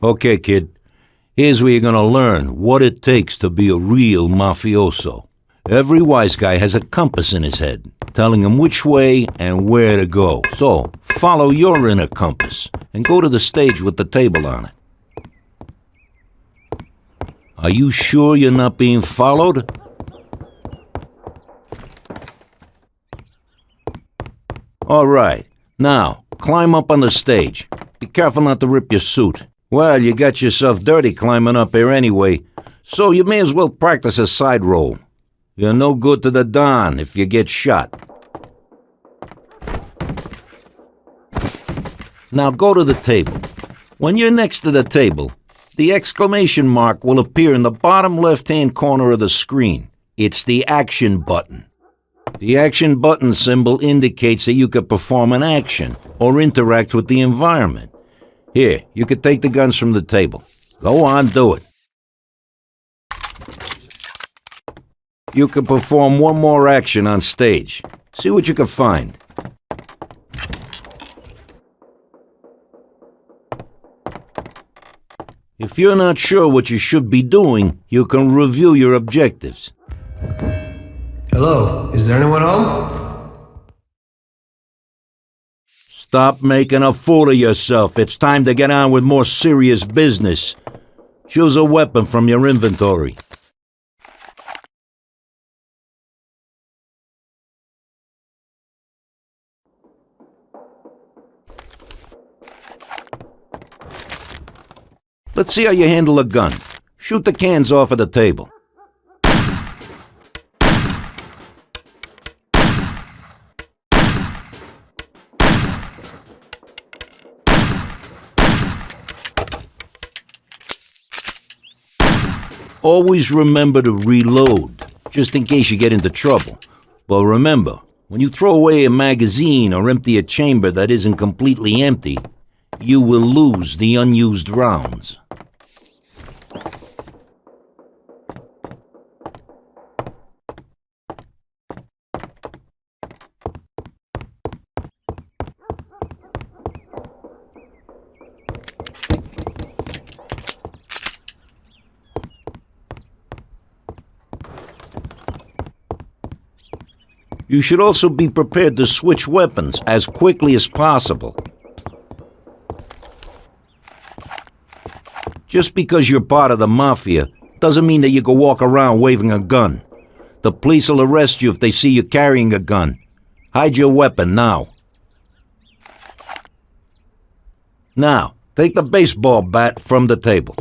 Okay, kid. Here's where you're gonna learn what it takes to be a real mafioso. Every wise guy has a compass in his head, telling him which way and where to go. So, follow your inner compass and go to the stage with the table on it. Are you sure you're not being followed? All right. Now, climb up on the stage. Be careful not to rip your suit. Well, you got yourself dirty climbing up here anyway, so you may as well practice a side roll. You're no good to the Don if you get shot. Now go to the table. When you're next to the table, the exclamation mark will appear in the bottom left-hand corner of the screen. It's the action button. The action button symbol indicates that you could perform an action or interact with the environment. Here, you could take the guns from the table. Go on, do it. You can perform one more action on stage. See what you can find. If you're not sure what you should be doing, you can review your objectives. Hello, is there anyone home? Stop making a fool of yourself. It's time to get on with more serious business. Choose a weapon from your inventory. Let's see how you handle a gun. Shoot the cans off of the table. Always remember to reload, just in case you get into trouble. But remember, when you throw away a magazine or empty a chamber that isn't completely empty, you will lose the unused rounds. You should also be prepared to switch weapons as quickly as possible. Just because you're part of the Mafia doesn't mean that you can walk around waving a gun. The police will arrest you if they see you carrying a gun. Hide your weapon now. Now, take the baseball bat from the table.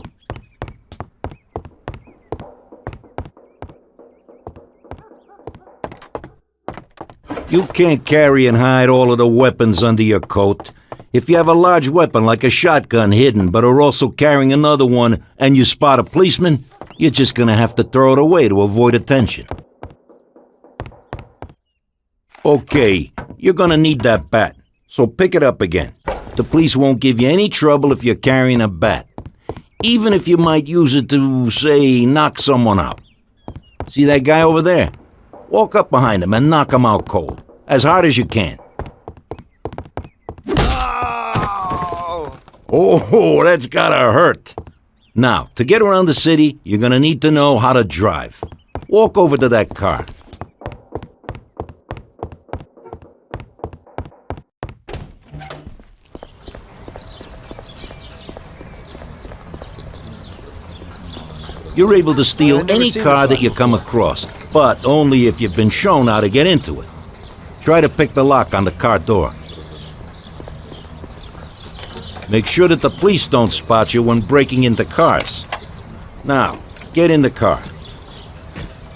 You can't carry and hide all of the weapons under your coat. If you have a large weapon like a shotgun hidden but are also carrying another one and you spot a policeman, you're just gonna have to throw it away to avoid attention. Okay, you're gonna need that bat, so pick it up again. The police won't give you any trouble if you're carrying a bat, even if you might use it to, say, knock someone out. See that guy over there? Walk up behind him and knock him out cold, as hard as you can. Oh, that's gotta hurt. Now, to get around the city, you're gonna need to know how to drive. Walk over to that car. You're able to steal any car that you come across, but only if you've been shown how to get into it. Try to pick the lock on the car door. Make sure that the police don't spot you when breaking into cars. Now, get in the car.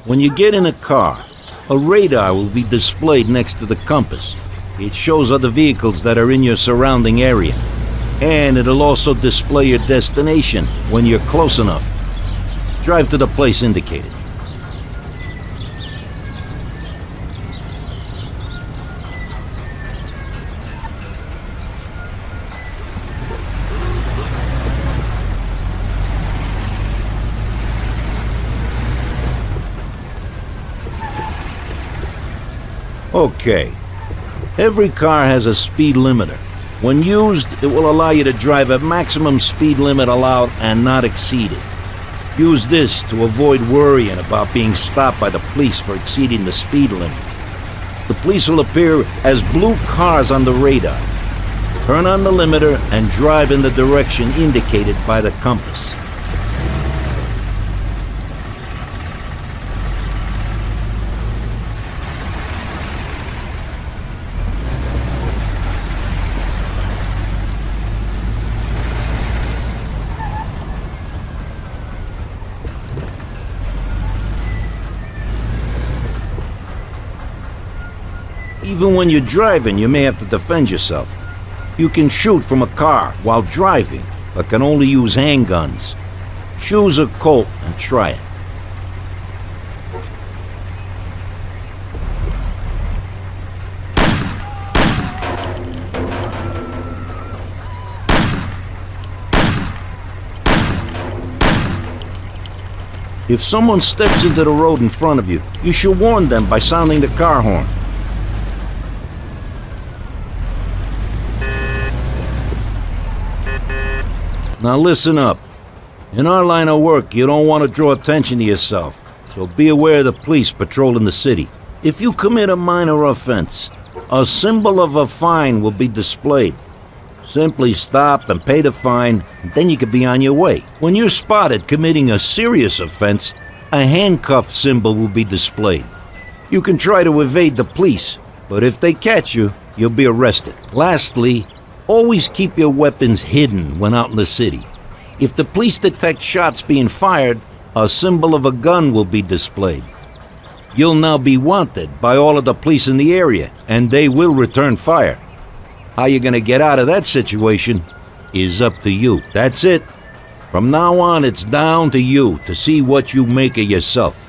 When you get in a car, a radar will be displayed next to the compass. It shows other vehicles that are in your surrounding area. And it'll also display your destination when you're close enough. Drive to the place indicated. Okay. Every car has a speed limiter. When used, it will allow you to drive at maximum speed limit allowed and not exceed it. Use this to avoid worrying about being stopped by the police for exceeding the speed limit. The police will appear as blue cars on the radar. Turn on the limiter and drive in the direction indicated by the compass. Even when you're driving, you may have to defend yourself. You can shoot from a car while driving, but can only use handguns. Choose a Colt and try it. If someone steps into the road in front of you, you should warn them by sounding the car horn. Now listen up. In our line of work, you don't want to draw attention to yourself, so be aware of the police patrolling the city. If you commit a minor offense, a symbol of a fine will be displayed. Simply stop and pay the fine, and then you can be on your way. When you're spotted committing a serious offense, a handcuff symbol will be displayed. You can try to evade the police, but if they catch you, you'll be arrested. Lastly, always keep your weapons hidden when out in the city. If the police detect shots being fired, a symbol of a gun will be displayed. You'll now be wanted by all of the police in the area, and they will return fire. How you're gonna get out of that situation is up to you. That's it. From now on, it's down to you to see what you make of yourself.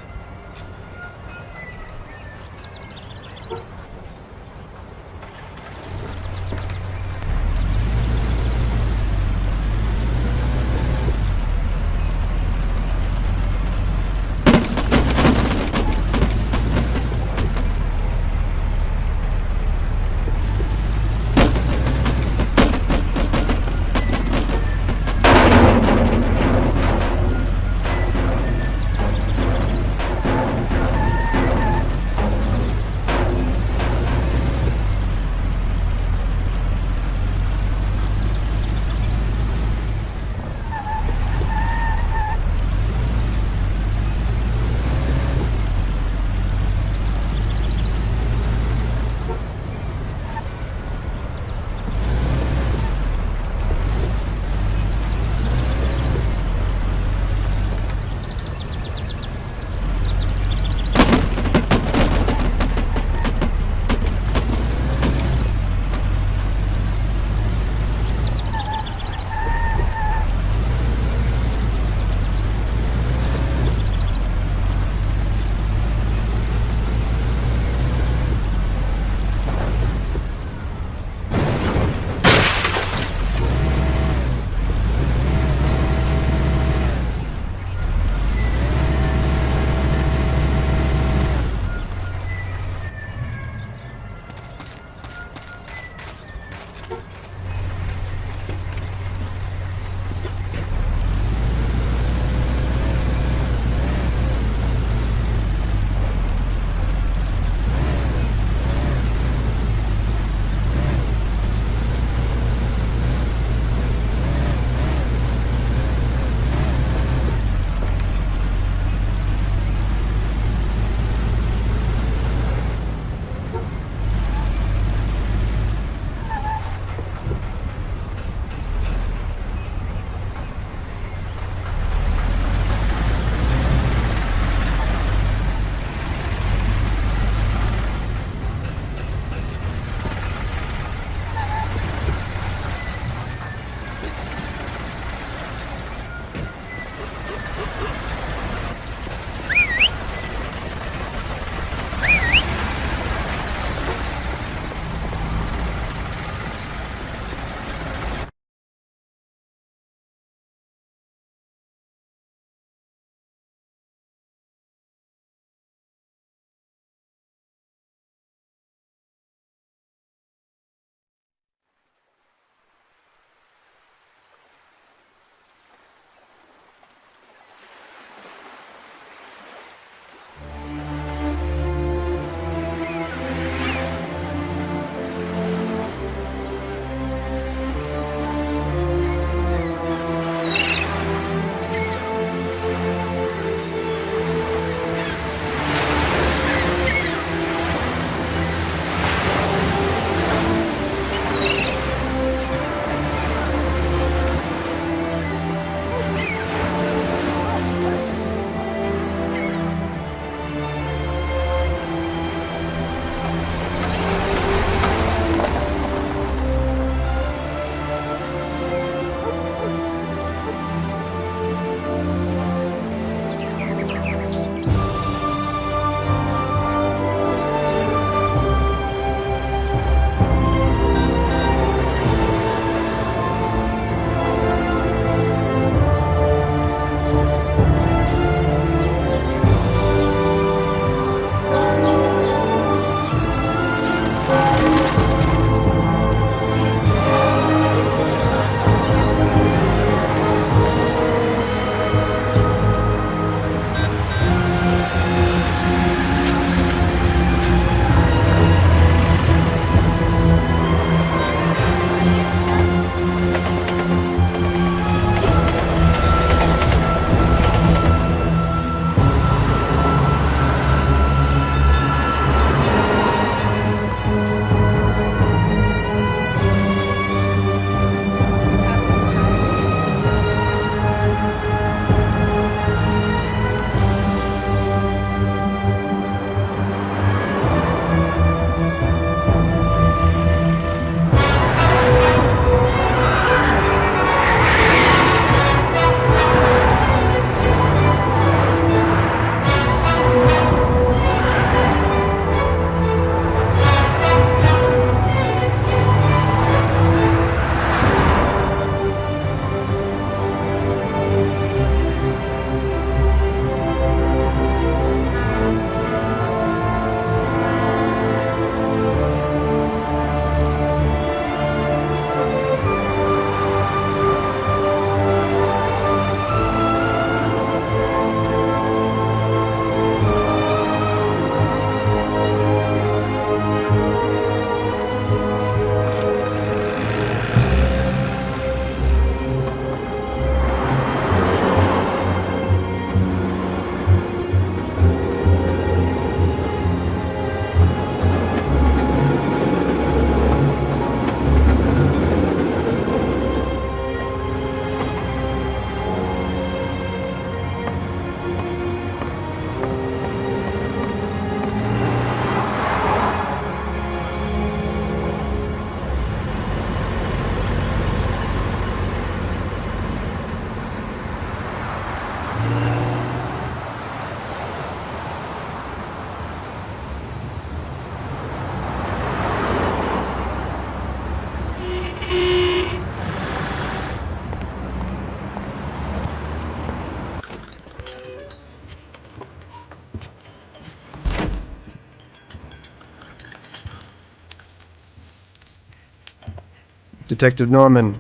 Detective Norman,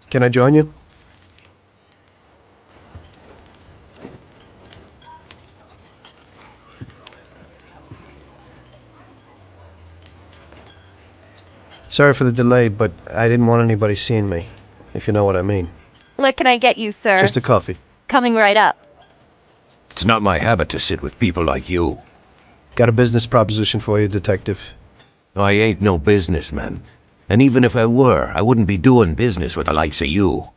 can I join you? Sorry for the delay, but I didn't want anybody seeing me, if you know what I mean. What can I get you, sir? Just a coffee. Coming right up. It's not my habit to sit with people like you. Got a business proposition for you, Detective. I ain't no businessman. And even if I were, I wouldn't be doing business with the likes of you.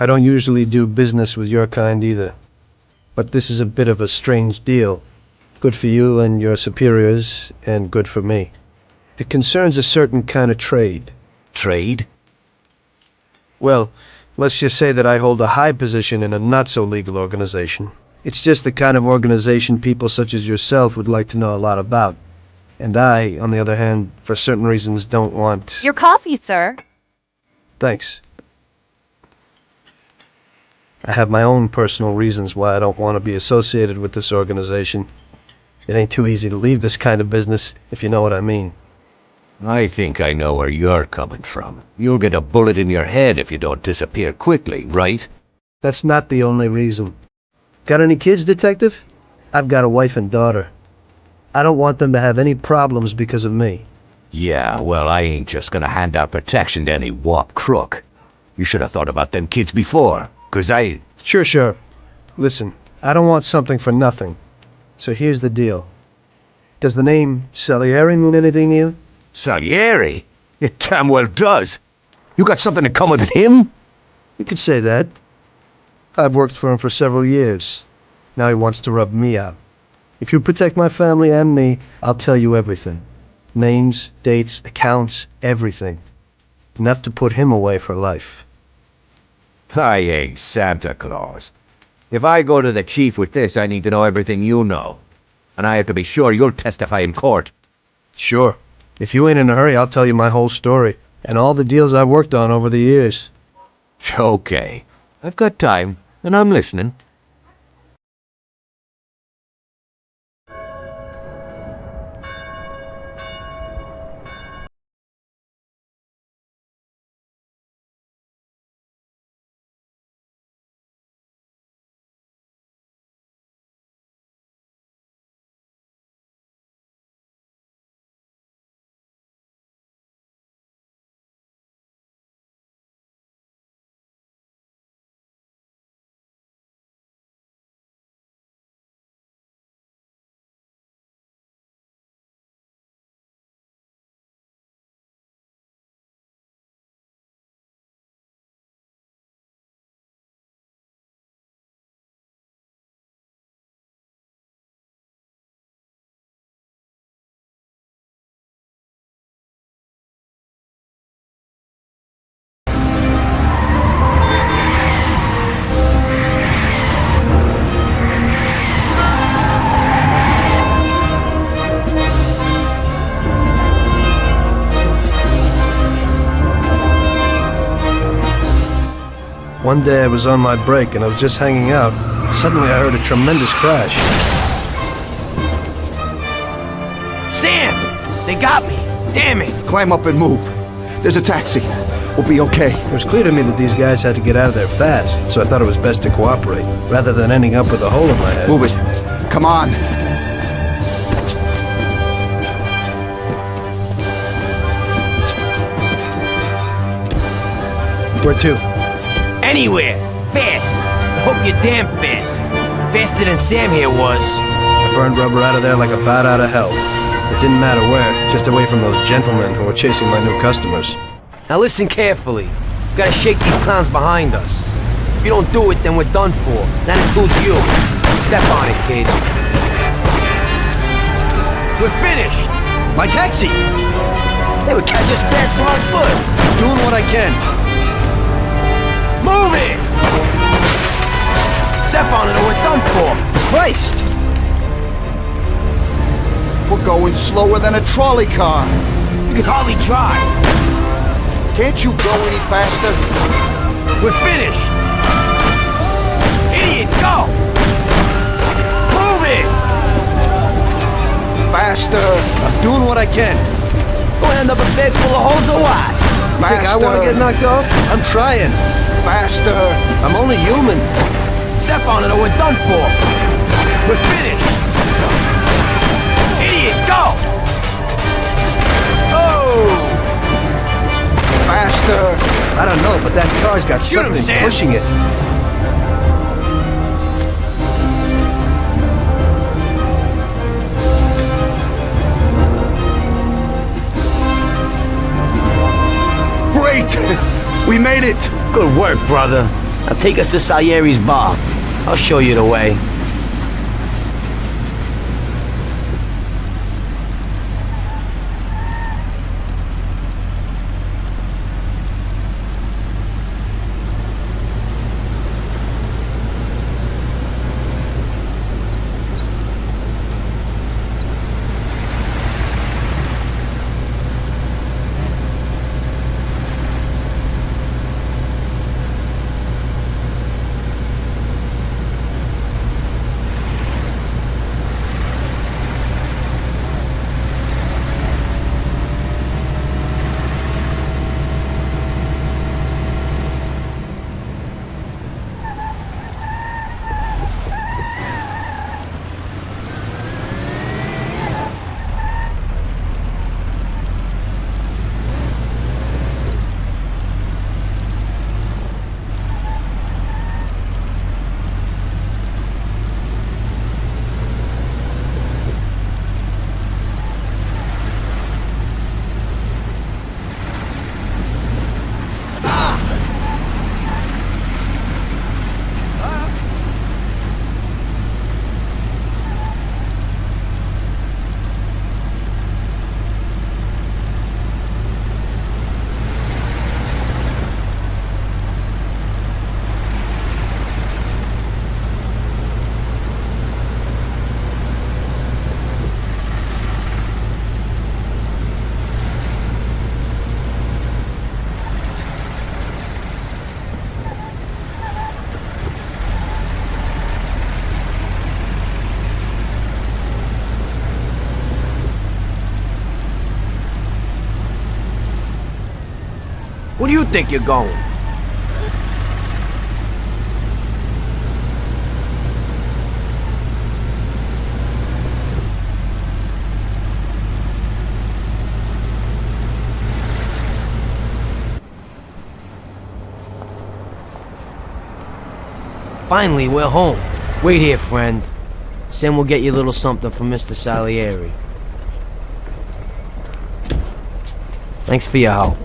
I don't usually do business with your kind either. But this is a bit of a strange deal. Good for you and your superiors, and good for me. It concerns a certain kind of trade. Trade? Well, let's just say that I hold a high position in a not-so-legal organization. It's just the kind of organization people such as yourself would like to know a lot about. And I, on the other hand, for certain reasons don't want... Your coffee, sir. Thanks. I have my own personal reasons why I don't want to be associated with this organization. It ain't too easy to leave this kind of business, if you know what I mean. I think I know where you're coming from. You'll get a bullet in your head if you don't disappear quickly, right? That's not the only reason. Got any kids, Detective? I've got a wife and daughter. I don't want them to have any problems because of me. Yeah, well, I ain't just gonna hand out protection to any wop crook. You should have thought about them kids before, 'cause I... Sure. Listen, I don't want something for nothing. So here's the deal. Does the name Salieri mean anything to you? Salieri? It damn well does. You got something in common with him? You could say that. I've worked for him for several years. Now he wants to rub me out. If you protect my family and me, I'll tell you everything. Names, dates, accounts, everything. Enough to put him away for life. I ain't Santa Claus. If I go to the chief with this, I need to know everything you know. And I have to be sure you'll testify in court. Sure. If you ain't in a hurry, I'll tell you my whole story, and all the deals I've worked on over the years. Okay. I've got time, and I'm listening. One day I was on my break and I was just hanging out. Suddenly I heard a tremendous crash. Sam! They got me! Damn it! Climb up and move. There's a taxi. We'll be okay. It was clear to me that these guys had to get out of there fast, so I thought it was best to cooperate, rather than ending up with a hole in my head. Move it. Come on. Where to? Anywhere! Fast! I hope you're damn fast. Faster than Sam here was. I burned rubber out of there like a bat out of hell. It didn't matter where, just away from those gentlemen who were chasing my new customers. Now listen carefully. We gotta shake these clowns behind us. If you don't do it, then we're done for. That includes you. Step on it, kid. We're finished! My taxi! They would catch us faster on foot. Doing what I can. Move it! Step on it or we're done for. Christ! We're going slower than a trolley car. You can hardly try. Can't you go any faster? We're finished! Idiot, go! Move it! Faster! I'm doing what I can. Gonna end up a bed full of holes or what? You think I want to get knocked off? I'm trying. Faster! I'm only human. Step on it or we're done for. We're finished. Idiot, go! Oh! Faster! I don't know, but that car's got Shoot him, something Sam. pushing it. Great! We made it! Good work, brother. Now take us to Salieri's bar. I'll show you the way. Where do you think you're going? Finally, we're home. Wait here, friend. Sam will get you a little something from Mr. Salieri. Thanks for your help.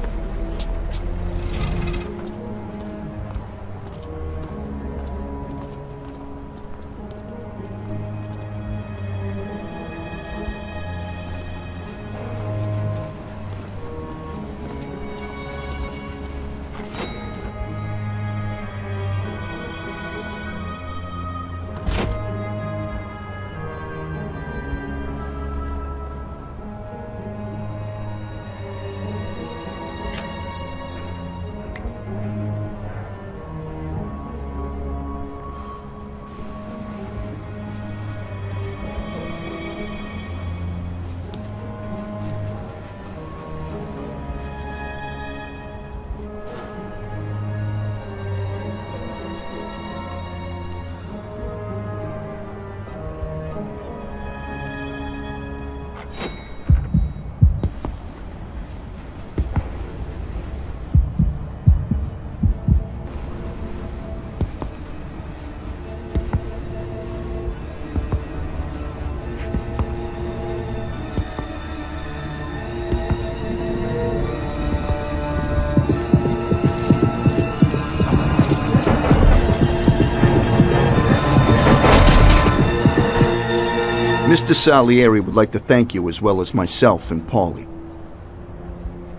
Mr. Salieri would like to thank you as well as myself and Paulie.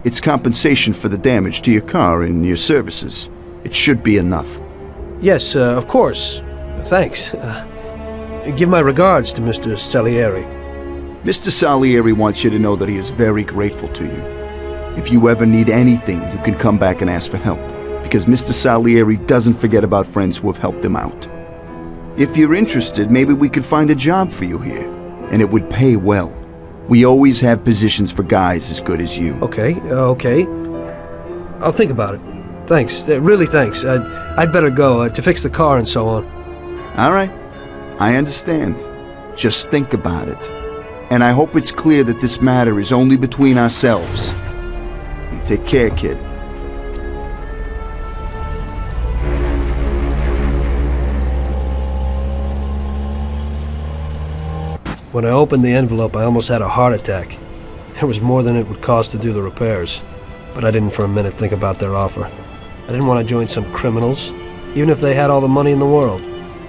It's compensation for the damage to your car and your services. It should be enough. Yes, of course. Thanks. Give my regards to Mr. Salieri. Mr. Salieri wants you to know that he is very grateful to you. If you ever need anything, you can come back and ask for help, because Mr. Salieri doesn't forget about friends who have helped him out. If you're interested, maybe we could find a job for you here, and it would pay well. We always have positions for guys as good as you. Okay, okay. I'll think about it. Thanks. Really thanks. I'd better go to fix the car and so on. All right. I understand. Just think about it. And I hope it's clear that this matter is only between ourselves. You take care, kid. When I opened the envelope, I almost had a heart attack. There was more than it would cost to do the repairs. But I didn't for a minute think about their offer. I didn't want to join some criminals, even if they had all the money in the world.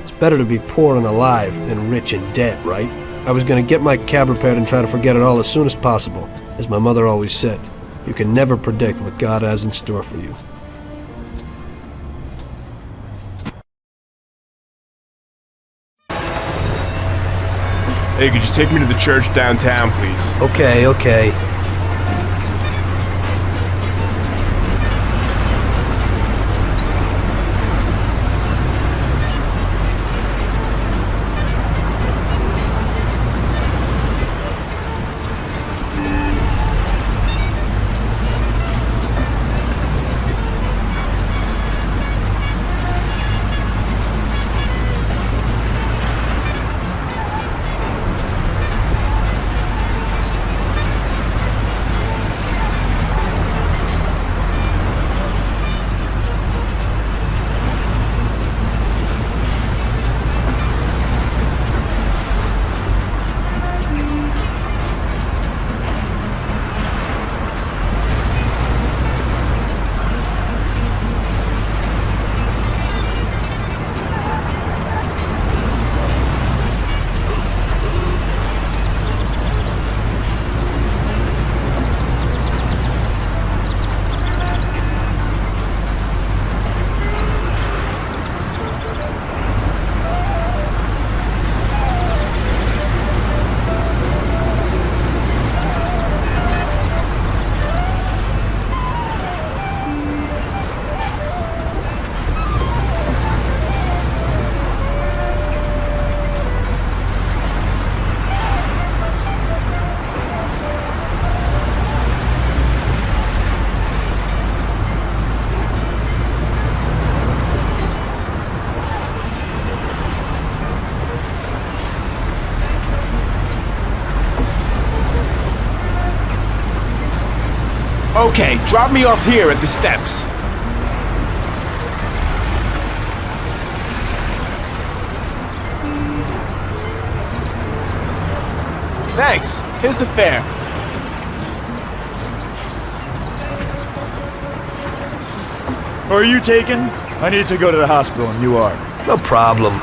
It's better to be poor and alive than rich and dead, right? I was going to get my cab repaired and try to forget it all as soon as possible. As my mother always said, you can never predict what God has in store for you. Hey, could you take me to the church downtown, please? Okay. Okay, drop me off here at the steps. Thanks. Here's the fare. Who are you taking? I need to go to the hospital, and you are. No problem.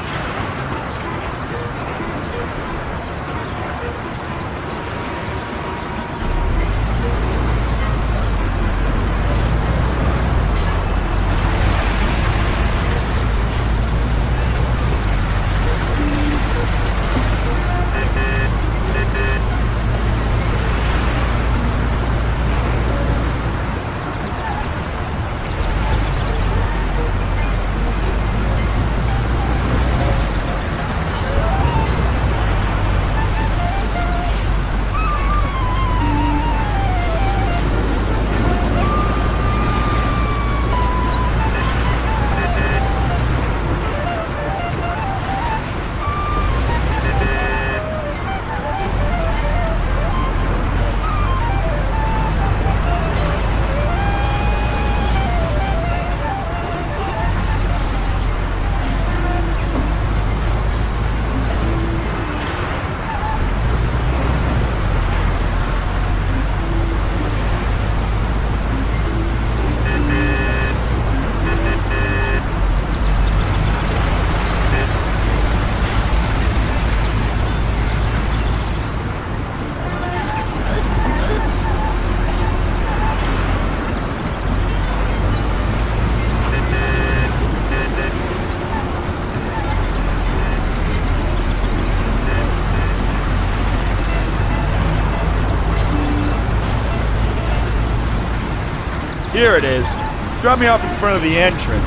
Here it is. Drop me off in front of the entrance.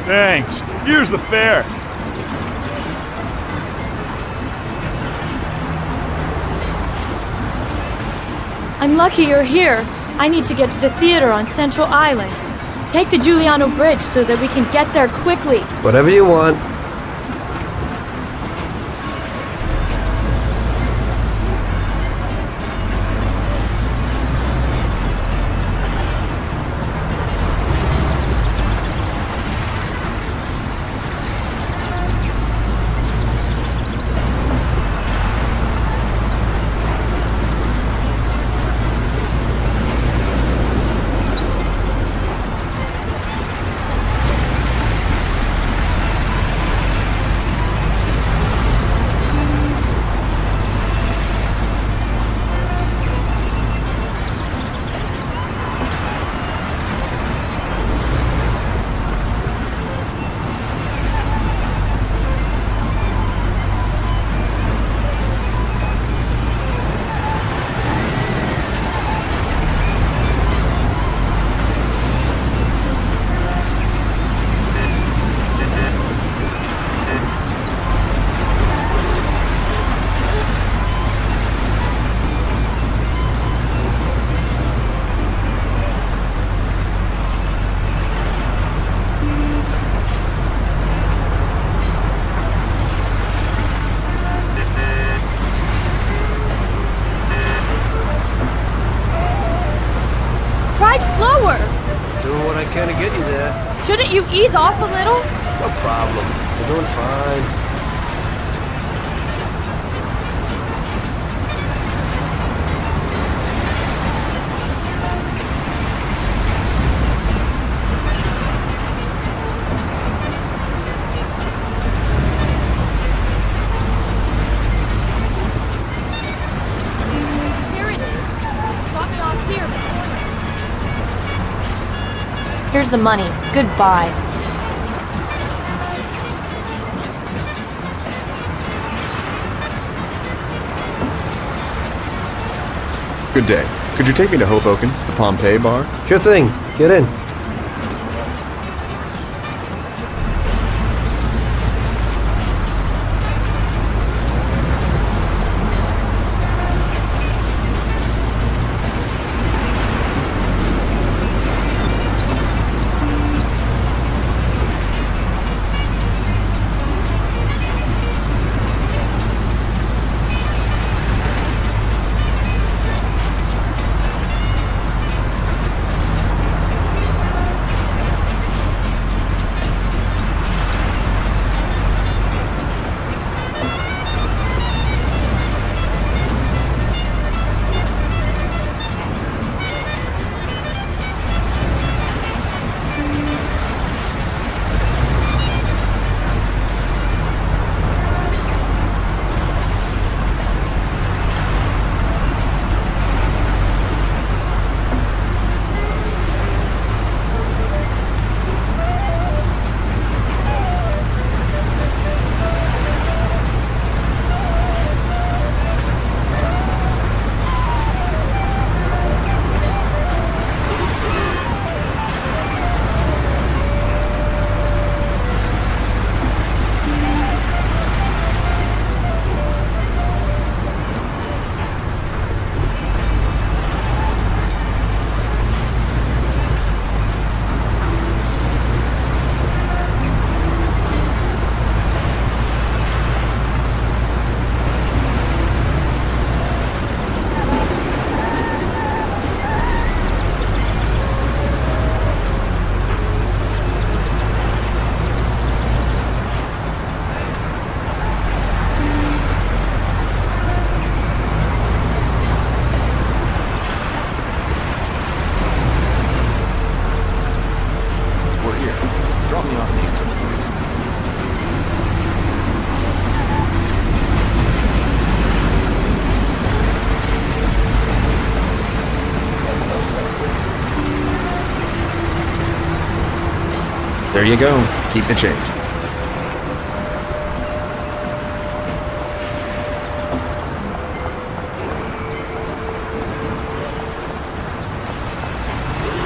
Thanks. Here's the fare. I'm lucky you're here. I need to get to the theater on Central Island. Take the Giuliano Bridge so that we can get there quickly. Whatever you want. Shouldn't you ease off a little? No problem. We're doing fine. Here it is. Drop it off here. Here's the money. Goodbye. Good day. Could you take me to Hoboken, the Pompeii bar? Sure thing. Get in. There you go. Keep the change.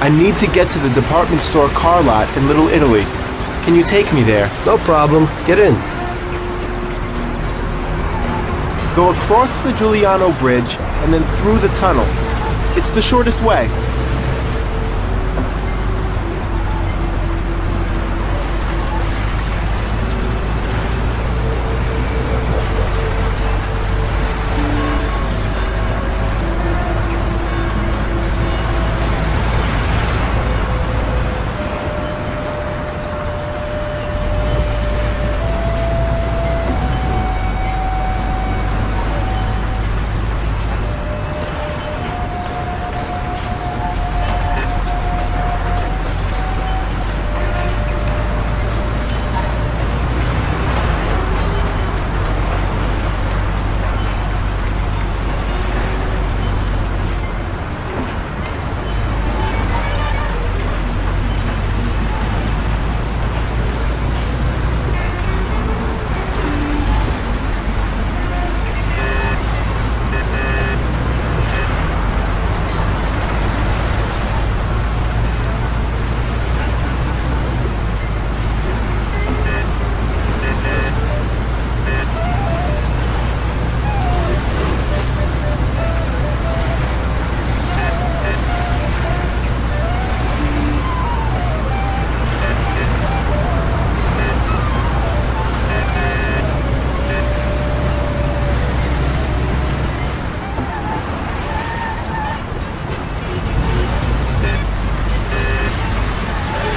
I need to get to the department store car lot in Little Italy. Can you take me there? No problem. Get in. Go across the Giuliano Bridge and then through the tunnel. It's the shortest way.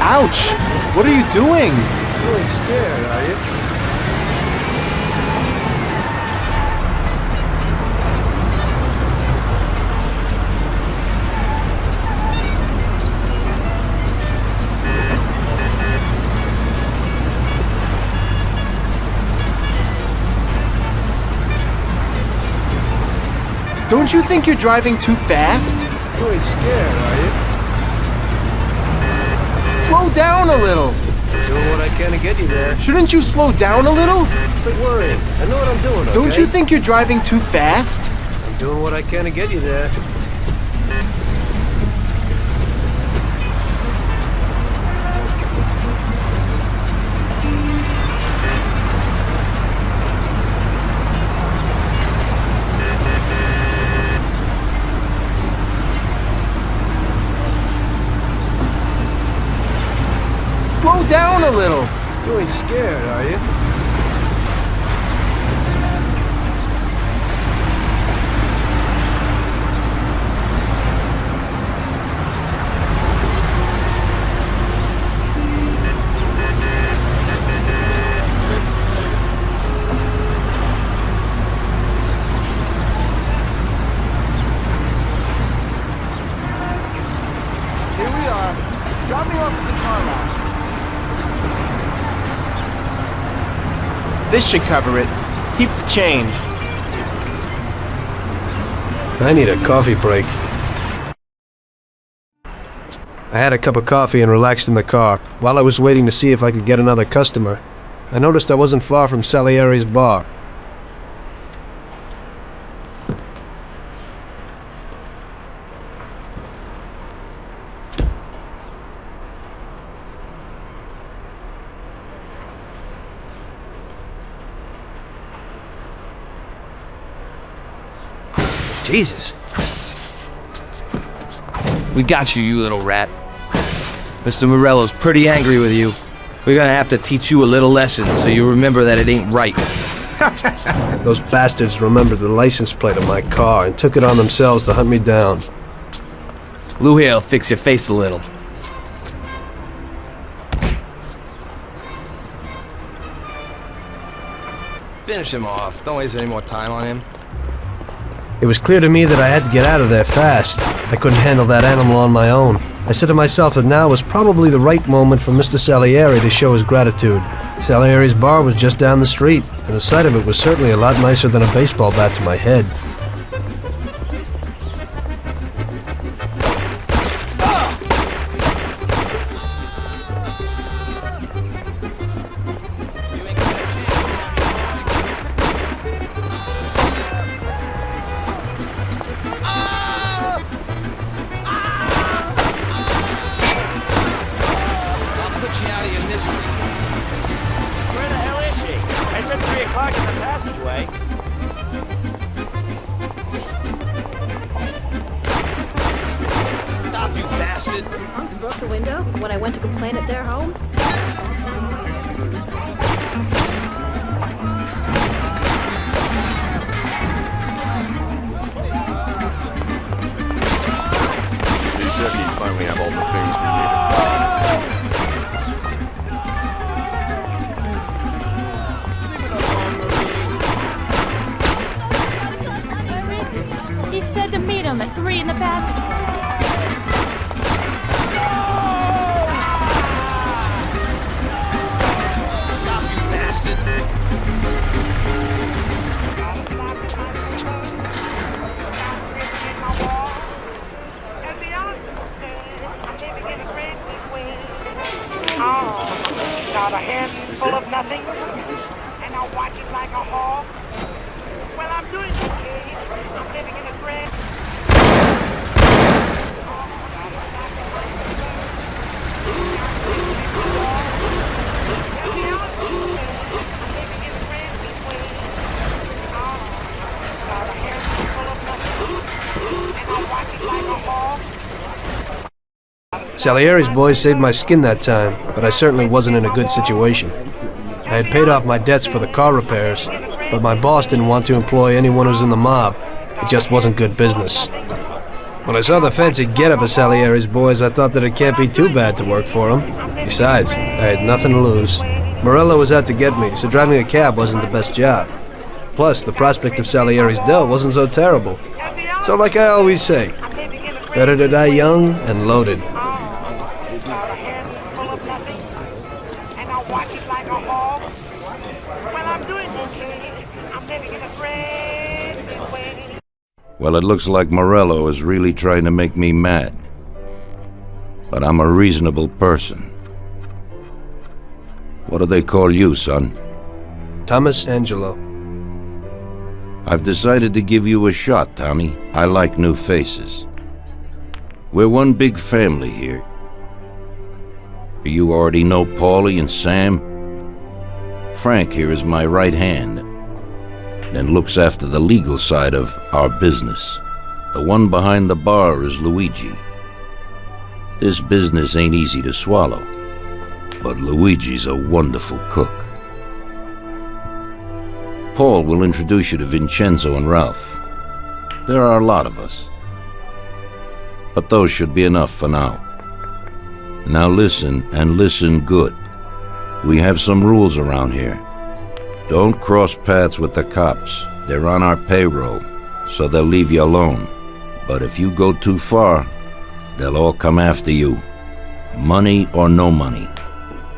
Ouch! What are you doing? You ain't scared, are you? Don't you think you're driving too fast? You ain't scared, are you? Slow down a little. Doing what I can to get you there. Shouldn't you slow down a little? Quit worrying. I know what I'm doing, okay? Don't you think you're driving too fast? I'm doing what I can to get you there. Slow down a little. You ain't scared, are you? Here we are. Drop me off at the car lot. This should cover it. Keep the change. I need a coffee break. I had a cup of coffee and relaxed in the car. While I was waiting to see if I could get another customer, I noticed I wasn't far from Salieri's bar. Jesus. We got you, you little rat. Mr. Morello's pretty angry with you. We're gonna have to teach you a little lesson so you remember that it ain't right. Those bastards remembered the license plate of my car and took it on themselves to hunt me down. Lou here'll fix your face a little. Finish him off. Don't waste any more time on him. It was clear to me that I had to get out of there fast. I couldn't handle that animal on my own. I said to myself that now was probably the right moment for Mr. Salieri to show his gratitude. Salieri's bar was just down the street, and the sight of it was certainly a lot nicer than a baseball bat to my head. bastard! Punks broke the window when I went to complain at their home. He said he'd finally have all the things we needed. He said to meet him at 3 in the passageway. Got a handful of nothing, and I'll watch it like a hawk. Well, I'm doing okay. I'm living in a grand... Got a handful of nothing, and I'll watch it like a hawk. Salieri's boys saved my skin that time, but I certainly wasn't in a good situation. I had paid off my debts for the car repairs, but my boss didn't want to employ anyone who's in the mob. It just wasn't good business. When I saw the fancy getup of Salieri's boys, I thought that it can't be too bad to work for them. Besides, I had nothing to lose. Morello was out to get me, so driving a cab wasn't the best job. Plus, the prospect of Salieri's dough wasn't so terrible. So like I always say, better to die young and loaded. Well, it looks like Morello is really trying to make me mad. But I'm a reasonable person. What do they call you, son? Thomas Angelo. I've decided to give you a shot, Tommy. I like new faces. We're one big family here. You already know Paulie and Sam? Frank here is my right hand, and looks after the legal side of our business. The one behind the bar is Luigi. This business ain't easy to swallow, but Luigi's a wonderful cook. Paul will introduce you to Vincenzo and Ralph. There are a lot of us, but those should be enough for now. Now listen, and listen good. We have some rules around here. Don't cross paths with the cops. They're on our payroll, so they'll leave you alone. But if you go too far, they'll all come after you. Money or no money.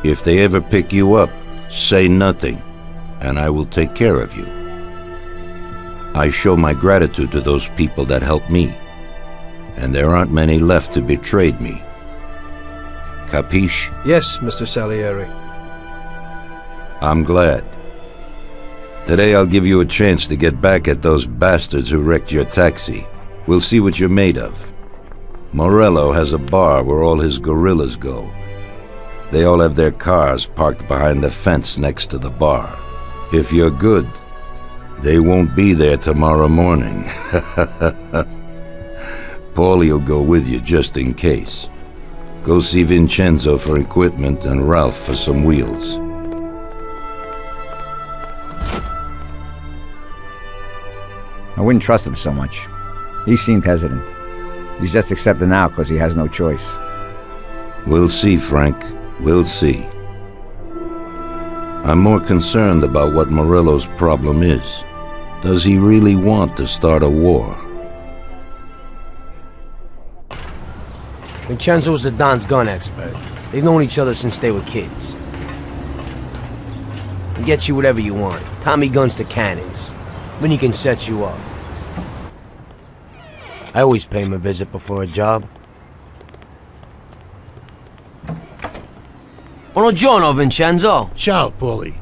If they ever pick you up, say nothing, and I will take care of you. I show my gratitude to those people that helped me, and there aren't many left who betrayed me. Capiche? Yes, Mr. Salieri. I'm glad. Today I'll give you a chance to get back at those bastards who wrecked your taxi. We'll see what you're made of. Morello has a bar where all his gorillas go. They all have their cars parked behind the fence next to the bar. If you're good, they won't be there tomorrow morning. Paulie'll go with you just in case. Go see Vincenzo for equipment and Ralph for some wheels. I wouldn't trust him so much. He seemed hesitant. He's just accepted now because he has no choice. We'll see, Frank. We'll see. I'm more concerned about what Morello's problem is. Does he really want to start a war? Vincenzo's the Don's gun expert. They've known each other since they were kids. He gets you whatever you want. Tommy guns to cannons. When he can set you up. I always pay him a visit before a job. Buongiorno, Vincenzo. Ciao, Paulie.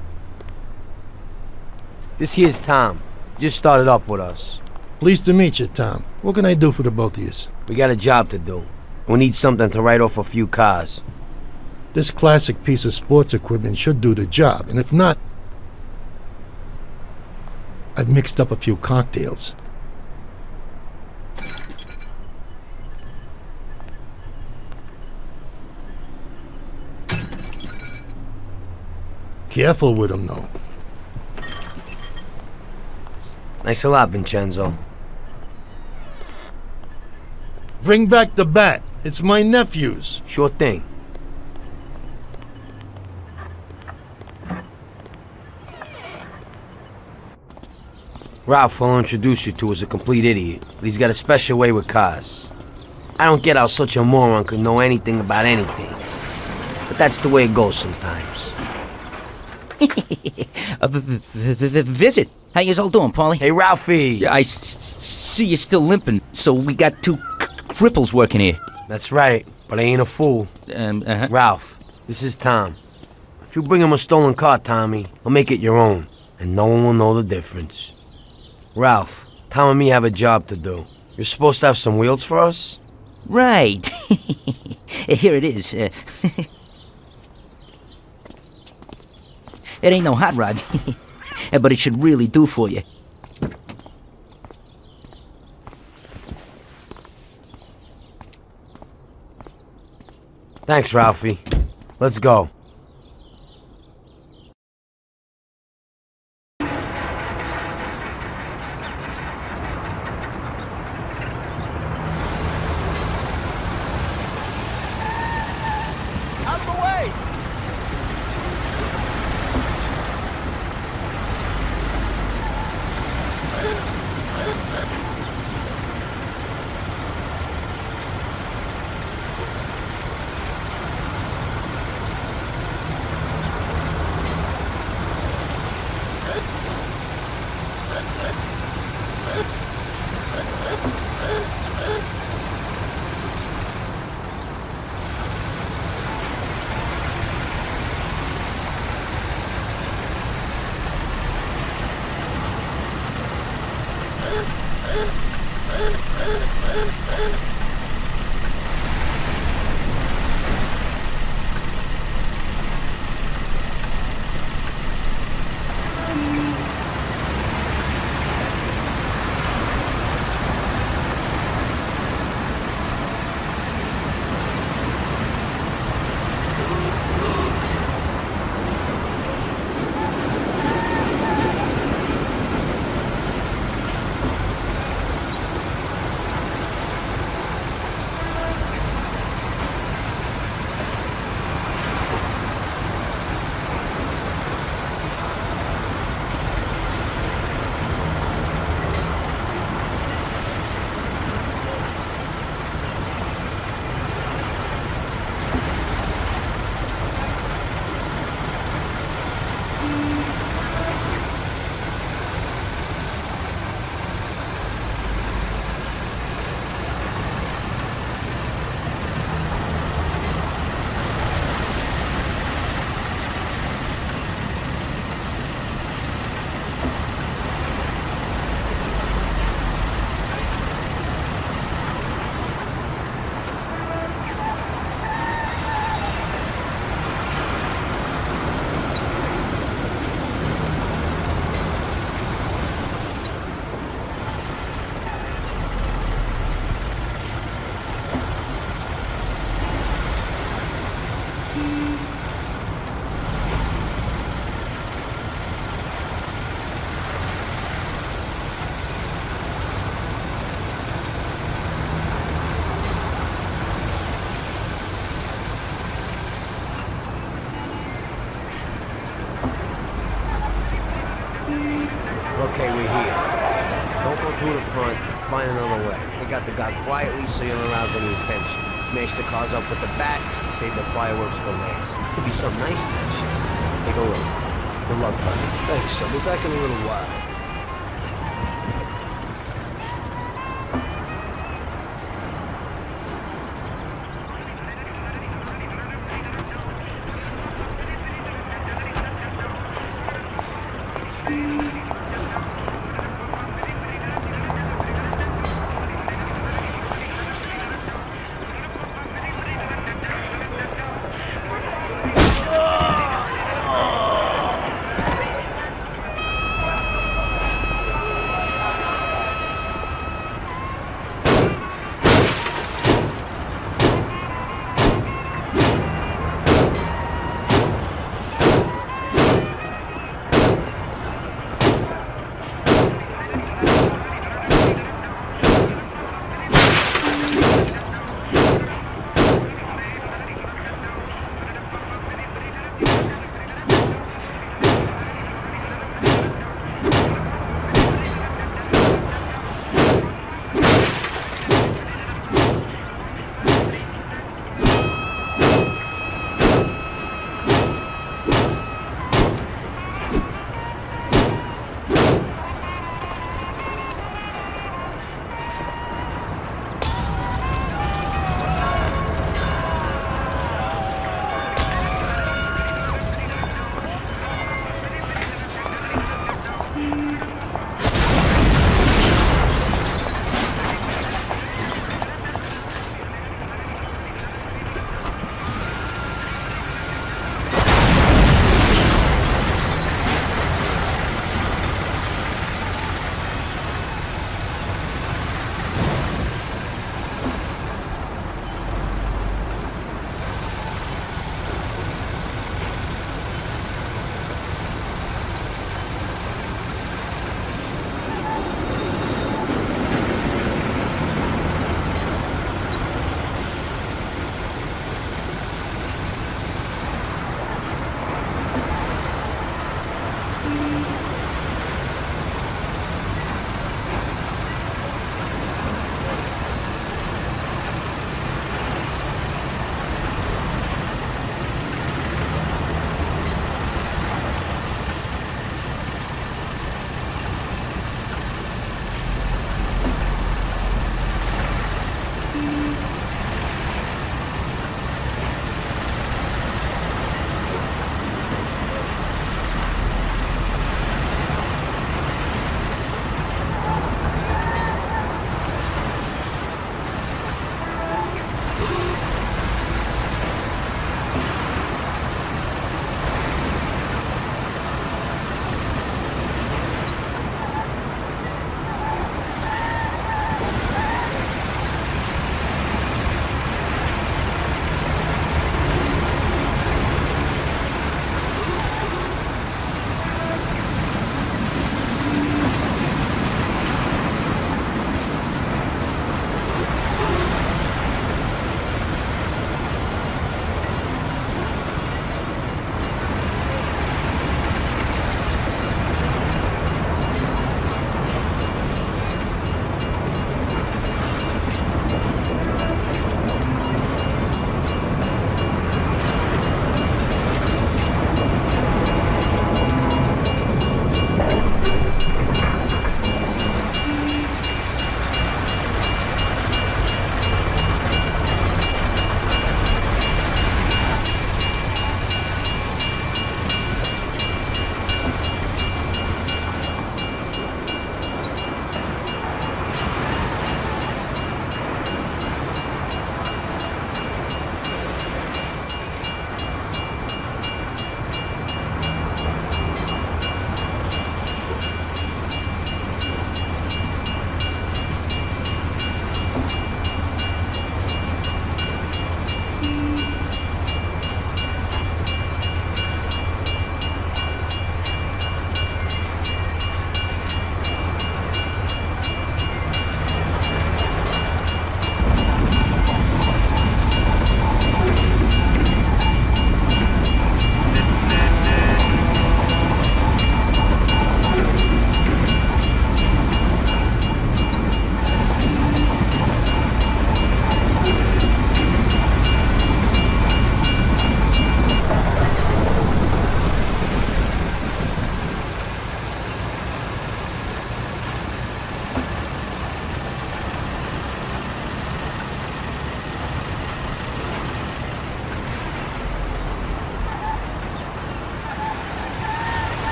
This here's Tom. Just started up with us. Pleased to meet you, Tom. What can I do for the both of you? We got a job to do. We need something to write off a few cars. This classic piece of sports equipment should do the job, and if not, I've mixed up a few cocktails. Careful with him, though. Thanks a lot, Vincenzo. Bring back the bat. It's my nephew's. Sure thing. Ralph, I'll introduce you to, is a complete idiot, but he's got a special way with cars. I don't get how such a moron could know anything about anything. But that's the way it goes sometimes. Visit. How you all doing, Paulie? Hey, Ralphie! Yeah, I see you're still limping, so we got two cripples working here. That's right, but I ain't a fool. Ralph, this is Tom. If you bring him a stolen car, Tommy, I'll make it your own, and no one will know the difference. Ralph, Tom and me have a job to do. You're supposed to have some wheels for us? Right. Here it is. It ain't no hot rod, but it should really do for you. Thanks, Ralphie. Let's go. Okay, we're here. Don't go through the front. Find another way. They got the guy quietly so you don't arouse any attention. Smash the cars up with the bat, save the fireworks for last. Could be something nice in that shit. Take a look. Good luck, buddy. Thanks. I'll be back in a little while.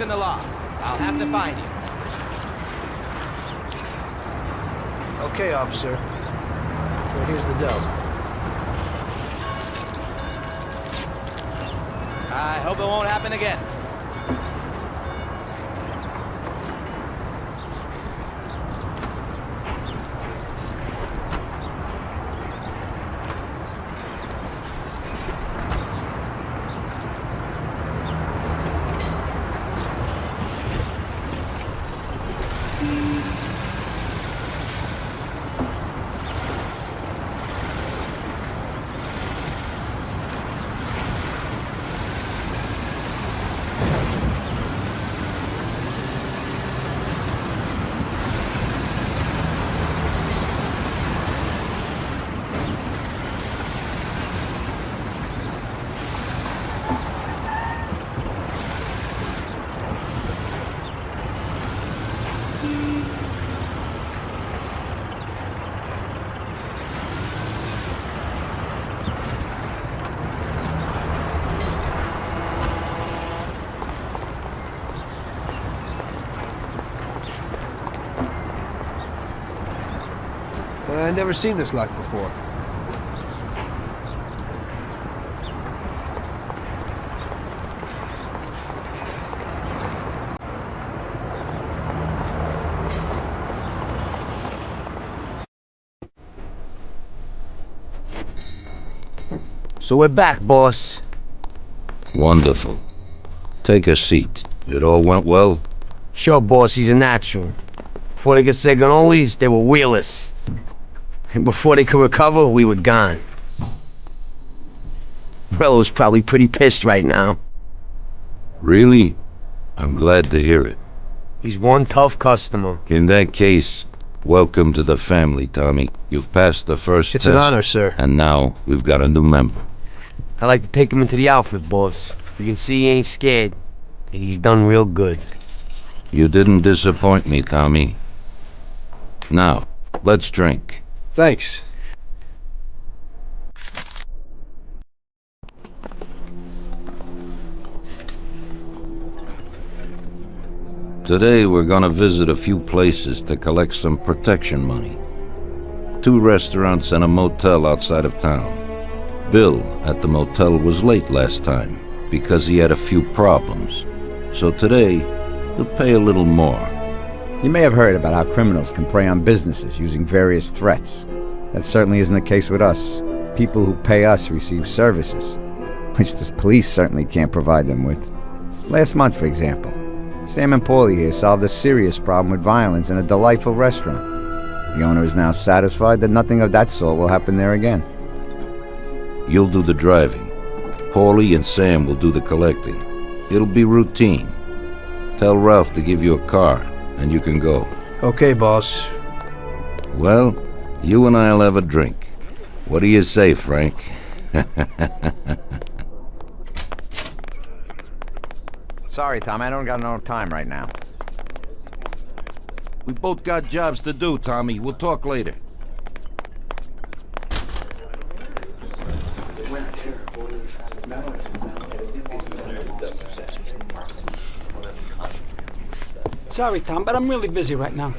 in the law. I'll have to find you. Okay, officer. Well, here's the dough. I hope it won't happen again. I've never seen this lock before. So we're back, boss. Wonderful. Take a seat. It all went well? Sure, boss, he's a natural. Before they could say cannolis, they were wheelers. And before they could recover, we were gone. Morello's probably pretty pissed right now. Really? I'm glad to hear it. He's one tough customer. In that case, welcome to the family, Tommy. You've passed the first test. It's an honor, sir. And now we've got a new member. I like to take him into the outfit, boss. You can see he ain't scared. And he's done real good. You didn't disappoint me, Tommy. Now, let's drink. Thanks. Today we're gonna visit a few places to collect some protection money. 2 restaurants and a motel outside of town. Bill at the motel was late last time because he had a few problems. So today, he'll pay a little more. You may have heard about how criminals can prey on businesses using various threats. That certainly isn't the case with us. People who pay us receive services, which the police certainly can't provide them with. Last month, for example, Sam and Paulie here solved a serious problem with violence in a delightful restaurant. The owner is now satisfied that nothing of that sort will happen there again. You'll do the driving. Paulie and Sam will do the collecting. It'll be routine. Tell Ralph to give you a car, and you can go. Okay, boss. Well, you and I'll have a drink. What do you say, Frank? Sorry, Tom, I don't got enough time right now. We both got jobs to do, Tommy. We'll talk later. Sorry, Tom, but I'm really busy right now.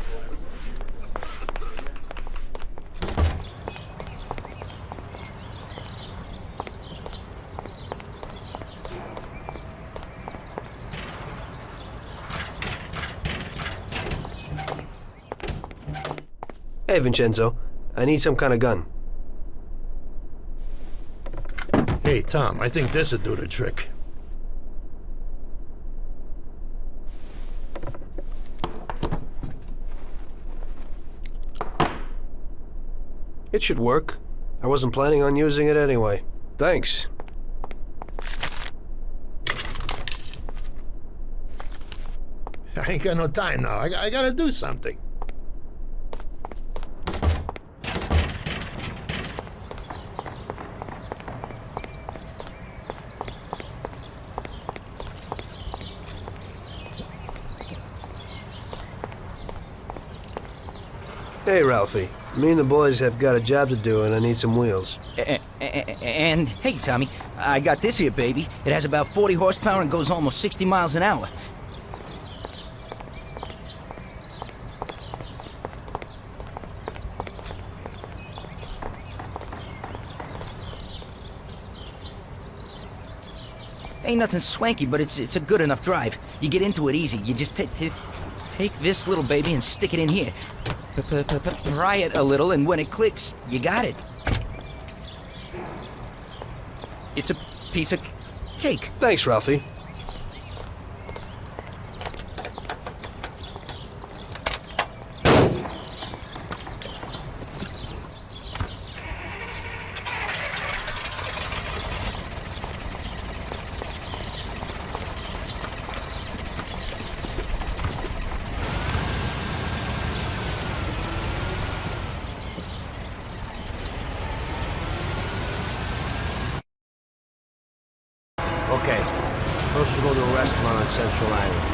Hey, Vincenzo. I need some kind of gun. Hey, Tom, I think this'll do the trick. It should work. I wasn't planning on using it anyway. Thanks. I ain't got no time now. I gotta do something. Hey, Ralphie. Me and the boys have got a job to do, and I need some wheels. And, hey, Tommy, I got this here, baby. It has about 40 horsepower and goes almost 60 miles an hour. Ain't nothing swanky, but it's a good enough drive. You get into it easy. You just take this little baby and stick it in here. Pry it a little, and when it clicks, you got it. It's a piece of cake. Thanks, Ralphie. Okay, supposed to go to a restaurant on Central Island.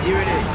Here it is.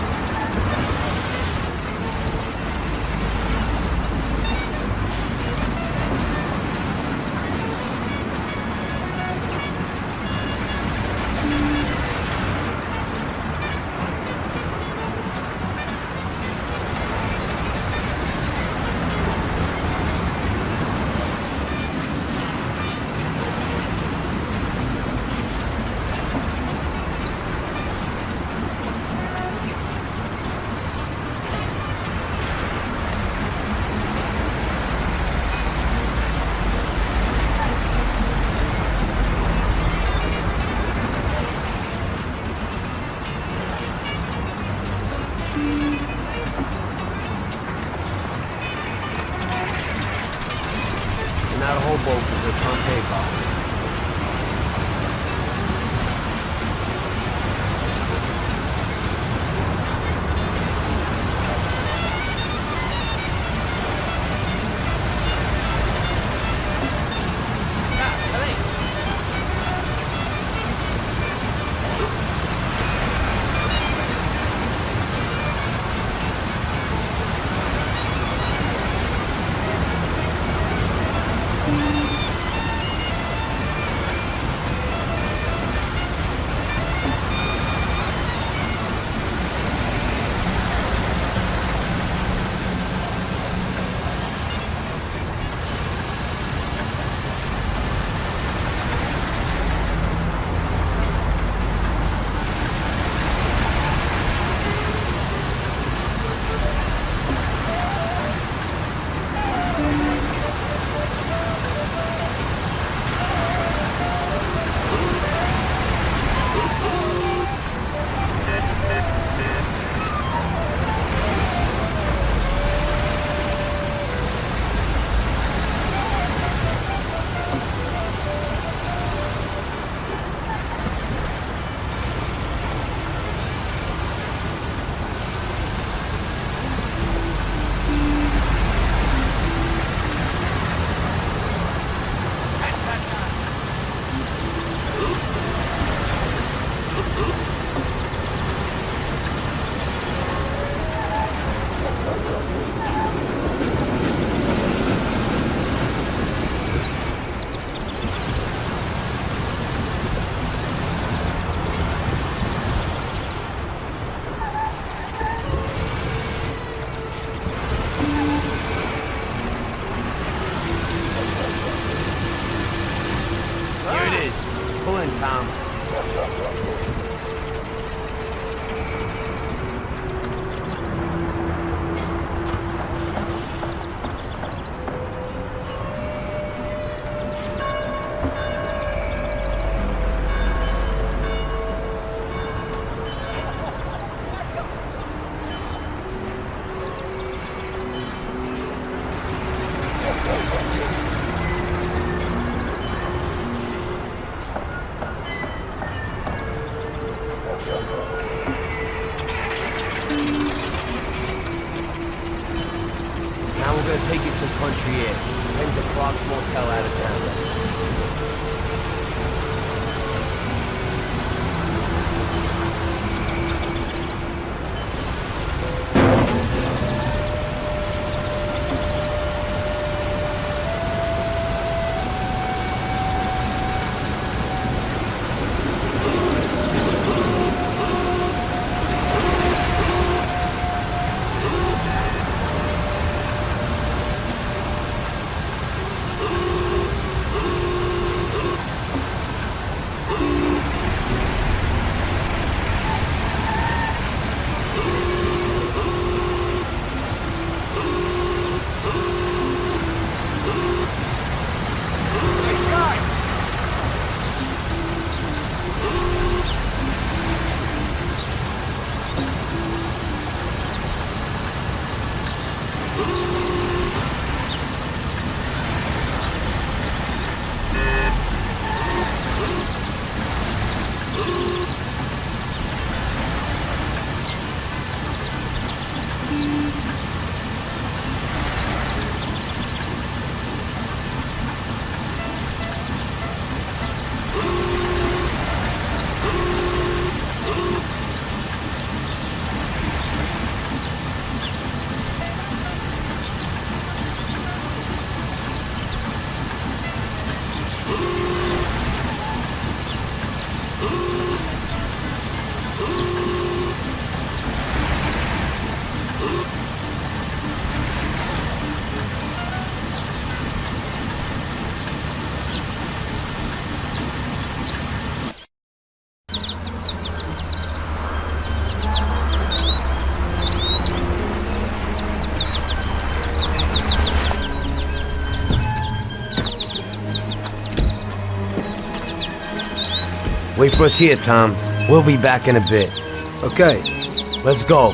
Not a hobo because they're on PayPal. Pull in, Tom. and the Clock's Motel out of town. Wait for us here, Tom. We'll be back in a bit. Okay. Let's go.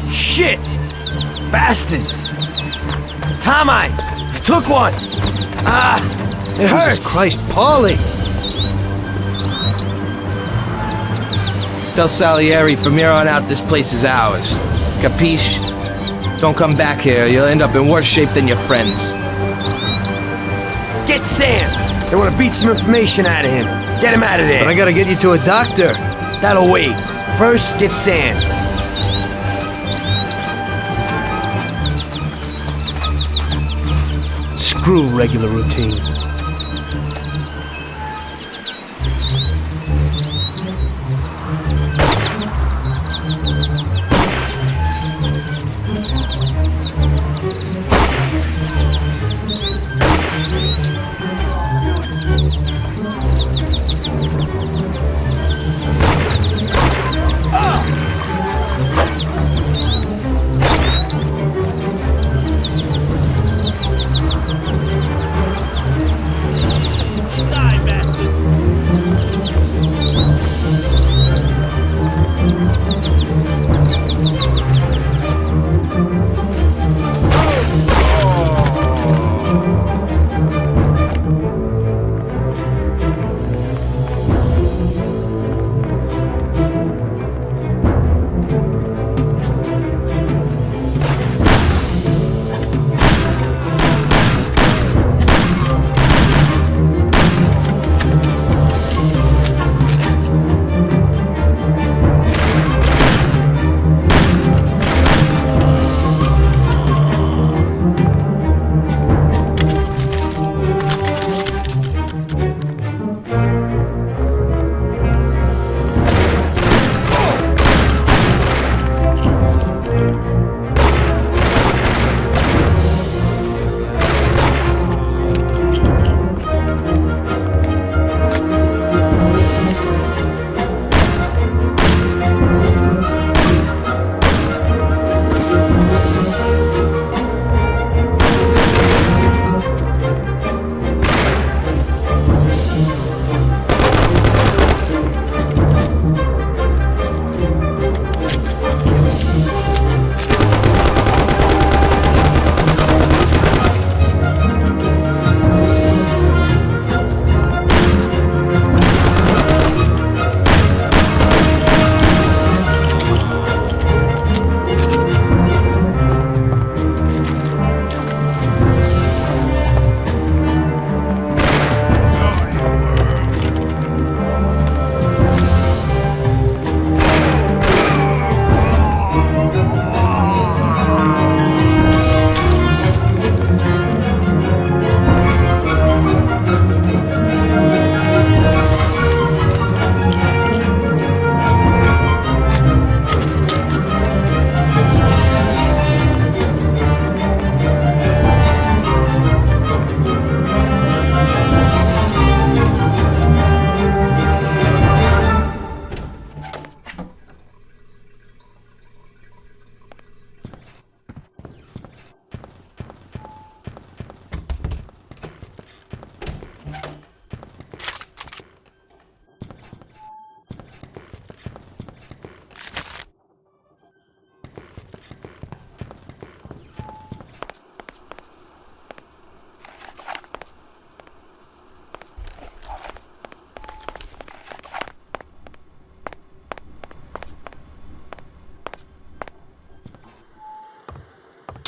Shit! Bastards! Tom, I took one! It hurts! Jesus Christ, Paulie! Tell Salieri from here on out this place is ours. Capiche? Don't come back here, you'll end up in worse shape than your friends. Get Sam! They want to beat some information out of him. Get him out of there! But I gotta get you to a doctor. That'll wait. First, get Sam. Screw regular routine.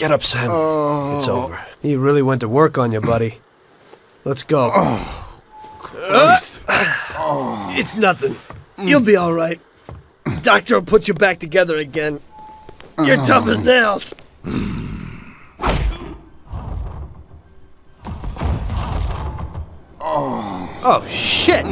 Get up, Sam. It's over. He really went to work on you, buddy. Let's go. It's nothing. You'll be all right. Doctor will put you back together again. You're tough as nails. Oh, shit!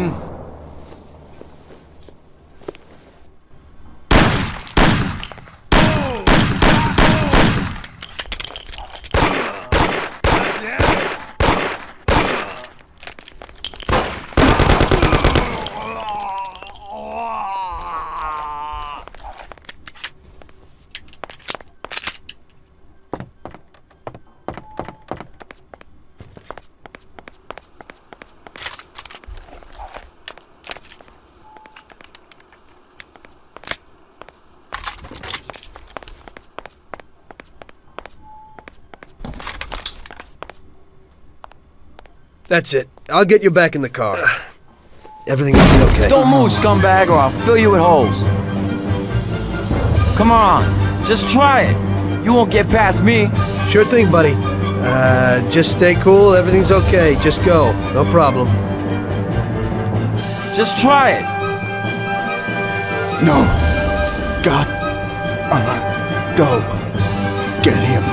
That's it. I'll get you back in the car. Everything will be okay. Don't move, scumbag, or I'll fill you with holes. Come on, just try it. You won't get past me. Sure thing, buddy. Just stay cool. Everything's okay. Just go. No problem. Just try it. No. God. Go. Get him.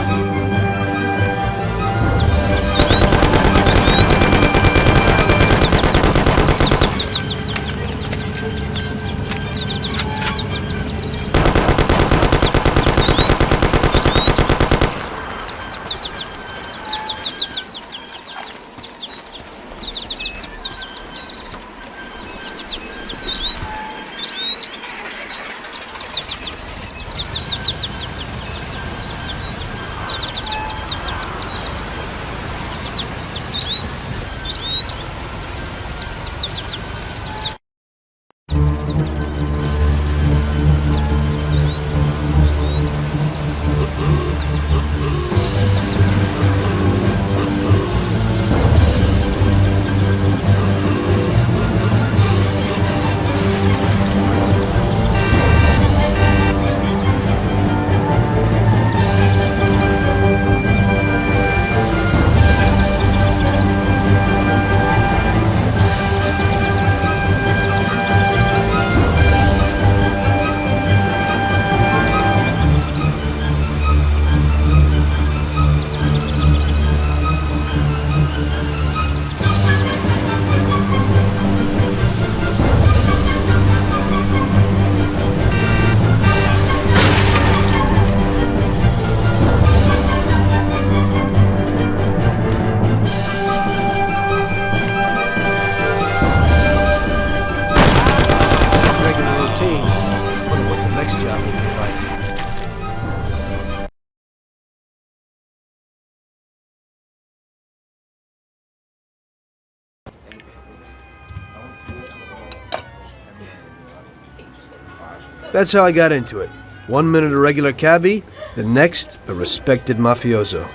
That's how I got into it. 1 minute a regular cabbie, the next a respected mafioso.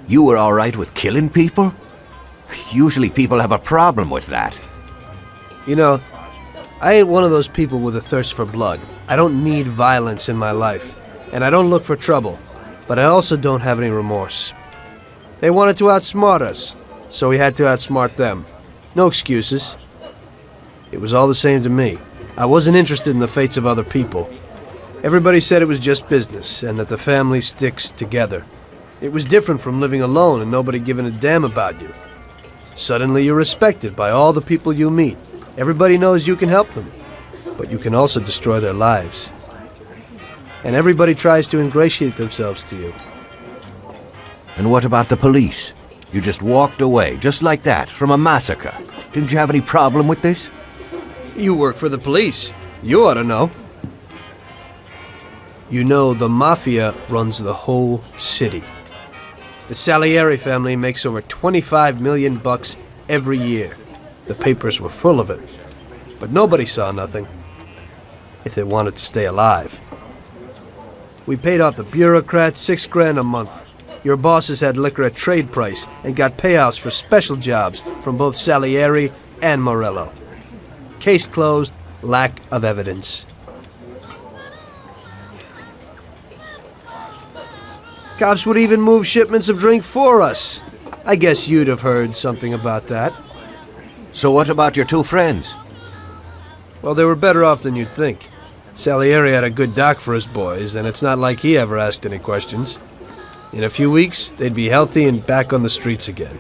You were all right with killing people? Usually people have a problem with that. You know, I ain't one of those people with a thirst for blood. I don't need violence in my life, and I don't look for trouble, but I also don't have any remorse. They wanted to outsmart us, so we had to outsmart them. No excuses. It was all the same to me. I wasn't interested in the fates of other people. Everybody said it was just business, and that the family sticks together. It was different from living alone and nobody giving a damn about you. Suddenly you're respected by all the people you meet. Everybody knows you can help them, but you can also destroy their lives. And everybody tries to ingratiate themselves to you. And what about the police? You just walked away, just like that, from a massacre. Didn't you have any problem with this? You work for the police. You ought to know. You know, the Mafia runs the whole city. The Salieri family makes over $25 million every year. The papers were full of it. But nobody saw nothing. If they wanted to stay alive. We paid off the bureaucrats $6 grand a month. Your bosses had liquor at trade price and got payouts for special jobs from both Salieri and Morello. Case closed, lack of evidence. Cops would even move shipments of drink for us. I guess you'd have heard something about that. So what about your two friends? Well, they were better off than you'd think. Salieri had a good doc for his boys, and it's not like he ever asked any questions. In a few weeks, they'd be healthy and back on the streets again.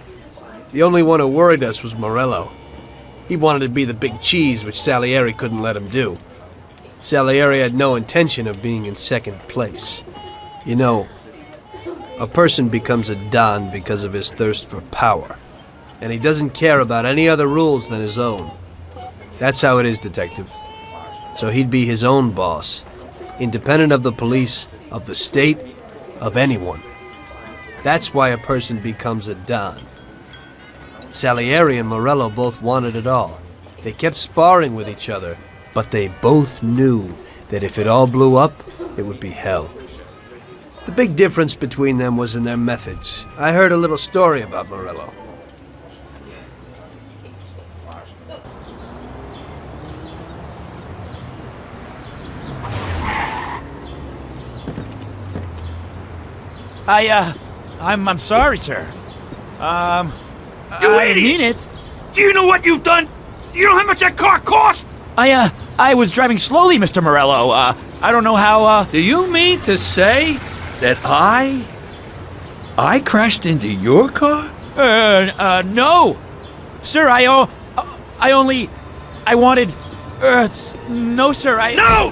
The only one who worried us was Morello. He wanted to be the big cheese, which Salieri couldn't let him do. Salieri had no intention of being in second place. You know, a person becomes a Don because of his thirst for power, and he doesn't care about any other rules than his own. That's how it is, Detective. So he'd be his own boss, independent of the police, of the state, of anyone. That's why a person becomes a Don. Salieri and Morello both wanted it all. They kept sparring with each other, but they both knew that if it all blew up, it would be hell. The big difference between them was in their methods. I heard a little story about Morello. I'm sorry, sir. You I idiot! mean it. Do you know what you've done? Do you know how much that car cost? I was driving slowly, Mr. Morello. I don't know how, Do you mean to say that I crashed into your car? No. Sir, I wanted, no, sir, No!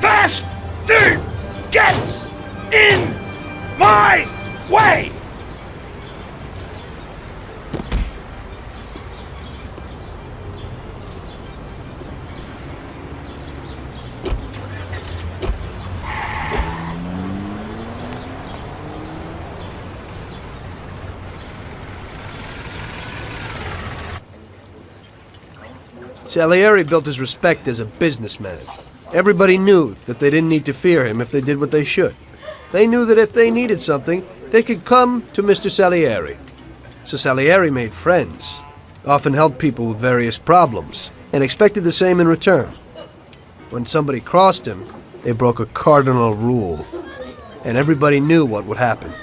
Bastard gets in my way! Salieri built his respect as a businessman. Everybody knew that they didn't need to fear him if they did what they should. They knew that if they needed something, they could come to Mr. Salieri. So Salieri made friends, often helped people with various problems, and expected the same in return. When somebody crossed him, they broke a cardinal rule, and everybody knew what would happen.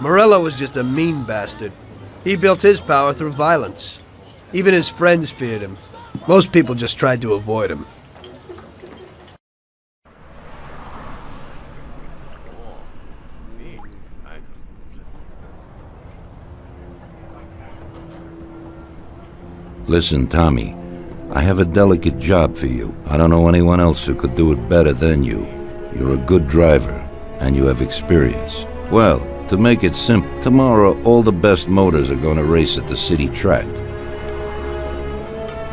Morello was just a mean bastard. He built his power through violence. Even his friends feared him. Most people just tried to avoid him. Listen, Tommy, I have a delicate job for you. I don't know anyone else who could do it better than you. You're a good driver, and you have experience. Well, to make it simple, tomorrow all the best motors are going to race at the city track.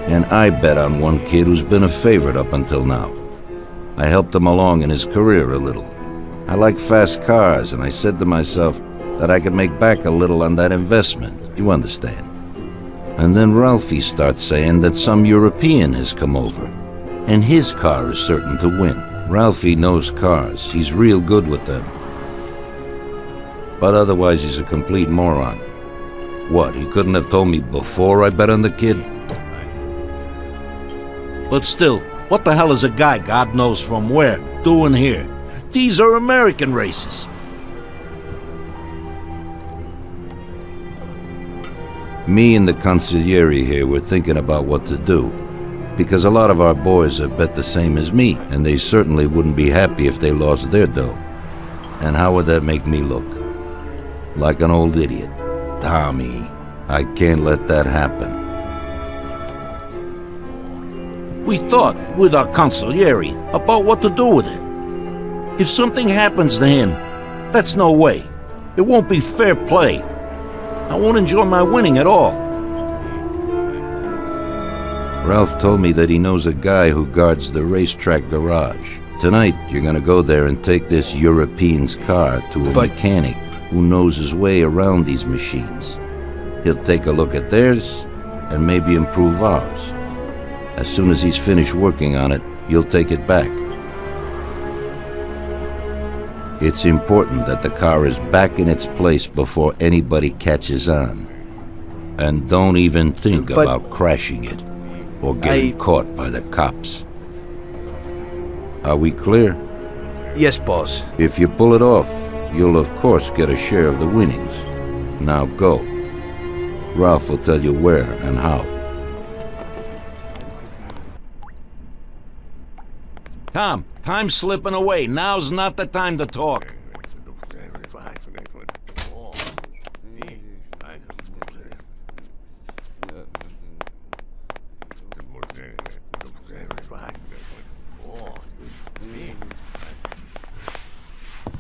And I bet on one kid who's been a favorite up until now. I helped him along in his career a little. I like fast cars, and I said to myself that I could make back a little on that investment. You understand? And then Ralphie starts saying that some European has come over, and his car is certain to win. Ralphie knows cars. He's real good with them. But otherwise he's a complete moron. What, he couldn't have told me before I bet on the kid? But still, what the hell is a guy, God knows from where, doing here? These are American races. Me and the consigliere here were thinking about what to do, because a lot of our boys have bet the same as me, and they certainly wouldn't be happy if they lost their dough. And how would that make me look? Like an old idiot. Tommy, I can't let that happen. We thought, with our consigliere, about what to do with it. If something happens to him, that's no way. It won't be fair play. I won't enjoy my winning at all. Ralph told me that he knows a guy who guards the racetrack garage. Tonight, you're gonna go there and take this European's car to a mechanic who knows his way around these machines. He'll take a look at theirs and maybe improve ours. As soon as he's finished working on it, you'll take it back. It's important that the car is back in its place before anybody catches on. And don't even think about crashing it or getting caught by the cops. Are we clear? Yes, boss. If you pull it off, you'll of course get a share of the winnings. Now go. Ralph will tell you where and how. Tom, time's slipping away. Now's not the time to talk.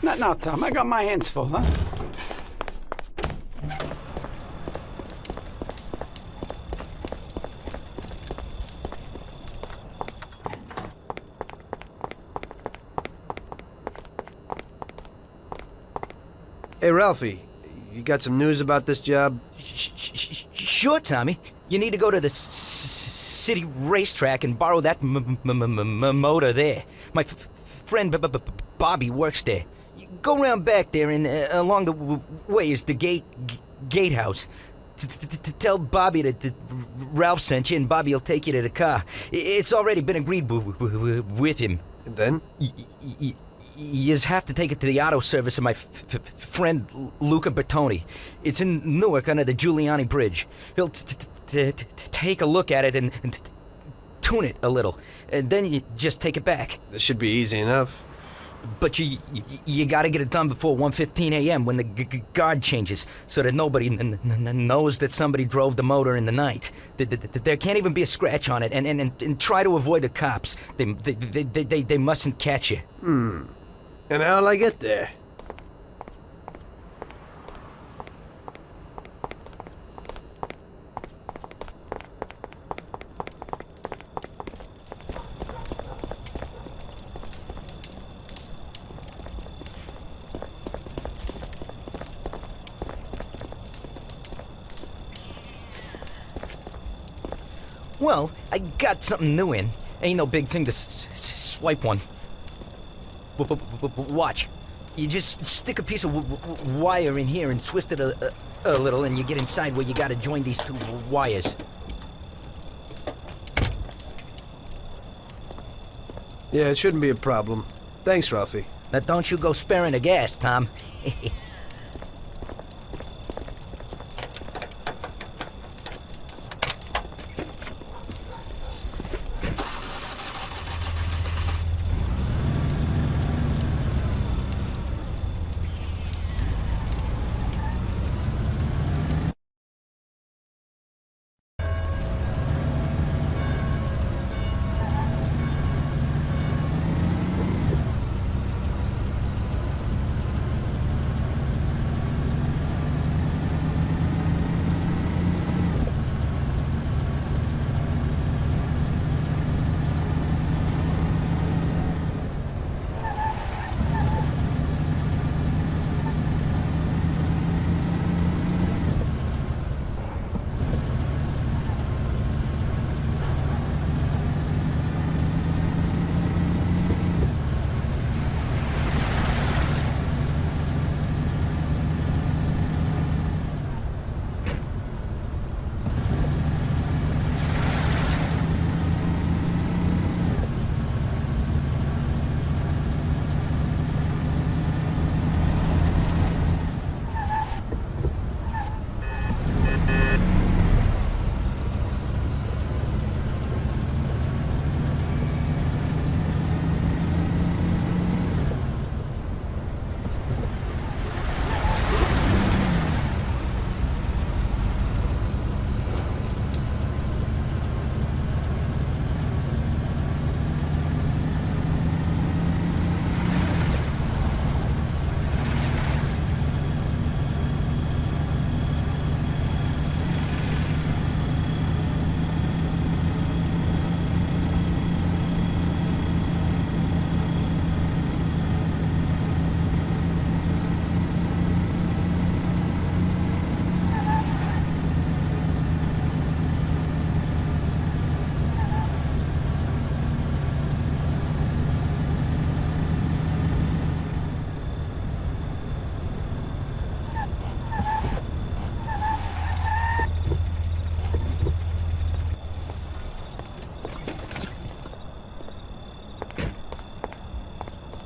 Not now, Tom. I got my hands full, huh? Hey, Ralphie, you got some news about this job? Sure, Tommy. You need to go to the city racetrack and borrow that motor there. My friend Bobby works there. You go around back there, and along the way is the gatehouse. Tell Bobby that Ralph sent you, and Bobby will take you to the car. It's already been agreed with him. And then? You just have to take it to the auto service of my friend Lucas Bertone. It's in Newark under the Giuliani Bridge. He'll take a look at it and tune it a little, and then you just take it back. This should be easy enough. But you gotta get it done before 1:15 a.m. when the guard changes, so that nobody knows that somebody drove the motor in the night. There can't even be a scratch on it, and try to avoid the cops. They mustn't catch you. And how'll I get there? Well, I got something new in. Ain't no big thing to swipe one. Watch. You just stick a piece of wire in here and twist it a little, and you get inside where you gotta join these two wires. Yeah, it shouldn't be a problem. Thanks, Ralphie. Now don't you go sparing the gas, Tom.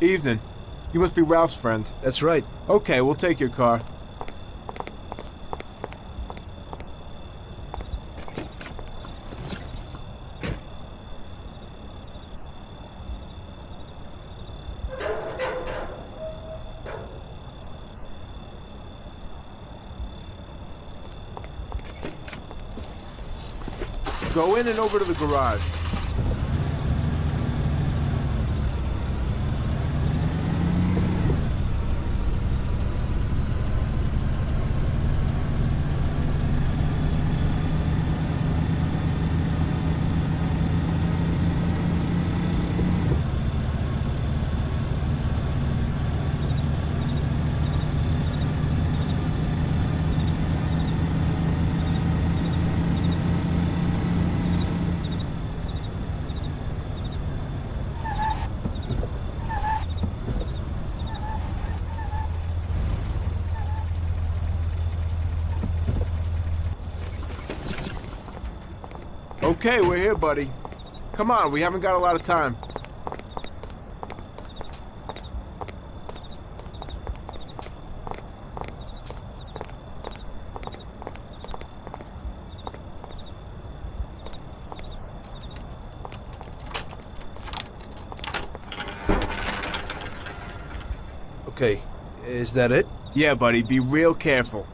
Evening. You must be Ralph's friend. That's right. Okay, we'll take your car. Go in and over to the garage. Okay, we're here, buddy. Come on, we haven't got a lot of time. Okay, is that it? Yeah, buddy, be real careful.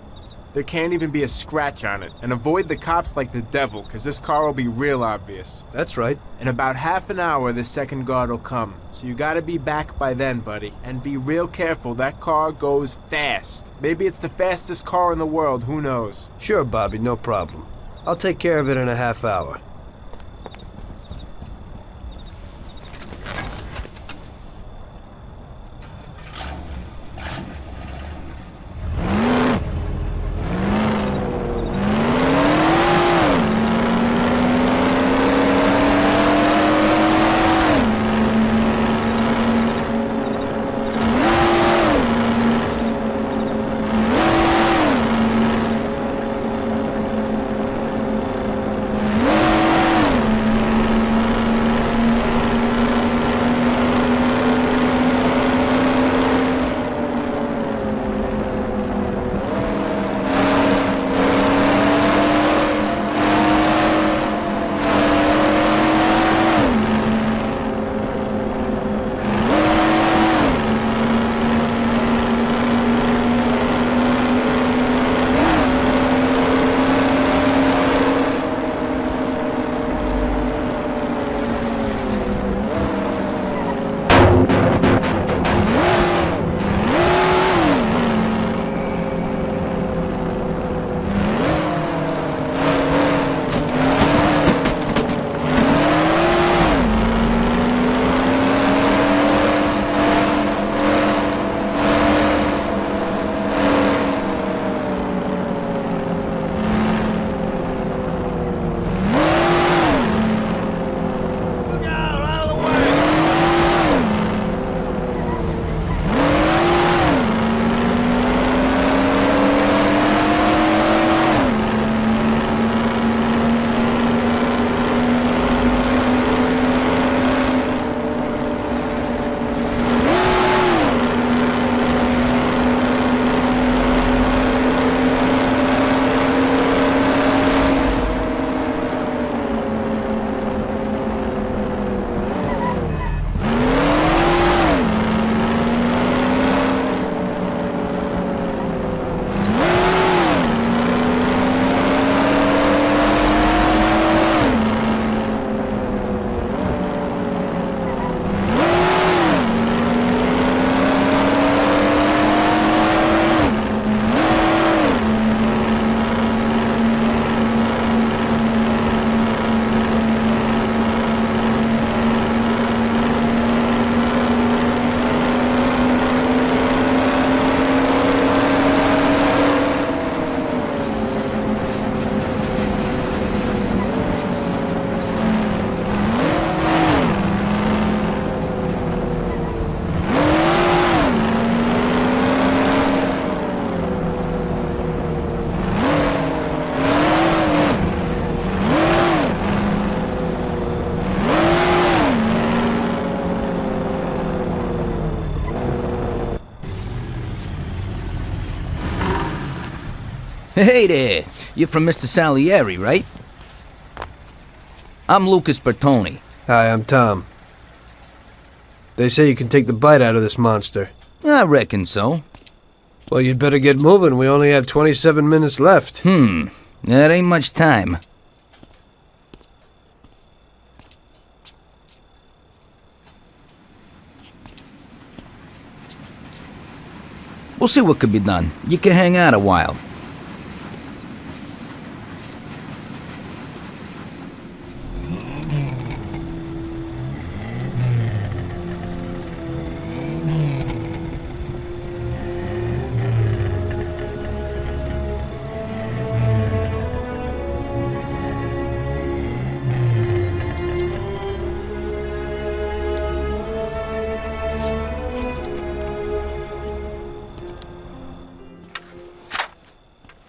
There can't even be a scratch on it. And avoid the cops like the devil, because this car will be real obvious. That's right. In about half an hour, the second guard will come. So you gotta be back by then, buddy. And be real careful, that car goes fast. Maybe it's the fastest car in the world, who knows? Sure, Bobby, no problem. I'll take care of it in a half hour. Hey there! You're from Mr. Salieri, right? I'm Lucas Bertone. Hi, I'm Tom. They say you can take the bite out of this monster. I reckon so. Well, you'd better get moving. We only have 27 minutes left. That ain't much time. We'll see what could be done. You can hang out a while.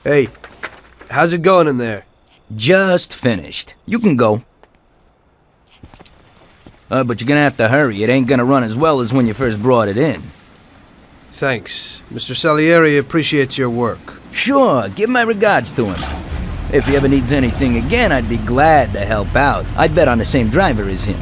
Hey, how's it going in there? Just finished. You can go. But you're gonna have to hurry. It ain't gonna run as well as when you first brought it in. Thanks. Mr. Salieri appreciates your work. Sure, give my regards to him. If he ever needs anything again, I'd be glad to help out. I bet on the same driver as him.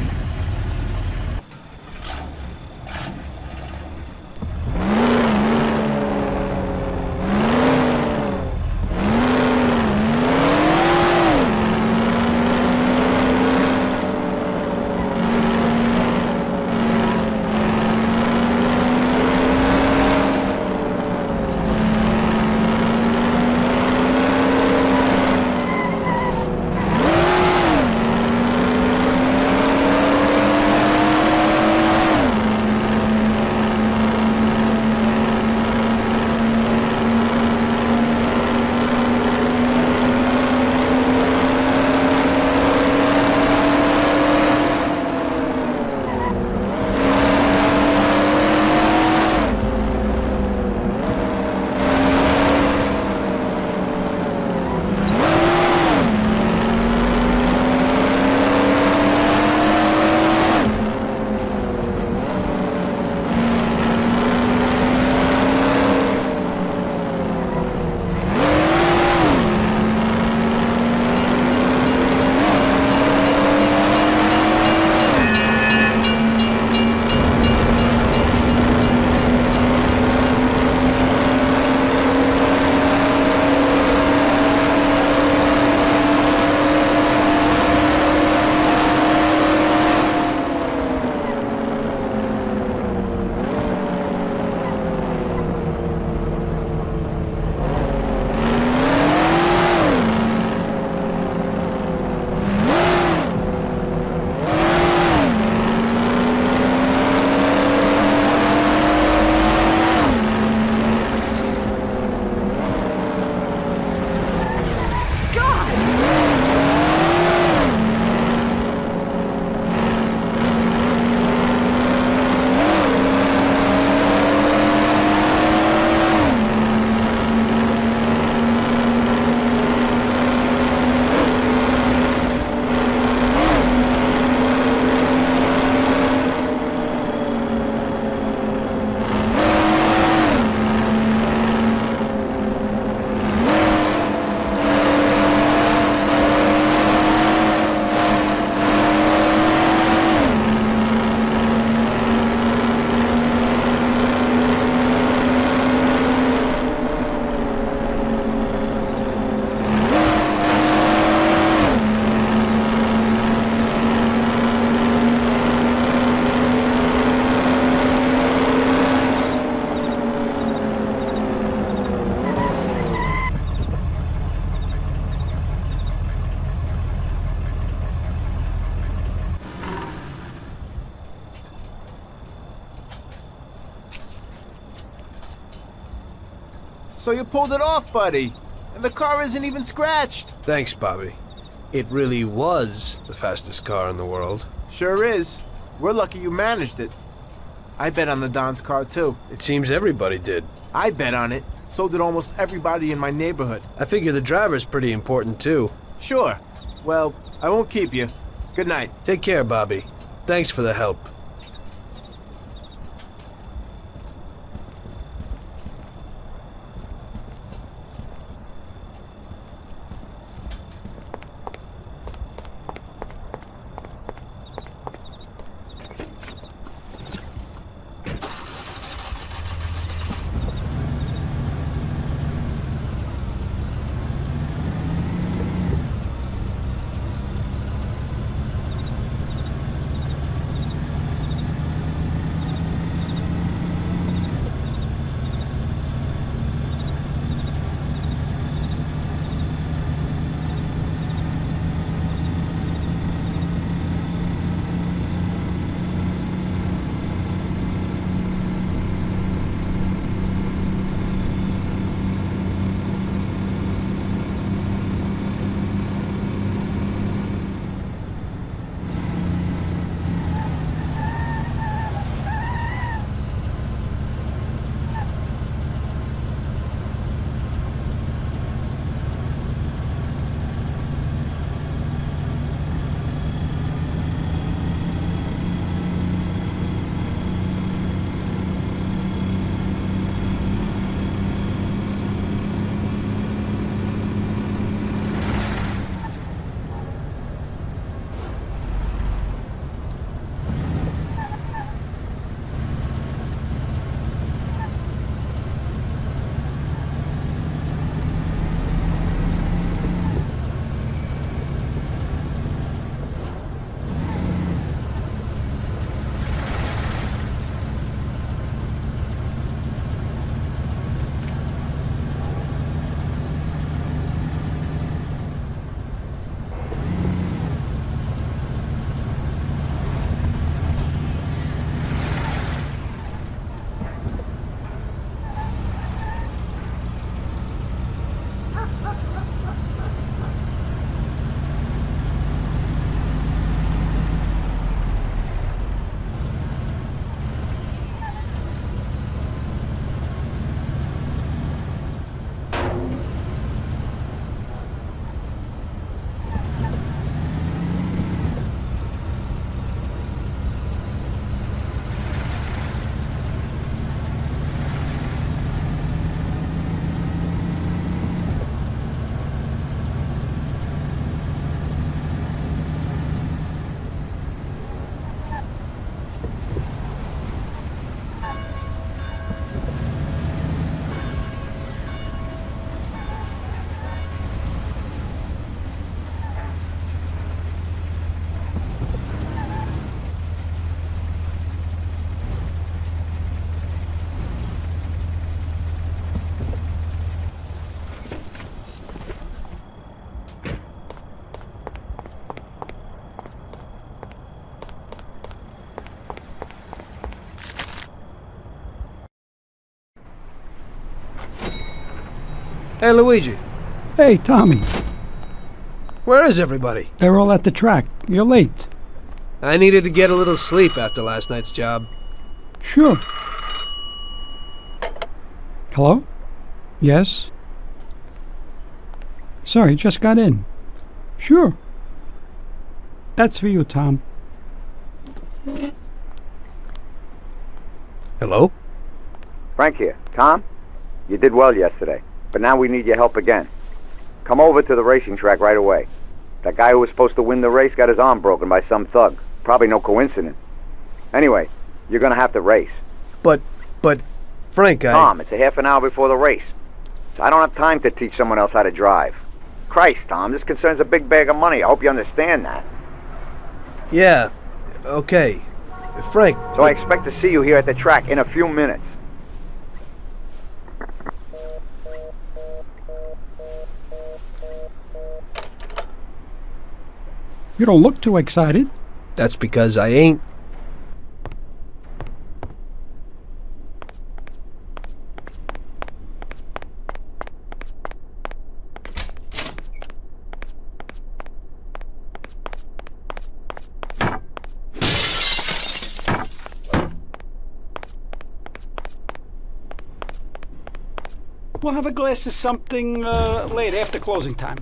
So you pulled it off, buddy. And the car isn't even scratched. Thanks, Bobby. It really was the fastest car in the world. Sure is. We're lucky you managed it. I bet on the Don's car, too. It seems everybody did. I bet on it. So did almost everybody in my neighborhood. I figure the driver's pretty important, too. Sure. Well, I won't keep you. Good night. Take care, Bobby. Thanks for the help. Hey, Luigi. Hey, Tommy. Where is everybody? They're all at the track. You're late. I needed to get a little sleep after last night's job. Sure. Hello? Yes? Sorry, just got in. Sure. That's for you, Tom. Hello? Frank here. Tom? You did well yesterday, but now we need your help again. Come over to the racing track right away. That guy who was supposed to win the race got his arm broken by some thug. Probably no coincidence. Anyway, you're gonna have to race. But, Frank, Tom, it's a half an hour before the race. So I don't have time to teach someone else how to drive. Christ, Tom, this concerns a big bag of money. I hope you understand that. Yeah, okay. Frank... So I expect to see you here at the track in a few minutes. You don't look too excited. That's because I ain't. We'll have a glass of something late after closing time.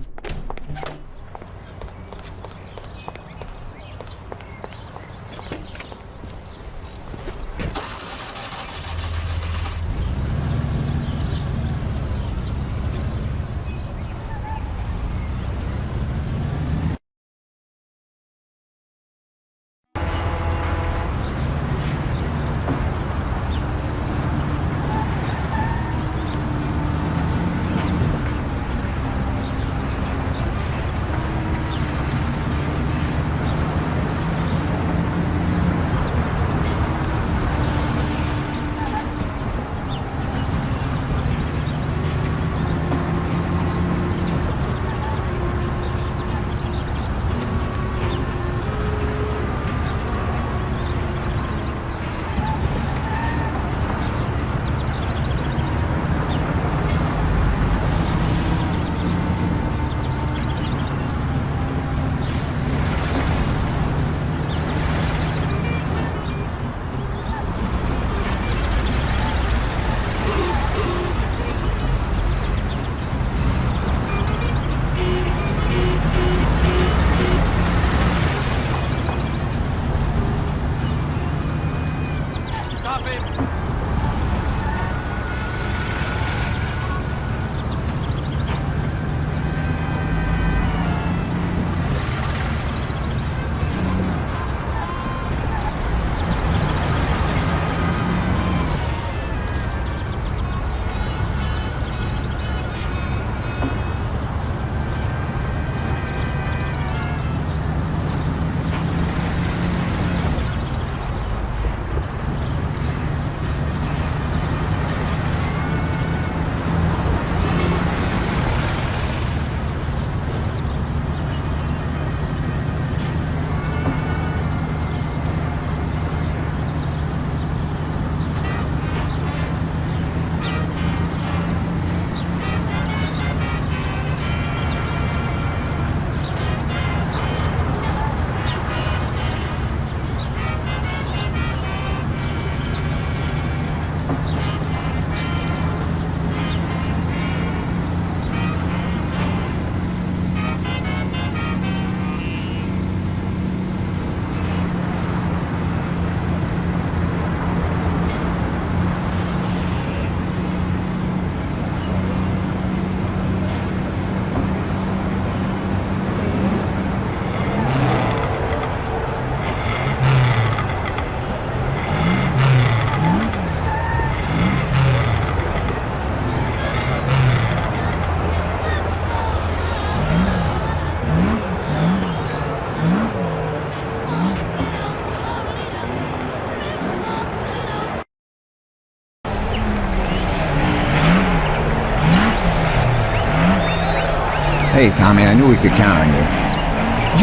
Hey, Tommy, I knew we could count on you.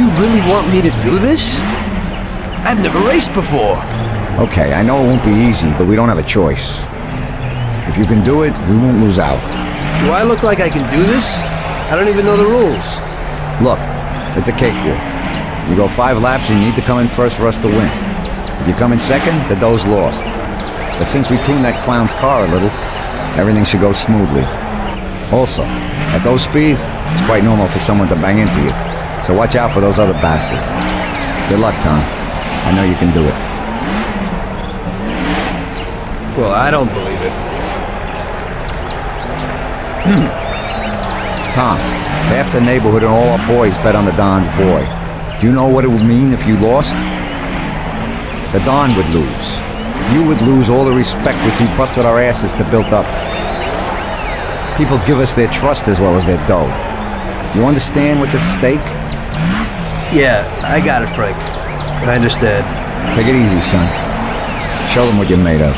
You really want me to do this? I've never raced before. Okay, I know it won't be easy, but we don't have a choice. If you can do it, we won't lose out. Do I look like I can do this? I don't even know the rules. Look, it's a cakewalk. You go 5 laps, you need to come in first for us to win. If you come in second, the dough's lost. But since we tuned that clown's car a little, everything should go smoothly. Also, at those speeds, it's quite normal for someone to bang into you. So watch out for those other bastards. Good luck, Tom. I know you can do it. Well, I don't believe it. Tom, half the neighborhood and all our boys bet on the Don's boy. Do you know what it would mean if you lost? The Don would lose. You would lose all the respect which we busted our asses to build up. People give us their trust as well as their dough. Do you understand what's at stake? Yeah, I got it, Frank. I understand. Take it easy, son. Show them what you're made of.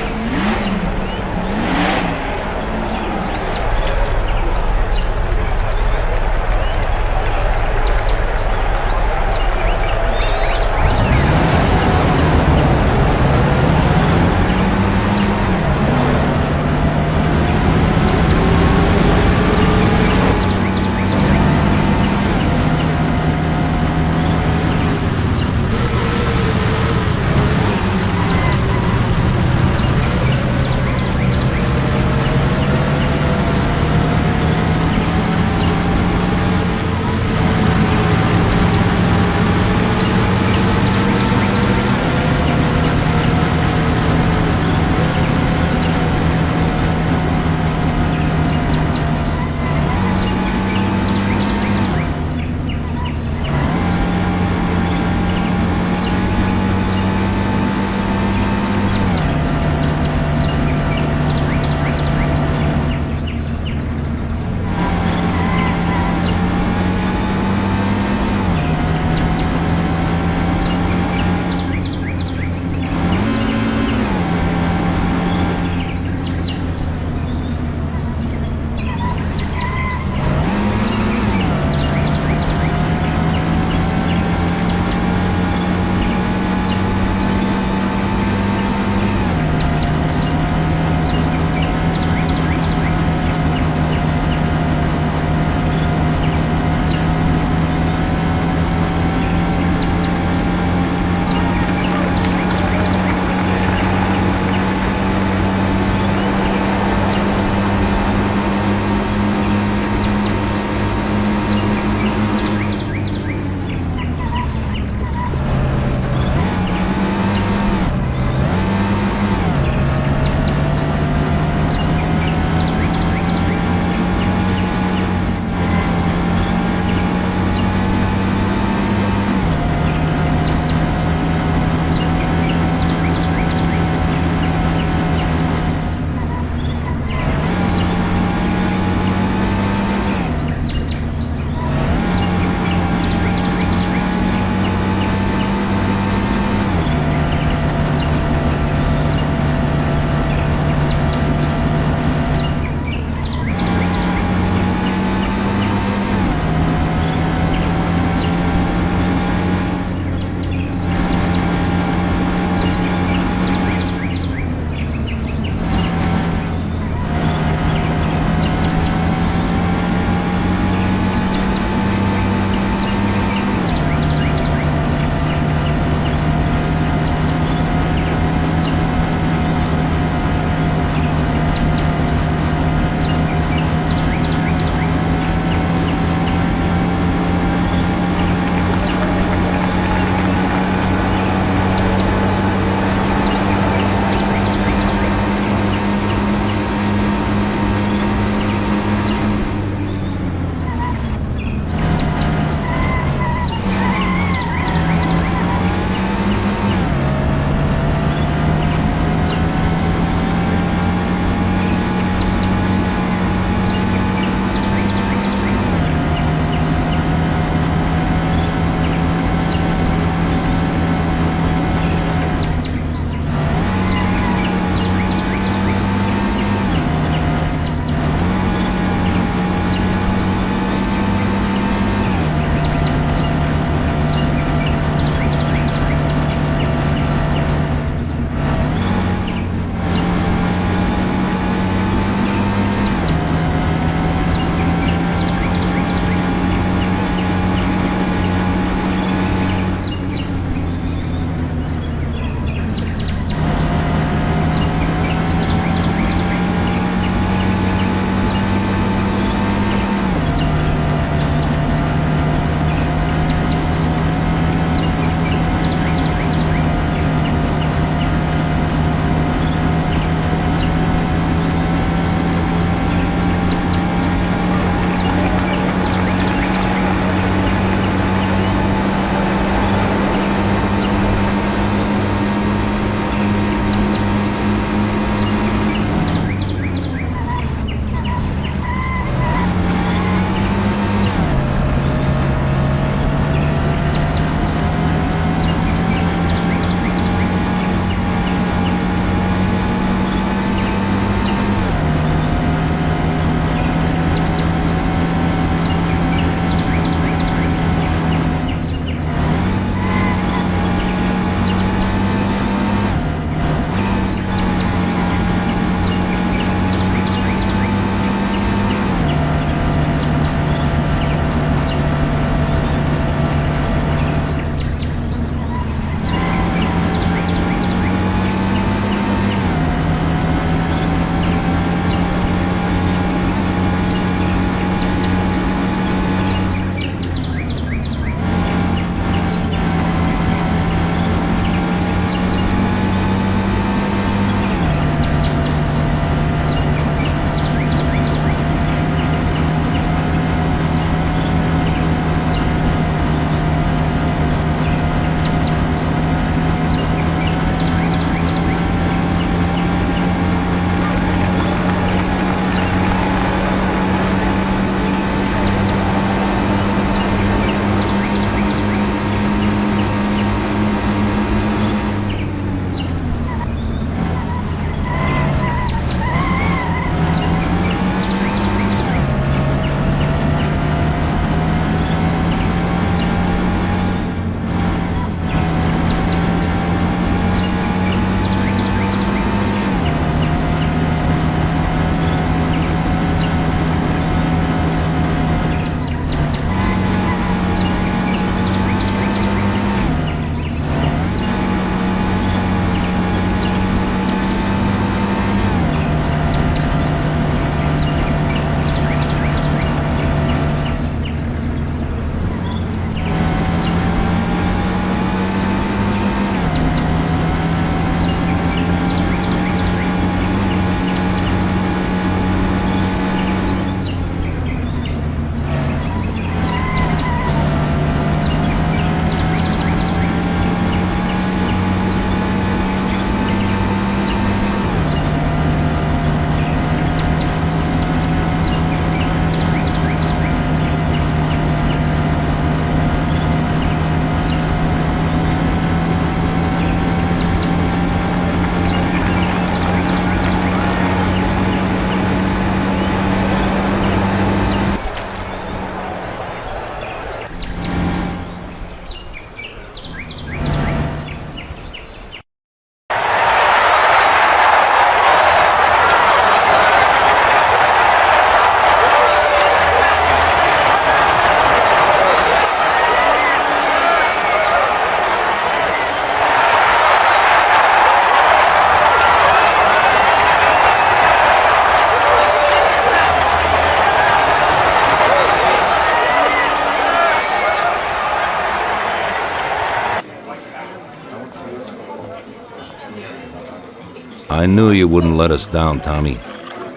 I knew you wouldn't let us down, Tommy.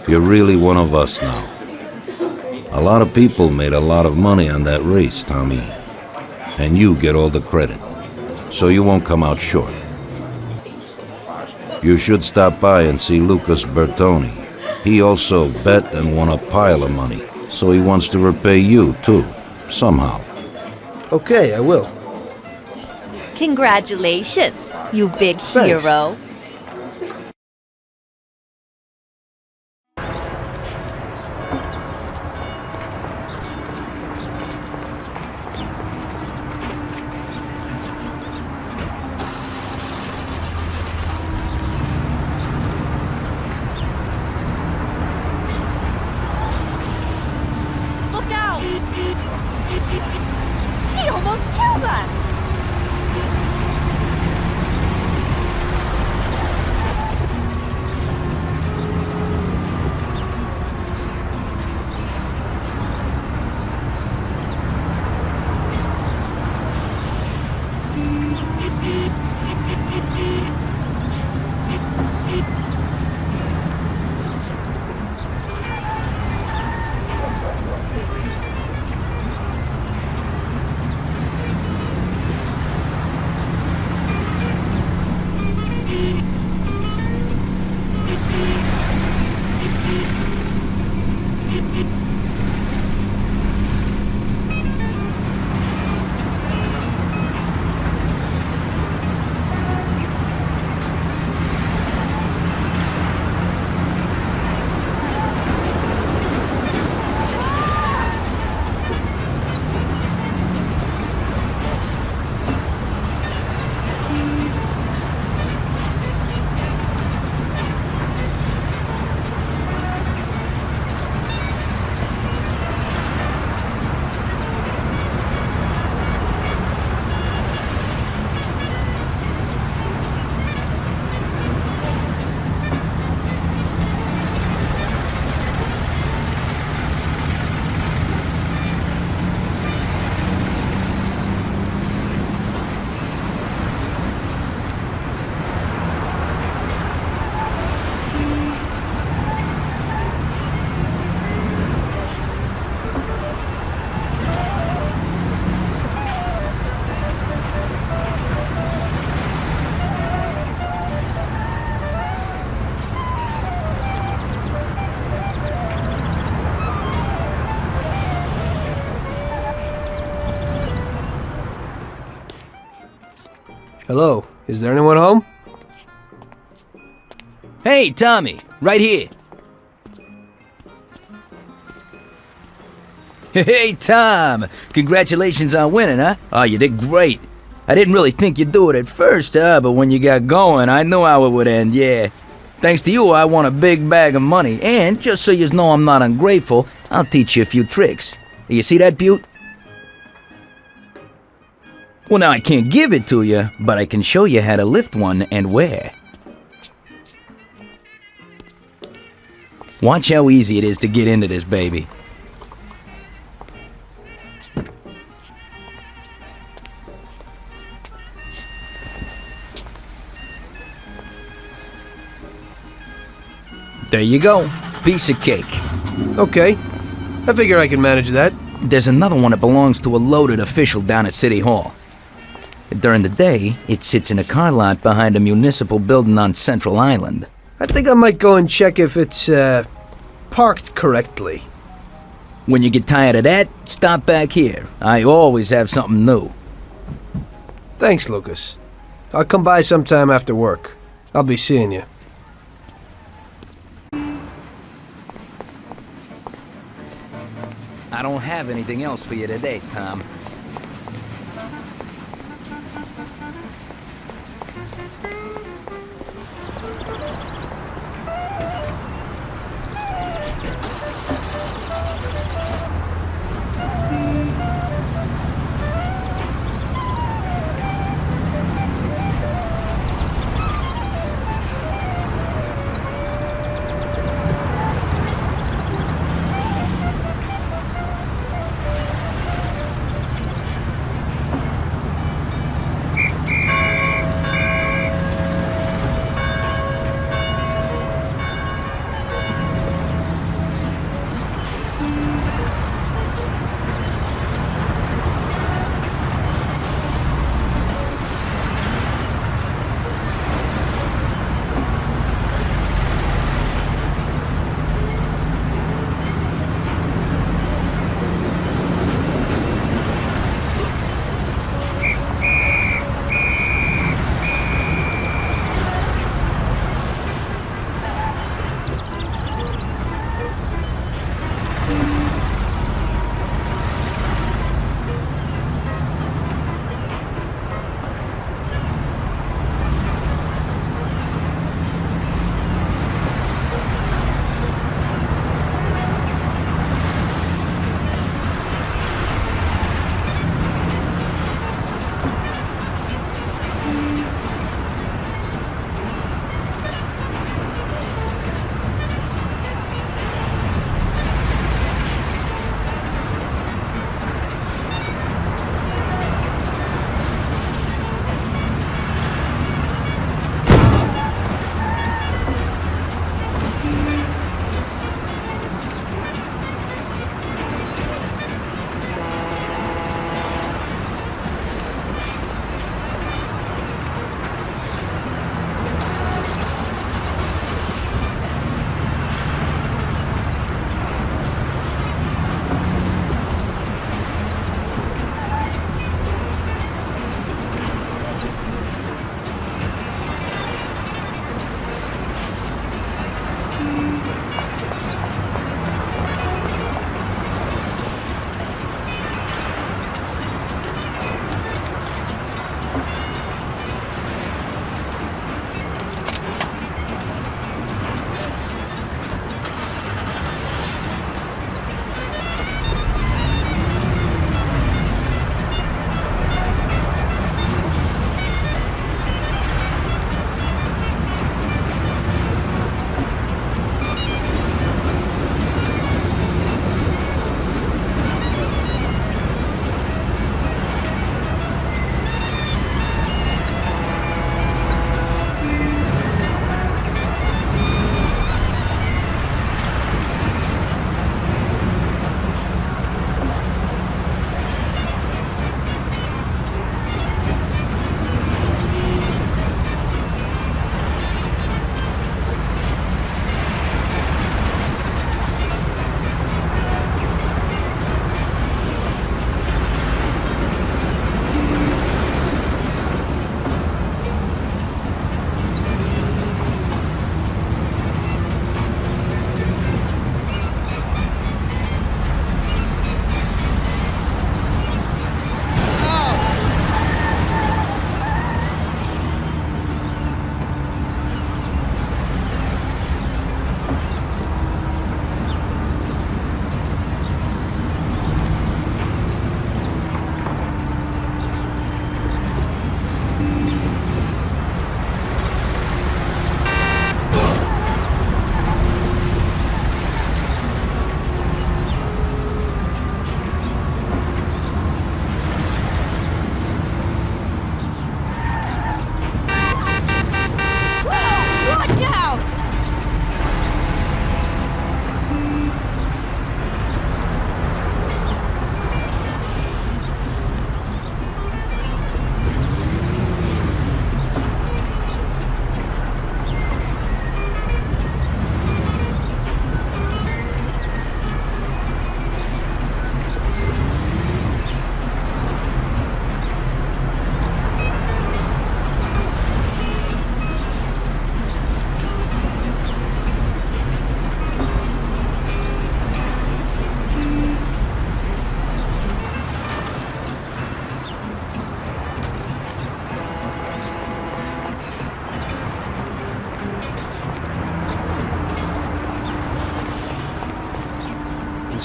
You're really one of us now. A lot of people made a lot of money on that race, Tommy. And you get all the credit. So you won't come out short. You should stop by and see Lucas Bertone. He also bet and won a pile of money. So he wants to repay you, too. Somehow. Okay, I will. Congratulations, you big Thanks. hero. Look out! He almost killed us! Hello, is there anyone home? Hey, Tommy, right here. Hey, Tom, congratulations on winning, huh? Oh, you did great. I didn't really think you'd do it at first, but when you got going, I knew how it would end, yeah. Thanks to you, I won a big bag of money, and just so you know I'm not ungrateful, I'll teach you a few tricks. You see that, Butte? Well, now I can't give it to you, but I can show you how to lift one and where. Watch how easy it is to get into this baby. There you go. Piece of cake. Okay. I figure I can manage that. There's another one that belongs to a loaded official down at City Hall. During the day, it sits in a car lot behind a municipal building on Central Island. I think I might go and check if it's, parked correctly. When you get tired of that, stop back here. I always have something new. Thanks, Lucas. I'll come by sometime after work. I'll be seeing you. I don't have anything else for you today, Tom.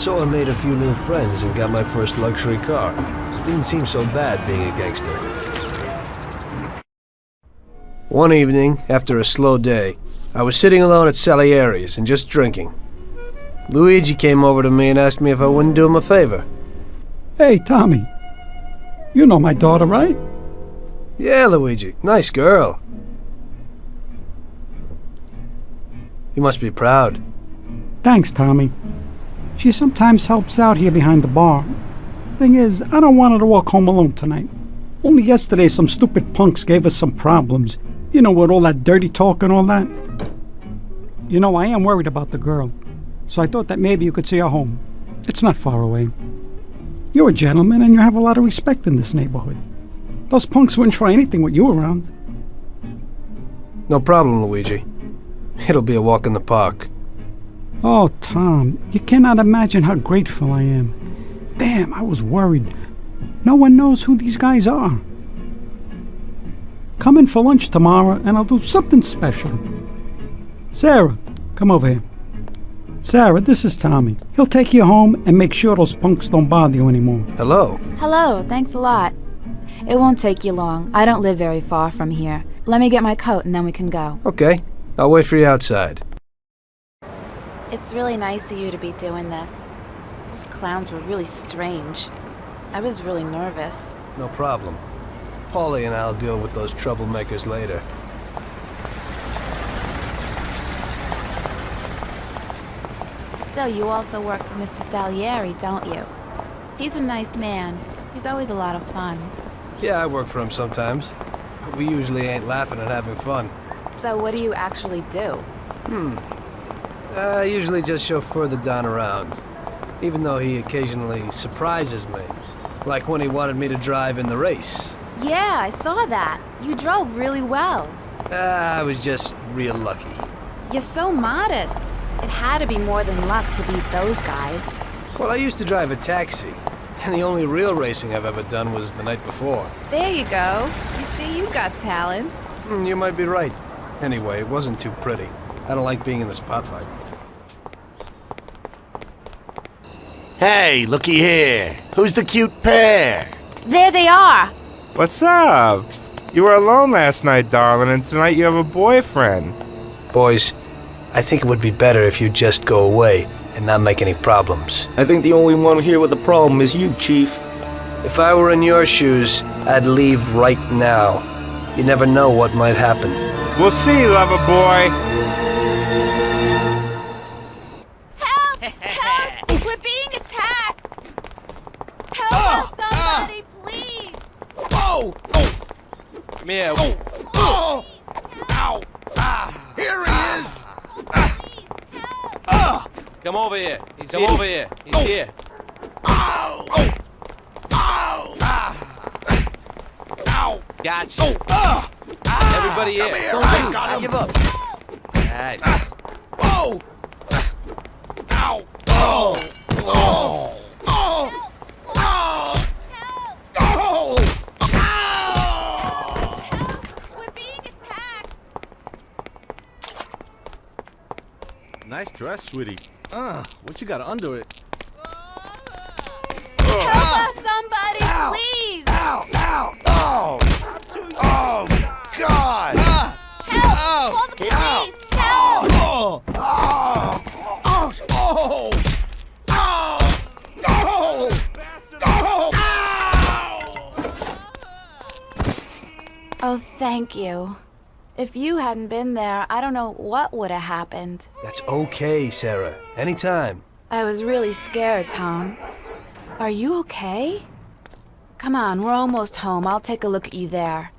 So I made a few new friends and got my first luxury car. Didn't seem so bad being a gangster. One evening, after a slow day, I was sitting alone at Salieri's and just drinking. Luigi came over to me and asked me if I wouldn't do him a favor. Hey, Tommy. You know my daughter, right? Yeah, Luigi. Nice girl. You must be proud. Thanks, Tommy. She sometimes helps out here behind the bar. Thing is, I don't want her to walk home alone tonight. Only yesterday some stupid punks gave us some problems. You know, with all that dirty talk and all that. You know, I am worried about the girl. So I thought that maybe you could see her home. It's not far away. You're a gentleman and you have a lot of respect in this neighborhood. Those punks wouldn't try anything with you around. No problem, Luigi. It'll be a walk in the park. Oh, Tom, you cannot imagine how grateful I am. Damn, I was worried. No one knows who these guys are. Come in for lunch tomorrow and I'll do something special. Sarah, come over here. Sarah, this is Tommy. He'll take you home and make sure those punks don't bother you anymore. Hello. Hello, thanks a lot. It won't take you long. I don't live very far from here. Let me get my coat and then we can go. Okay, I'll wait for you outside. It's really nice of you to be doing this. Those clowns were really strange. I was really nervous. No problem. Paulie and I'll deal with those troublemakers later. So you also work for Mr. Salieri, don't you? He's a nice man. He's always a lot of fun. Yeah, I work for him sometimes. But we usually ain't laughing and having fun. So what do you actually do? I usually just chauffeur the Don around. Even though he occasionally surprises me. Like when he wanted me to drive in the race. Yeah, I saw that. You drove really well. I was just real lucky. You're so modest. It had to be more than luck to beat those guys. Well, I used to drive a taxi. And the only real racing I've ever done was the night before. There you go. You see, you got talent. You might be right. Anyway, it wasn't too pretty. I don't like being in the spotlight. Hey, looky here. Who's the cute pair? There they are. What's up? You were alone last night, darling, and tonight you have a boyfriend. Boys, I think it would be better if you just go away and not make any problems. I think the only one here with a problem is you, Chief. If I were in your shoes, I'd leave right now. You never know what might happen. We'll see, lover boy. Help! Help! We're being attacked! Help us, somebody, please! Oh! Come here. Oh! Ow! Here he is! Come over here. Come over here. He's here. Ow! Ow! Ow! Gotcha. Everybody here. Don't shoot. I give up. Nice. Oh! Ow! Oh! Oh! Oh! Oh! Oh! We're being attacked! Nice dress, sweetie. What you got under it? Help us, somebody, please! Ow! Ow! Oh! Oh! God! Help! Call the police! Help! Oh! Oh! Oh! Oh! Oh! Oh, thank you. If you hadn't been there, I don't know what would have happened. That's okay, Sarah. Anytime. I was really scared, Tom. Are you okay? Come on, we're almost home. I'll take a look at you there.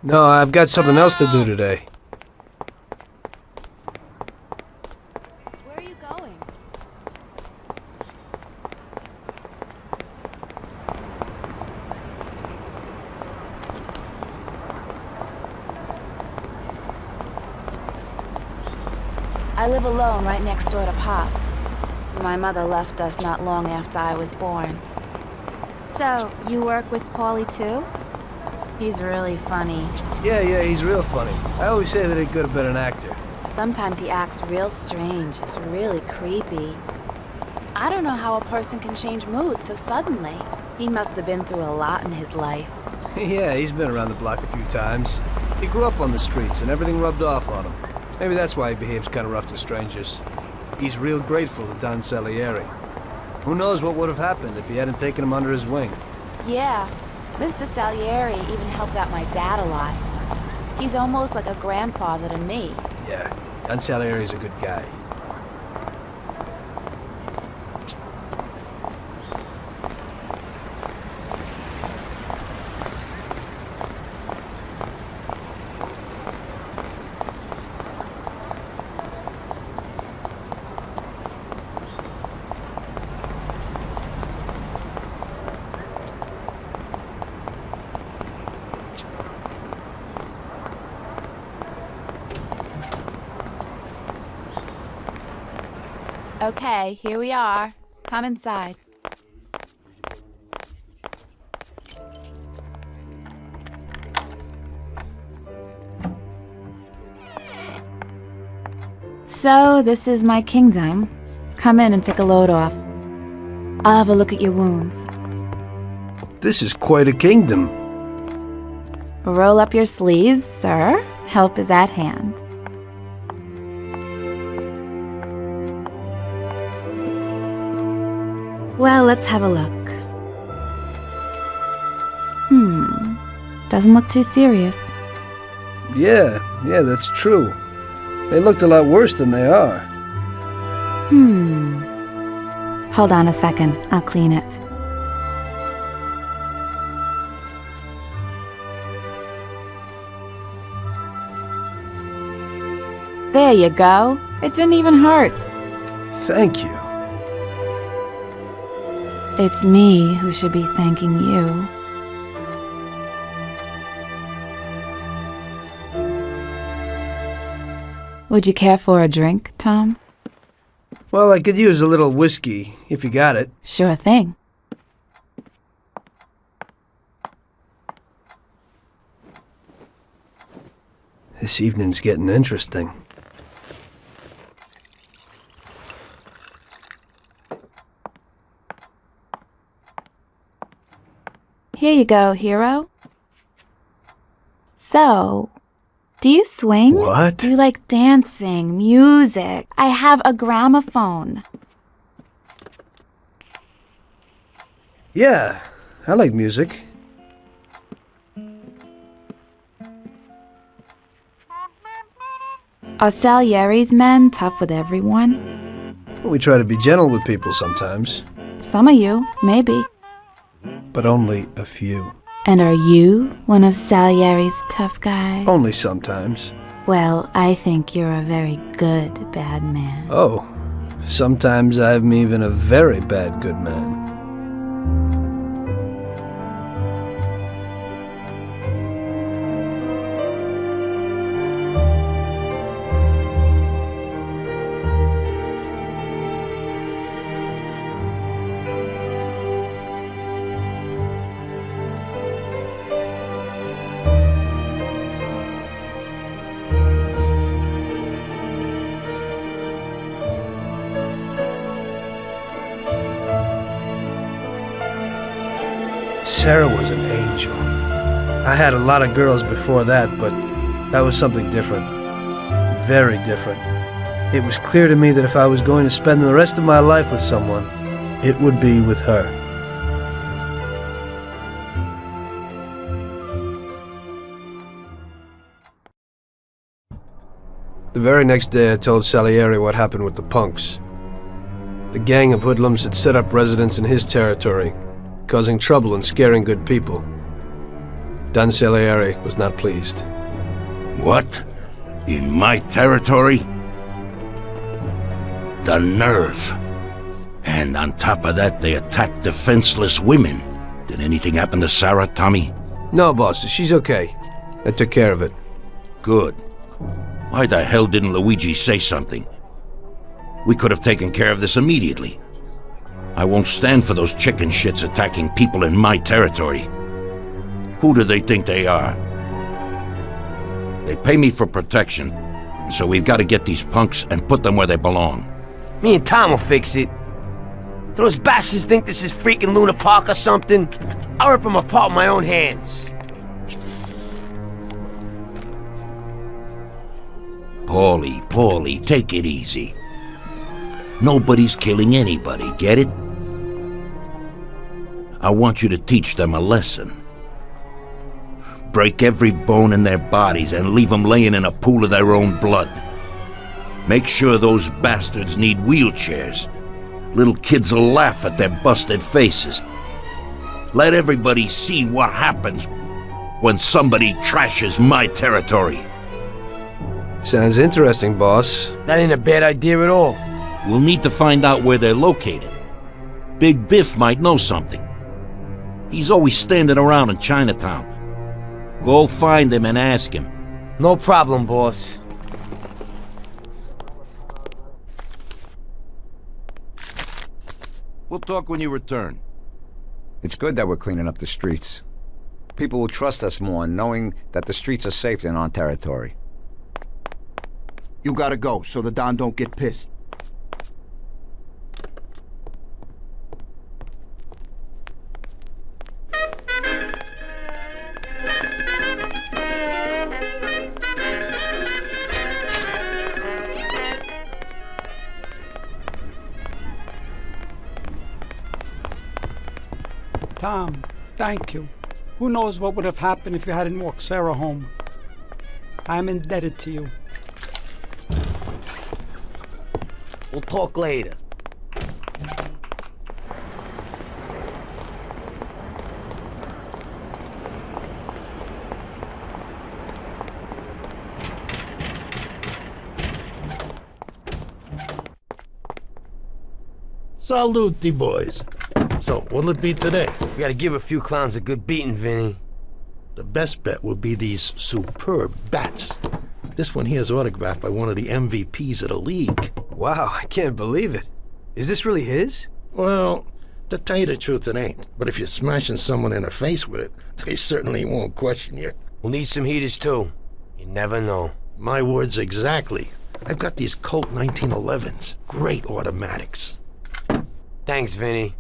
No, I've got something else to do today. Where are you going? I live alone right next door to Pop. My mother left us not long after I was born. So, you work with Paulie too? He's really funny. Yeah, he's real funny. I always say that he could have been an actor. Sometimes he acts real strange. It's really creepy. I don't know how a person can change mood so suddenly. He must have been through a lot in his life. Yeah, he's been around the block a few times. He grew up on the streets and everything rubbed off on him. Maybe that's why he behaves kind of rough to strangers. He's real grateful to Don Salieri. Who knows what would have happened if he hadn't taken him under his wing. Yeah, Mr. Salieri even helped out my dad a lot. He's almost like a grandfather to me. Yeah, Don Salieri's a good guy. Okay, here we are. Come inside. So, this is my kingdom. Come in and take a load off. I'll have a look at your wounds. This is quite a kingdom. Roll up your sleeves, sir. Help is at hand. Well, let's have a look. Doesn't look too serious. Yeah, that's true. They looked a lot worse than they are. Hold on a second. I'll clean it. There you go. It didn't even hurt. Thank you. It's me who should be thanking you. Would you care for a drink, Tom? Well, I could use a little whiskey, if you got it. Sure thing. This evening's getting interesting. Here you go, hero. So, do you swing? What? Do you like dancing, music? I have a gramophone. Yeah, I like music. Are Salieri's men tough with everyone? We try to be gentle with people sometimes. Some of you, maybe. But only a few. And are you one of Salieri's tough guys? Only sometimes. Well, I think you're a very good bad man. Oh, sometimes I'm even a very bad good man. Sarah was an angel. I had a lot of girls before that, but that was something different. Very different. It was clear to me that if I was going to spend the rest of my life with someone, it would be with her. The very next day I told Salieri what happened with the punks. The gang of hoodlums had set up residence in his territory, causing trouble and scaring good people. Don Salieri was not pleased. What? In my territory? The nerve. And on top of that, they attacked defenseless women. Did anything happen to Sarah, Tommy? No, boss. She's okay. I took care of it. Good. Why the hell didn't Luigi say something? We could have taken care of this immediately. I won't stand for those chicken shits attacking people in my territory. Who do they think they are? They pay me for protection, so we've got to get these punks and put them where they belong. Me and Tom will fix it. Do those bastards think this is freaking Luna Park or something? I'll rip them apart with my own hands. Paulie, take it easy. Nobody's killing anybody, get it? I want you to teach them a lesson. Break every bone in their bodies and leave them laying in a pool of their own blood. Make sure those bastards need wheelchairs. Little kids will laugh at their busted faces. Let everybody see what happens when somebody trashes my territory. Sounds interesting, boss. That ain't a bad idea at all. We'll need to find out where they're located. Big Biff might know something. He's always standing around in Chinatown. Go find him and ask him. No problem, boss. We'll talk when you return. It's good that we're cleaning up the streets. People will trust us more knowing that the streets are safe in our territory. You gotta go, so the Don don't get pissed. Tom, thank you. Who knows what would have happened if you hadn't walked Sarah home. I'm indebted to you. We'll talk later. Salute, boys. So, what'll it be today? We gotta give a few clowns a good beating, Vinny. The best bet would be these superb bats. This one here is autographed by one of the MVPs of the league. Wow, I can't believe it. Is this really his? Well, to tell you the truth, it ain't. But if you're smashing someone in the face with it, they certainly won't question you. We'll need some heaters, too. You never know. My words exactly. I've got these Colt 1911s. Great automatics. Thanks, Vinny.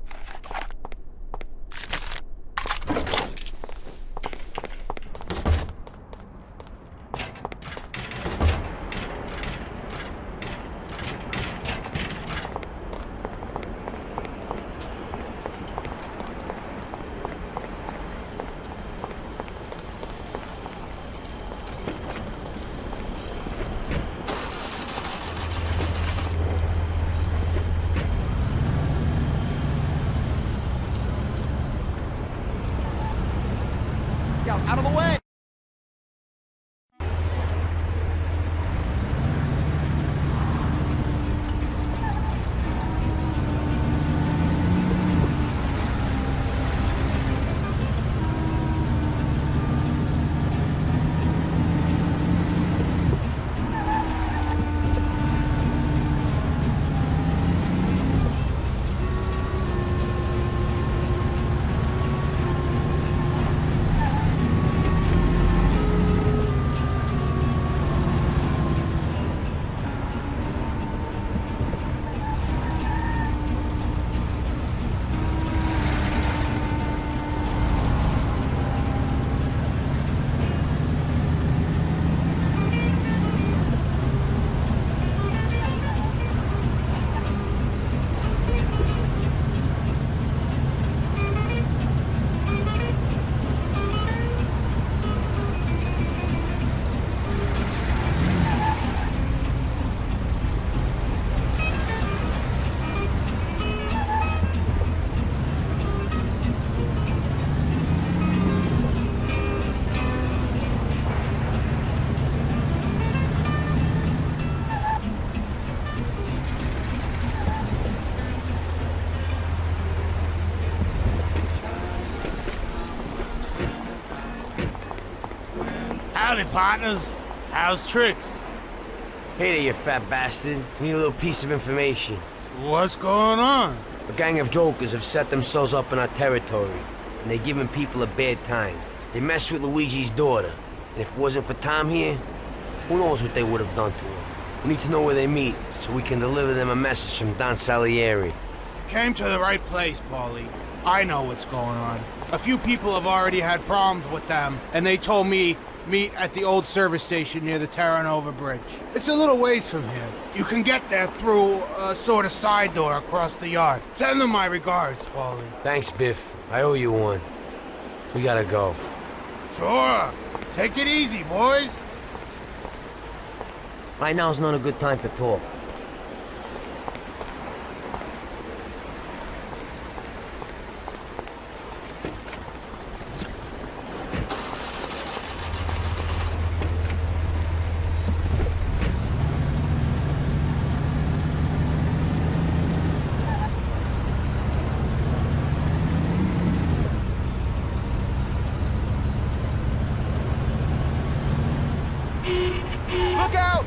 Out of the way! Howdy, partners. How's tricks? Hey there, you fat bastard. We need a little piece of information. What's going on? A gang of jokers have set themselves up in our territory, and they're giving people a bad time. They messed with Luigi's daughter, and if it wasn't for Tom here, who knows what they would have done to her. We need to know where they meet, so we can deliver them a message from Don Salieri. You came to the right place, Paulie. I know what's going on. A few people have already had problems with them, and they told me meet at the old service station near the Terranova Bridge. It's a little ways from here. You can get there through a sort of side door across the yard. Send them my regards, Paulie. Thanks, Biff. I owe you one. We gotta go. Sure. Take it easy, boys. Right now's not a good time to talk. Look out!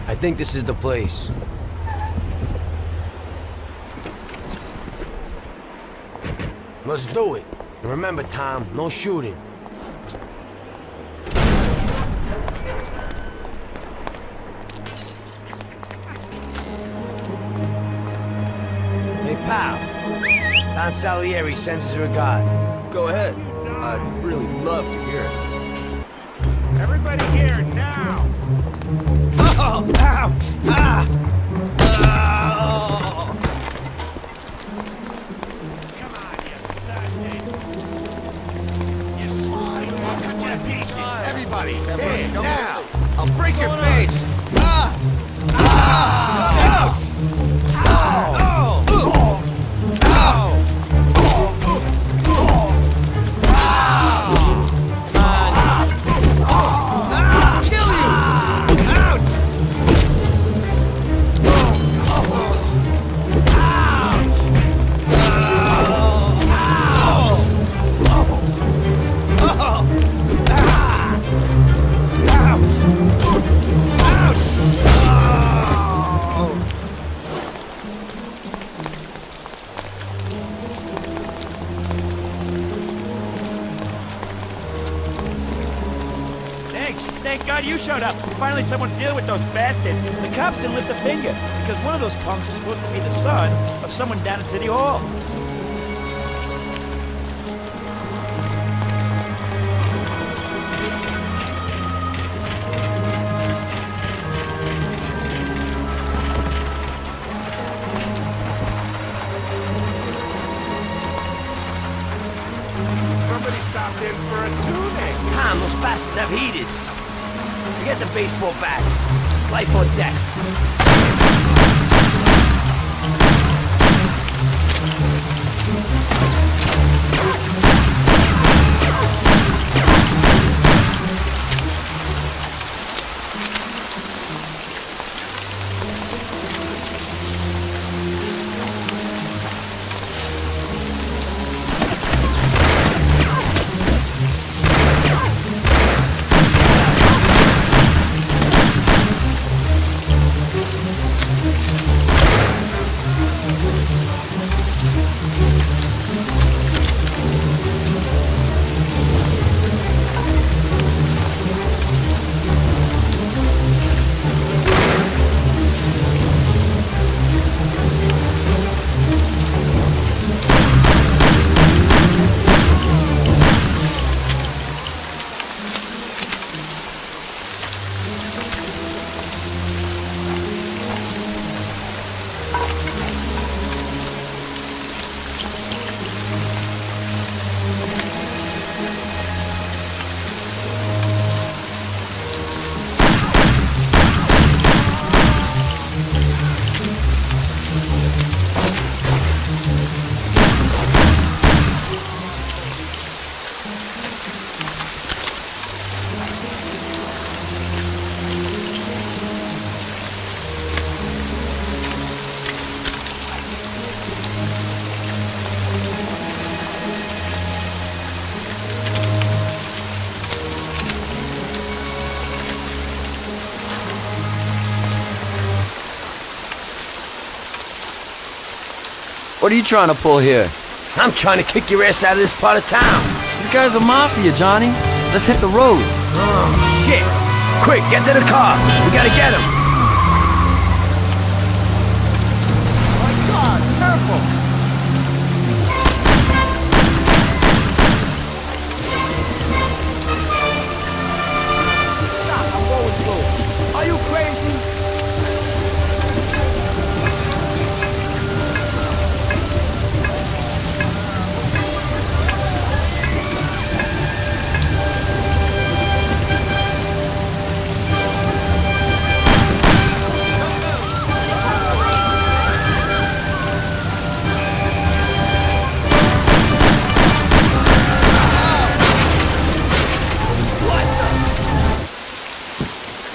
I think this is the place. Let's do it. And remember, Tom, no shooting. Hey, pal. Don Salieri sends his regards. Go ahead. I'd really love to hear it. Everybody here, now! Oh! Ow! Ah! Oh! Come on, you bastard! You swine! I'll cut you to pieces! Everybody, here, now! I'll break your face! Ah! Ah! Oh! Oh! Thank God you showed up. Finally someone's dealing with those bastards. The cops didn't lift a finger, because one of those punks is supposed to be the son of someone down at City Hall. Somebody stopped in for a tuning! Tom, those bastards have heaters. Forget the baseball bats. It's life on deck. What are you trying to pull here? I'm trying to kick your ass out of this part of town. These guys are Mafia, Johnny. Let's hit the road. Oh, shit. Quick, get to the car. We gotta get him. Oh my God, careful. Stop, I'm going slow. Are you crazy?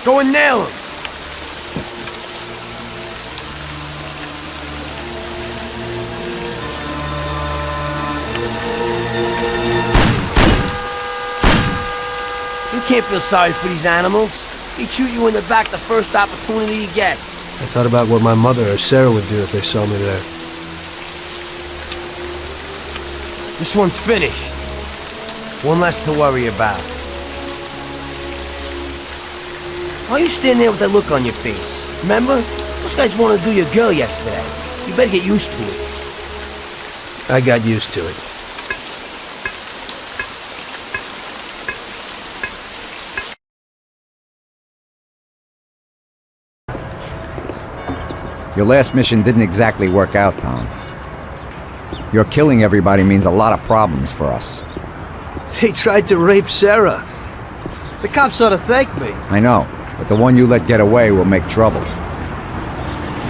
Go and nail him. You can't feel sorry for these animals. He'd shoot you in the back the first opportunity he gets. I thought about what my mother or Sarah would do if they saw me there. This one's finished. One less to worry about. Why are you standing there with that look on your face? Remember? Those guys wanted to do your girl yesterday. You better get used to it. I got used to it. Your last mission didn't exactly work out, Tom. Your killing everybody means a lot of problems for us. They tried to rape Sarah. The cops ought to thank me. I know, but the one you let get away will make trouble.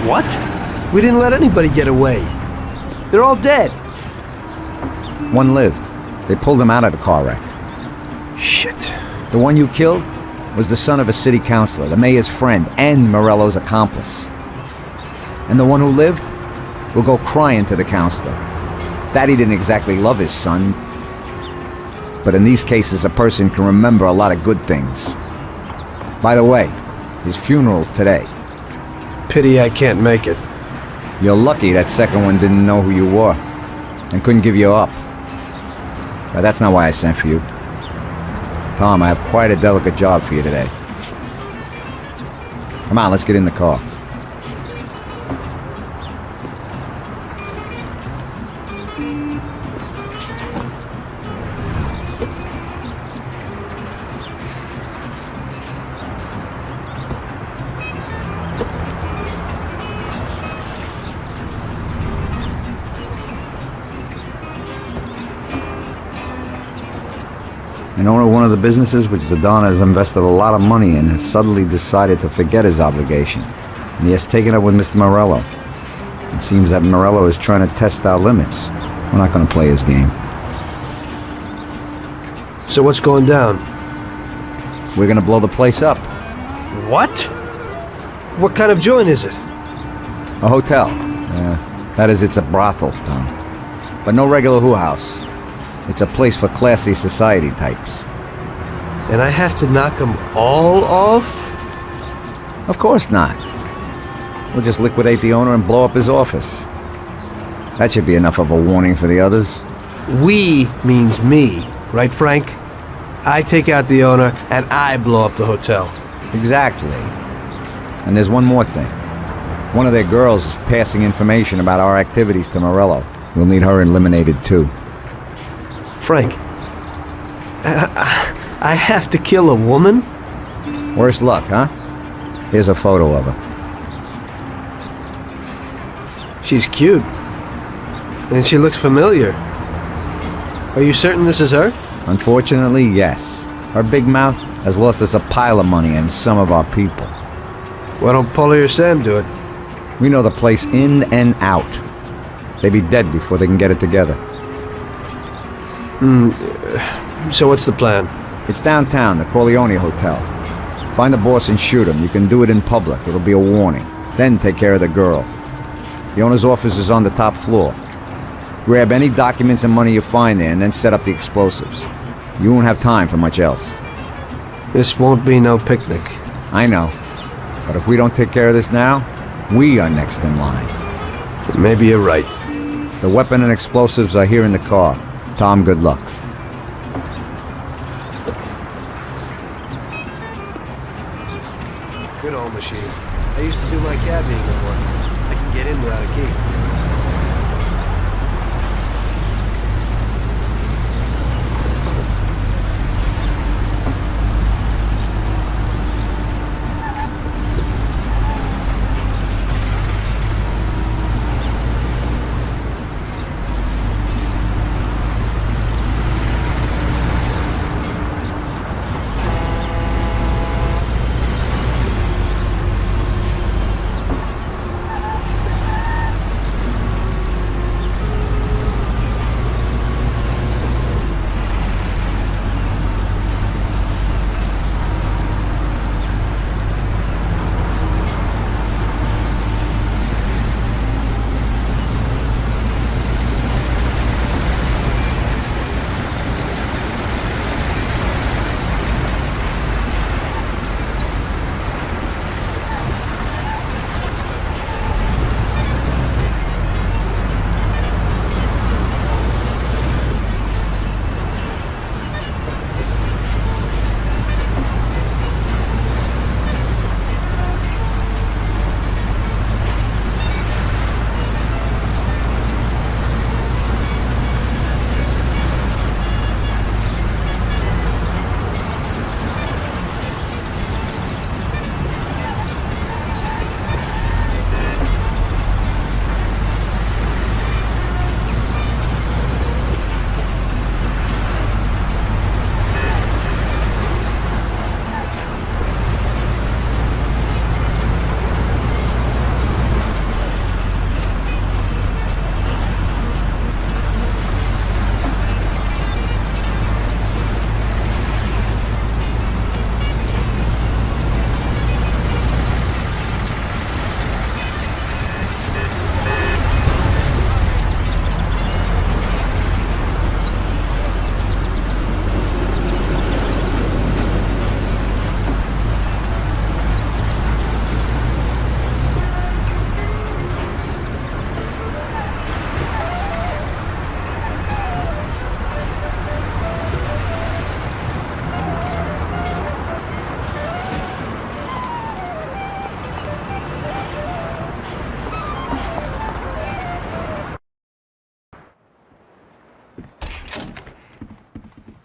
What? We didn't let anybody get away. They're all dead. One lived. They pulled him out of the car wreck. Shit. The one you killed was the son of a city councilor, the mayor's friend, and Morello's accomplice. And the one who lived will go crying to the councilor. Daddy didn't exactly love his son, but in these cases a person can remember a lot of good things. By the way, his funeral's today. Pity I can't make it. You're lucky that second one didn't know who you were and couldn't give you up. But that's not why I sent for you. Tom, I have quite a delicate job for you today. Come on, let's get in the car. An owner of one of the businesses which the Don has invested a lot of money in has suddenly decided to forget his obligation, and he has taken up with Mr. Morello. It seems that Morello is trying to test our limits. We're not going to play his game. So what's going down? We're going to blow the place up. What? What kind of joint is it? A hotel. That is, it's a brothel, Tom. But no regular who house. It's a place for classy society types. And I have to knock them all off? Of course not. We'll just liquidate the owner and blow up his office. That should be enough of a warning for the others. We means me, right, Frank? I take out the owner and I blow up the hotel. Exactly. And there's one more thing. One of their girls is passing information about our activities to Morello. We'll need her eliminated too. Frank, I have to kill a woman? Worse luck, huh? Here's a photo of her. She's cute. And she looks familiar. Are you certain this is her? Unfortunately, yes. Her big mouth has lost us a pile of money and some of our people. Why don't Paulie or Sam do it? We know the place in and out. They'd be dead before they can get it together. So what's the plan? It's downtown, the Corleone Hotel. Find the boss and shoot him. You can do it in public. It'll be a warning. Then take care of the girl. The owner's office is on the top floor. Grab any documents and money you find there and then set up the explosives. You won't have time for much else. This won't be no picnic. I know. But if we don't take care of this now, we are next in line. Maybe you're right. The weapon and explosives are here in the car. Tom, good luck. Good old machine. I used to do my cabbing in one. I can get in without a key.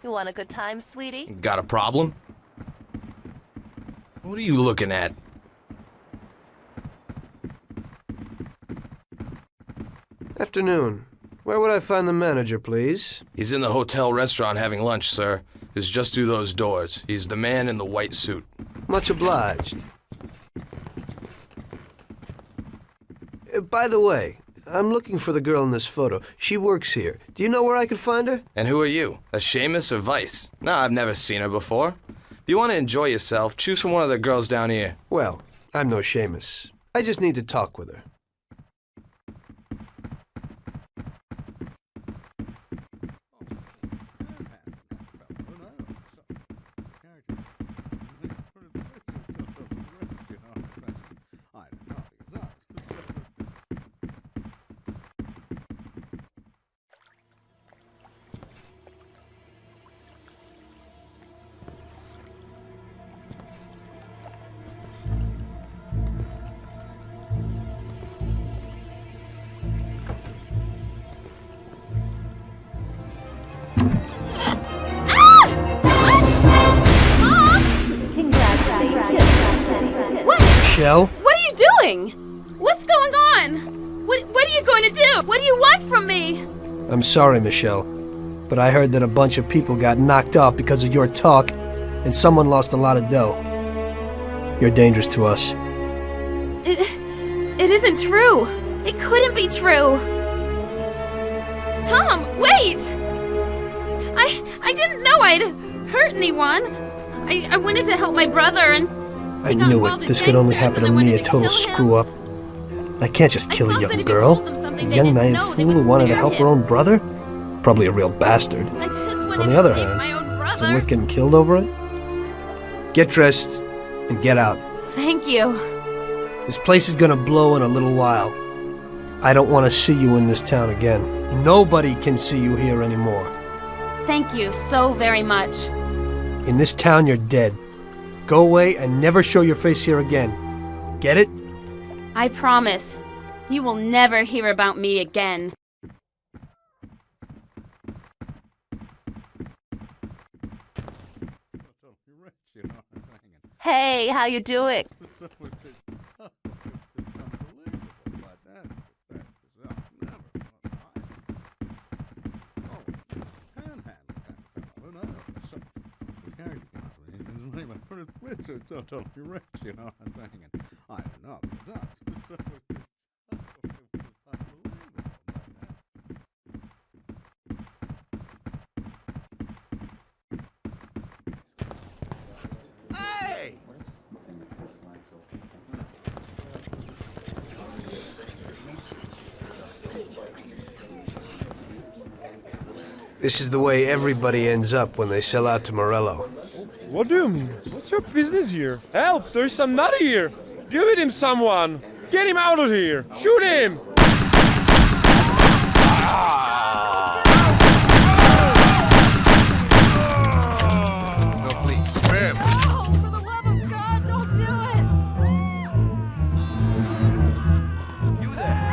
You want a good time, sweetie? Got a problem? What are you looking at? Afternoon. Where would I find the manager, please? He's in the hotel restaurant having lunch, sir. It's just through those doors. He's the man in the white suit. Much obliged. By the way, I'm looking for the girl in this photo. She works here. Do you know where I could find her? And who are you? A Seamus or Vice? Nah, I've never seen her before. If you want to enjoy yourself, choose from one of the girls down here. Well, I'm no Seamus. I just need to talk with her. Michelle? What are you doing? What's going on? What are you going to do? What do you want from me? I'm sorry, Michelle, but I heard that a bunch of people got knocked off because of your talk, and someone lost a lot of dough. You're dangerous to us. It isn't true. It couldn't be true. Tom, wait! I didn't know I'd hurt anyone. I wanted to help my brother and... I knew it. This could only happen to me, a total screw-up. I can't just kill a young girl. A young naive fool who wanted to help her own brother? Probably a real bastard. On the other hand, is it worth getting killed over it? Get dressed and get out. Thank you. This place is gonna blow in a little while. I don't want to see you in this town again. Nobody can see you here anymore. Thank you so very much. In this town, you're dead. Go away and never show your face here again. Get it? I promise. You will never hear about me again. Hey, how you doing? Totally rich, you know what I'm saying? I don't know. Hey! This is the way everybody ends up when they sell out to Morello. What do you mean? What's your business here? Help! There's some nut here! Give it him, someone! Get him out of here! Shoot him! No, please. Creme. Oh, for the love of God, don't do it! You there?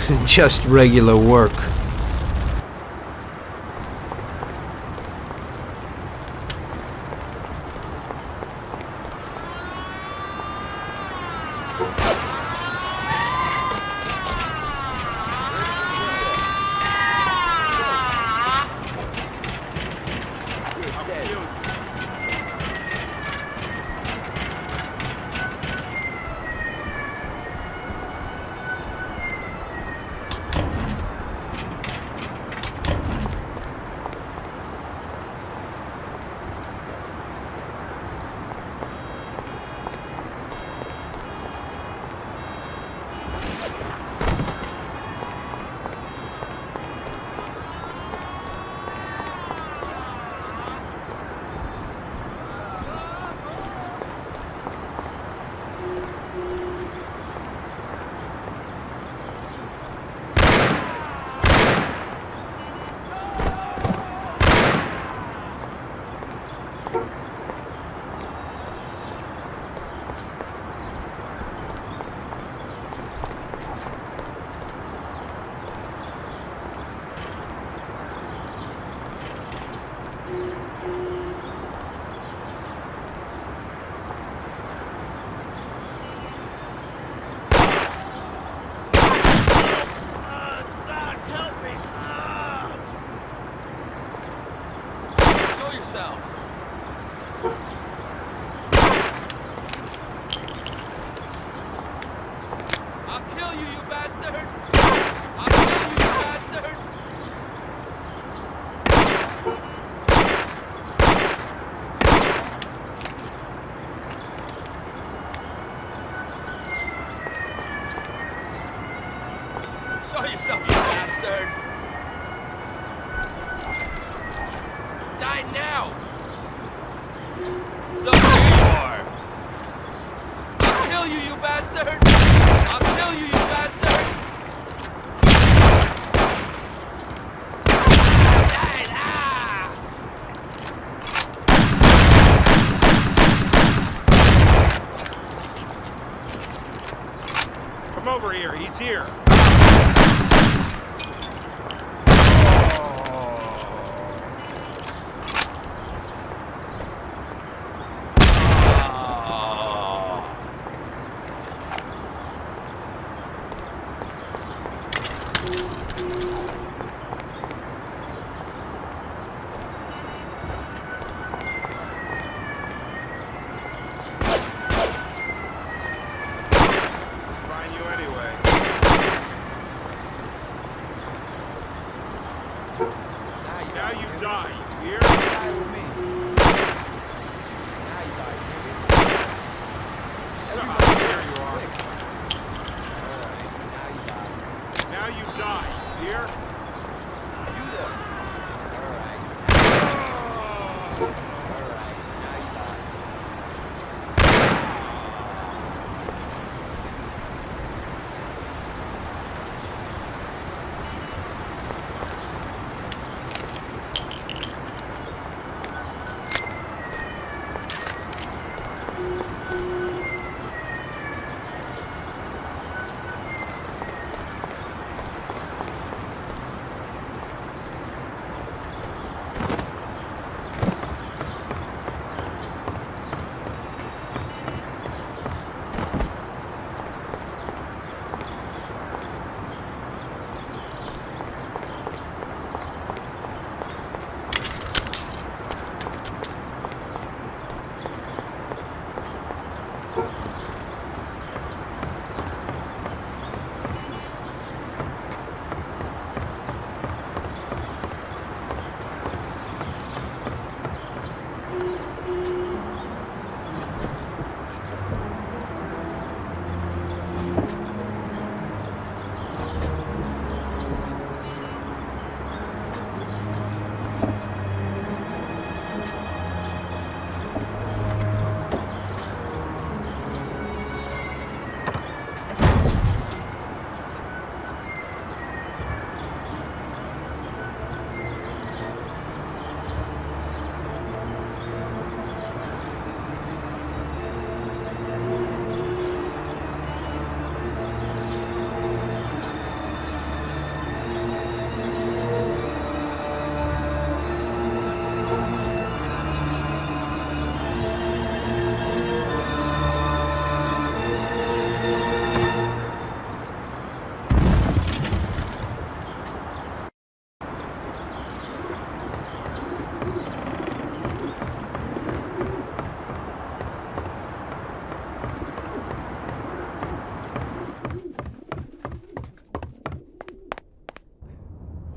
Just regular work.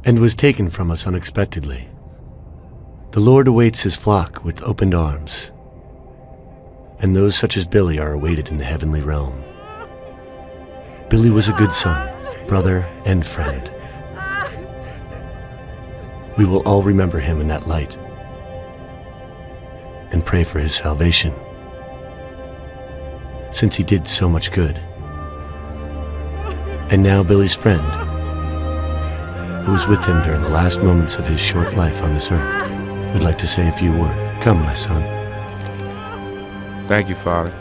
and was taken from us unexpectedly. The Lord awaits his flock with opened arms, and those such as Billy are awaited in the heavenly realm. Billy was a good son, brother, and friend. We will all remember him in that light and pray for his salvation, since he did so much good. And now Billy's friend, who was with him during the last moments of his short life on this earth, would like to say a few words. Come, my son. Thank you, Father.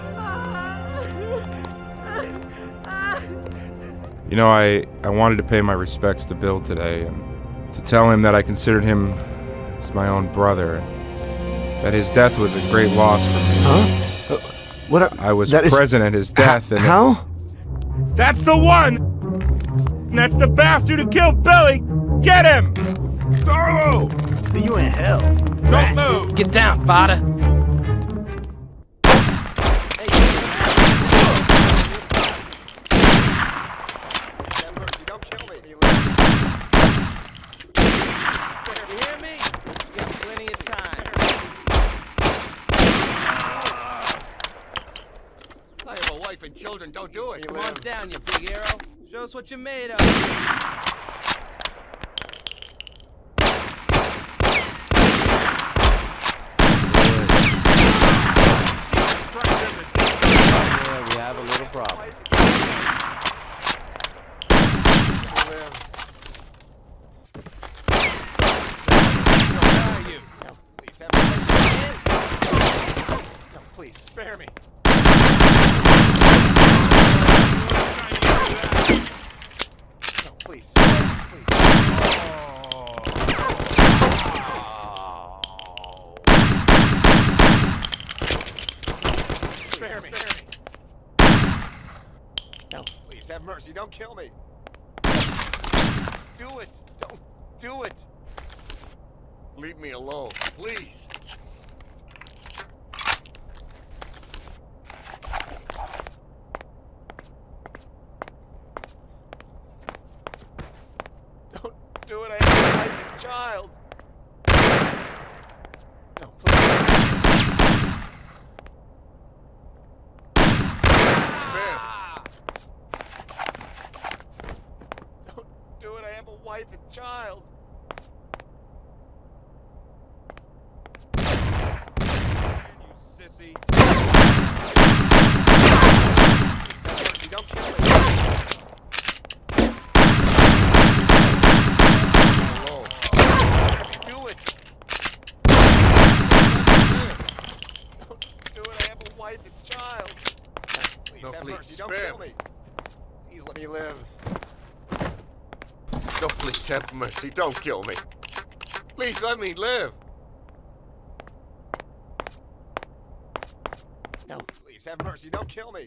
You know, I wanted to pay my respects to Bill today and to tell him that I considered him as my own brother, and that his death was a great loss for me. Huh? I was present at his death. And how? That's the one! That's the bastard who killed Billy! Get him! Darlo! See you in hell. Don't move! Get down, Bada! Children, don't do it. Come on down, you big hero. Show us what you're made of. Yeah, we have a little problem. Please, spare me. Please. Spare me. No, please have mercy. Don't kill me. Do it. Don't do it. Leave me alone, please. Do it, I have a wife and child. No, please. Spare. Don't do it, I have a wife and child. You sissy. Don't kill me. Wife and child. Please have mercy. Don't kill me. Please let me live. No, please have mercy. Don't kill me. Please let me live. No, please have mercy. Don't kill me.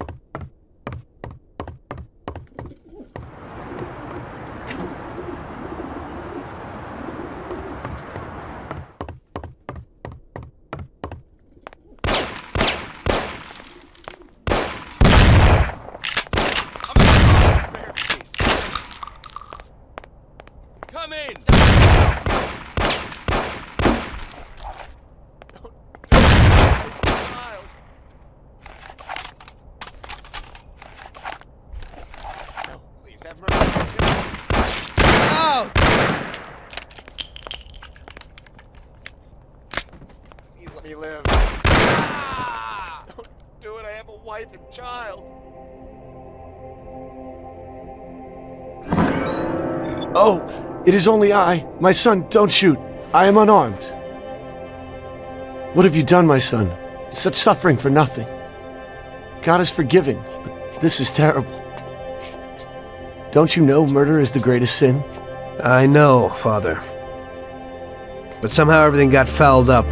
Come in! No, please have mercy. Out! Please let me live. Don't do it. I have a wife and child. Oh, it is only I. My son, don't shoot. I am unarmed. What have you done, my son? Such suffering for nothing. God is forgiving, but this is terrible. Don't you know murder is the greatest sin? I know, Father. But somehow everything got fouled up.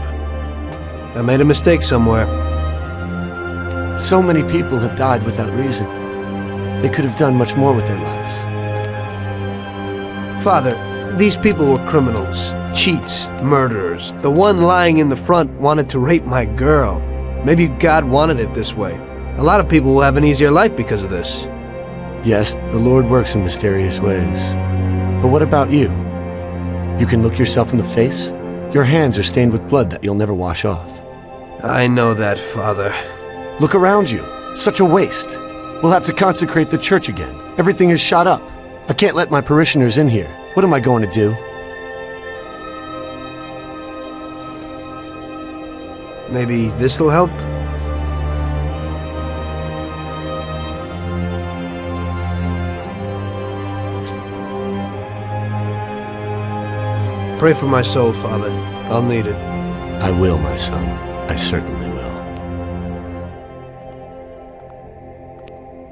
I made a mistake somewhere. So many people have died without reason. They could have done much more with their lives. Father, these people were criminals, cheats, murderers. The one lying in the front wanted to rape my girl. Maybe God wanted it this way. A lot of people will have an easier life because of this. Yes, the Lord works in mysterious ways. But what about you? You can look yourself in the face. Your hands are stained with blood that you'll never wash off. I know that, Father. Look around you. Such a waste. We'll have to consecrate the church again. Everything is shot up. I can't let my parishioners in here. What am I going to do? Maybe this'll help? Pray for my soul, Father. I'll need it. I will, my son. I certainly will.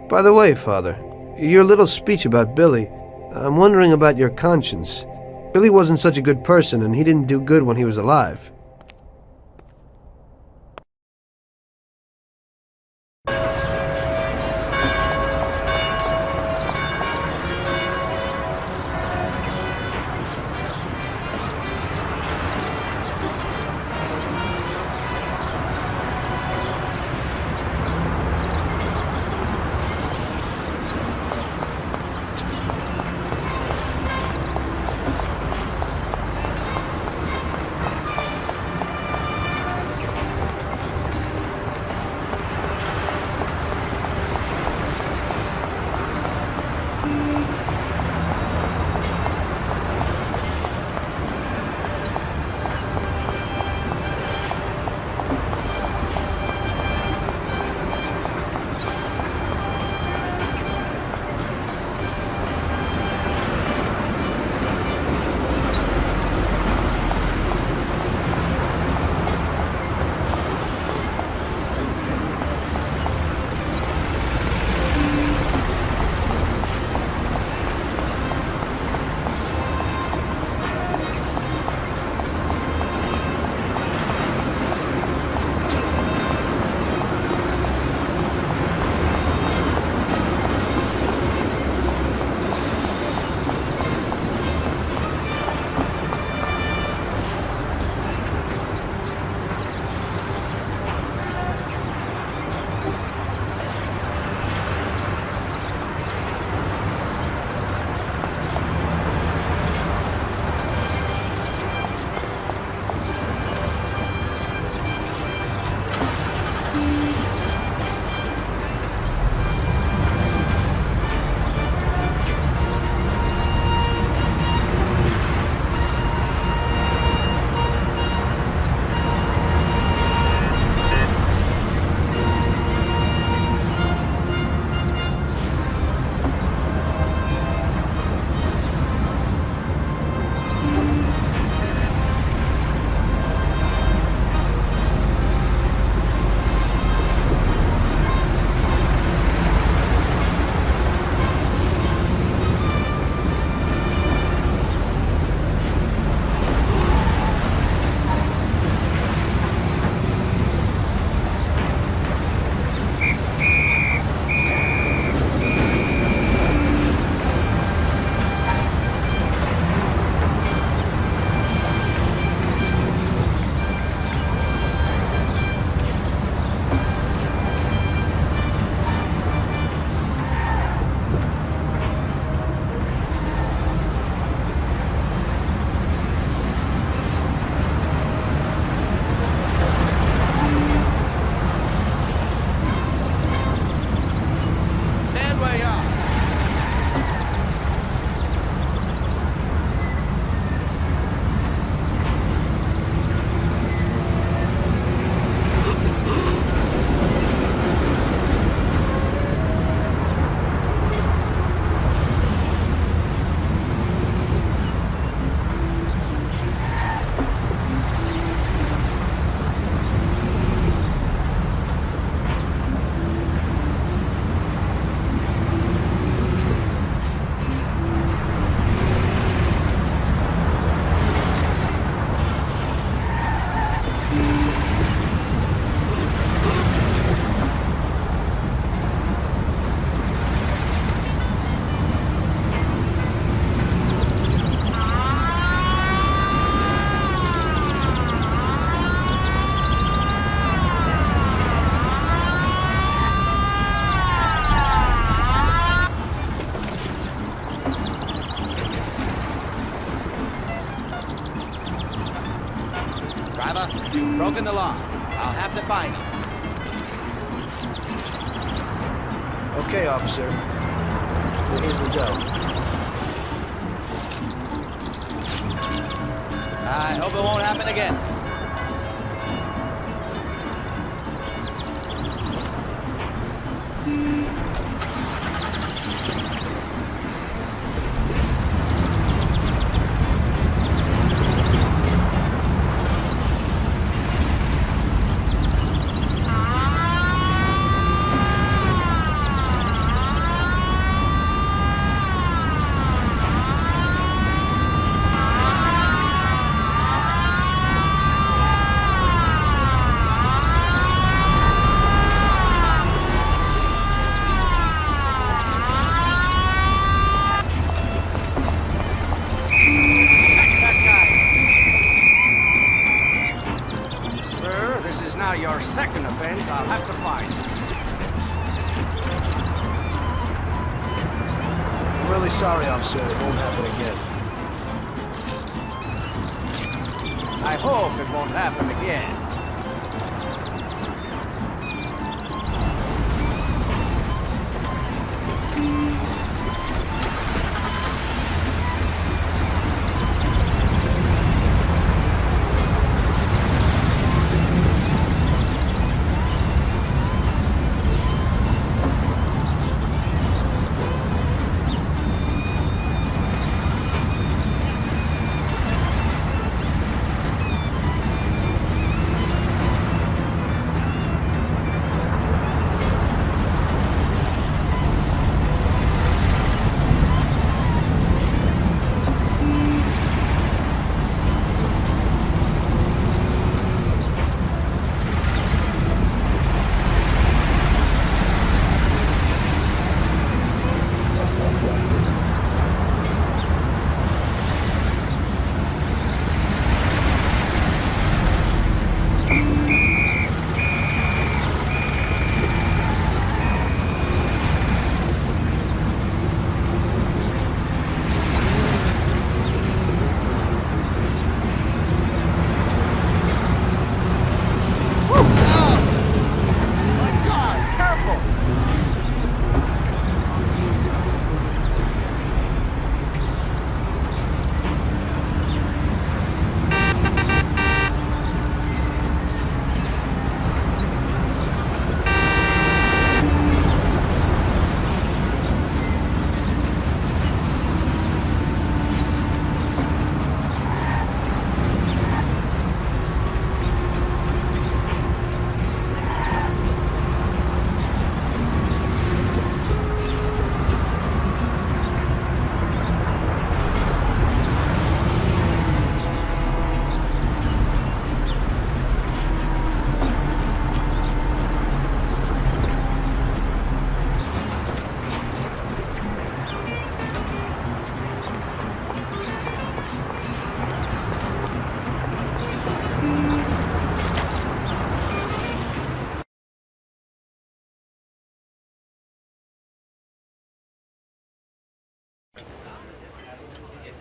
By the way, Father, your little speech about Billy, I'm wondering about your conscience. Billy wasn't such a good person, and he didn't do good when he was alive. You've broken the law. I'll have to find you. Okay, officer. Here we go. I hope it won't happen again. Your second offense, I'll have to find you. I'm really sorry, officer. It won't happen again. I hope it won't happen again.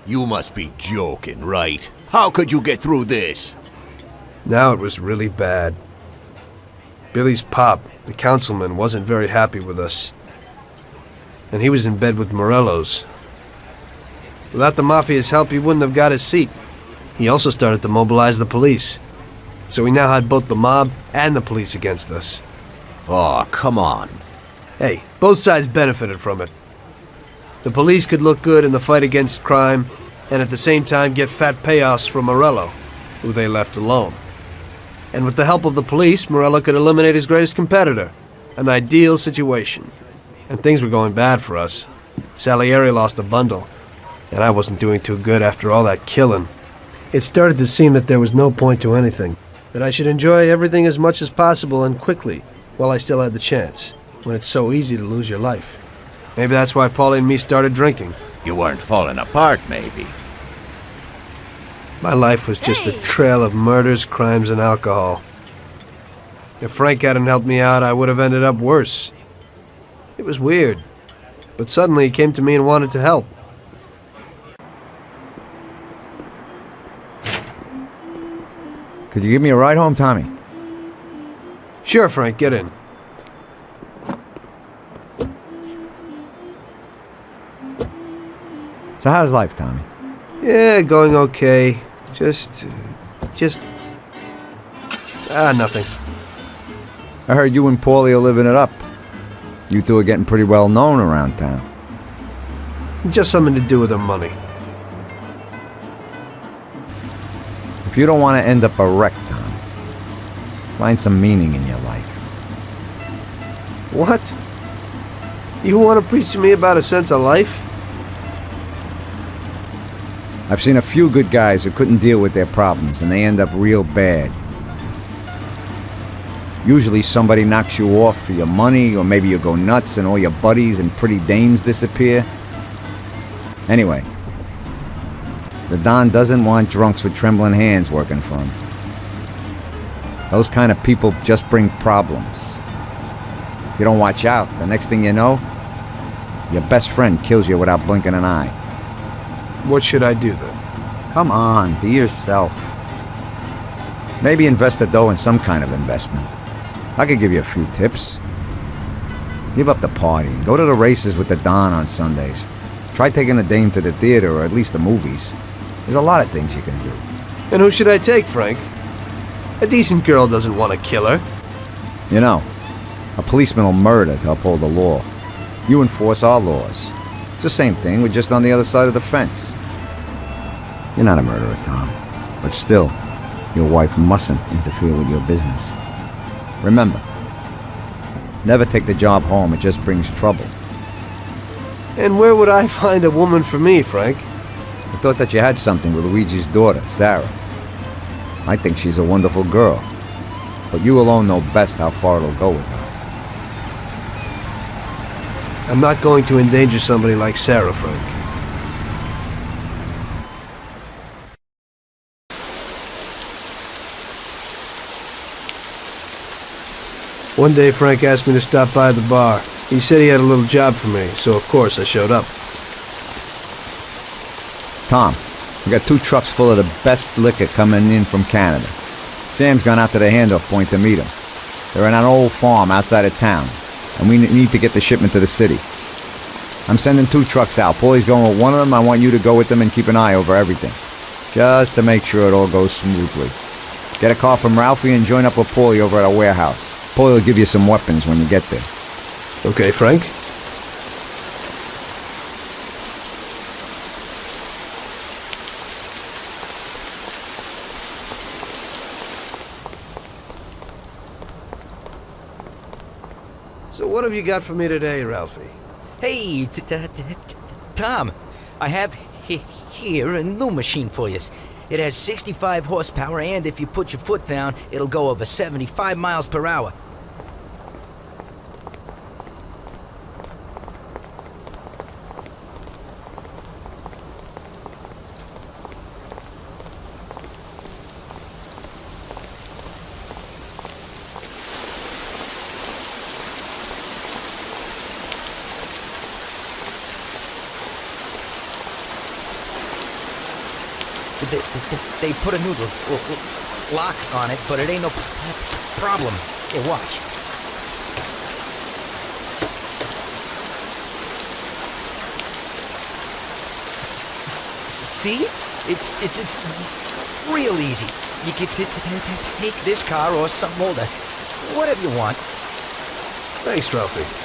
You must be joking, right? How could you get through this? Now it was really bad. Billy's pop, the councilman, wasn't very happy with us. And he was in bed with Morello's. Without the Mafia's help, he wouldn't have got his seat. He also started to mobilize the police. So we now had both the mob and the police against us. Oh, come on. Hey, both sides benefited from it. The police could look good in the fight against crime, and at the same time get fat payoffs from Morello, who they left alone. And with the help of the police, Morello could eliminate his greatest competitor. An ideal situation. And things were going bad for us. Salieri lost a bundle, and I wasn't doing too good after all that killing. It started to seem that there was no point to anything, that I should enjoy everything as much as possible and quickly, while I still had the chance, when it's so easy to lose your life. Maybe that's why Paulie and me started drinking. You weren't falling apart, maybe. My life was just a trail of murders, crimes, and alcohol. If Frank hadn't helped me out, I would have ended up worse. It was weird, but suddenly he came to me and wanted to help. Could you give me a ride home, Tommy? Sure, Frank, get in. So how's life, Tommy? Yeah, going okay. Just... nothing. I heard you and Paulie are living it up. You two are getting pretty well known around town. Just something to do with the money. If you don't want to end up a wreck, Tom, find some meaning in your life. What? You want to preach to me about a sense of life? I've seen a few good guys who couldn't deal with their problems, and they end up real bad. Usually somebody knocks you off for your money, or maybe you go nuts and all your buddies and pretty dames disappear. Anyway, the Don doesn't want drunks with trembling hands working for him. Those kind of people just bring problems. If you don't watch out, the next thing you know, your best friend kills you without blinking an eye. What should I do then? Come on, be yourself. Maybe invest the dough in some kind of investment. I could give you a few tips. Give up the party. Go to the races with the Don on Sundays. Try taking a dame to the theater or at least the movies. There's a lot of things you can do. And who should I take, Frank? A decent girl doesn't want to kill her. You know, a policeman will murder to uphold the law. You enforce our laws. It's the same thing, we're just on the other side of the fence. You're not a murderer, Tom. But still, your wife mustn't interfere with your business. Remember, never take the job home, it just brings trouble. And where would I find a woman for me, Frank? I thought that you had something with Luigi's daughter, Sarah. I think she's a wonderful girl. But you alone know best how far it'll go with her. I'm not going to endanger somebody like Sarah, Frank. One day, Frank asked me to stop by the bar. He said he had a little job for me, so of course I showed up. Tom, we got 2 trucks full of the best liquor coming in from Canada. Sam's gone out to the handoff point to meet them. They're in an old farm outside of town, and we need to get the shipment to the city. I'm sending 2 trucks out. Paulie's going with one of them. I want you to go with them and keep an eye over everything, just to make sure it all goes smoothly. Get a car from Ralphie and join up with Paulie over at a warehouse. Paulie will give you some weapons when you get there. Okay, Frank. So what have you got for me today, Ralphie? Hey, Tom, I have here a new machine for you. It has 65 horsepower, and if you put your foot down, it'll go over 75 miles per hour. They put a new lock on it, but it ain't no problem. Here, watch. See? It's real easy. You can take this car or something older, whatever you want. Thanks, Ralphie.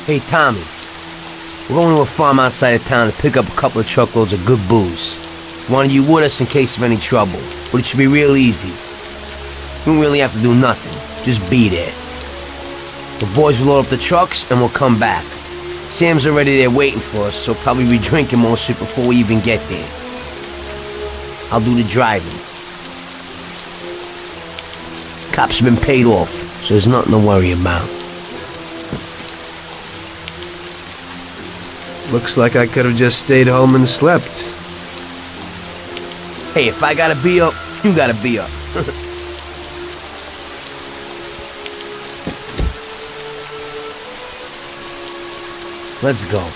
Hey, Tommy. We're going to a farm outside of town to pick up a couple of truckloads of good booze. Wanted you with us in case of any trouble, but it should be real easy. You don't really have to do nothing. Just be there. The boys will load up the trucks and we'll come back. Sam's already there waiting for us, so probably be drinking most of it before we even get there. I'll do the driving. Cops have been paid off, so there's nothing to worry about. Looks like I could have just stayed home and slept. Hey, if I gotta be up, you gotta be up. Let's go.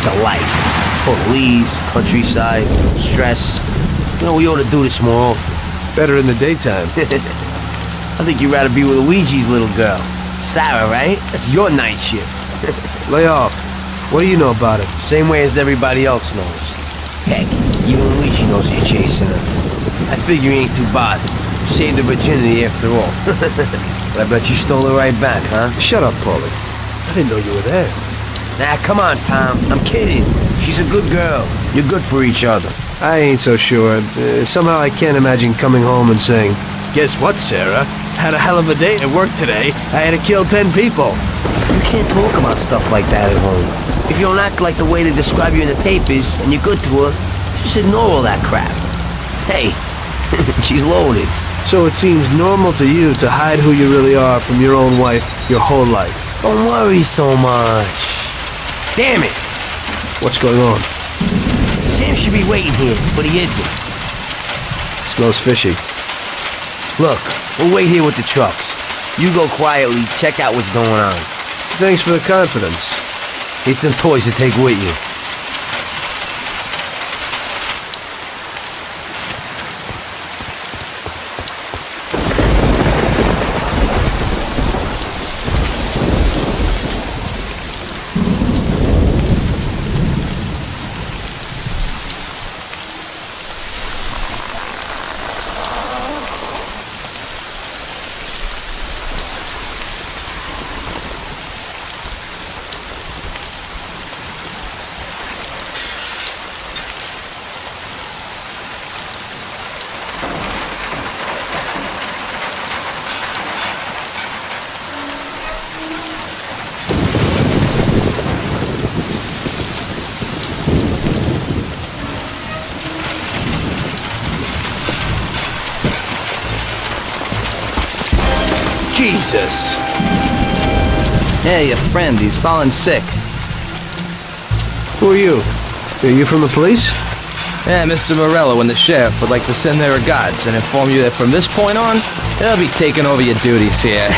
The life. Police, countryside, stress. You know, we ought to do this more often. Better in the daytime. I think you'd rather be with Luigi's little girl. Sarah, right? That's your night shift. Lay off. What do you know about it? Same way as everybody else knows. Heck, even Luigi knows you're chasing her. I figure you ain't too bothered. Saved her virginity after all. But I bet you stole her right back, huh? Shut up, Paulie. I didn't know you were there. Nah, come on, Tom. I'm kidding. She's a good girl. You're good for each other. I ain't so sure. Somehow I can't imagine coming home and saying, "Guess what, Sarah? Had a hell of a day at work today. I had to kill 10 people." You can't talk about stuff like that at home. If you don't act like the way they describe you in the papers and you're good to her, just ignore all that crap. Hey, she's loaded. So it seems normal to you to hide who you really are from your own wife your whole life. Don't worry so much. Damn it! What's going on? Sam should be waiting here, but he isn't. Smells fishy. Look, we'll wait here with the trucks. You go quietly, check out what's going on. Thanks for the confidence. It's some toys to take with you. Jesus! Hey, a friend. He's fallen sick. Who are you? Are you from the police? Yeah, Mr. Morello and the sheriff would like to send their regards and inform you that from this point on, they'll be taking over your duties here.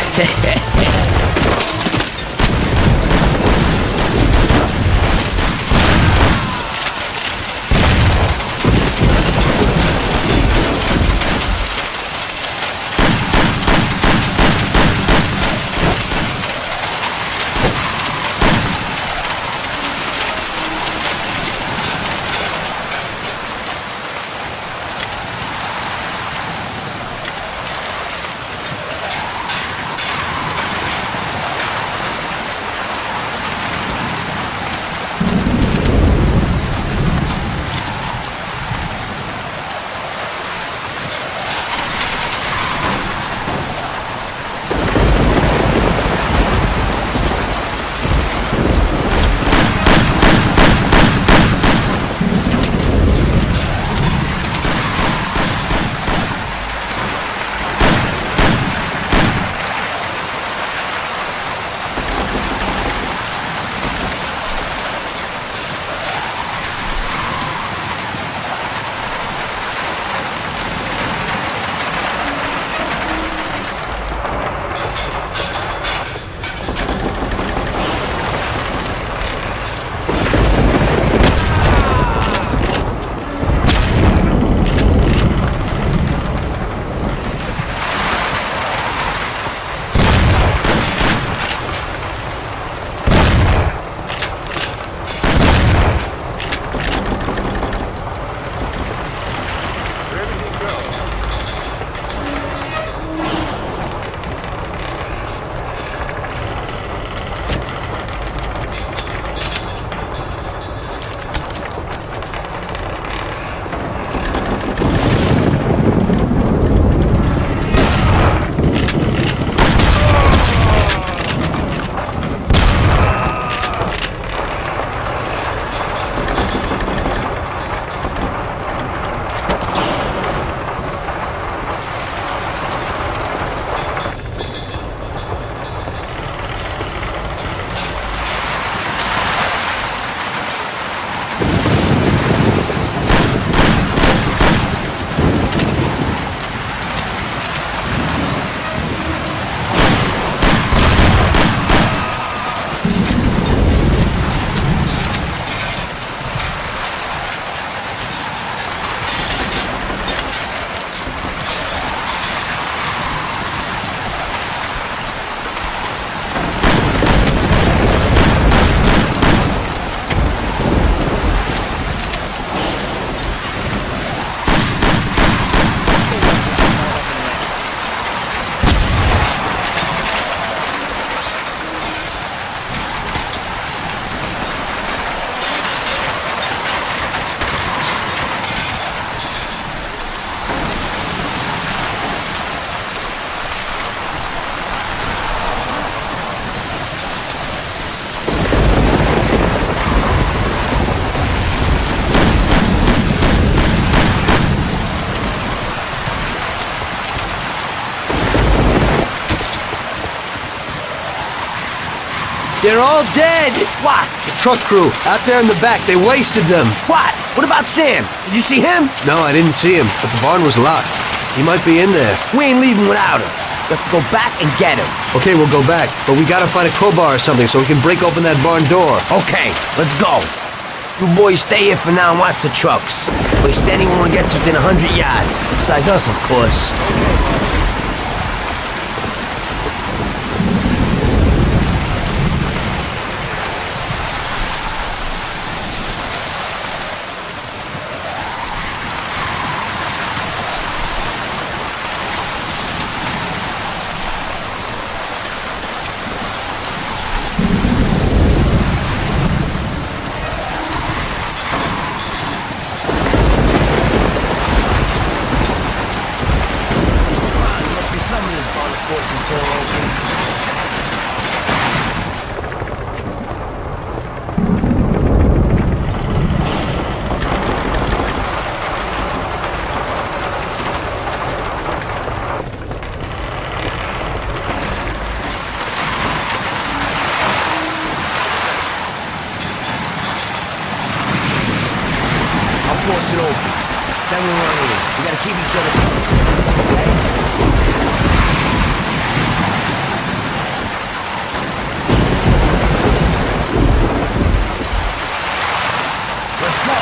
They're all dead! What? The truck crew, out there in the back, they wasted them. What? What about Sam? Did you see him? No, I didn't see him, but the barn was locked. He might be in there. We ain't leaving without him. We have to go back and get him. Okay, we'll go back, but we gotta find a crowbar or something so we can break open that barn door. Okay, let's go. You boys stay here for now and watch the trucks. Waste anyone who gets within 100 yards. Besides us, of course. Force it open. Then we'll run in. We gotta keep each other covered. Okay? Let's go.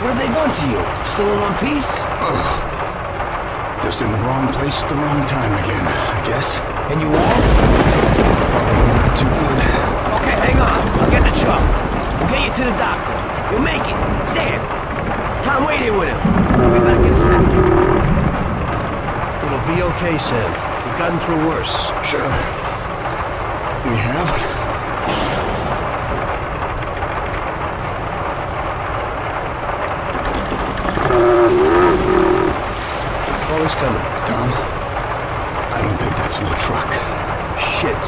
What have they done to you? Still in one piece? Just in the wrong place at the wrong time again, I guess. Can you walk? Not too good. Okay, hang on. I'll get the truck. We'll get you to the doctor. You'll make it. Sam! Tom, wait here with him. We'll be back in a second. It'll be okay, Sam. We've gotten through worse. Sure. We have? Always coming. Tom, I don't think that's in the truck. Shit.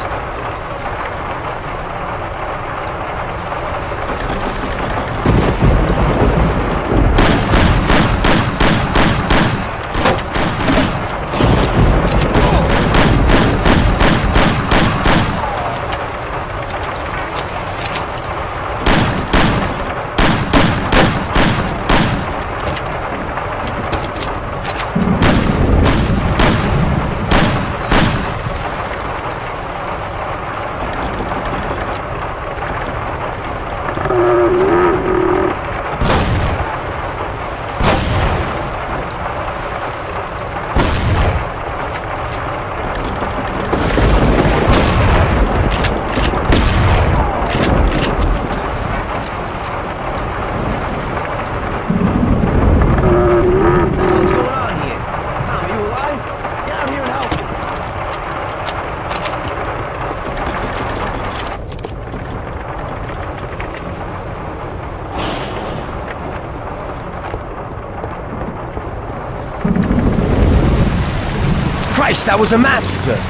That was a massacre.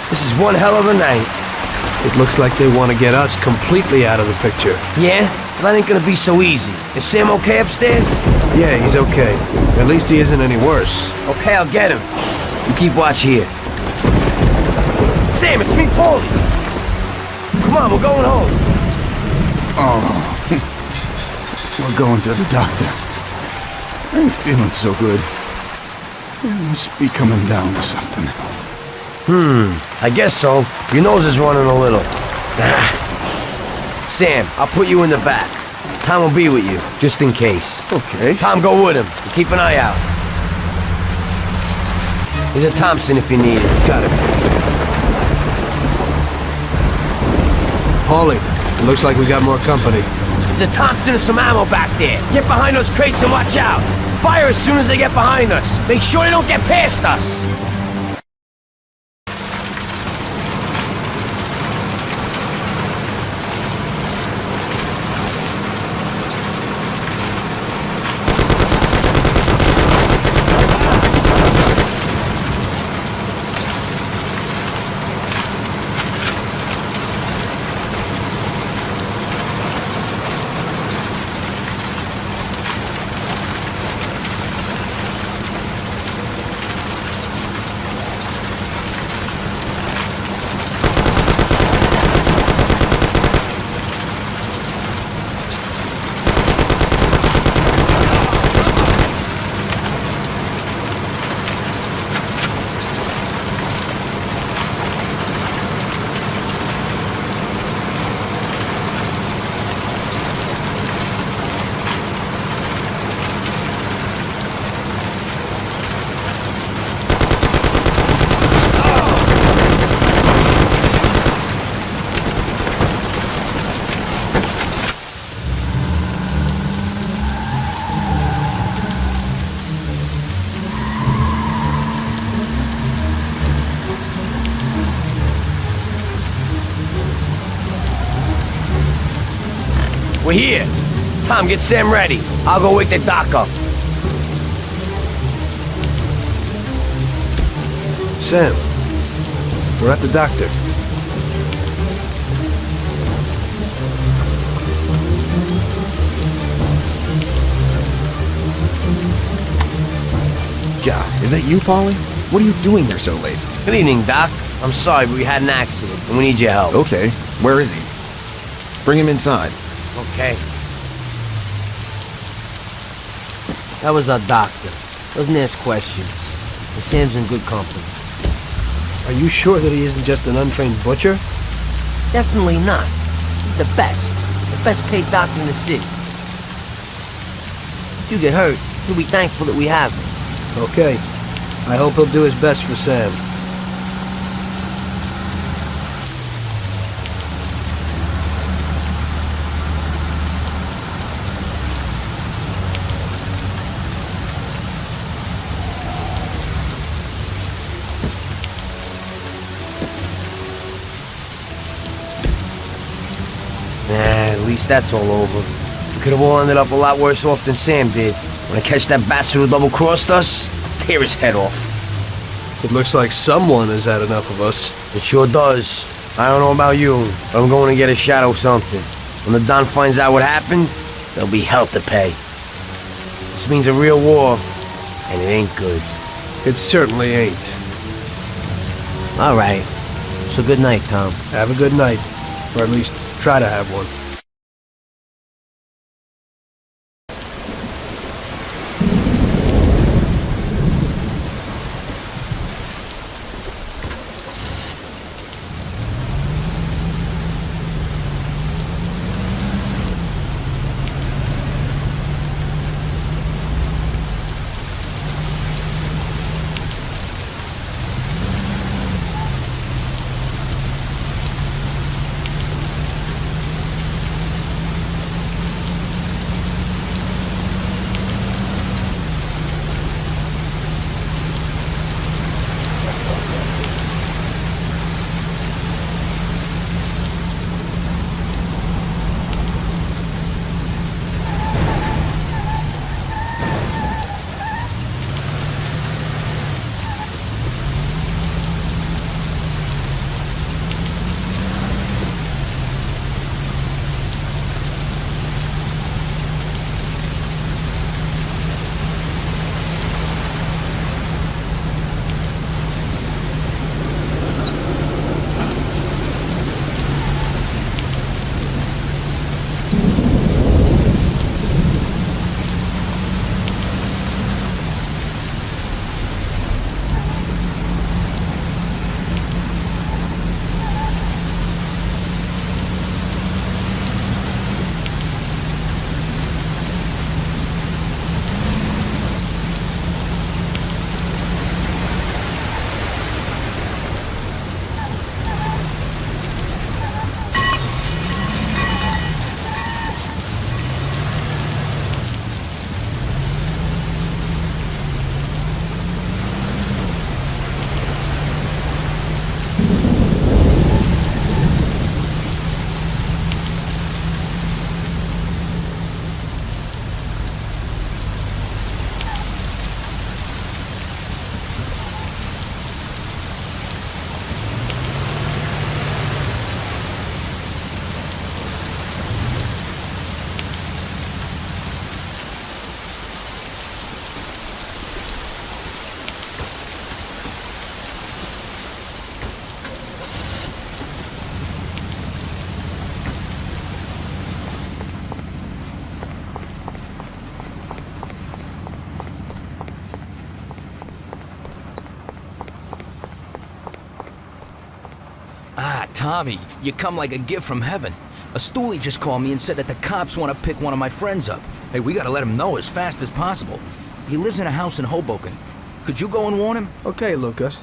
This is one hell of a night. It looks like they want to get us completely out of the picture. Yeah? Well, that ain't gonna be so easy. Is Sam okay upstairs? Yeah, he's okay. At least he isn't any worse. Okay, I'll get him. You keep watch here. Sam, it's me, Paulie. Come on, we're going home. Oh. We're going to the doctor. I ain't feeling so good. I must be coming down with something. I guess so. Your nose is running a little. Sam, I'll put you in the back. Tom will be with you, just in case. Okay. Tom, go with him. Keep an eye out. There's a Thompson if you need it. Got it. Paulie, it looks like we got more company. There's a Thompson and some ammo back there. Get behind those crates and watch out. Fire as soon as they get behind us. Make sure they don't get past us. We're here. Tom, get Sam ready. I'll go wake the doc up. Sam, we're at the doctor. Yeah, is that you, Paulie? What are you doing here so late? Good evening, Doc. I'm sorry, but we had an accident, and we need your help. Okay, where is he? Bring him inside. Okay. That was our doctor. Doesn't ask questions. And Sam's in good company. Are you sure that he isn't just an untrained butcher? Definitely not. He's the best. The best paid doctor in the city. If you get hurt, you'll be thankful that we have him. Okay. I hope he'll do his best for Sam. At least that's all over. We could have all ended up a lot worse off than Sam did. When I catch that bastard who double-crossed us, I'll tear his head off. It looks like someone has had enough of us. It sure does. I don't know about you, but I'm going to get a shot of something. When the Don finds out what happened, there'll be hell to pay. This means a real war, and it ain't good. It certainly ain't. All right. So good night, Tom. Have a good night. Or at least try to have one. Tommy, you come like a gift from heaven. A stoolie just called me and said that the cops want to pick one of my friends up. Hey, we gotta let him know as fast as possible. He lives in a house in Hoboken. Could you go and warn him? Okay, Lucas.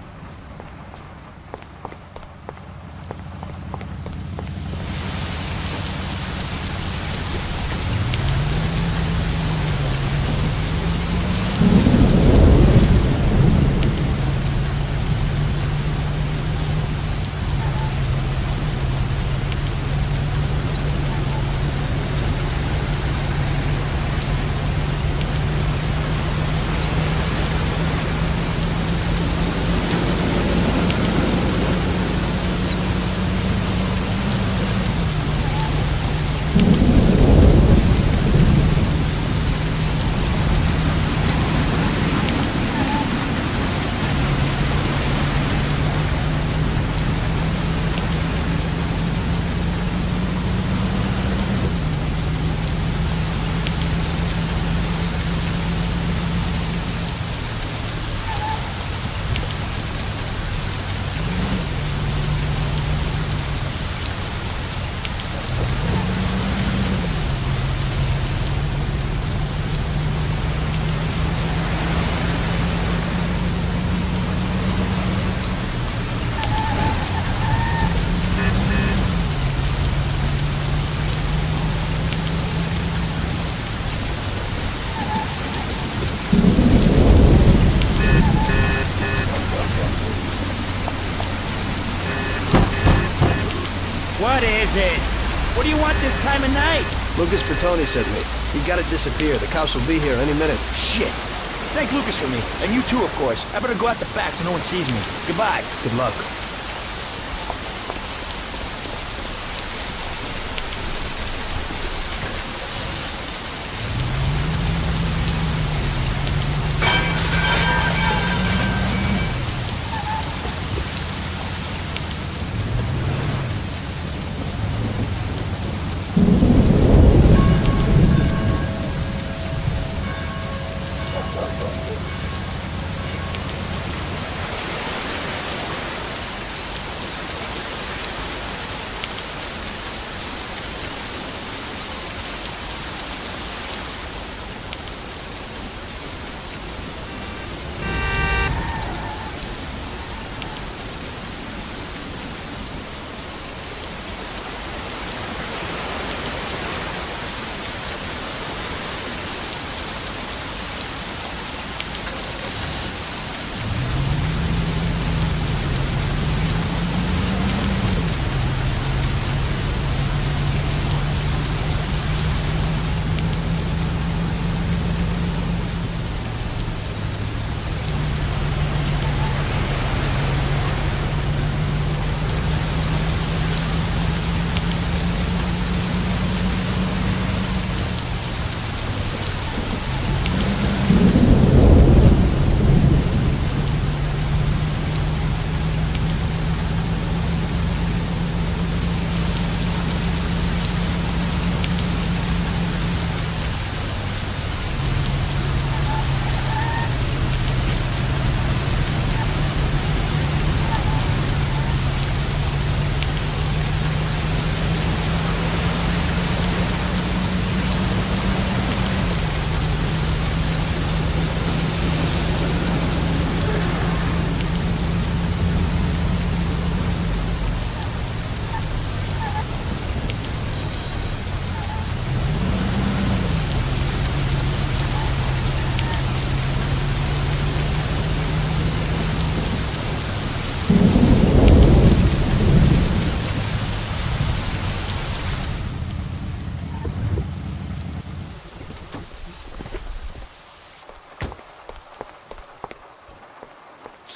What is it? What do you want this time of night? Lucas Bertone sent me. You gotta disappear. The cops will be here any minute. Shit. Thank Lucas for me. And you too, of course. I better go out the back so no one sees me. Goodbye. Good luck.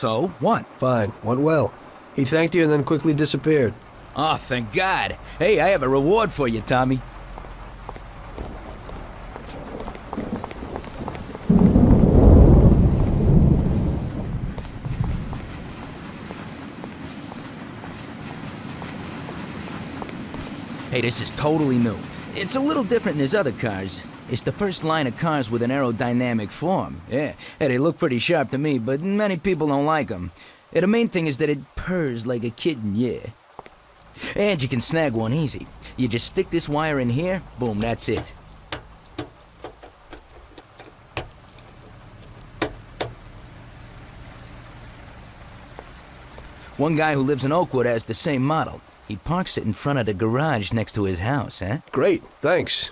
So, what? Fine. Went well. He thanked you and then quickly disappeared. Oh, thank God. Hey, I have a reward for you, Tommy. Hey, this is totally new. It's a little different than his other cars. It's the first line of cars with an aerodynamic form. Yeah, hey, they look pretty sharp to me, but many people don't like them. The main thing is that it purrs like a kitten, yeah. And you can snag one easy. You just stick this wire in here, boom, that's it. One guy who lives in Oakwood has the same model. He parks it in front of the garage next to his house, huh? Great, thanks.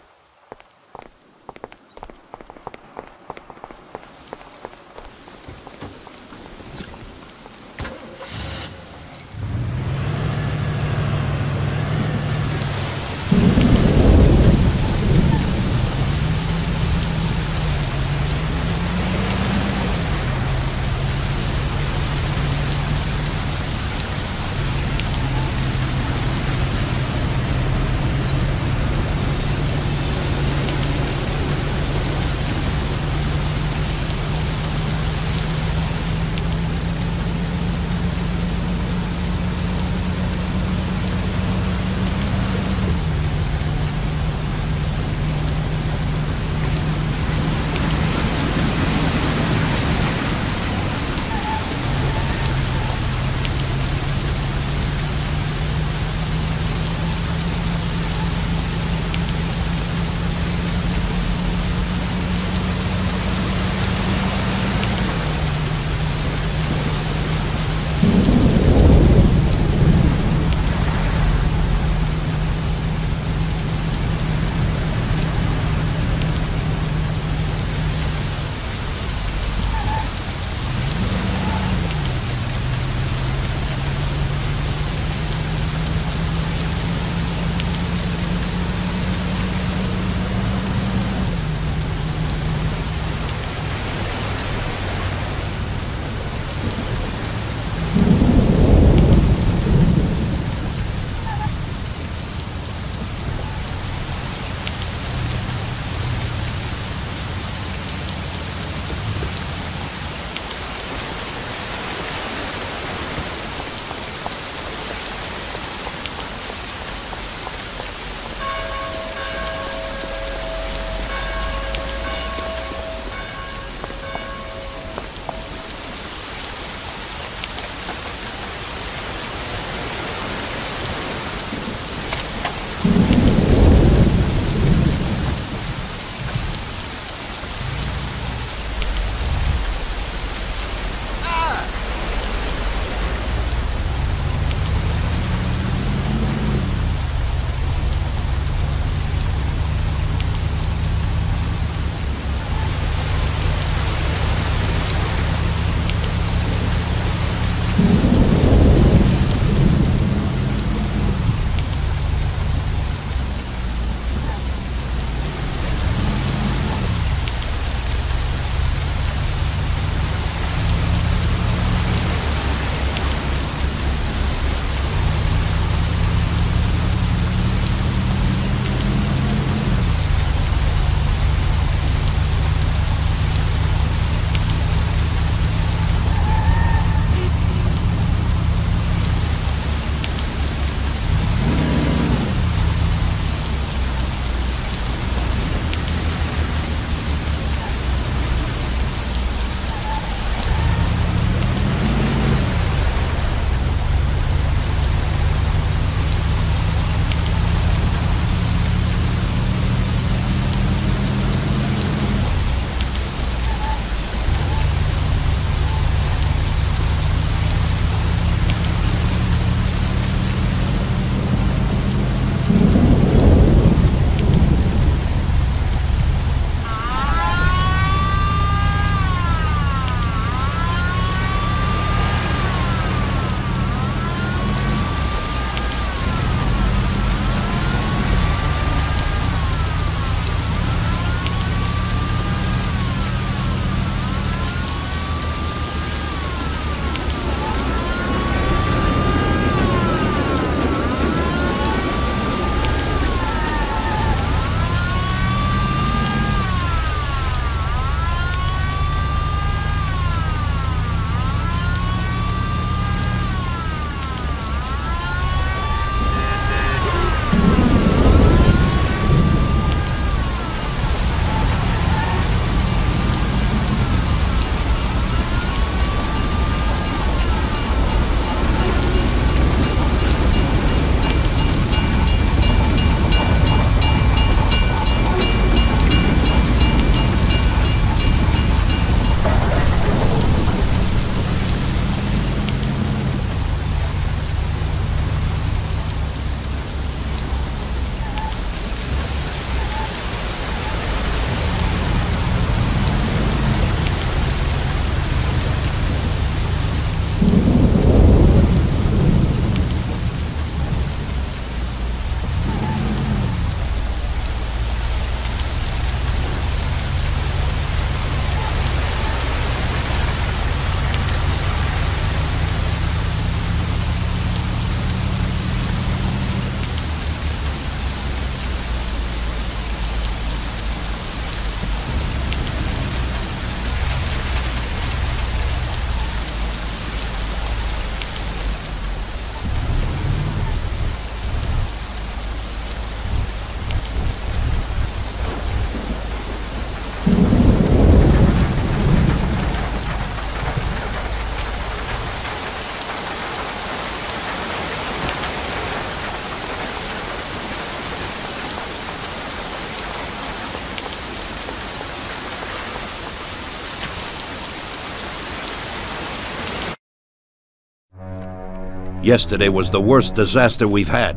Yesterday was the worst disaster we've had.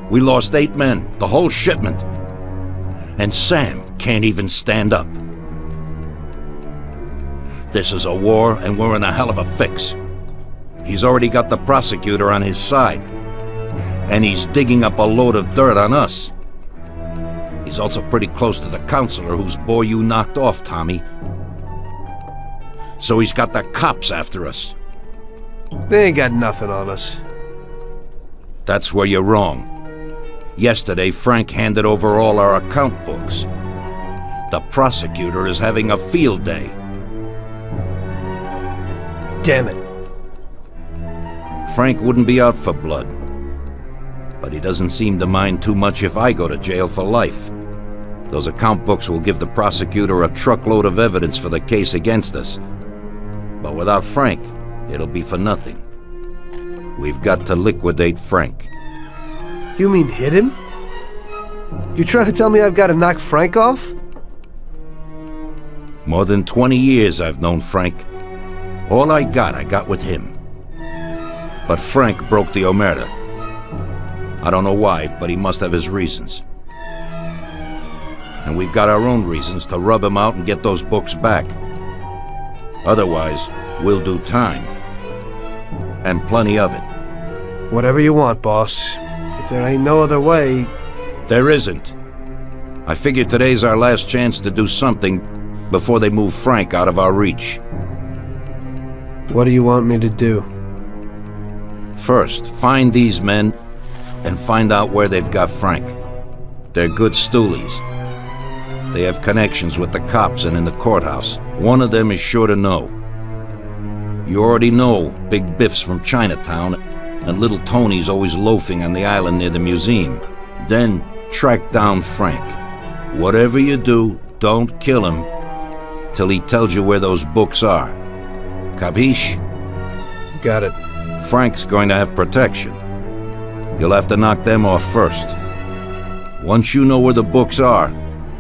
We lost 8 men, the whole shipment. And Sam can't even stand up. This is a war, and we're in a hell of a fix. He's already got the prosecutor on his side. And he's digging up a load of dirt on us. He's also pretty close to the counselor whose boy you knocked off, Tommy. So he's got the cops after us. They ain't got nothing on us. That's where you're wrong. Yesterday, Frank handed over all our account books. The prosecutor is having a field day. Damn it. Frank wouldn't be out for blood. But he doesn't seem to mind too much if I go to jail for life. Those account books will give the prosecutor a truckload of evidence for the case against us. But without Frank, it'll be for nothing. We've got to liquidate Frank. You mean hit him? You trying to tell me I've got to knock Frank off? More than 20 years I've known Frank. All I got with him. But Frank broke the Omertà. I don't know why, but he must have his reasons. And we've got our own reasons to rub him out and get those books back. Otherwise, we'll do time. And plenty of it. Whatever you want, boss. If there ain't no other way... There isn't. I figured today's our last chance to do something before they move Frank out of our reach. What do you want me to do? First, find these men and find out where they've got Frank. They're good stoolies. They have connections with the cops and in the courthouse. One of them is sure to know. You already know Big Biff's from Chinatown, and Little Tony's always loafing on the island near the museum. Then track down Frank. Whatever you do, don't kill him till he tells you where those books are. Capiche? Got it. Frank's going to have protection. You'll have to knock them off first. Once you know where the books are,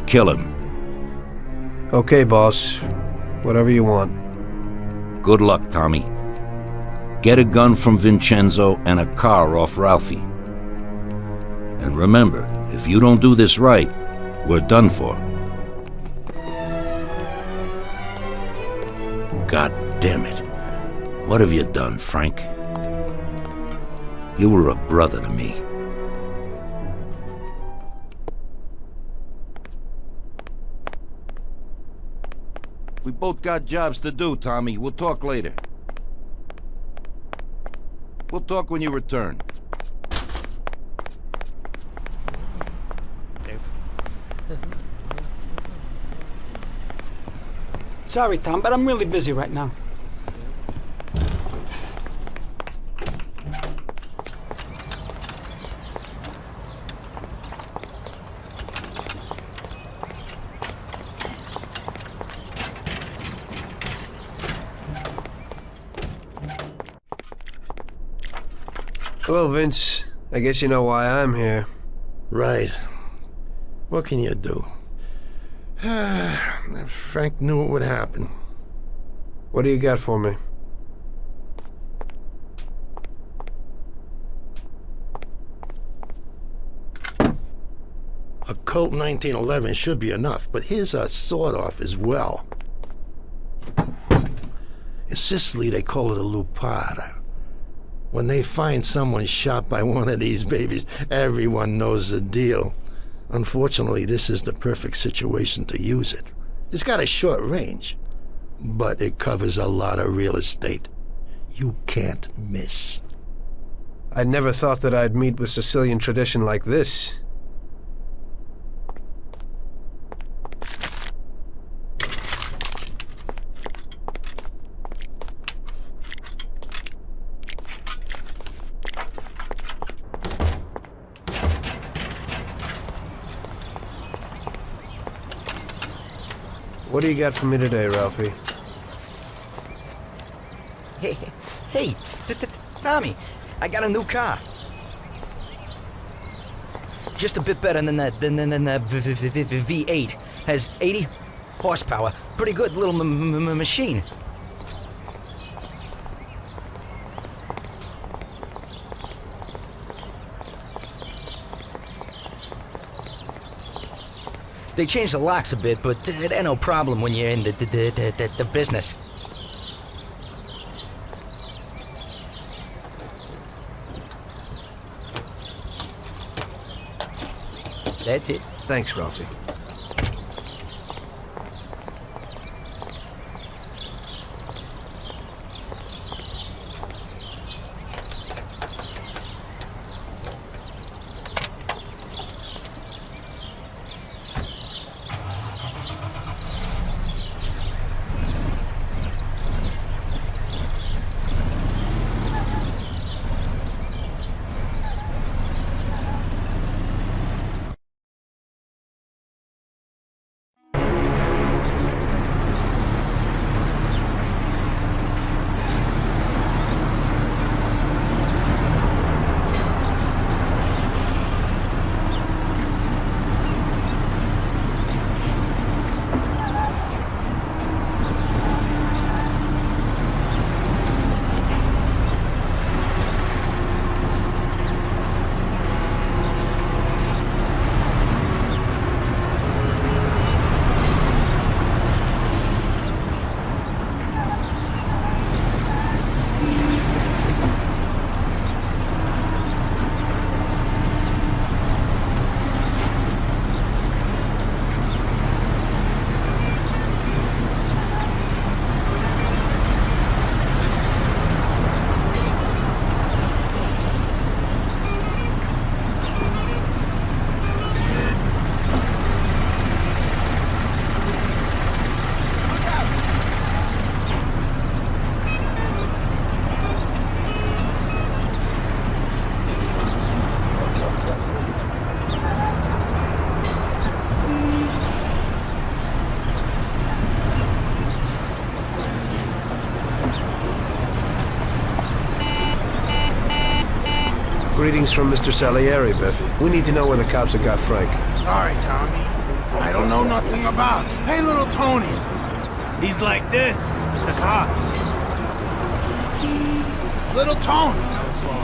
kill him. Okay, boss. Whatever you want. Good luck, Tommy. Get a gun from Vincenzo and a car off Ralphie. And remember, if you don't do this right, we're done for. God damn it. What have you done, Frank? You were a brother to me. We both got jobs to do, Tommy. We'll talk later. We'll talk when you return. Sorry, Tom, but I'm really busy right now. Hello, Vince. I guess you know why I'm here. Right. What can you do? Frank knew it would happen. What do you got for me? A Colt 1911 should be enough, but here's a sawed-off as well. In Sicily, they call it a lupata. When they find someone shot by one of these babies, everyone knows the deal. Unfortunately, this is the perfect situation to use it. It's got a short range, but it covers a lot of real estate. You can't miss. I never thought that I'd meet with Sicilian tradition like this. What do you got for me today, Ralphie? Hey, Tommy, I got a new car. Just a bit better than the V8. Has 80 horsepower. Pretty good little machine. They changed the locks a bit, but it ain't no problem when you're in the business. That's it. Thanks, Ralphie. Greetings from Mr. Salieri, Biff. We need to know where the cops have got Frank. Sorry, Tommy. I don't know nothing about it. Hey, little Tony. He's like this with the cops. Little Tony knows more.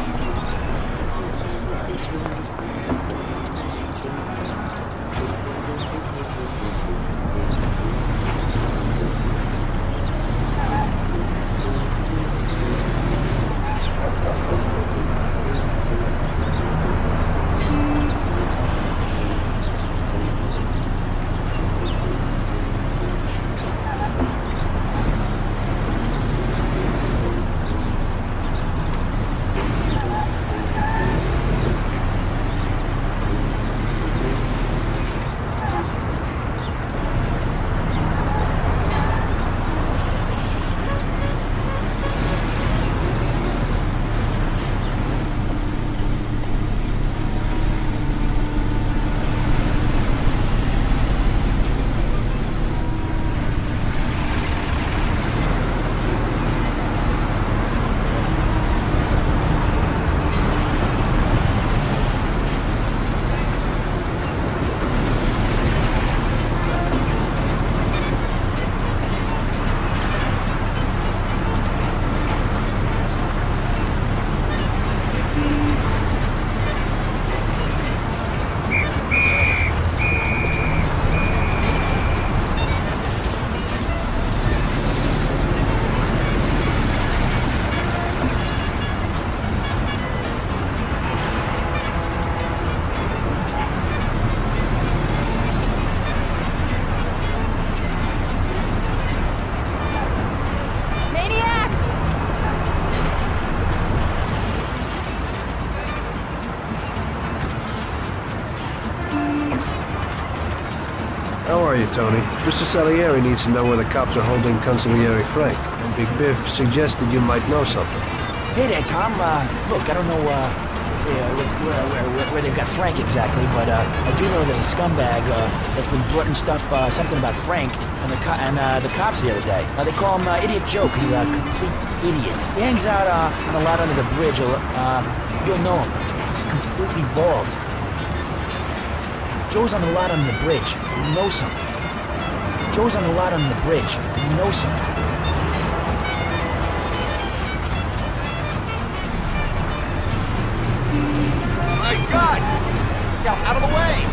How are you, Tony? Mr. Salieri needs to know where the cops are holding Consigliere Frank, and Big Biff suggested you might know something. Hey there, Tom. Look, I don't know where they've got Frank exactly, but I do know there's a scumbag that's been blurting stuff, something about Frank and the cops the other day. They call him Idiot Joe because he's a complete idiot. He hangs out on a lot under the bridge. You'll know him. He's completely bald. Joe's on the lot under the bridge. You know something. Joe's on the lot under the bridge. You know something. My God! Get out of the way!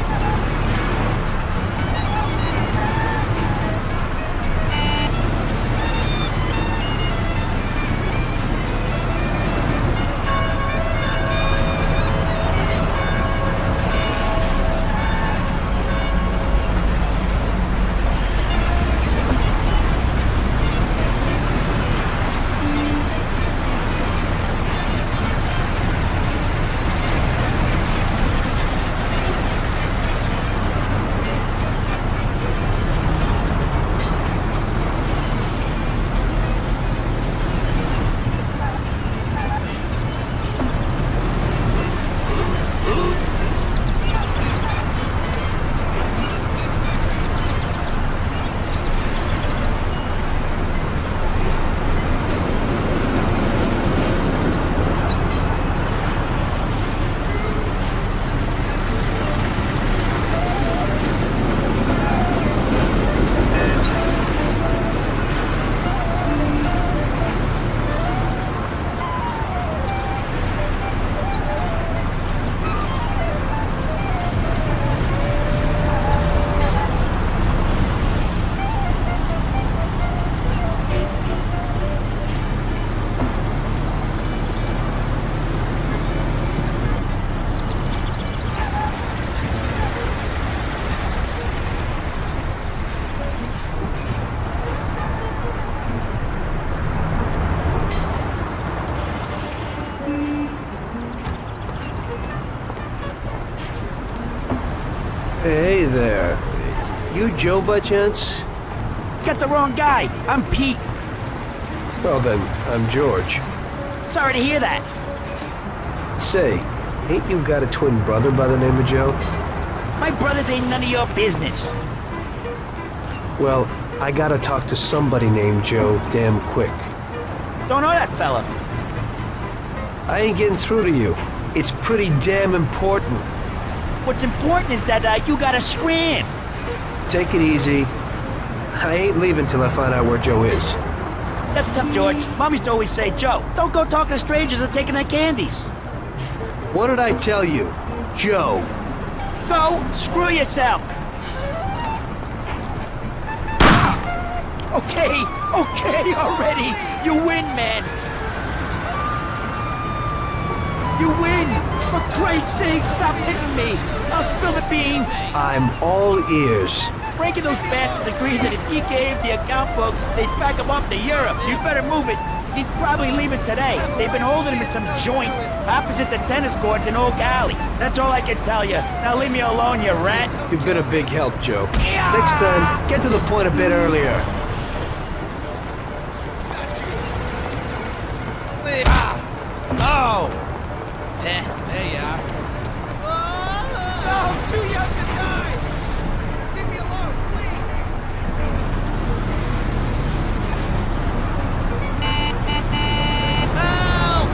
Hey there. You Joe by chance? Got the wrong guy. I'm Pete. Well then, I'm George. Sorry to hear that. Say, ain't you got a twin brother by the name of Joe? My brothers ain't none of your business. Well, I gotta talk to somebody named Joe damn quick. Don't know that fella. I ain't getting through to you. It's pretty damn important. What's important is that you gotta scram. Take it easy. I ain't leaving till I find out where Joe is. That's tough, George. Mom used to always say, Joe, don't go talking to strangers or taking their candies. What did I tell you? Joe. Go screw yourself. Okay, already. You win, man. You win. For Christ's sake, stop hitting me. I'll spill the beans. I'm all ears. Frank and those bastards agreed that if he gave the account books, they'd pack him off to Europe. You'd better move it. He's probably leaving today. They've been holding him in some joint opposite the tennis courts in Oak Alley. That's all I can tell you. Now leave me alone, you rat. You've been a big help, Joe. Next time, get to the point a bit earlier. Oh! There you are. No, I'm too young to die! Leave me alone, please! Help!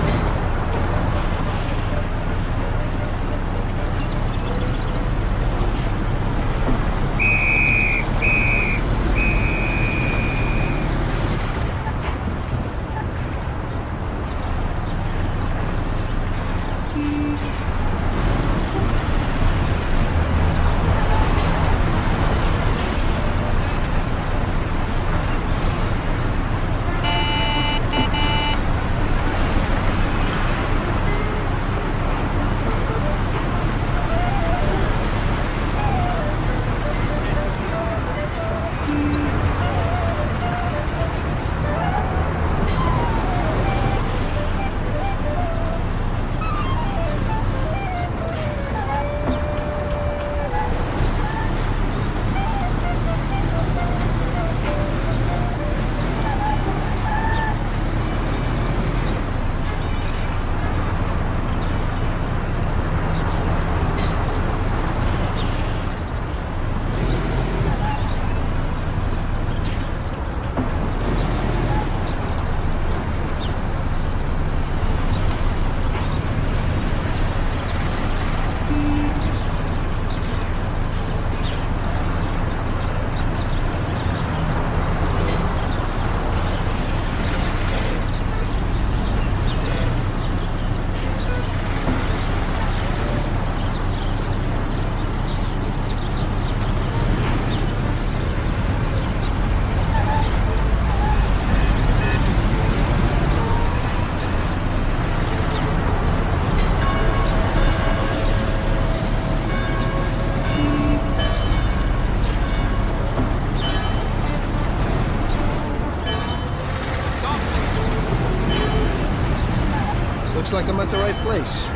Looks like I'm at the right place.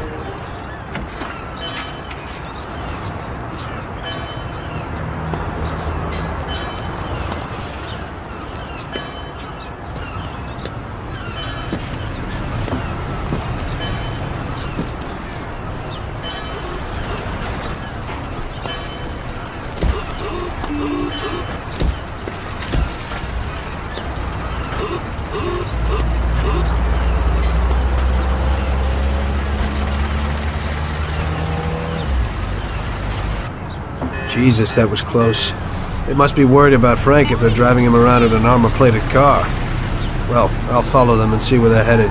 Jesus, that was close. They must be worried about Frank if they're driving him around in an armor-plated car. Well, I'll follow them and see where they're headed.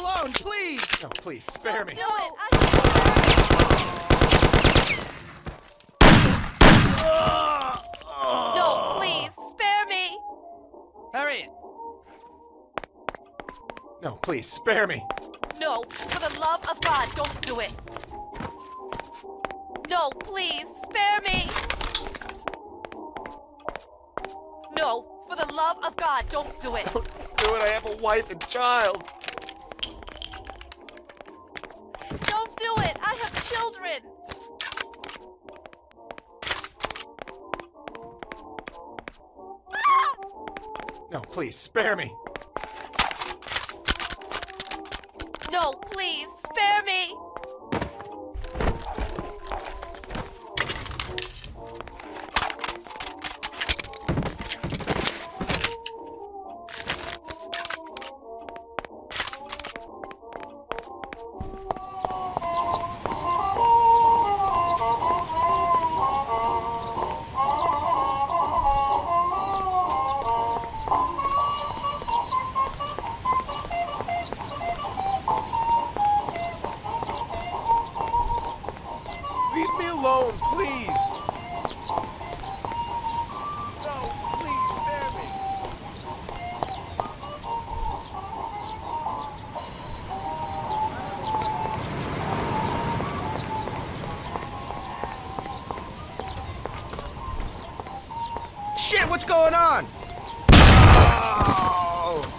alone, please! No, please, spare me. Do it! No, please, spare me! Harriet! No, please, spare me. No, for the love of God, don't do it! No, please, spare me! No, for the love of God, don't do it! Don't do it, I have a wife and child. Don't do it! I have children! No, please, spare me. No, please, spare me! Leave me alone, please. No, please, spare me. Shit, what's going on? Oh!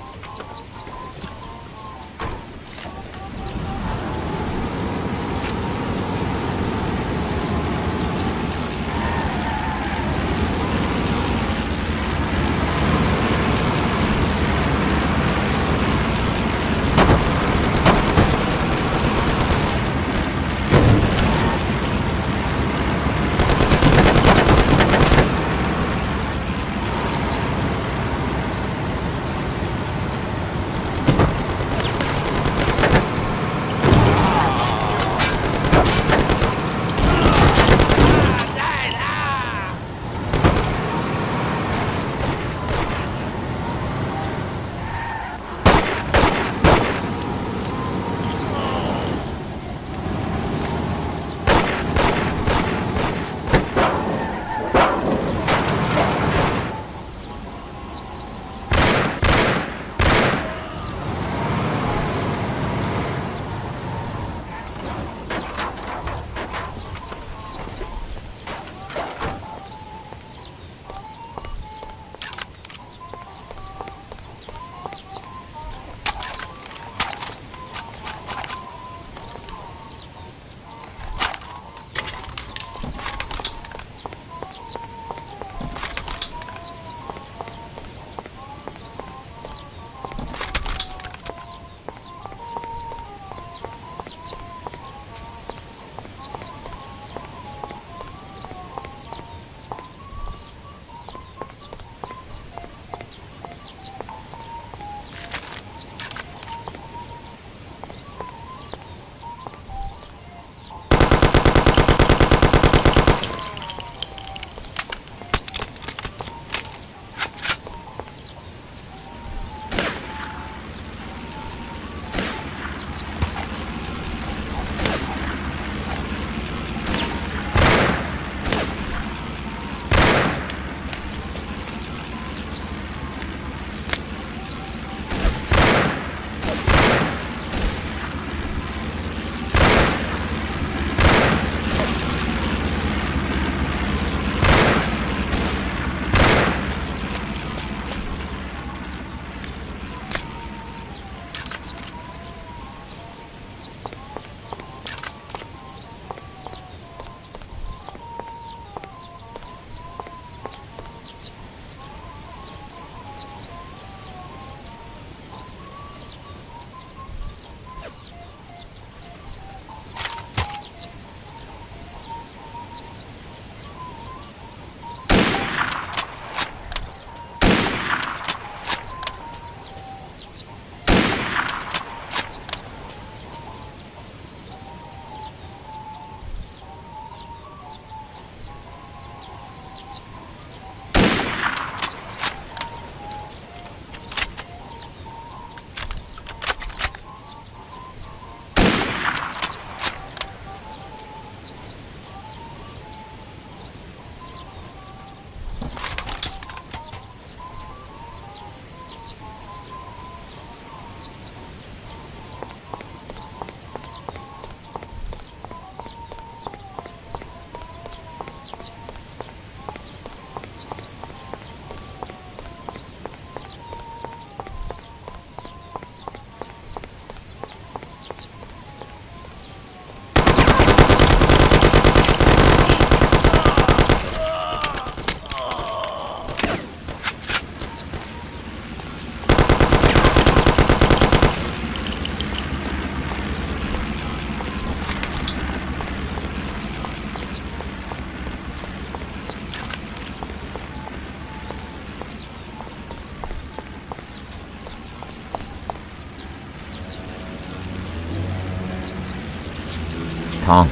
Tom.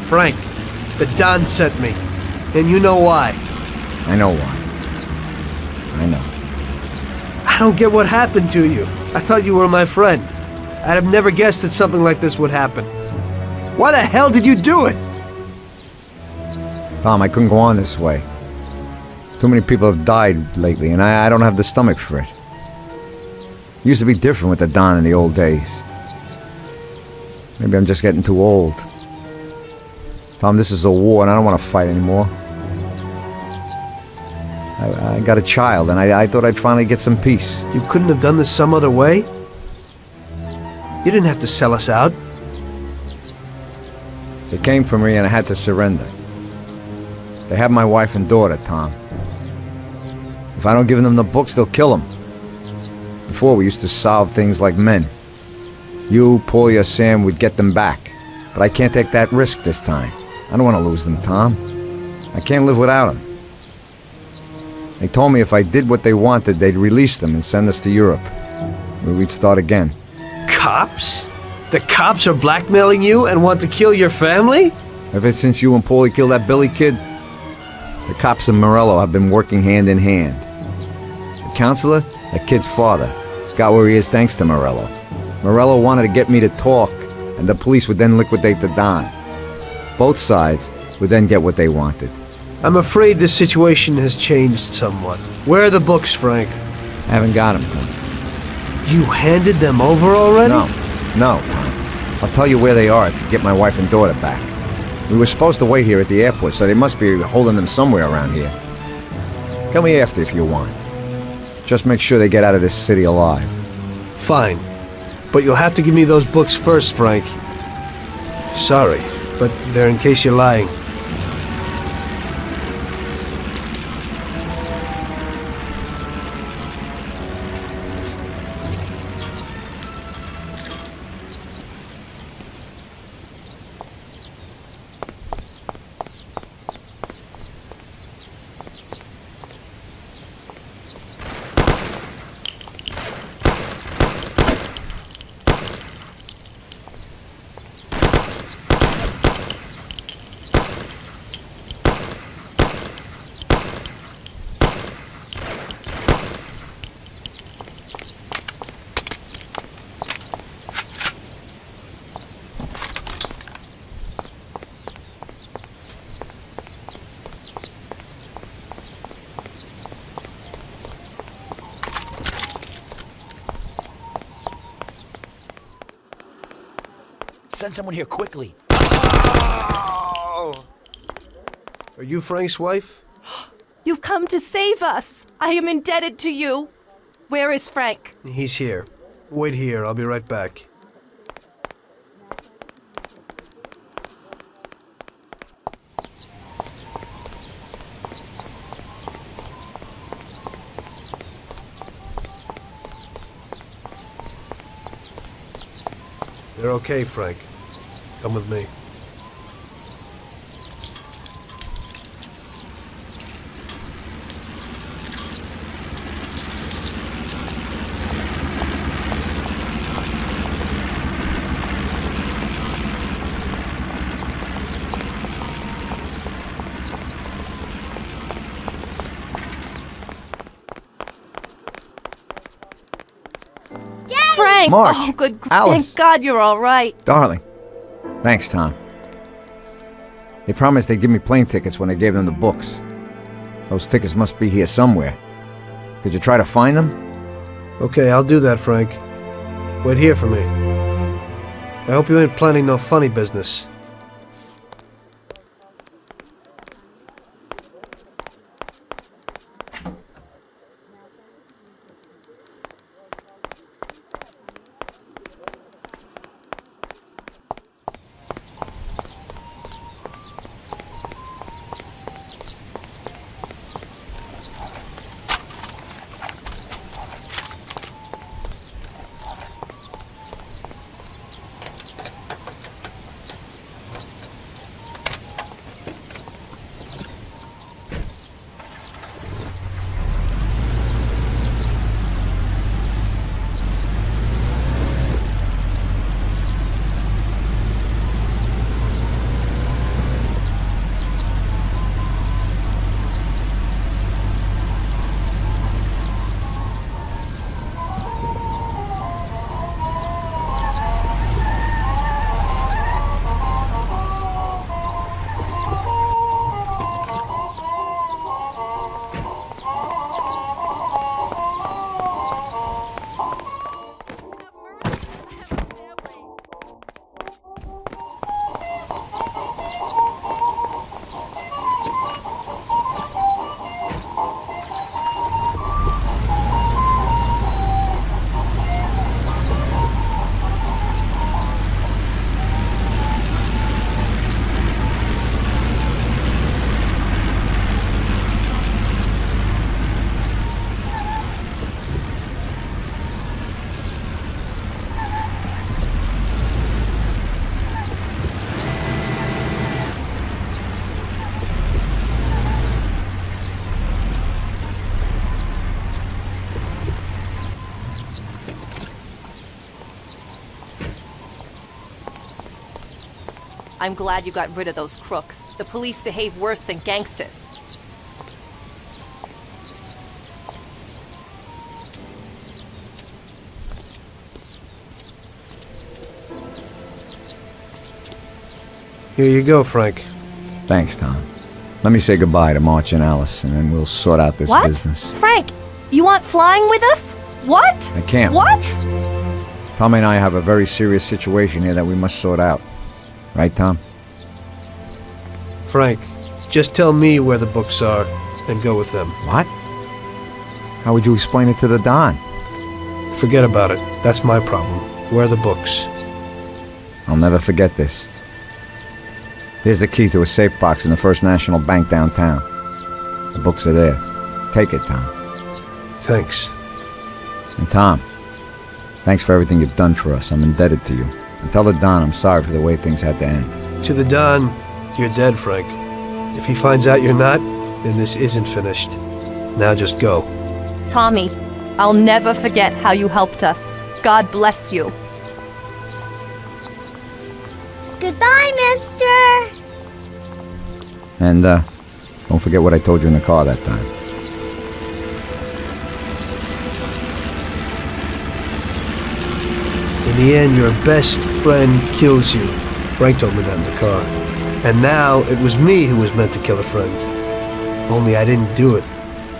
Frank, the Don sent me. And you know why. I know why. I know. I don't get what happened to you. I thought you were my friend. I'd have never guessed that something like this would happen. Why the hell did you do it? Tom, I couldn't go on this way. Too many people have died lately, and I don't have the stomach for it. It used to be different with the Don in the old days. Maybe I'm just getting too old. Tom, this is a war, and I don't want to fight anymore. I got a child, and I thought I'd finally get some peace. You couldn't have done this some other way? You didn't have to sell us out. They came for me, and I had to surrender. They have my wife and daughter, Tom. If I don't give them the books, they'll kill them. Before, we used to solve things like men. You, Paulie, or Sam would get them back. But I can't take that risk this time. I don't want to lose them, Tom. I can't live without them. They told me if I did what they wanted, they'd release them and send us to Europe, where we'd start again. Cops? The cops are blackmailing you and want to kill your family? Ever since you and Paulie killed that Billy kid, the cops and Morello have been working hand in hand. The counselor, that kid's father, got where he is thanks to Morello. Morello wanted to get me to talk, and the police would then liquidate the Don. Both sides would then get what they wanted. I'm afraid this situation has changed somewhat. Where are the books, Frank? I haven't got them, Tom. You handed them over already? No, Tom. I'll tell you where they are to get my wife and daughter back. We were supposed to wait here at the airport, so they must be holding them somewhere around here. Come me after if you want. Just make sure they get out of this city alive. Fine. But you'll have to give me those books first, Frank. Sorry, but they're in case you're lying. Send someone here quickly. Are you Frank's wife? You've come to save us. I am indebted to you. Where is Frank? He's here. Wait here, I'll be right back. You're okay, Frank. Come with me. Frank! Mark! Oh, good. Alice! Thank God you're all right. Darling. Thanks, Tom. They promised they'd give me plane tickets when I gave them the books. Those tickets must be here somewhere. Could you try to find them? Okay, I'll do that, Frank. Wait here for me. I hope you ain't planning no funny business. I'm glad you got rid of those crooks. The police behave worse than gangsters. Here you go, Frank. Thanks, Tom. Let me say goodbye to March and Alice, and then we'll sort out this What? business. Frank, you aren't flying with us? What? I can't. What? Tommy and I have a very serious situation here that we must sort out. Right, Tom? Frank, just tell me where the books are and go with them. What? How would you explain it to the Don? Forget about it. That's my problem. Where are the books? I'll never forget this. Here's the key to a safe box in the First National Bank downtown. The books are there. Take it, Tom. Thanks. And Tom, thanks for everything you've done for us. I'm indebted to you. And tell the Don I'm sorry for the way things had to end. To the Don, you're dead, Frank. If he finds out you're not, then this isn't finished. Now just go. Tommy, I'll never forget how you helped us. God bless you. Goodbye, mister! And, don't forget what I told you in the car that time. In the end, your best friend kills you. Frank told me that in the car. And now, it was me who was meant to kill a friend. Only I didn't do it.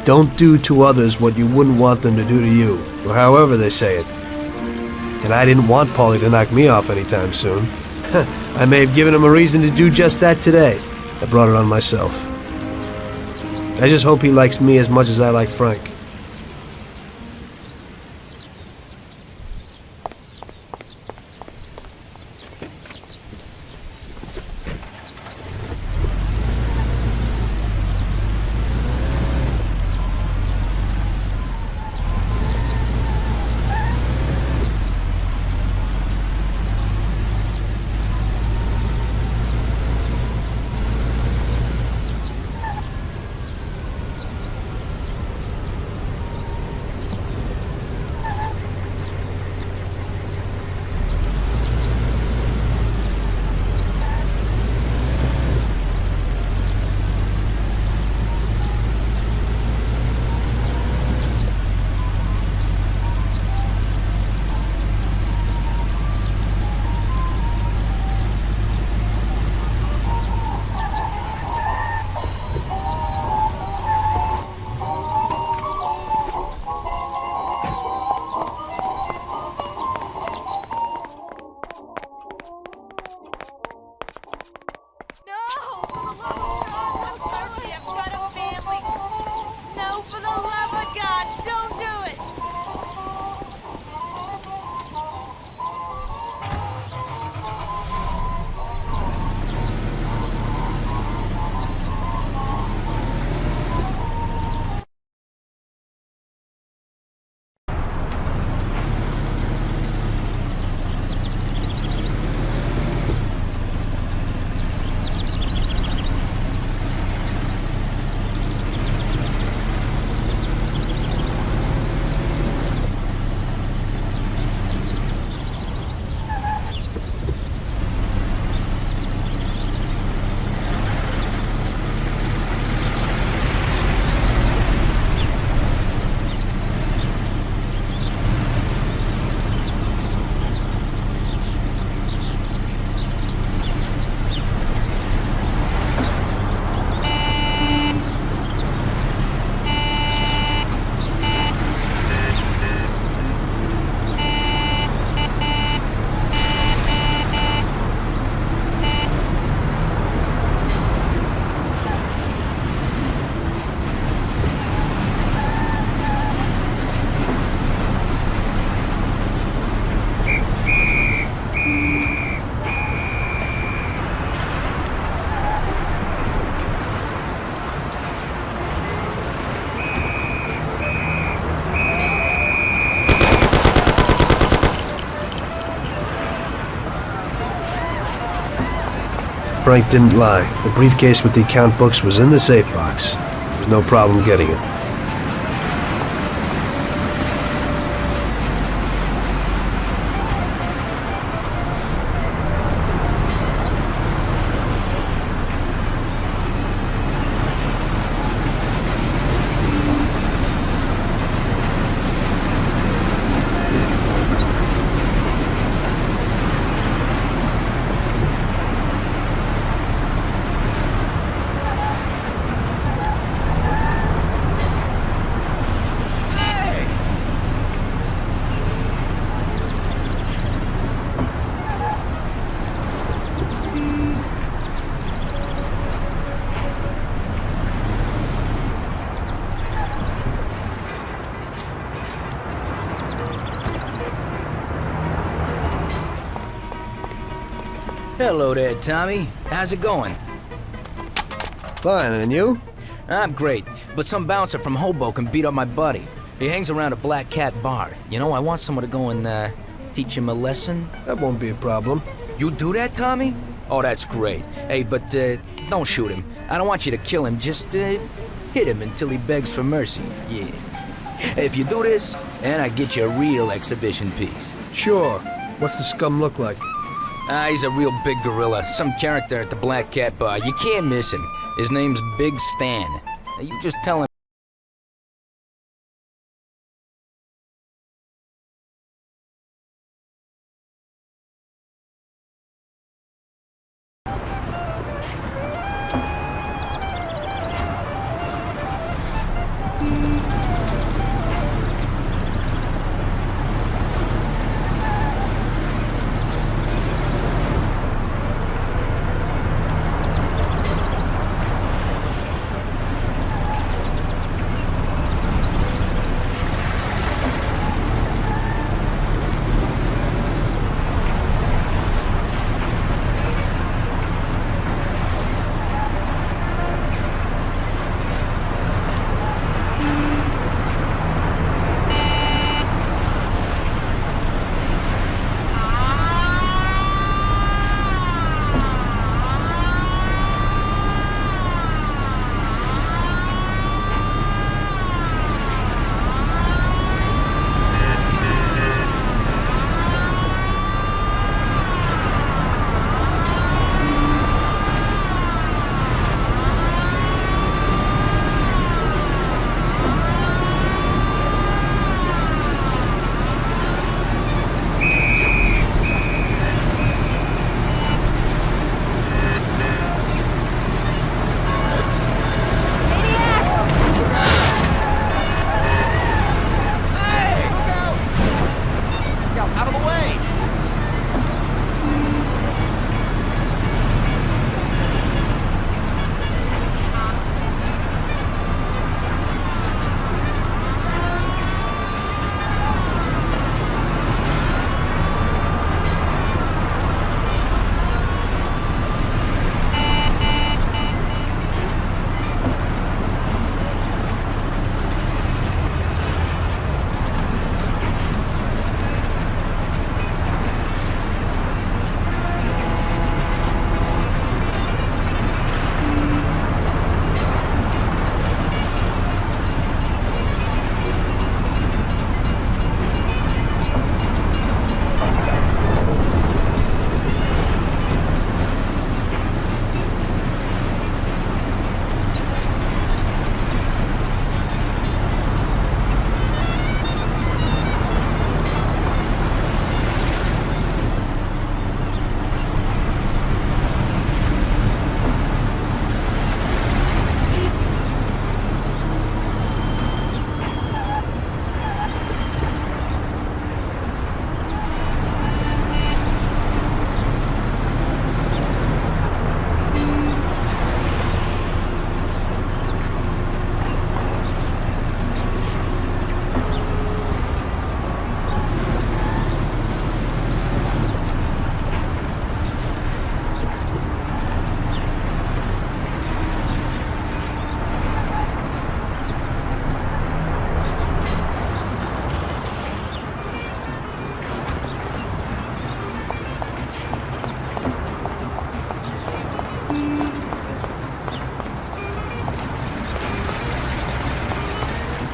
Don't do to others what you wouldn't want them to do to you, or however they say it. And I didn't want Paulie to knock me off anytime soon. I may have given him a reason to do just that today. I brought it on myself. I just hope he likes me as much as I like Frank. Frank didn't lie. The briefcase with the account books was in the safe box. There was no problem getting it. Hello there, Tommy. How's it going? Fine, and you? I'm great, but some bouncer from Hoboken beat up my buddy. He hangs around a Black Cat bar. You know, I want someone to go and, teach him a lesson. That won't be a problem. You do that, Tommy? Oh, that's great. Hey, but, don't shoot him. I don't want you to kill him. Just, hit him until he begs for mercy. Yeah. If you do this, then I get you a real exhibition piece. Sure. What's the scum look like? He's a real big gorilla. Some character at the Black Cat bar. You can't miss him. His name's Big Stan. Now, you just tell him.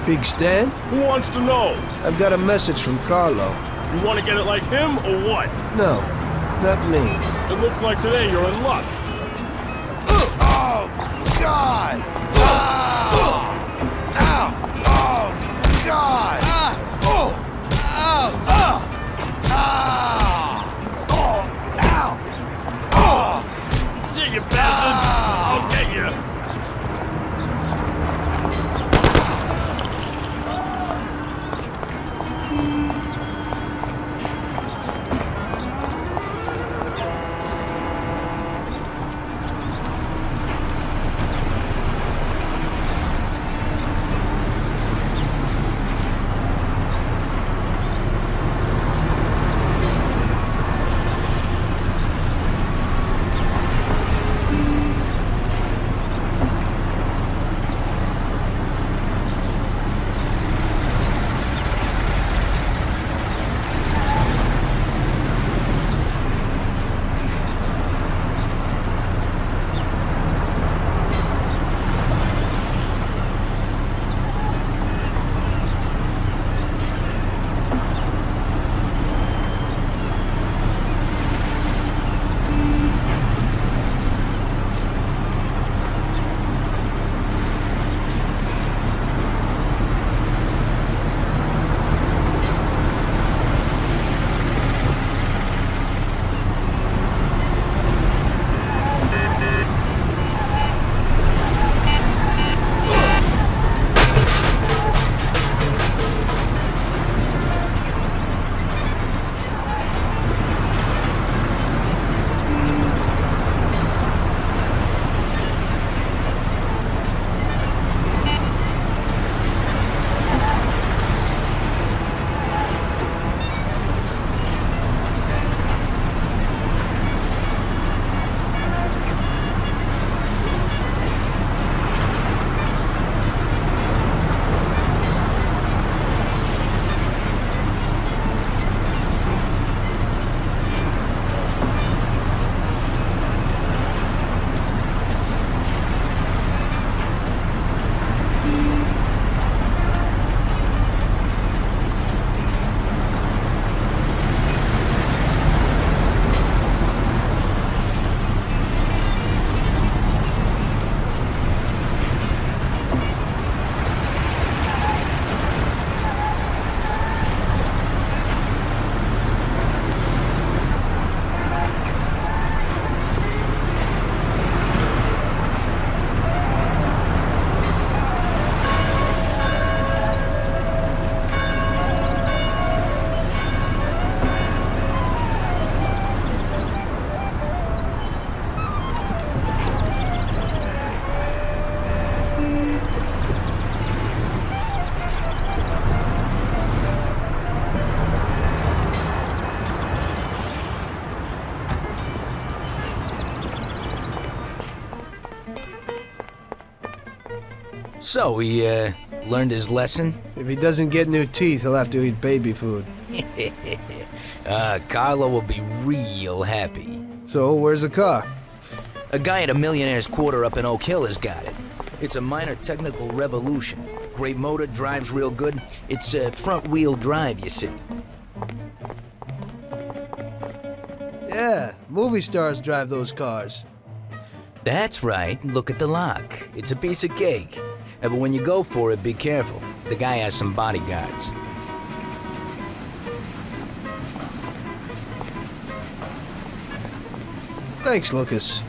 Big Stan? Who wants to know? I've got a message from Carlo. You want to get it like him, or what? No, not me. It looks like today you're in luck. Oh, God! Ow! Ow! Oh, God! Oh! Ow! Oh! Ow! Oh! Dig you bastard! I'll get you! So, he, learned his lesson? If he doesn't get new teeth, he'll have to eat baby food. Carlo will be real happy. So, where's the car? A guy at a millionaire's quarter up in Oak Hill has got it. It's a minor technical revolution. Great motor, drives real good. It's front-wheel drive, you see. Yeah, movie stars drive those cars. That's right. Look at the lock. It's a piece of cake. But when you go for it, be careful. The guy has some bodyguards. Thanks, Lucas.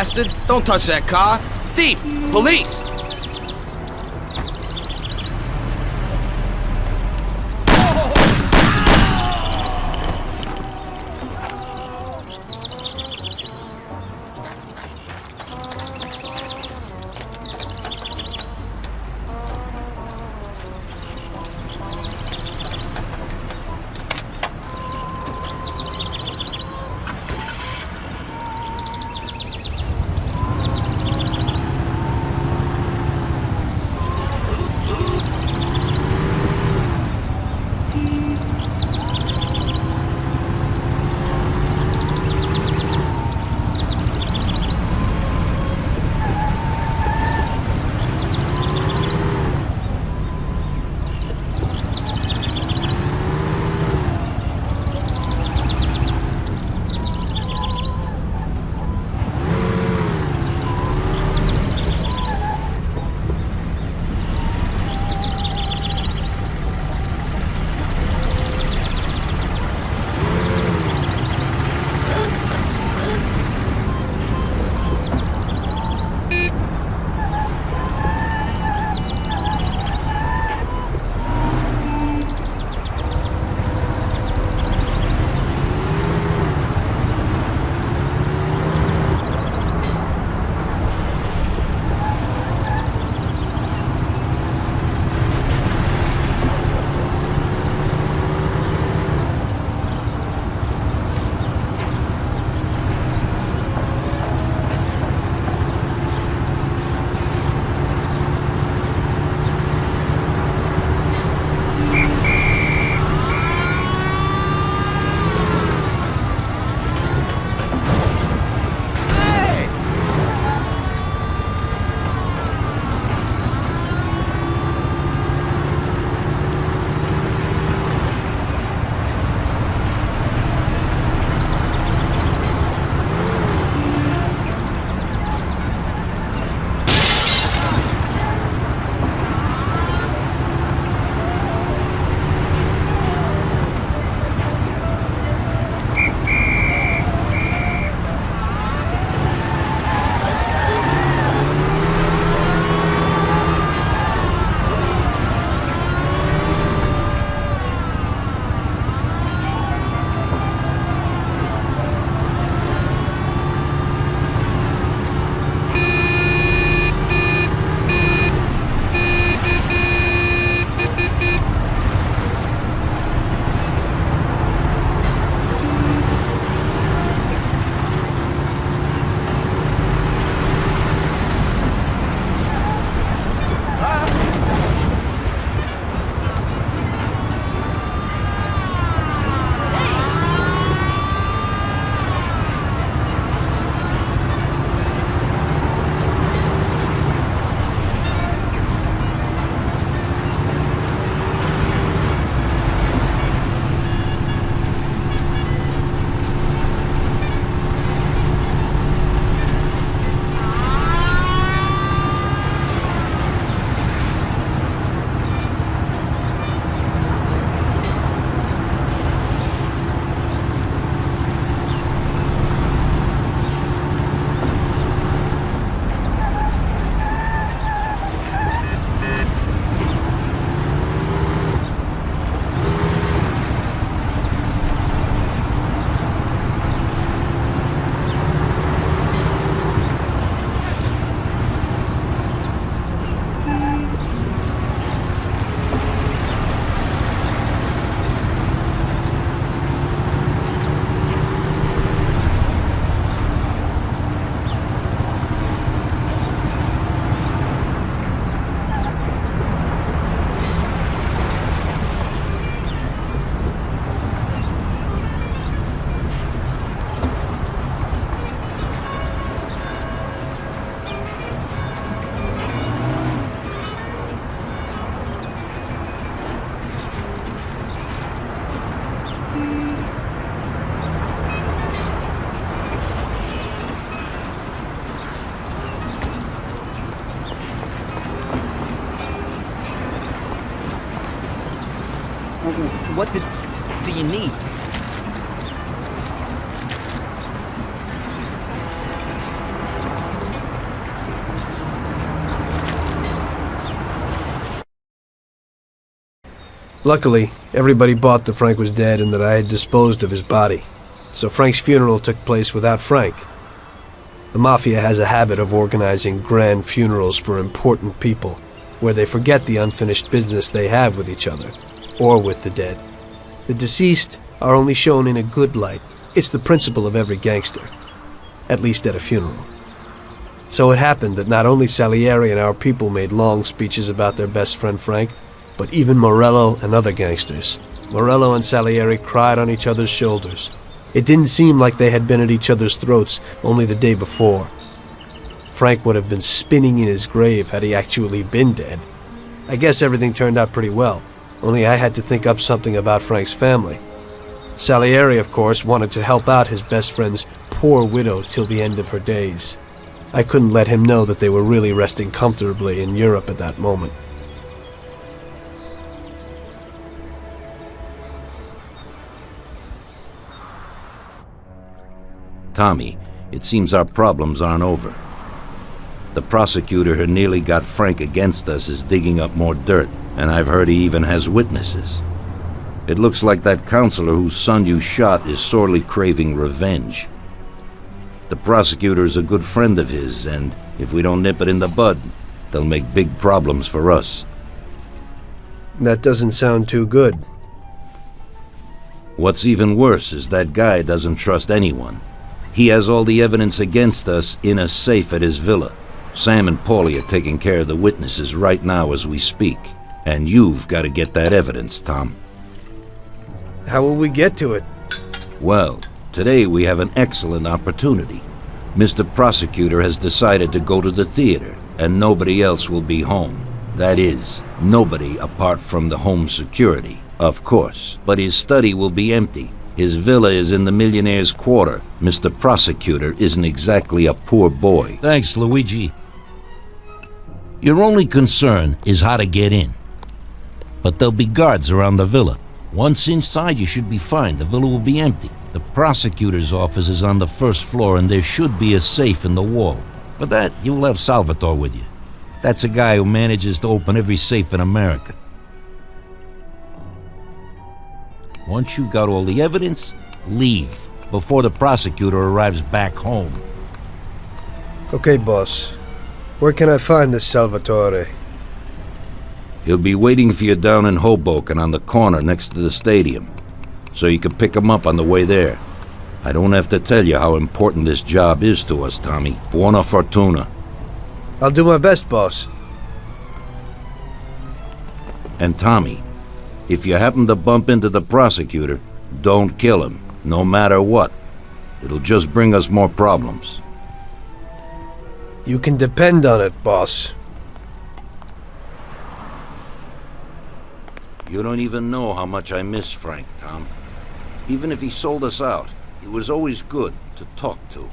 bastard! Don't touch that car! Thief! Police! What do you need? Luckily, everybody bought that Frank was dead and that I had disposed of his body. So Frank's funeral took place without Frank. The Mafia has a habit of organizing grand funerals for important people, where they forget the unfinished business they have with each other, or with the dead. The deceased are only shown in a good light. It's the principle of every gangster, at least at a funeral. So it happened that not only Salieri and our people made long speeches about their best friend Frank, but even Morello and other gangsters. Morello and Salieri cried on each other's shoulders. It didn't seem like they had been at each other's throats only the day before. Frank would have been spinning in his grave had he actually been dead. I guess everything turned out pretty well, only I had to think up something about Frank's family. Salieri, of course, wanted to help out his best friend's poor widow till the end of her days. I couldn't let him know that they were really resting comfortably in Europe at that moment. Tommy, it seems our problems aren't over. The prosecutor who nearly got Frank against us is digging up more dirt, and I've heard he even has witnesses. It looks like that counselor whose son you shot is sorely craving revenge. The prosecutor is a good friend of his, and if we don't nip it in the bud, they'll make big problems for us. That doesn't sound too good. What's even worse is that guy doesn't trust anyone. He has all the evidence against us in a safe at his villa. Sam and Paulie are taking care of the witnesses right now as we speak. And you've got to get that evidence, Tom. How will we get to it? Well, today we have an excellent opportunity. Mr. Prosecutor has decided to go to the theater, and nobody else will be home. That is, nobody apart from the home security, of course. But his study will be empty. His villa is in the millionaire's quarter. Mr. Prosecutor isn't exactly a poor boy. Thanks, Luigi. Your only concern is how to get in. But there'll be guards around the villa. Once inside, you should be fine. The villa will be empty. The prosecutor's office is on the first floor, and there should be a safe in the wall. For that, you'll have Salvatore with you. That's a guy who manages to open every safe in America. Once you've got all the evidence, leave before the prosecutor arrives back home. Okay, boss. Where can I find this Salvatore? He'll be waiting for you down in Hoboken on the corner next to the stadium, so you can pick him up on the way there. I don't have to tell you how important this job is to us, Tommy. Buona fortuna. I'll do my best, boss. And Tommy, if you happen to bump into the prosecutor, don't kill him, no matter what. It'll just bring us more problems. You can depend on it, boss. You don't even know how much I miss Frank, Tom. Even if he sold us out, he was always good to talk to.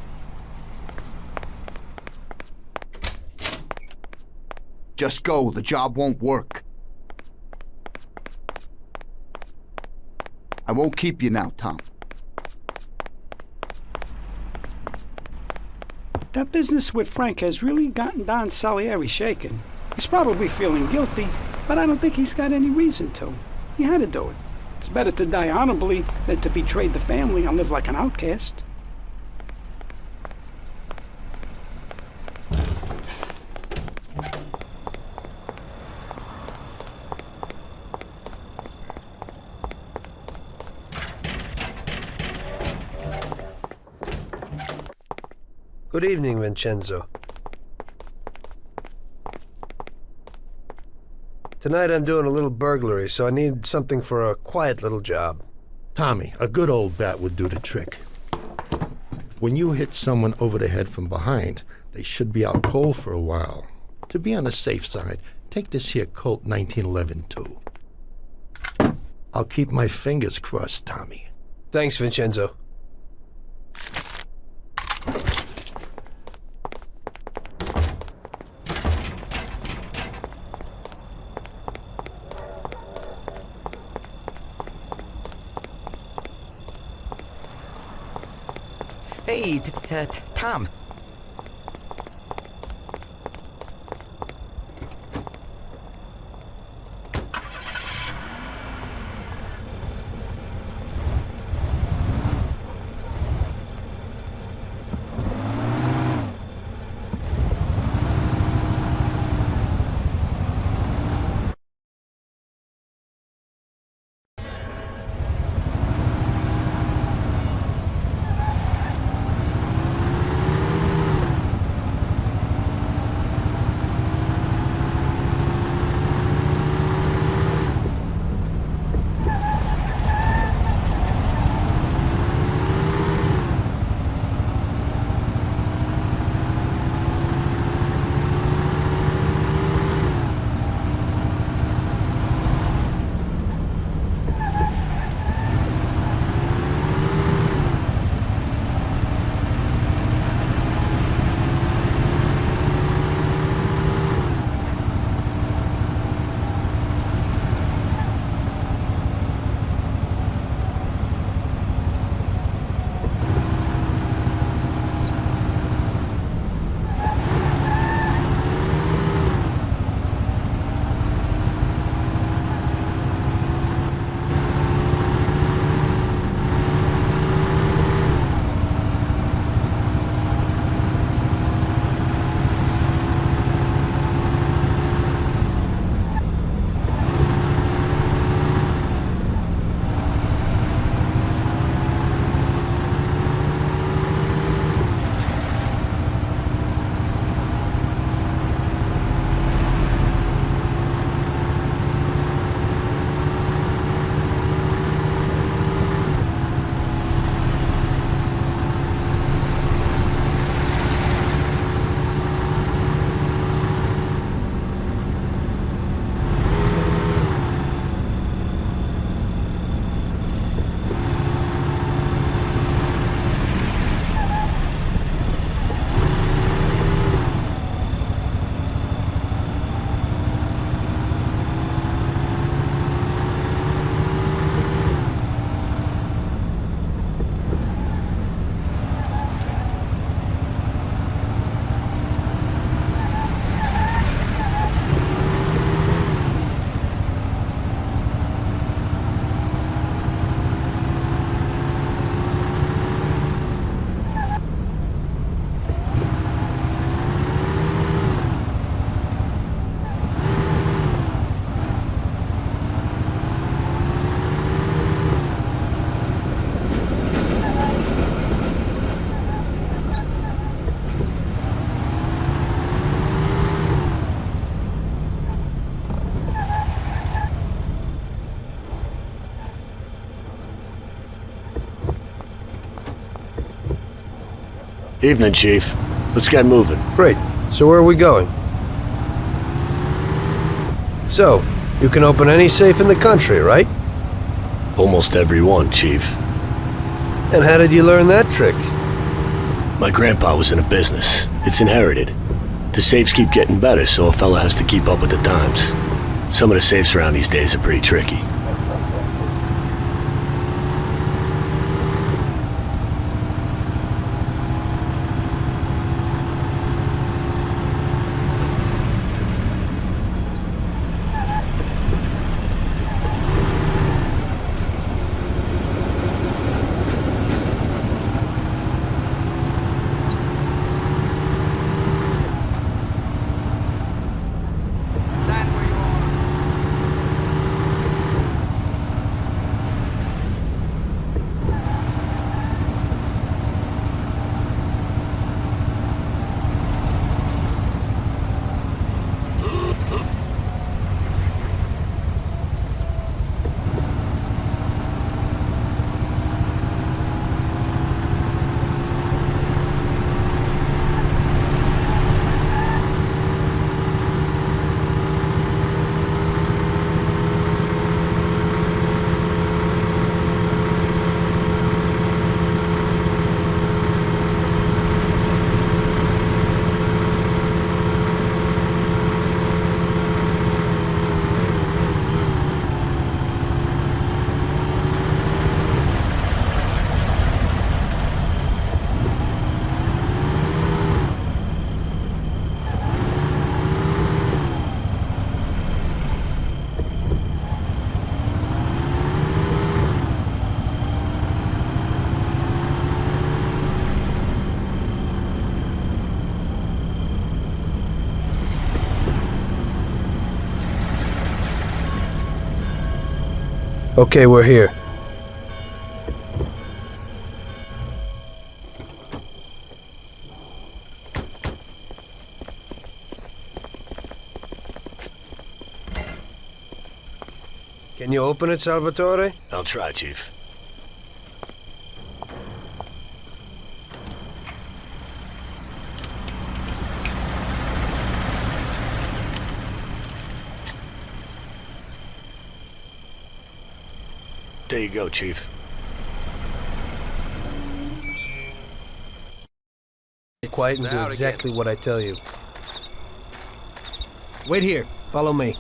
Just go. The job won't work. I won't keep you now, Tom. That business with Frank has really gotten Don Salieri shaken. He's probably feeling guilty, but I don't think he's got any reason to. He had to do it. It's better to die honorably than to betray the family and live like an outcast. Good evening, Vincenzo. Tonight I'm doing a little burglary, so I need something for a quiet little job. Tommy, a good old bat would do the trick. When you hit someone over the head from behind, they should be out cold for a while. To be on the safe side, take this here Colt 1911 too. I'll keep my fingers crossed, Tommy. Thanks, Vincenzo. Hey, Tom. Evening, Chief. Let's get moving. Great. So where are we going? So, you can open any safe in the country, right? Almost every one, Chief. And how did you learn that trick? My grandpa was in a business. It's inherited. The safes keep getting better, so a fella has to keep up with the times. Some of the safes around these days are pretty tricky. Okay, we're here. Can you open it, Salvatore? I'll try, Chief. There you go, Chief. Be quiet and do exactly what I tell you. Wait here. Follow me.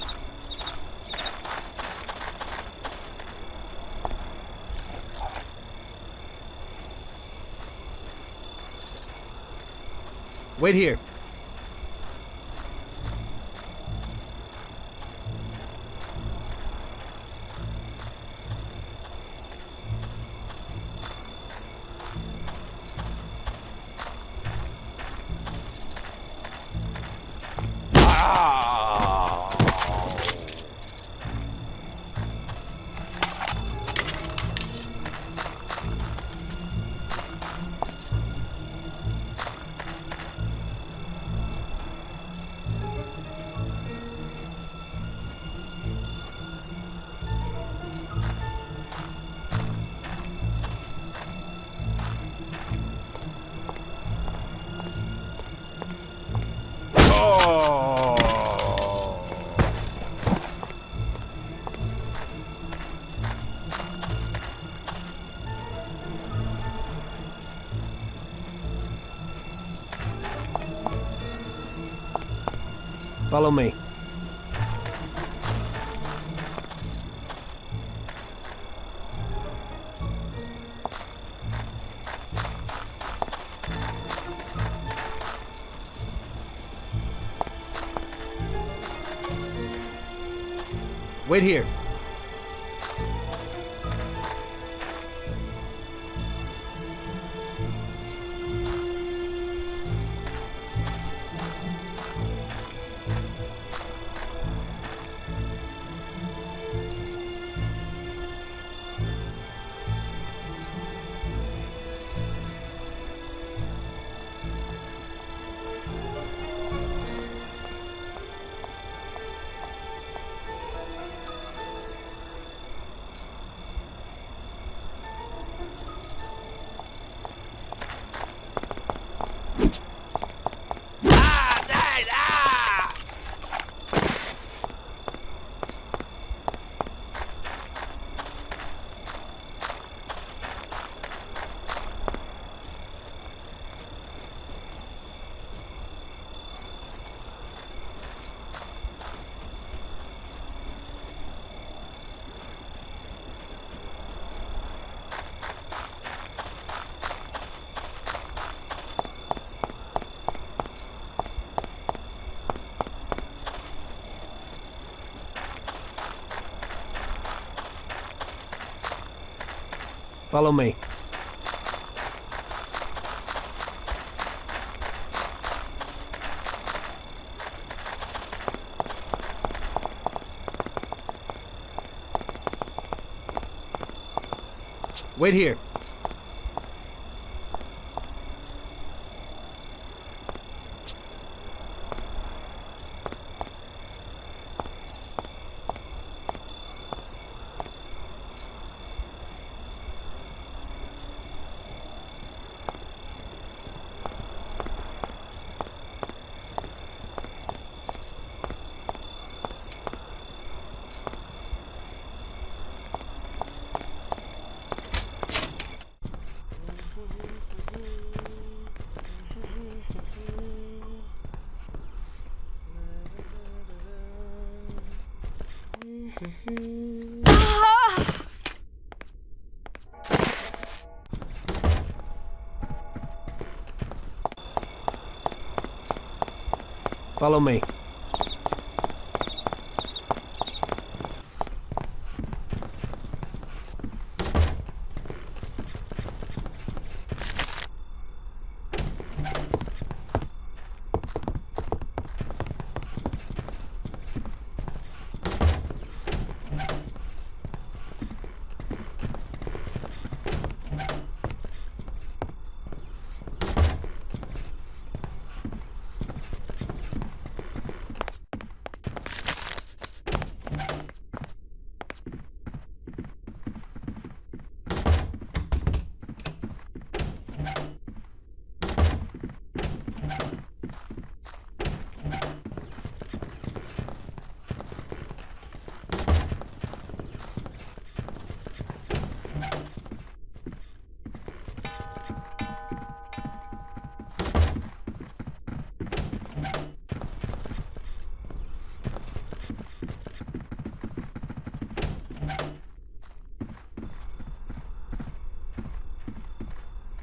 Wait here. Follow me. Wait here. Follow me. Wait here. Follow me.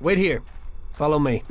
Wait here. Follow me.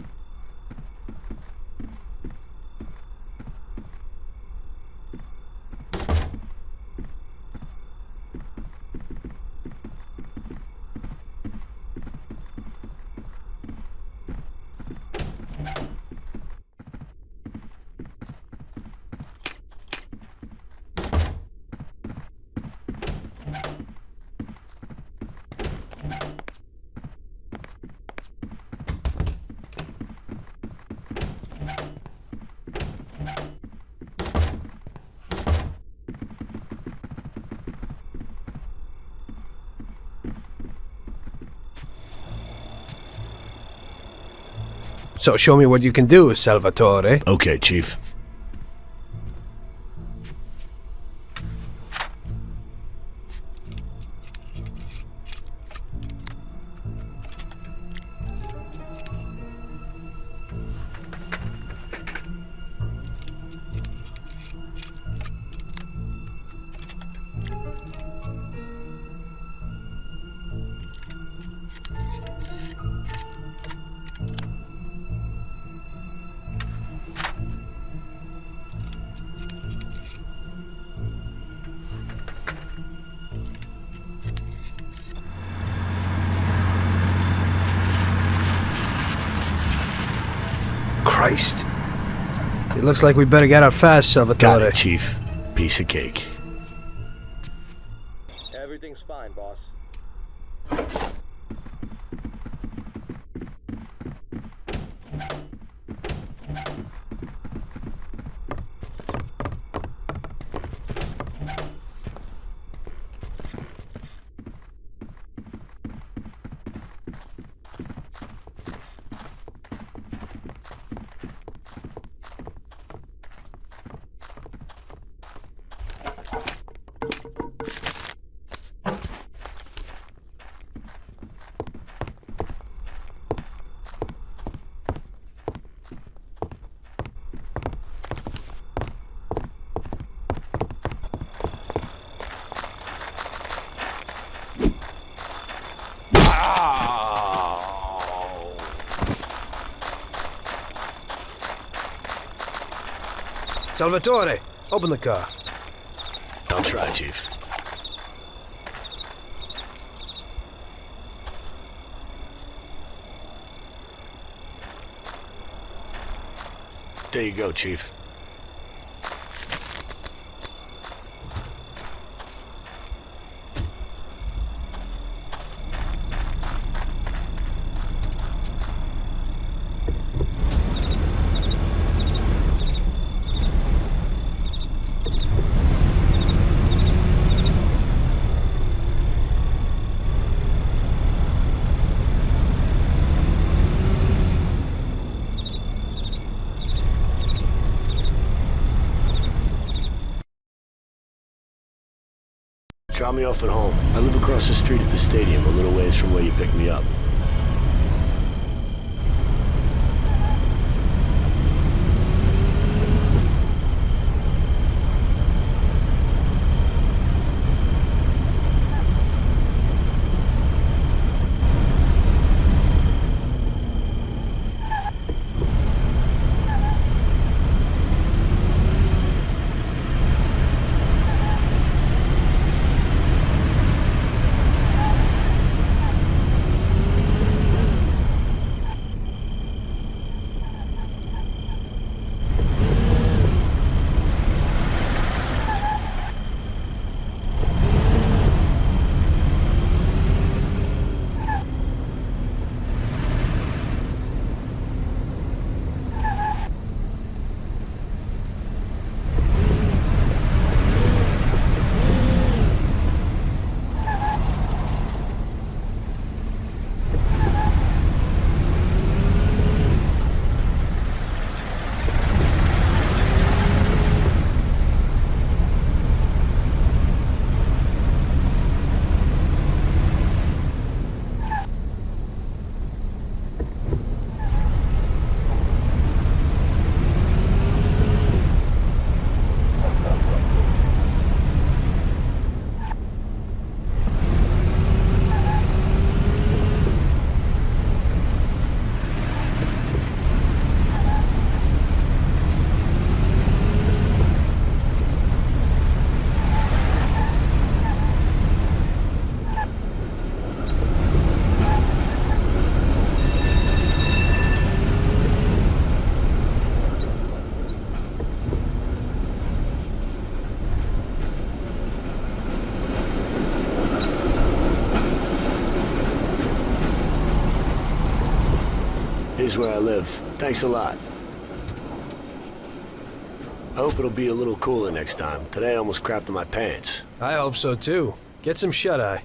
So show me what you can do, Salvatore. Okay, Chief. Christ. It looks like we better get out fast, Salvatore. Got it, Chief. Piece of cake. Everything's fine, boss. Salvatore, open the car. I'll try, Chief. There you go, Chief. Drop me off at home. I live across the street at the stadium, a little ways from where you picked me up. Here's where I live. Thanks a lot. I hope it'll be a little cooler next time. Today I almost crapped in my pants. I hope so too. Get some shut-eye.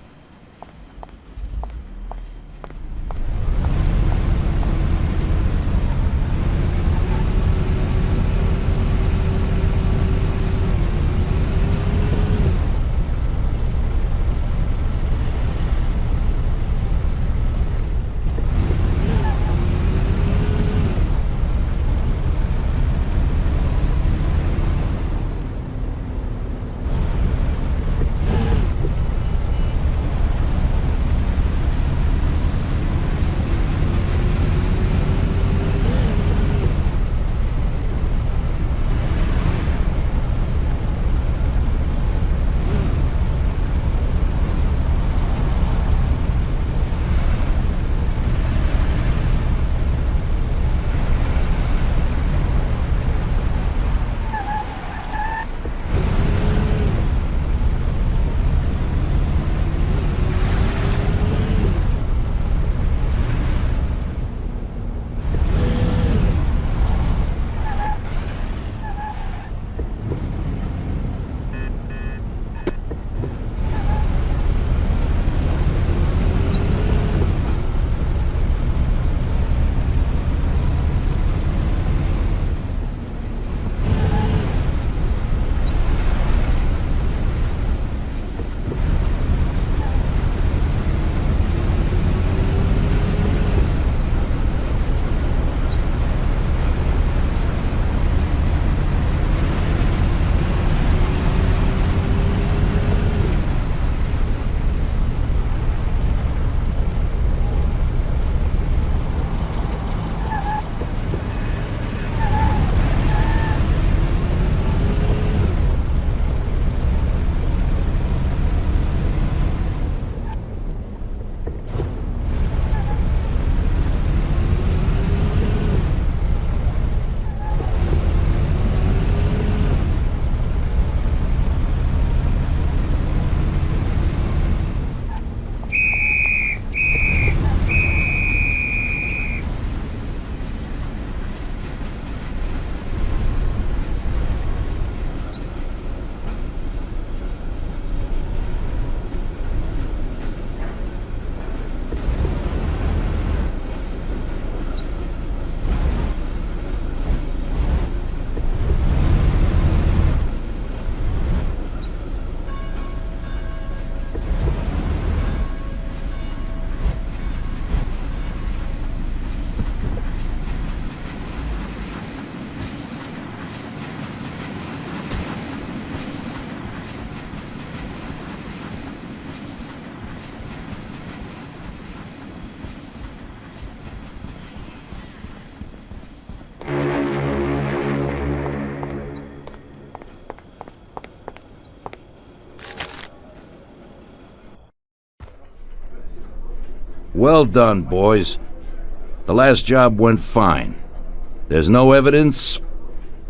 Well done, boys. The last job went fine. There's no evidence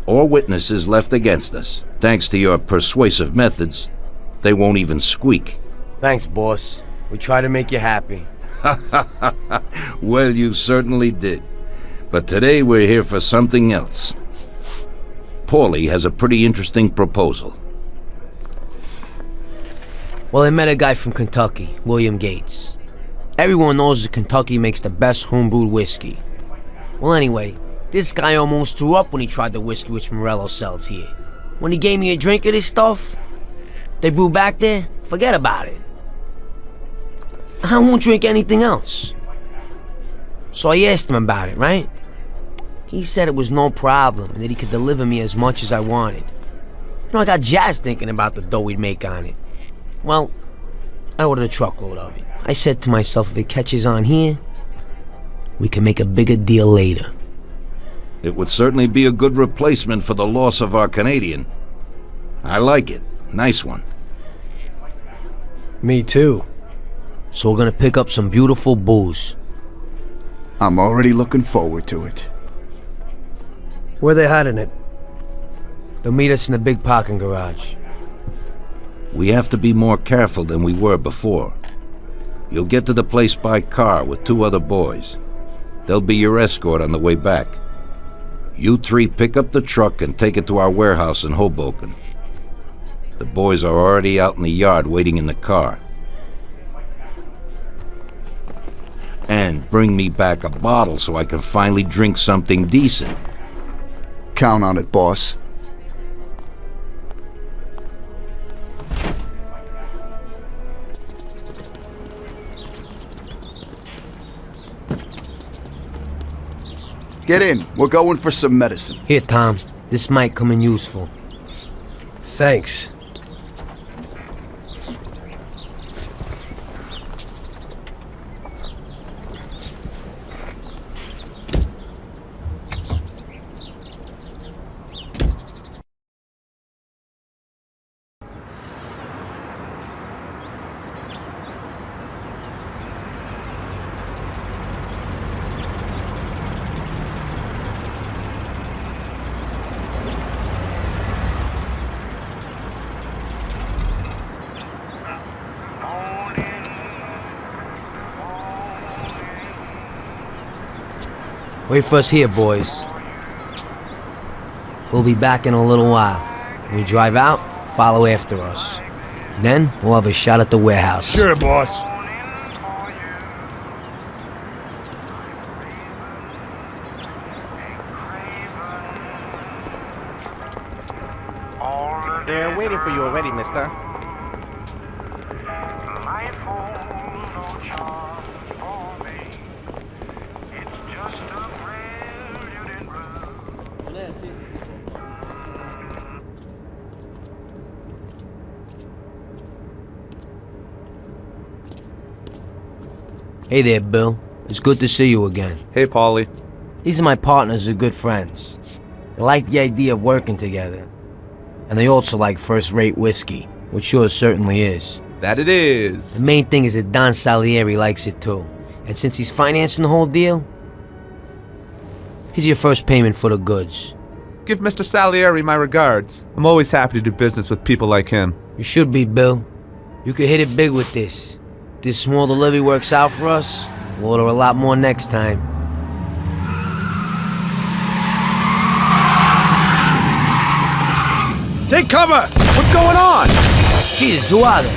or witnesses left against us. Thanks to your persuasive methods, they won't even squeak. Thanks, boss. We try to make you happy. Well, you certainly did. But today we're here for something else. Paulie has a pretty interesting proposal. Well, I met a guy from Kentucky, William Gates. Everyone knows that Kentucky makes the best homebrewed whiskey. Well, anyway, this guy almost threw up when he tried the whiskey which Morello sells here. When he gave me a drink of this stuff they brew back there, forget about it. I won't drink anything else. So I asked him about it, right? He said it was no problem and that he could deliver me as much as I wanted. You know, I got jazzed thinking about the dough we'd make on it. Well, I ordered a truckload of it. I said to myself, if it catches on here, we can make a bigger deal later. It would certainly be a good replacement for the loss of our Canadian. I like it. Nice one. Me too. So we're gonna pick up some beautiful booze. I'm already looking forward to it. Where they hiding it? They'll meet us in the big parking garage. We have to be more careful than we were before. You'll get to the place by car with 2 other boys. They'll be your escort on the way back. You 3 pick up the truck and take it to our warehouse in Hoboken. The boys are already out in the yard waiting in the car. And bring me back a bottle so I can finally drink something decent. Count on it, boss. Get in. We're going for some medicine. Here, Tom. This might come in useful. Thanks. Wait for us here, boys. We'll be back in a little while. When we drive out, follow after us. Then, we'll have a shot at the warehouse. Sure, boss. They're waiting for you already, mister. Hey there, Bill. It's good to see you again. Hey, Paulie. These are my partners who are good friends. They like the idea of working together. And they also like first-rate whiskey, which yours certainly is. That it is. The main thing is that Don Salieri likes it too. And since he's financing the whole deal, here's your first payment for the goods. Give Mr. Salieri my regards. I'm always happy to do business with people like him. You should be, Bill. You could hit it big with this. If this small delivery works out for us, we'll order a lot more next time. Take cover! What's going on? Jesus, who are they?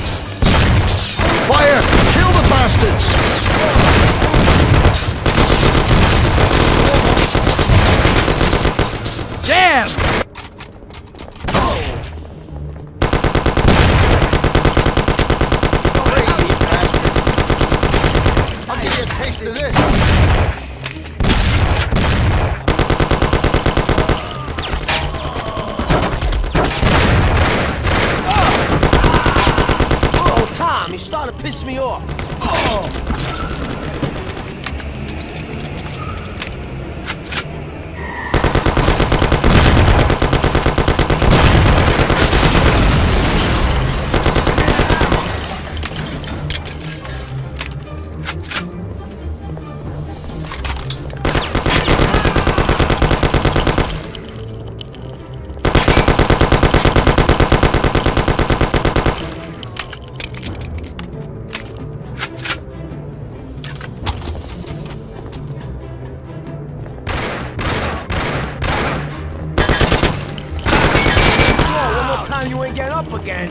Fire! Kill the bastards! Damn! I'll give you a taste of this. Oh, Tom, you're starting to piss me off. Oh. time you ain't getting up again.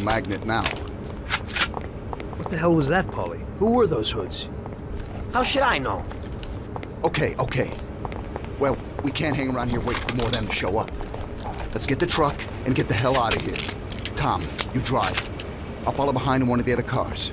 Magnet now. What the hell was that, Polly? Who were those hoods? How should I know? Okay. Well, we can't hang around here waiting for more of them to show up. Let's get the truck and get the hell out of here. Tom, you drive. I'll follow behind in one of the other cars.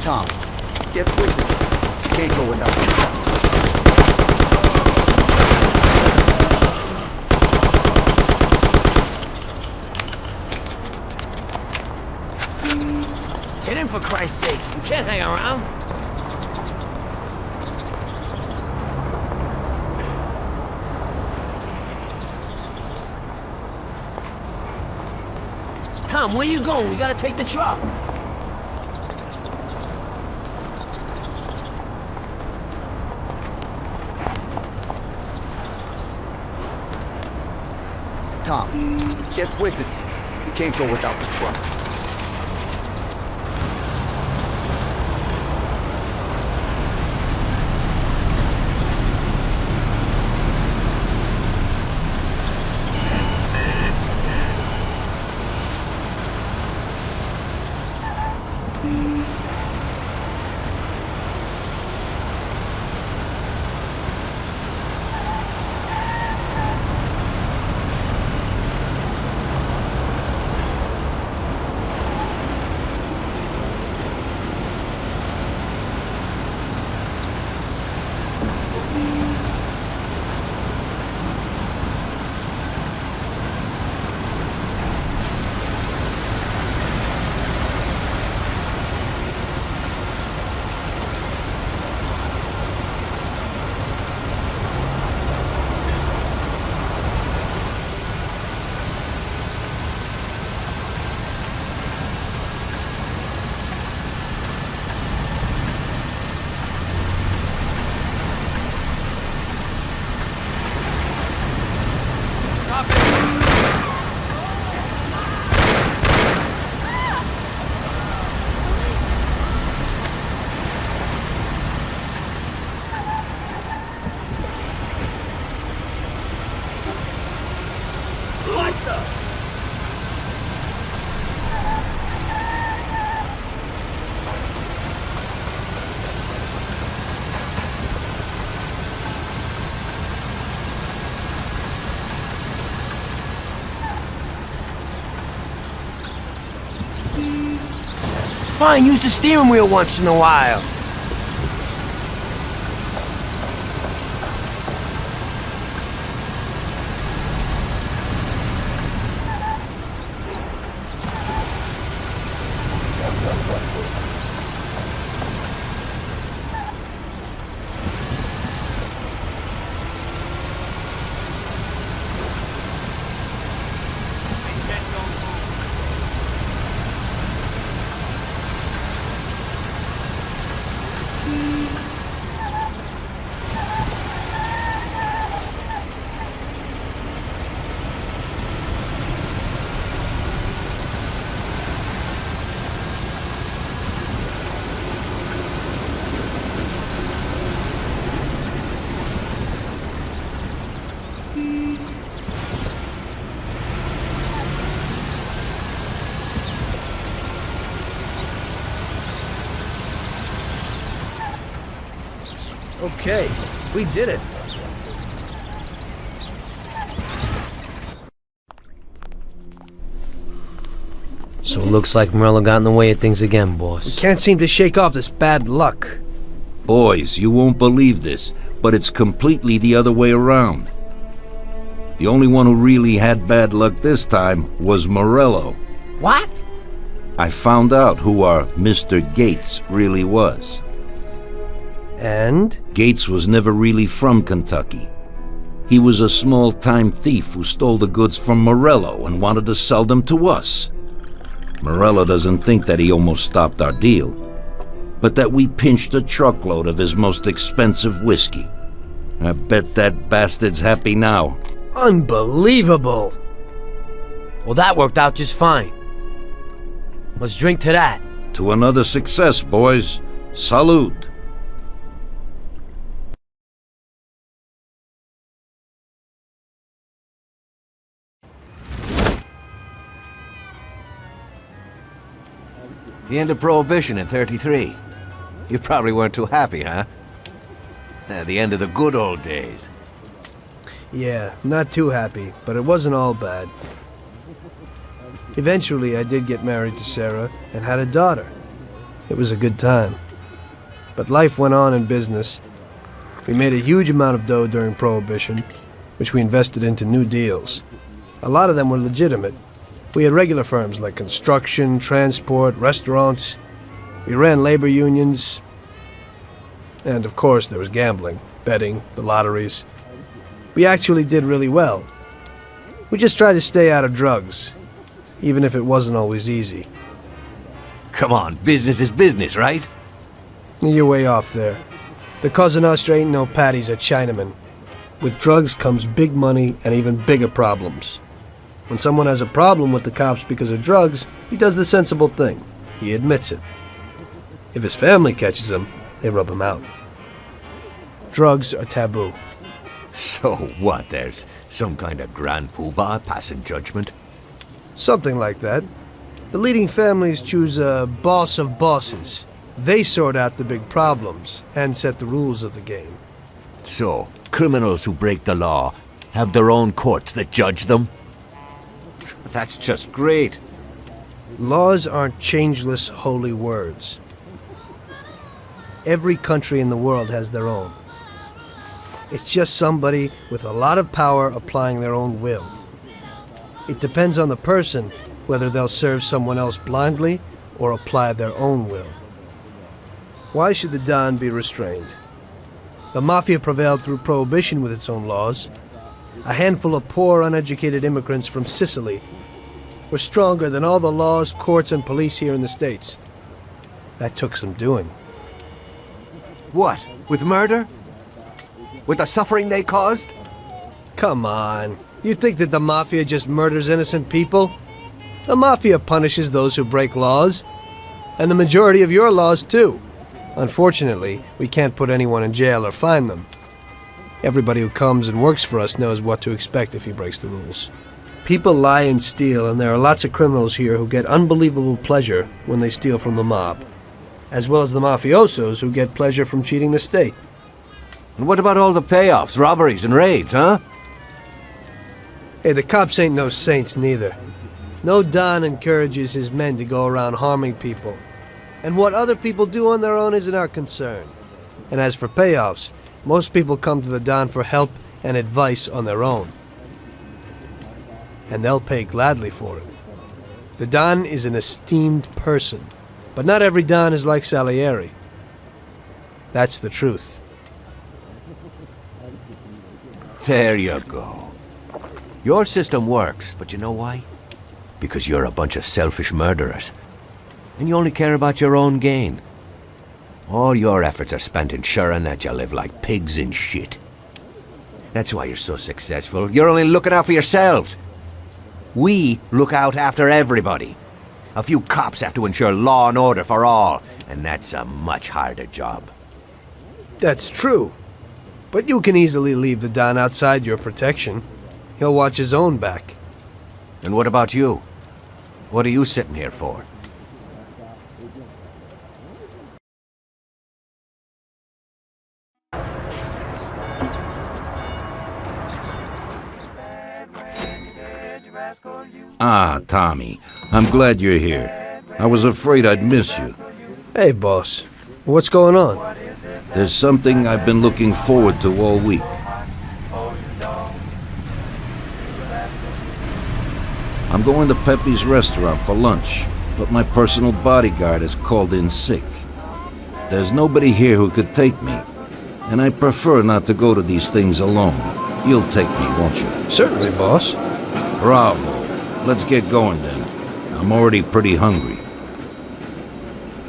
Tom, get with it. Can't go without the truck. Get in for Christ's sakes. You can't hang around. Tom, where you going? We gotta take the truck. Tom, get with it. You can't go without the truck. Fine, use the steering wheel once in a while. Okay, we did it. So it looks like Morello got in the way of things again, boss. We can't seem to shake off this bad luck. Boys, you won't believe this, but it's completely the other way around. The only one who really had bad luck this time was Morello. What? I found out who our Mr. Gates really was. And? Gates was never really from Kentucky. He was a small-time thief who stole the goods from Morello and wanted to sell them to us. Morello doesn't think that he almost stopped our deal, but that we pinched a truckload of his most expensive whiskey. I bet that bastard's happy now. Unbelievable! Well, that worked out just fine. Let's drink to that. To another success, boys. Salute. The end of Prohibition in '33. You probably weren't too happy, huh? The end of the good old days. Yeah, not too happy, but it wasn't all bad. Eventually, I did get married to Sarah and had a daughter. It was a good time. But life went on in business. We made a huge amount of dough during Prohibition, which we invested into new deals. A lot of them were legitimate. We had regular firms like construction, transport, restaurants. We ran labor unions. And of course there was gambling, betting, the lotteries. We actually did really well. We just tried to stay out of drugs, even if it wasn't always easy. Come on, business is business, right? You're way off there. The Cosa Nostra ain't no patties at Chinaman. With drugs comes big money and even bigger problems. When someone has a problem with the cops because of drugs, he does the sensible thing. He admits it. If his family catches him, they rub him out. Drugs are taboo. So what, there's some kind of grand poobah passing judgment? Something like that. The leading families choose a boss of bosses. They sort out the big problems and set the rules of the game. So, criminals who break the law have their own courts that judge them? That's just great. Laws aren't changeless holy words. Every country in the world has their own. It's just somebody with a lot of power applying their own will. It depends on the person whether they'll serve someone else blindly or apply their own will. Why should the Don be restrained? The Mafia prevailed through Prohibition with its own laws. A handful of poor, uneducated immigrants from Sicily were stronger than all the laws, courts, and police here in the States. That took some doing. What? With murder? With the suffering they caused? Come on. You think that the Mafia just murders innocent people? The Mafia punishes those who break laws. And the majority of your laws, too. Unfortunately, we can't put anyone in jail or fine them. Everybody who comes and works for us knows what to expect if he breaks the rules. People lie and steal, and there are lots of criminals here who get unbelievable pleasure when they steal from the mob. As well as the mafiosos who get pleasure from cheating the state. And what about all the payoffs, robberies, and raids, huh? Hey, the cops ain't no saints neither. No Don encourages his men to go around harming people. And what other people do on their own isn't our concern. And as for payoffs, most people come to the Don for help and advice on their own. And they'll pay gladly for it. The Don is an esteemed person, but not every Don is like Salieri. That's the truth. There you go. Your system works, but you know why? Because you're a bunch of selfish murderers. And you only care about your own gain. All your efforts are spent ensuring that you live like pigs in shit. That's why you're so successful. You're only looking out for yourselves. We look out after everybody. A few cops have to ensure law and order for all, and that's a much harder job. That's true. But you can easily leave the Don outside your protection. He'll watch his own back. And what about you? What are you sitting here for? Ah, Tommy. I'm glad you're here. I was afraid I'd miss you. Hey, boss. What's going on? There's something I've been looking forward to all week. I'm going to Pepe's restaurant for lunch, but my personal bodyguard has called in sick. There's nobody here who could take me, and I prefer not to go to these things alone. You'll take me, won't you? Certainly, boss. Bravo. Let's get going then. I'm already pretty hungry.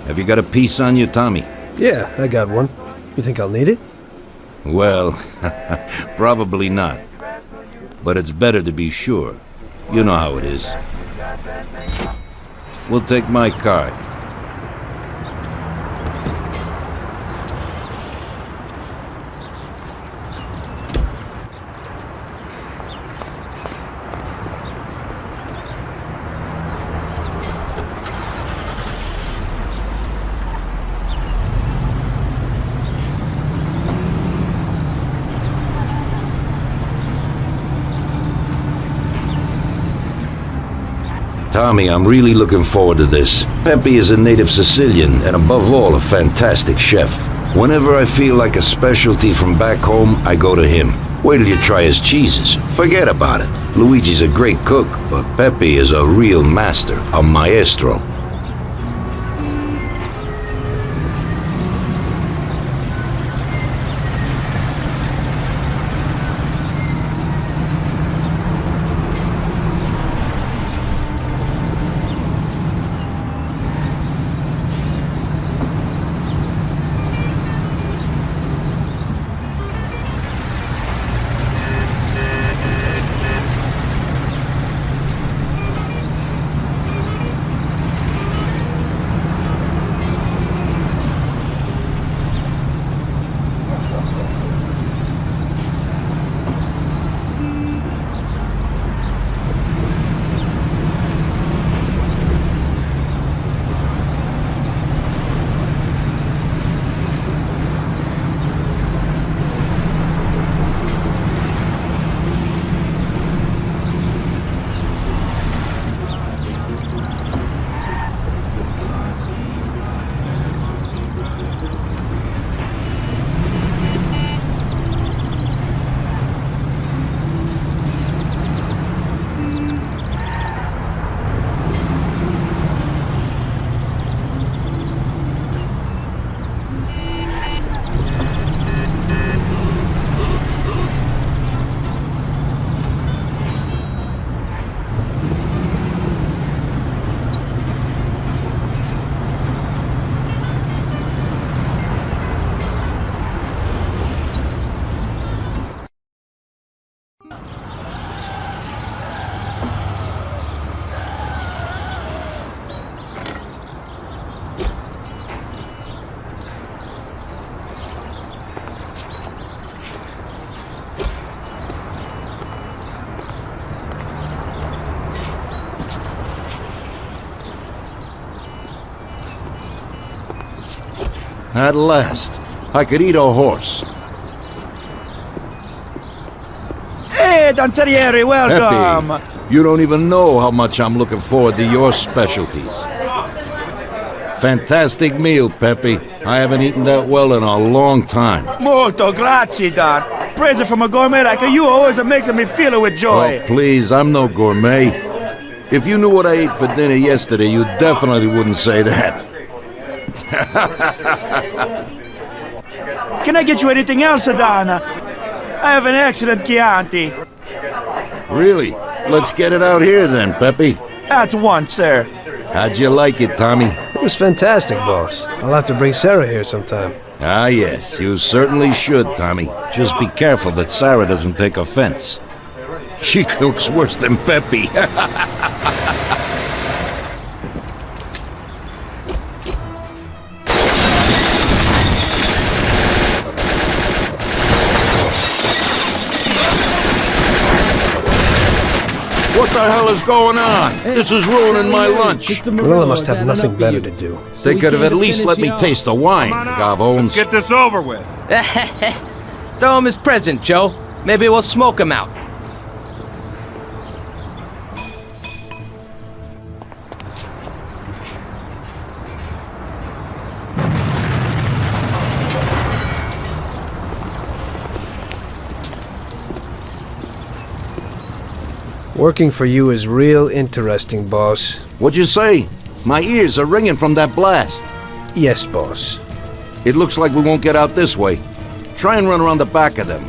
Have you got a piece on you, Tommy? Yeah, I got one. You think I'll need it? Well, probably not. But it's better to be sure. You know how it is. We'll take my card. Tommy, I'm really looking forward to this. Pepe is a native Sicilian, and above all, a fantastic chef. Whenever I feel like a specialty from back home, I go to him. Wait till you try his cheeses. Forget about it. Luigi's a great cook, but Pepe is a real master, a maestro. At last, I could eat a horse. Hey, Don Salieri, welcome! Epi, you don't even know how much I'm looking forward to your specialties. Fantastic meal, Pepe. I haven't eaten that well in a long time. Molto grazie, Don. Praise from a gourmet like you always makes me feel it with joy. Oh, please, I'm no gourmet. If you knew what I ate for dinner yesterday, you definitely wouldn't say that. Can I get you anything else, Don? I have an excellent Chianti. Really? Let's get it out here then, Pepe. At once, sir. How'd you like it, Tommy? It was fantastic, boss. I'll have to bring Sarah here sometime. Ah, yes, you certainly should, Tommy. Just be careful that Sarah doesn't take offense. She cooks worse than Pepe. What the hell is going on? This is ruining my lunch. Morello must have nothing better to do. They could have at least let me taste the wine, Gavones. Let's get this over with. Throw him his present, Joe. Maybe we'll smoke him out. Working for you is real interesting, boss. What'd you say? My ears are ringing from that blast. Yes, boss. It looks like we won't get out this way. Try and run around the back of them,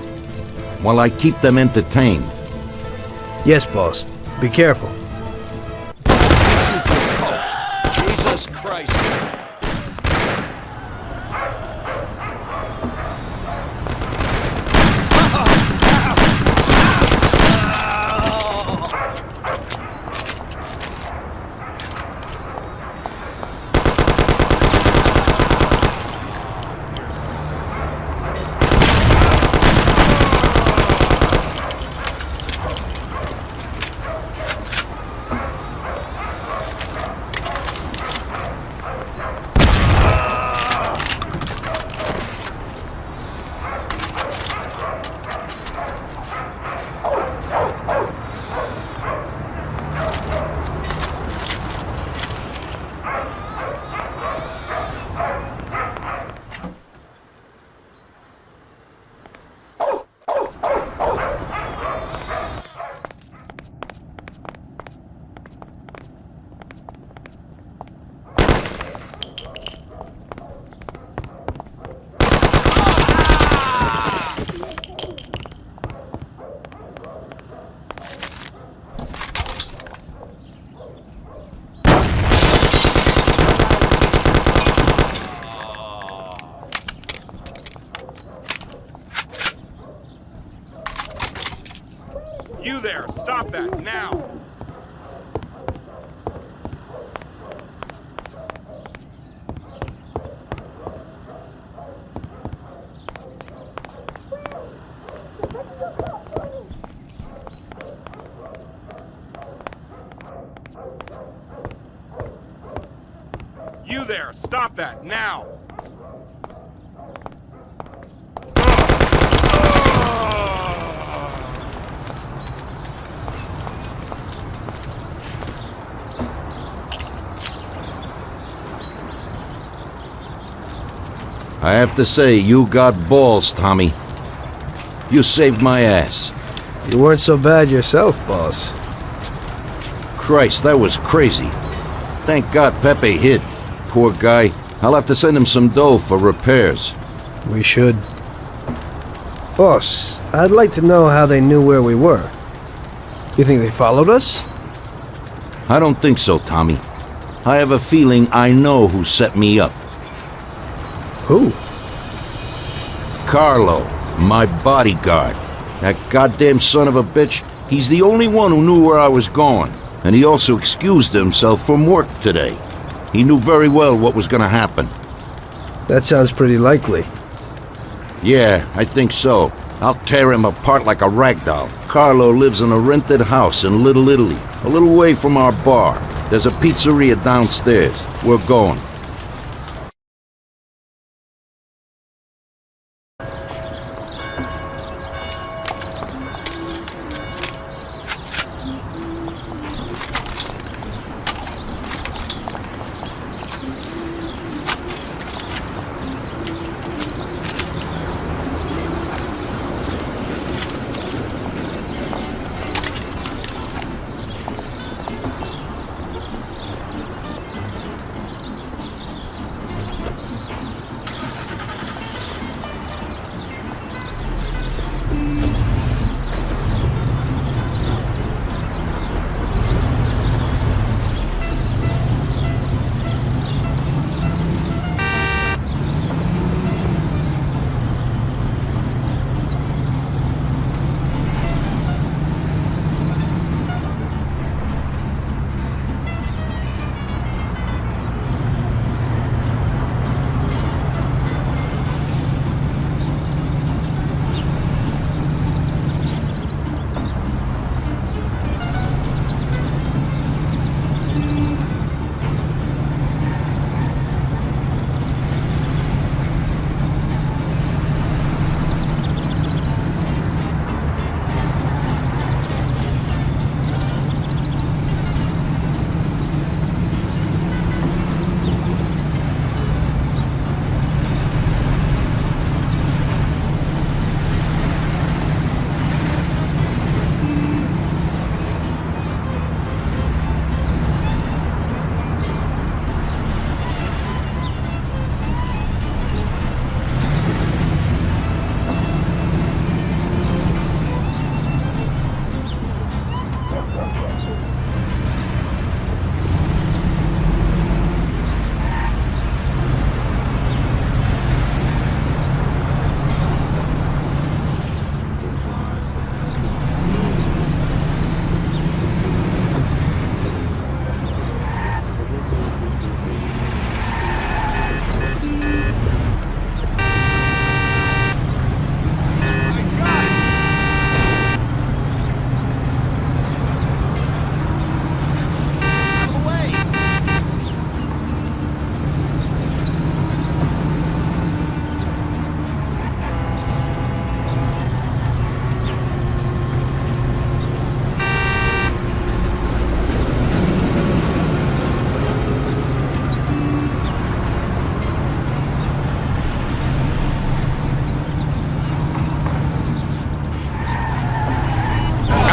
while I keep them entertained. Yes, boss. Be careful. Jesus Christ. that, now! You there, stop that, now! I have to say, you got balls, Tommy. You saved my ass. You weren't so bad yourself, boss. Christ, that was crazy. Thank God Pepe hid. Poor guy. I'll have to send him some dough for repairs. We should. Boss, I'd like to know how they knew where we were. You think they followed us? I don't think so, Tommy. I have a feeling I know who set me up. Who? Carlo, my bodyguard. That goddamn son of a bitch, he's the only one who knew where I was going. And he also excused himself from work today. He knew very well what was gonna happen. That sounds pretty likely. Yeah, I think so. I'll tear him apart like a ragdoll. Carlo lives in a rented house in Little Italy, a little way from our bar. There's a pizzeria downstairs. We're going.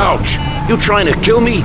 Ouch! You trying to kill me?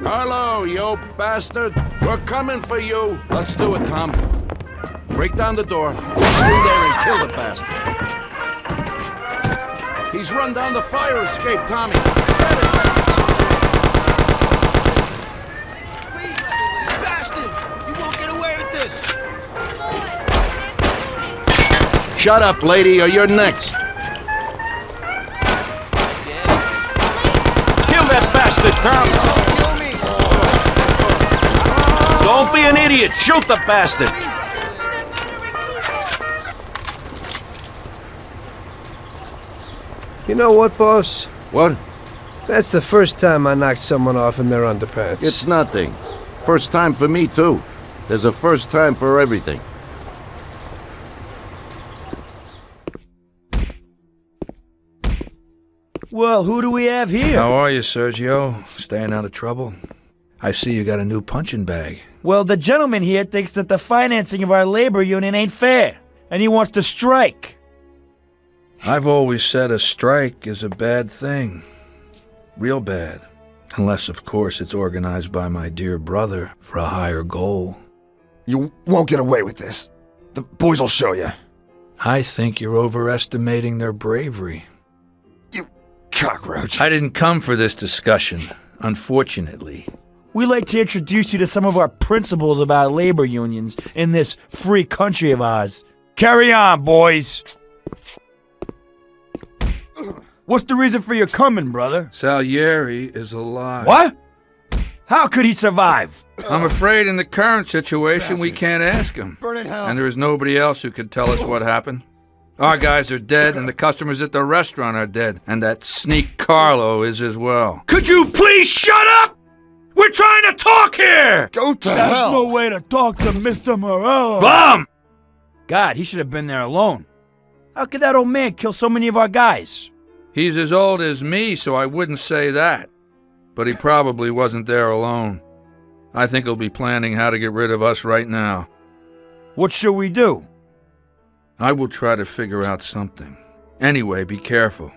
Carlo, you bastard! We're coming for you! Let's do it, Tom. Break down the door, go through there and kill the bastard. He's run down the fire escape, Tommy. Please let me live. Bastard! You won't get away with this! Shut up, lady, or you're next. Kill that bastard, Tom! Don't be an idiot! Shoot the bastard! You know what, boss? What? That's the first time I knocked someone off in their underpants. It's nothing. First time for me, too. There's a first time for everything. Well, who do we have here? How are you, Sergio? Staying out of trouble? I see you got a new punching bag. Well, the gentleman here thinks that the financing of our labor union ain't fair, and he wants to strike. I've always said a strike is a bad thing. Real bad. Unless, of course, it's organized by my dear brother for a higher goal. You won't get away with this. The boys will show you. I think you're overestimating their bravery. You cockroach. I didn't come for this discussion, unfortunately. We'd like to introduce you to some of our principles about labor unions in this free country of ours. Carry on, boys! What's the reason for your coming, brother? Salieri is alive. What? How could he survive? I'm afraid in the current situation we can't ask him. Burn in hell. And there is nobody else who could tell us what happened. Our guys are dead, and the customers at the restaurant are dead. And that sneak Carlo is as well. Could you please shut up? We're trying to talk here! Go to hell! That's no way to talk to Mr. Morello. Bum! God, he should have been there alone. How could that old man kill so many of our guys? He's as old as me, so I wouldn't say that. But he probably wasn't there alone. I think he'll be planning how to get rid of us right now. What should we do? I will try to figure out something. Anyway, be careful.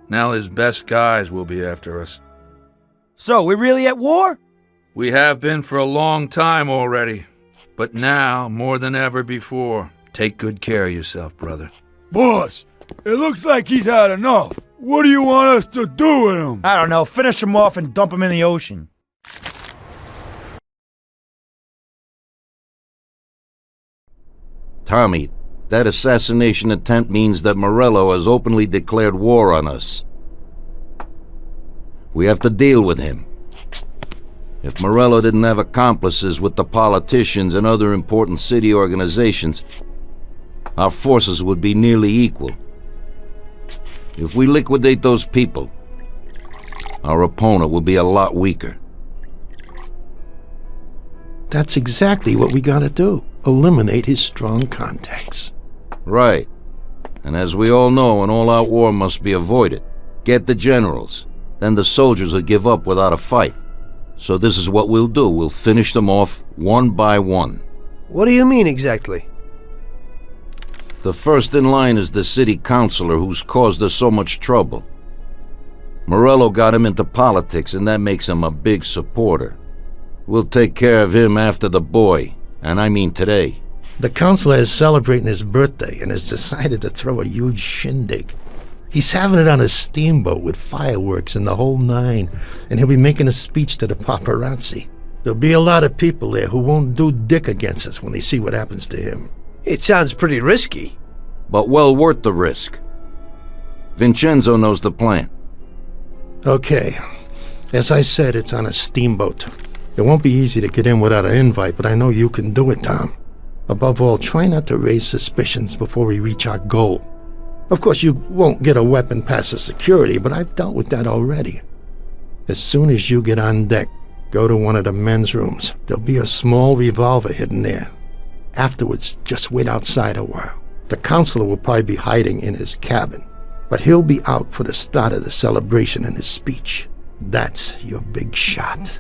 Now his best guys will be after us. So, we're really at war? We have been for a long time already. But now, more than ever before, take good care of yourself, brother. Boss, it looks like he's had enough. What do you want us to do with him? I don't know. Finish him off and dump him in the ocean. Tommy, that assassination attempt means that Morello has openly declared war on us. We have to deal with him. If Morello didn't have accomplices with the politicians and other important city organizations, our forces would be nearly equal. If we liquidate those people, our opponent will be a lot weaker. That's exactly what we gotta do. Eliminate his strong contacts. Right. And as we all know, an all-out war must be avoided. Get the generals. Then the soldiers will give up without a fight. So this is what we'll do. We'll finish them off one by one. What do you mean exactly? The first in line is the city councilor who's caused us so much trouble. Morello got him into politics, and that makes him a big supporter. We'll take care of him after the boy, and I mean today. The councilor is celebrating his birthday and has decided to throw a huge shindig. He's having it on a steamboat with fireworks and the whole nine, and he'll be making a speech to the paparazzi. There'll be a lot of people there who won't do dick against us when they see what happens to him. It sounds pretty risky. But well worth the risk. Vincenzo knows the plan. Okay. As I said, it's on a steamboat. It won't be easy to get in without an invite, but I know you can do it, Tom. Above all, try not to raise suspicions before we reach our goal. Of course, you won't get a weapon past the security, but I've dealt with that already. As soon as you get on deck, go to one of the men's rooms. There'll be a small revolver hidden there. Afterwards, just wait outside a while. The counselor will probably be hiding in his cabin, but he'll be out for the start of the celebration and his speech. That's your big shot.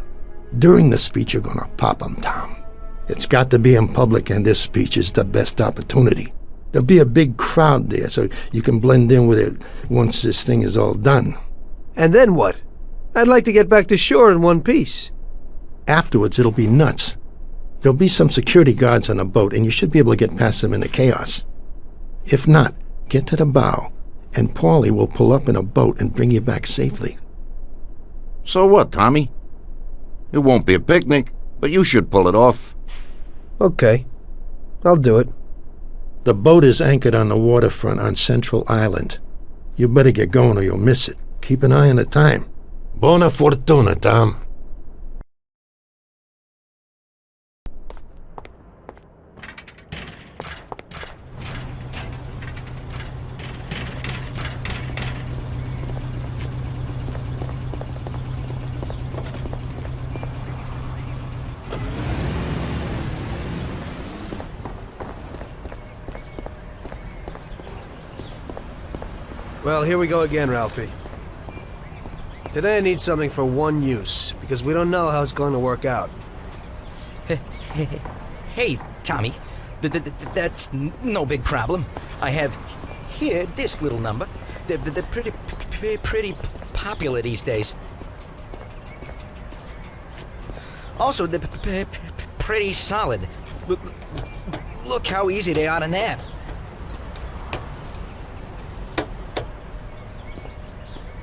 During the speech, you're gonna pop him, Tom. It's got to be in public, and this speech is the best opportunity. There'll be a big crowd there, so you can blend in with it once this thing is all done. And then what? I'd like to get back to shore in one piece. Afterwards, it'll be nuts. There'll be some security guards on the boat, and you should be able to get past them in the chaos. If not, get to the bow, and Paulie will pull up in a boat and bring you back safely. So what, Tommy? It won't be a picnic, but you should pull it off. Okay. I'll do it. The boat is anchored on the waterfront on Central Island. You better get going or you'll miss it. Keep an eye on the time. Buona fortuna, Tom. Well, here we go again, Ralphie. Today I need something for one use, because we don't know how it's going to work out. Hey, Tommy. That's no big problem. I have here this little number. They're pretty popular these days. Also, they're pretty solid. Look how easy they are to nab.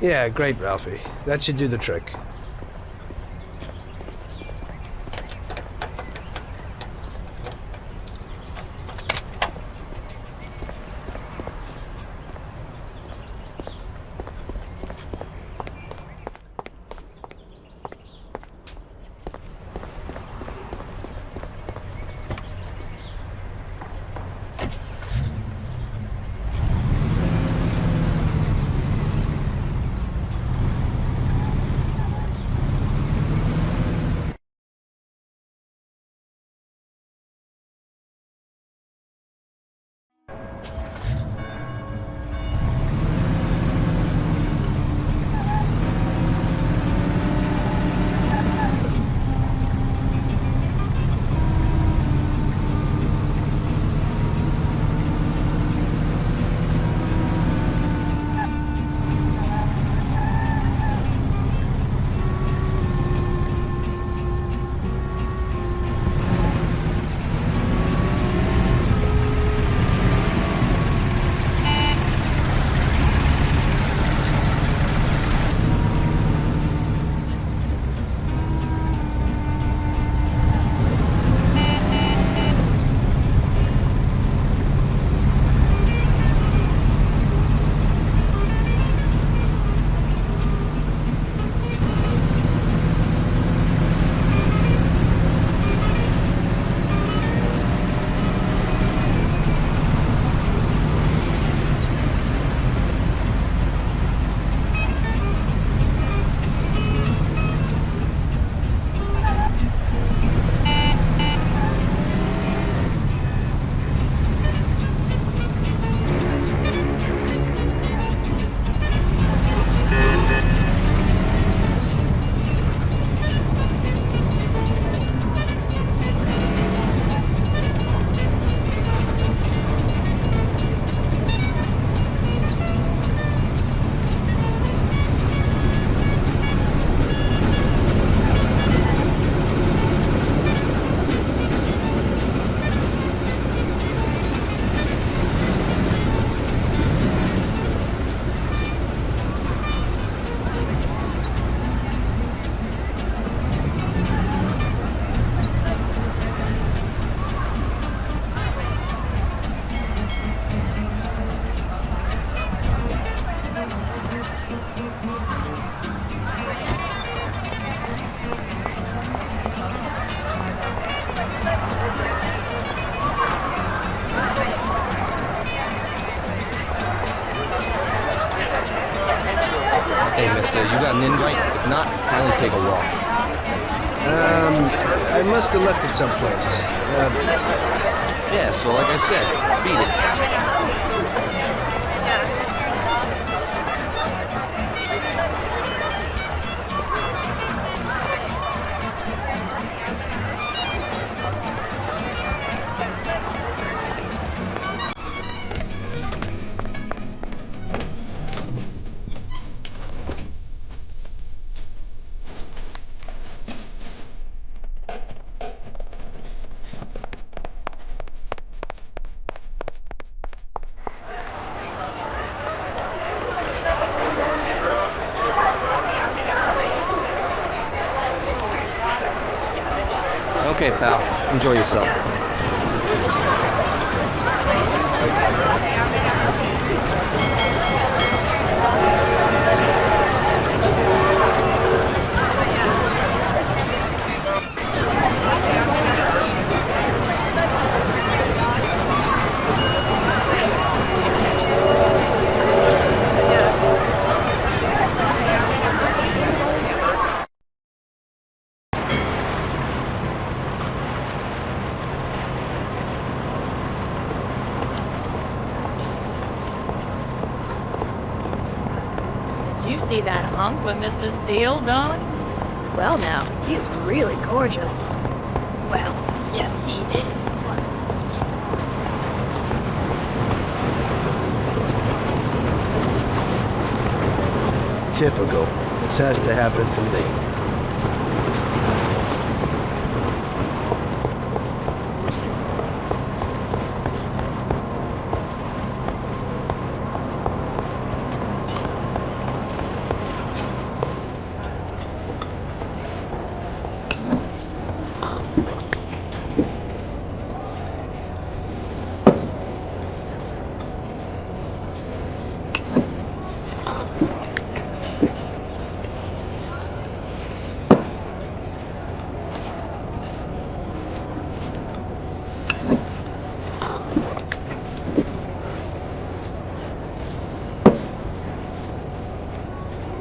Yeah, great, Ralphie. That should do the trick. Hey, mister, you got an invite? If not, kindly take a walk. I must have left it someplace. Yeah, so like I said, beat it. Okay, pal. Enjoy yourself. Did you see that hunk with Mr. Steele, darling? Well, now, he's really gorgeous. Well, yes, he is. Typical. This has to happen to me.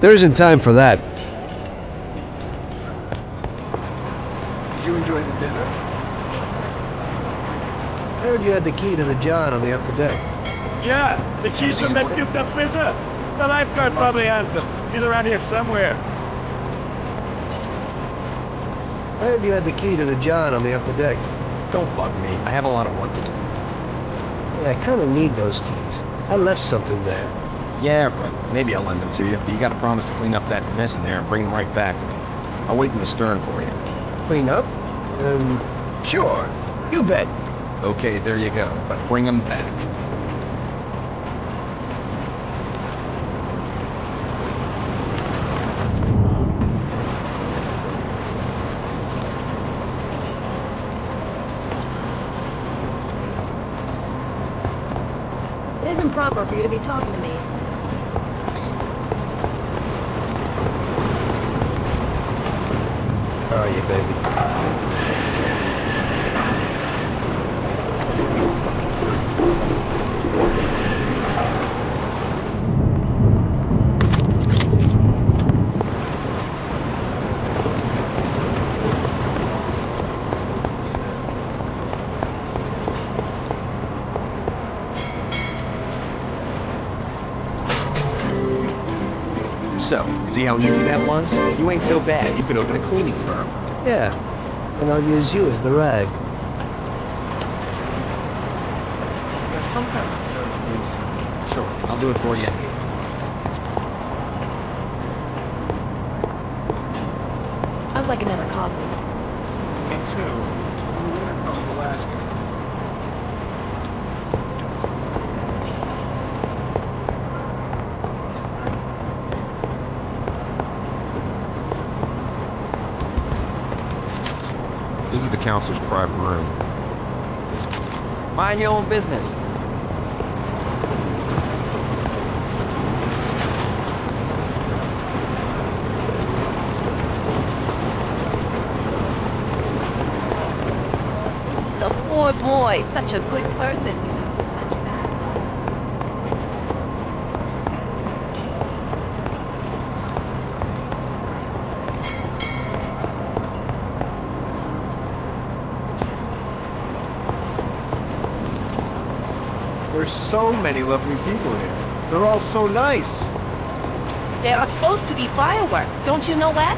There isn't time for that. Did you enjoy the dinner? I heard you had the key to the John on the upper deck. Yeah, the keys from that gift up pizza. The lifeguard probably has them. He's around here somewhere. I heard you had the key to the John on the upper deck. Don't bug me. I have a lot of work to do. Yeah, I kind of need those keys. I left something there. Yeah, but maybe I'll lend them to you. But you gotta promise to clean up that mess in there and bring them right back to me. I'll wait in the stern for you. Clean up? Sure. You bet. Okay, there you go. But bring them back. It isn't proper for you to be talking to me. How are you, baby? So, see how easy that was? You ain't so bad. You could open a cleaning firm. Yeah. And I'll use you as the rag. Yeah, sometimes it's please. Sure, I'll do it for you. I'd like another coffee. Me too. Here comes the last one. This is the counselor's private room. Mind your own business. The poor boy, such a good person. There's so many lovely people here. They're all so nice. There are supposed to be fireworks. Don't you know that?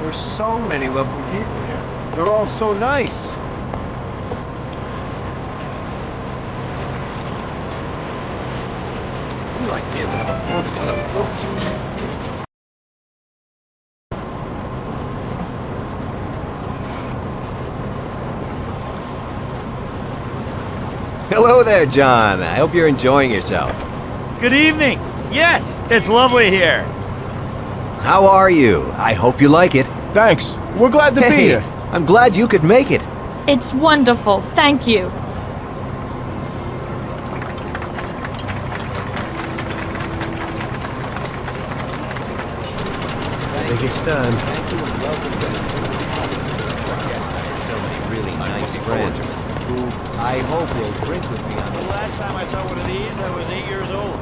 There's so many lovely people here. They're all so nice. You like the end of a Hello there, John. I hope you're enjoying yourself. Good evening. Yes, it's lovely here. How are you? I hope you like it. Thanks. We're glad to be here. I'm glad you could make it. It's wonderful, thank you. I think it's time. Thank you and welcome to so many really nice friends who I hope will drink with me on The this. last time I saw one of these, I was 8 years old.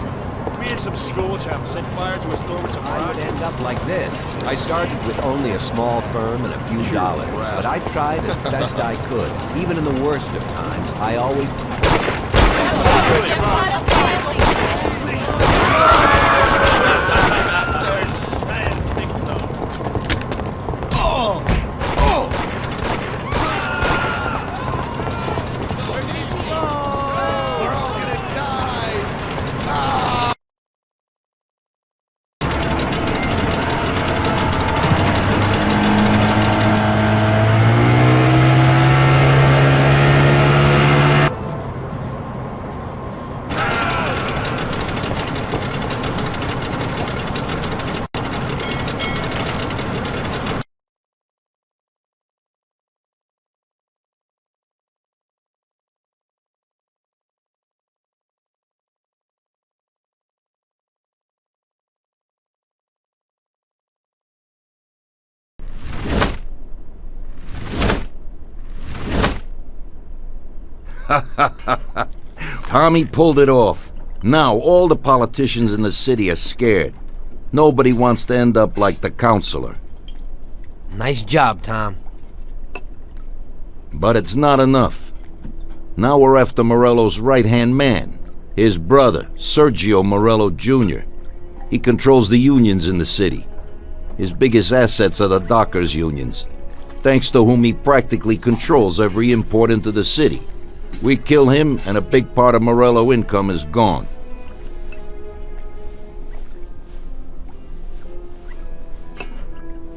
Me and some school chaps set fire to a store with some I would rock. end up like this. I started with only a small firm and a few dollars, but I tried as best I could. Even in the worst of times, I always... Tommy pulled it off. Now all the politicians in the city are scared. Nobody wants to end up like the counselor. Nice job, Tom. But it's not enough. Now we're after Morello's right-hand man, his brother, Sergio Morello Jr. He controls the unions in the city. His biggest assets are the dockers' unions, thanks to whom he practically controls every import into the city. We kill him, and a big part of Morello income is gone.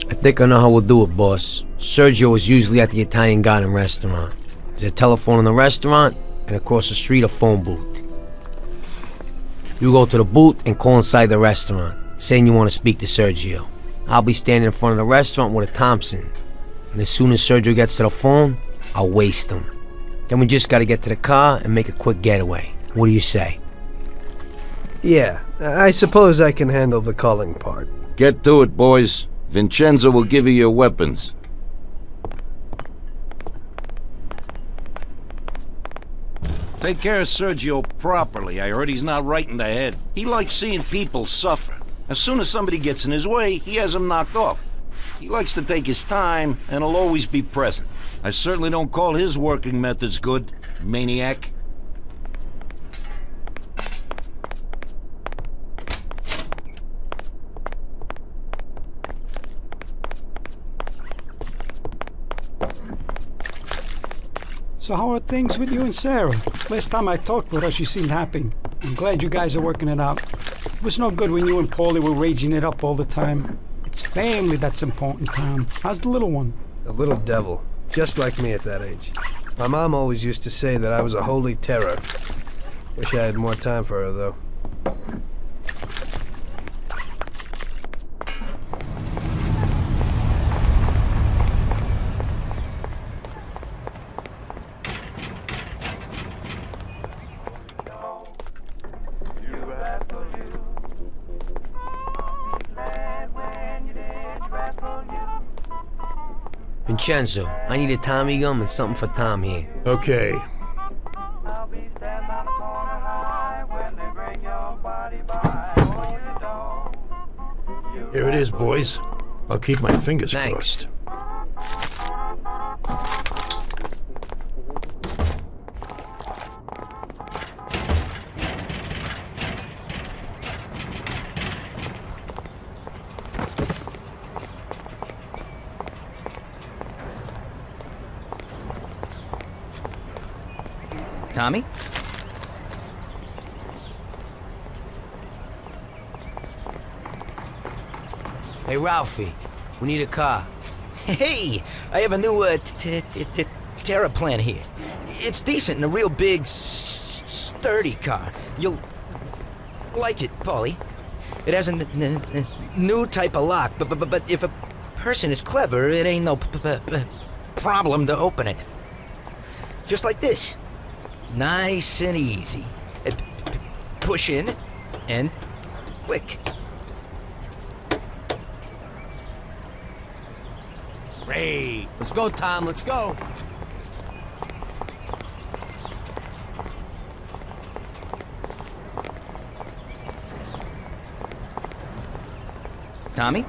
I think I know how we'll do it, boss. Sergio is usually at the Italian Garden restaurant. There's a telephone in the restaurant, and across the street a phone booth. You go to the booth and call inside the restaurant, saying you want to speak to Sergio. I'll be standing in front of the restaurant with a Thompson, and as soon as Sergio gets to the phone, I'll waste him. Then we just gotta get to the car and make a quick getaway. What do you say? Yeah, I suppose I can handle the calling part. Get to it, boys. Vincenzo will give you your weapons. Take care of Sergio properly. I heard he's not right in the head. He likes seeing people suffer. As soon as somebody gets in his way, he has them knocked off. He likes to take his time, and he'll always be present. I certainly don't call his working methods good, maniac. So how are things with you and Sarah? Last time I talked with her, she seemed happy. I'm glad you guys are working it out. It was no good when you and Paulie were raging it up all the time. It's family that's important, Tom. How's the little one? A little devil. Just like me at that age. My mom always used to say that I was a holy terror. Wish I had more time for her, though. Vincenzo, I need a Tommy gum and something for Tom here. Okay. Here it is, boys. I'll keep my fingers crossed. Tommy? Hey, Ralphie, we need a car. Hey, I have a new Terra plan here. It's decent and a real big, sturdy car. You'll like it, Paulie. It has a new type of lock, but if a person is clever, it ain't no problem to open it. Just like this. Nice and easy. Push in and click. Great. Let's go, Tom. Let's go. Tommy?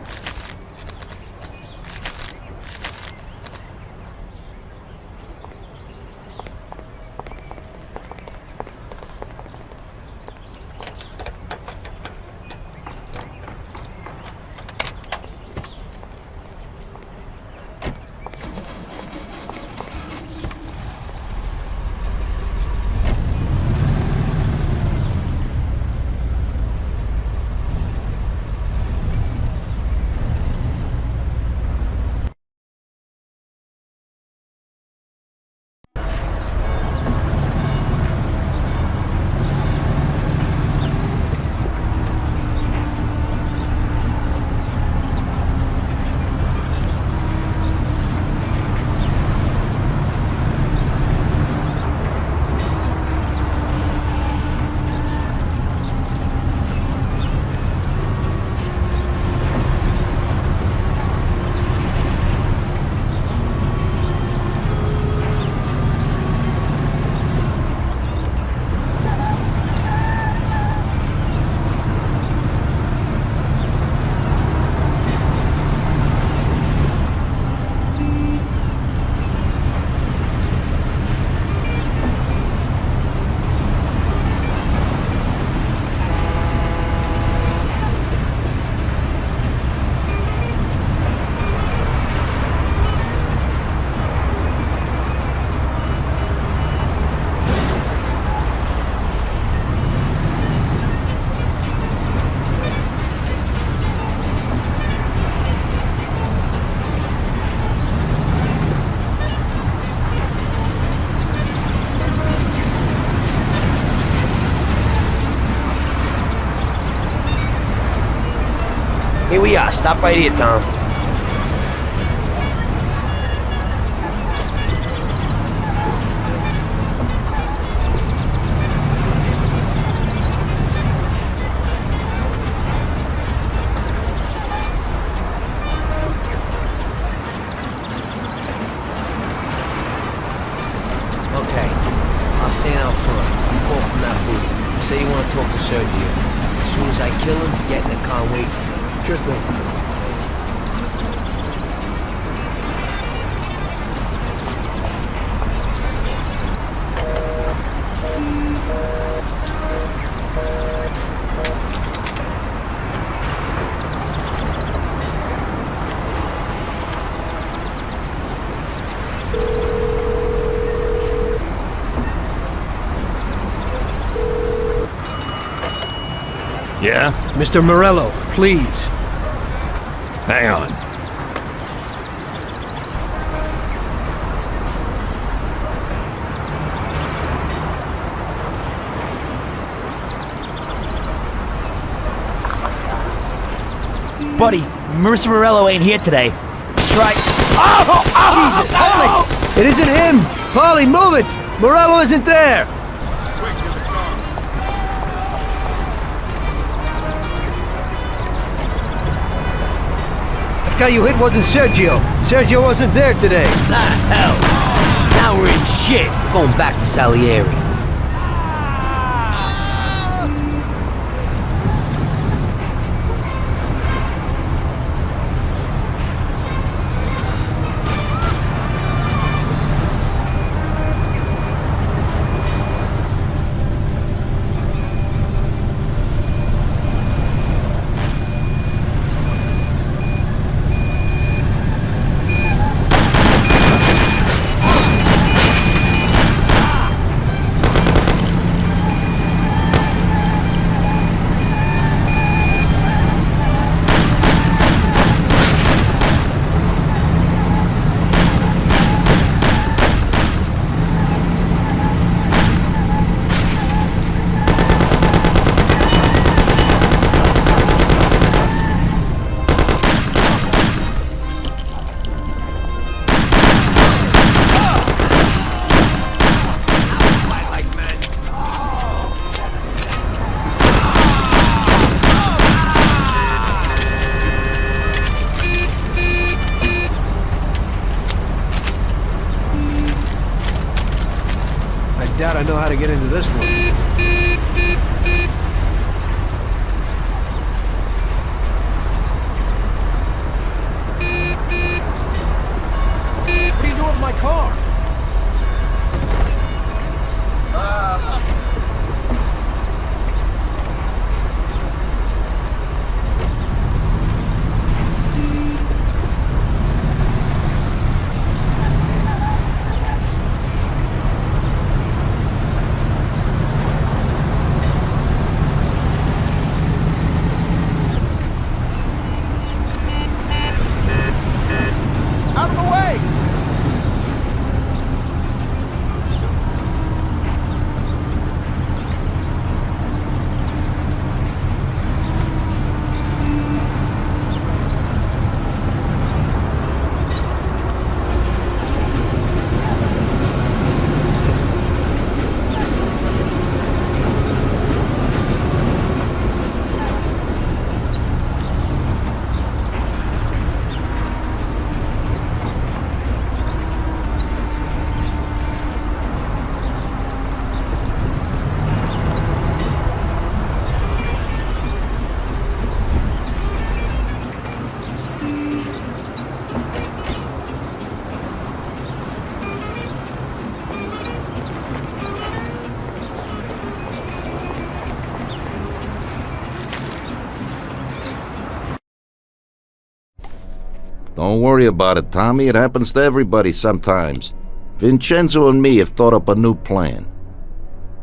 Here we are. Stop right here, Tom. Okay. I'll stand out front. I'll call from that booth. Say you want to talk to Sergio. As soon as I kill him, get in the car and wait for me. Sure thing. Yeah? Mr. Morello, please. Hang on. Buddy, Mr. Morello ain't here today. Try. Jesus! Paulie! It isn't him! Paulie, move it! Morello isn't there! The guy you hit wasn't Sergio. Sergio wasn't there today. Ah, hell. Now we're in shit. Going back to Salieri. I doubt I know how to get into this one. What are you doing with my car? Out of the way! Don't worry about it, Tommy. It happens to everybody sometimes. Vincenzo and me have thought up a new plan.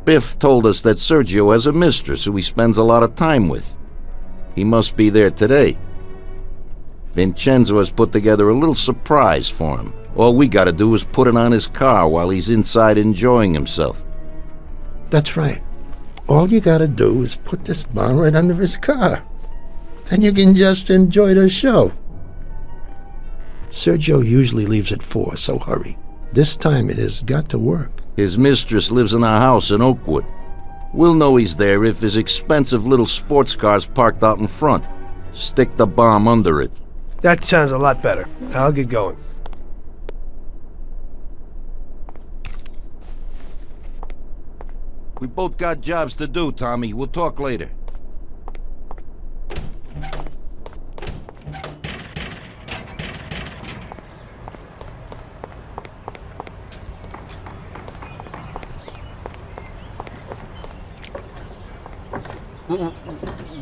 Biff told us that Sergio has a mistress who he spends a lot of time with. He must be there today. Vincenzo has put together a little surprise for him. All we gotta do is put it on his car while he's inside enjoying himself. That's right. All you gotta do is put this bomb right under his car. Then you can just enjoy the show. Sergio usually leaves at 4, so hurry. This time it has got to work. His mistress lives in a house in Oakwood. We'll know he's there if his expensive little sports car's parked out in front. Stick the bomb under it. That sounds a lot better. I'll get going. We both got jobs to do, Tommy. We'll talk later.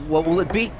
What will it be?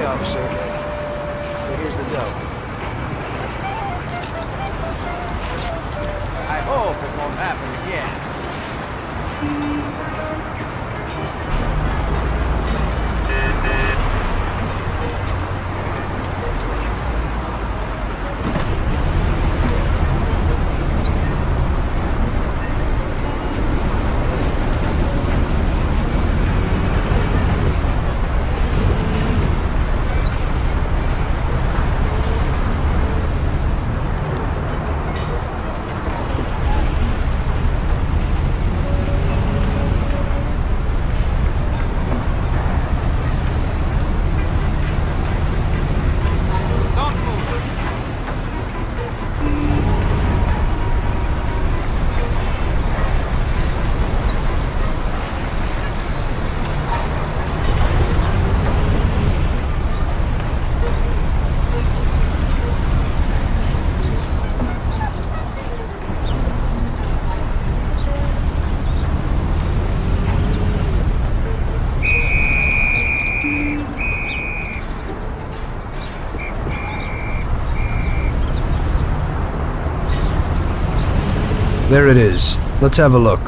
officer. So here's the dough. I hope it won't happen again. There it is. Let's have a look.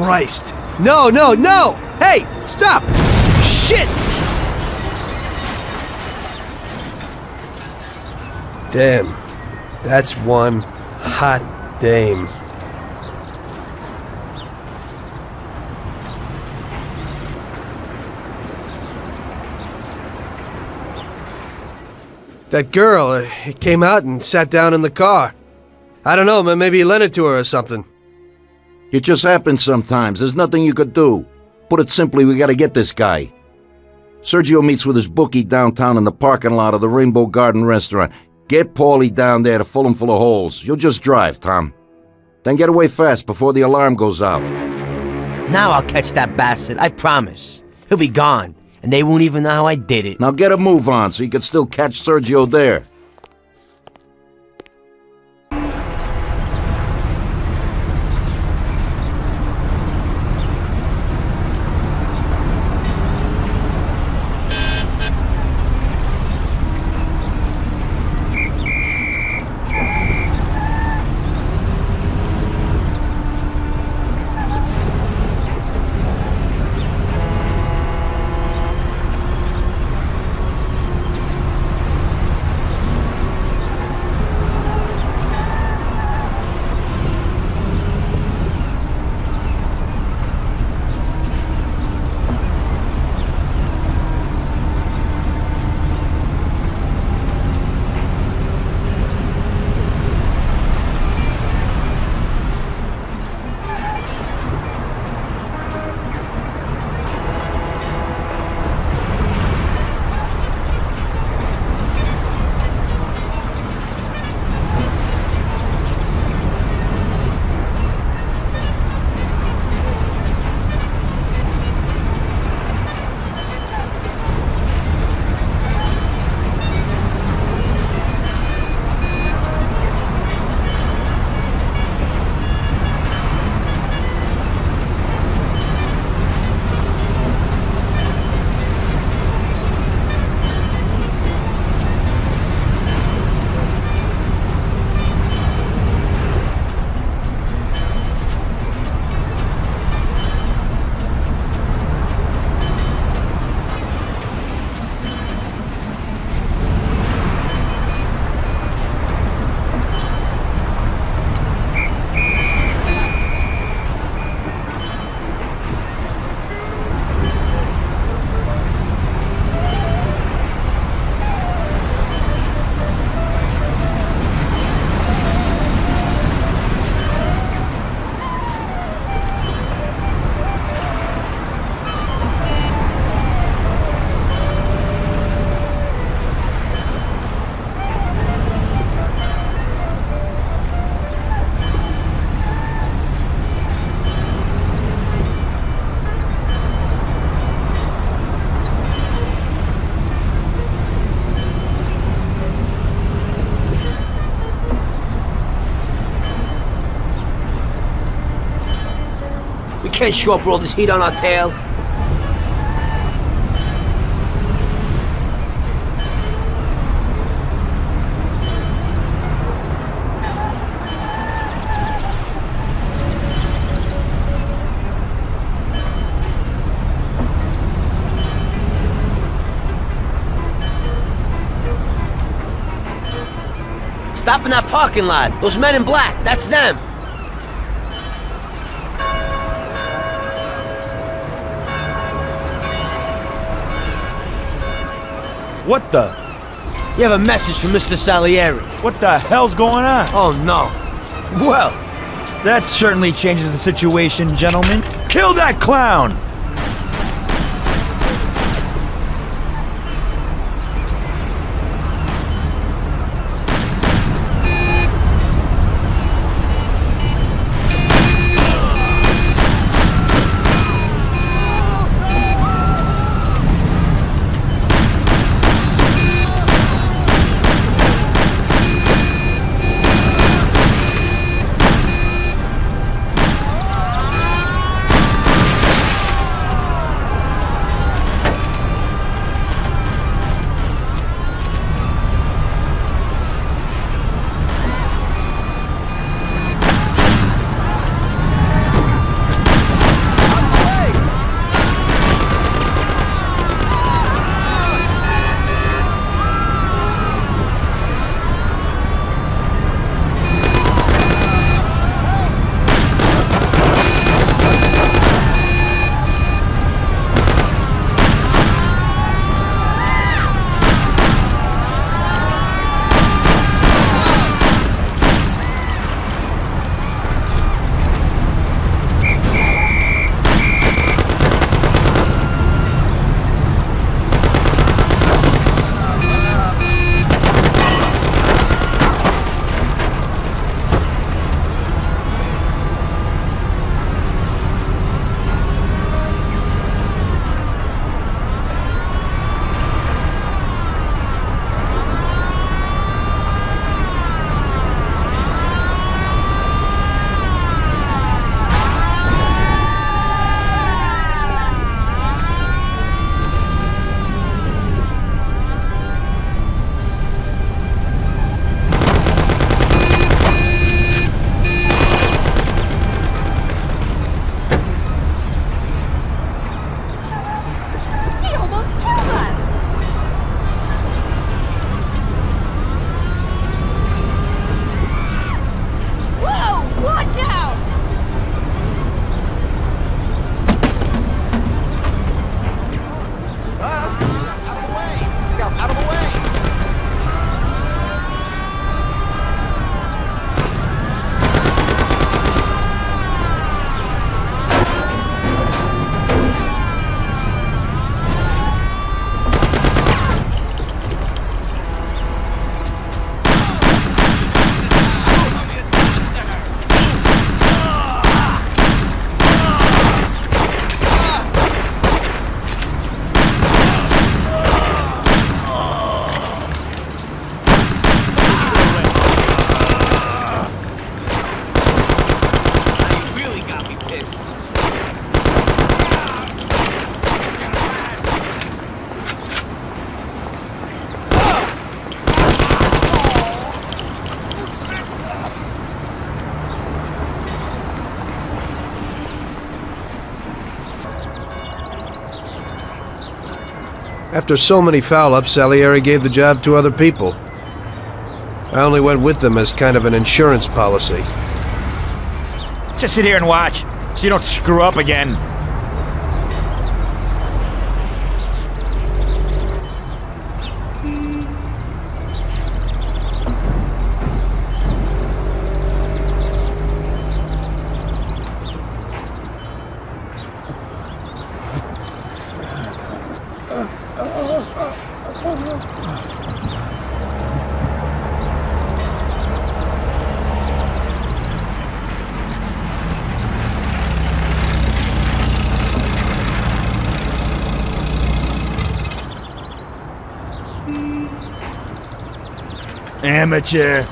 Christ. No, no, no! Hey, stop! Shit! Damn. That's one hot dame. That girl, came out and sat down in the car. I don't know, maybe he lent it to her or something. It just happens sometimes. There's nothing you could do. Put it simply, we gotta get this guy. Sergio meets with his bookie downtown in the parking lot of the Rainbow Garden restaurant. Get Paulie down there to fill him full of holes. You'll just drive, Tom. Then get away fast before the alarm goes out. Now I'll catch that bastard, I promise. He'll be gone, and they won't even know how I did it. Now get a move on so you can still catch Sergio there. can't show up with all this heat on our tail. Stop in that parking lot. Those men in black, that's them. What the? You have a message from Mr. Salieri. What the hell's going on? Oh, no. Well, that certainly changes the situation, gentlemen. Kill that clown! After so many foul-ups, Salieri gave the job to other people. I only went with them as kind of an insurance policy. Just sit here and watch, so you don't screw up again. Amateur.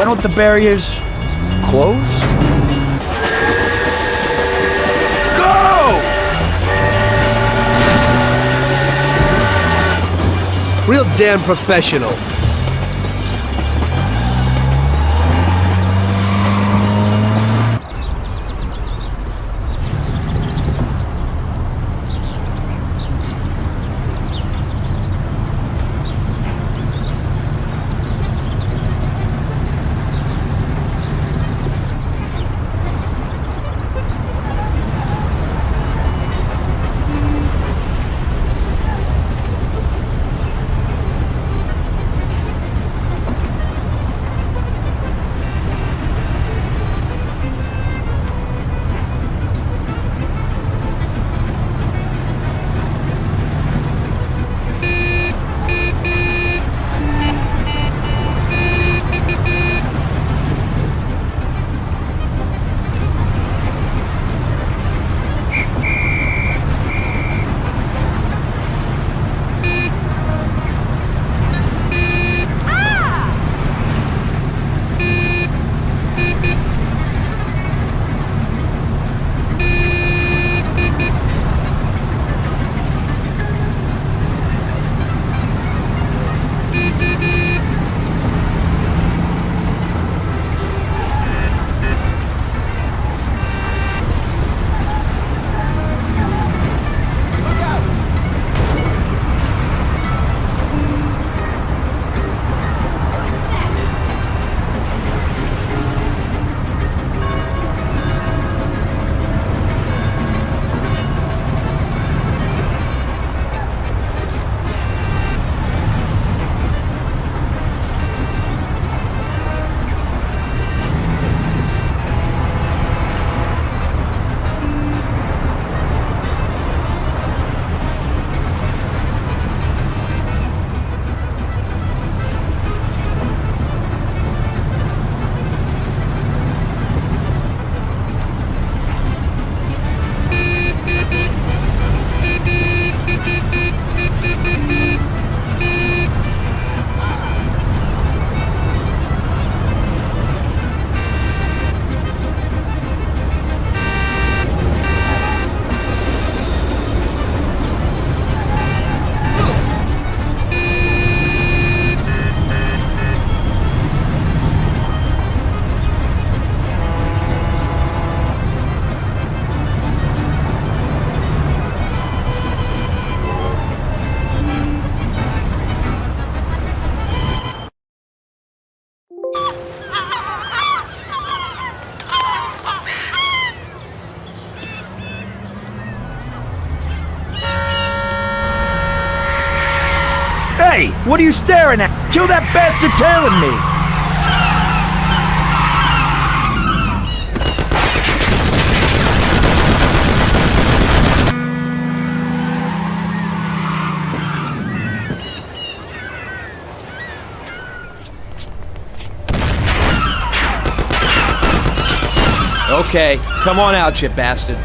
Why don't the barriers close? Go! Real damn professional. Hey, what are you staring at? Kill that bastard tailing me! Okay, come on out, you bastard.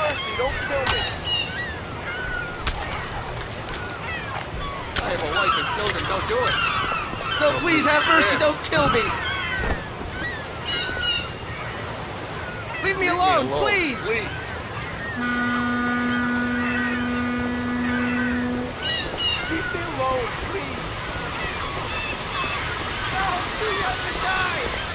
mercy, don't kill me. I have a wife and children, don't do it. No, please have mercy, don't kill me. Leave me alone, please. Please. Leave me alone, please. No, I'm too young to die.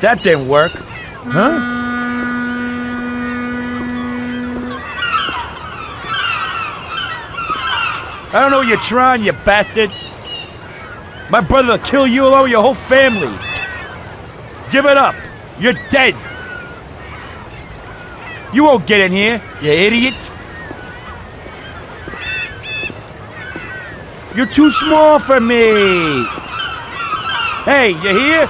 That didn't work. Huh? I don't know what you're trying, you bastard. My brother will kill you along with your whole family. Give it up. You're dead. You won't get in here, you idiot. You're too small for me. Hey, you here?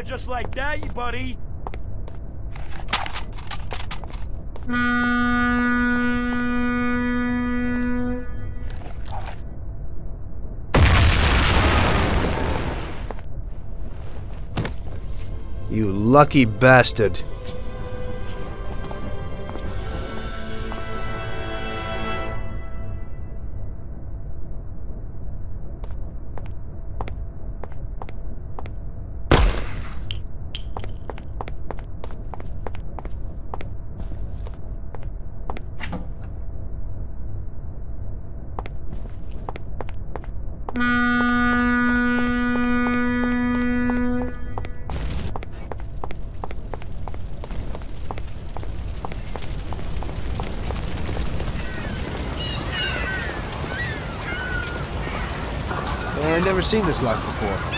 Just like that, buddy. You lucky bastard. I've never seen this lock before.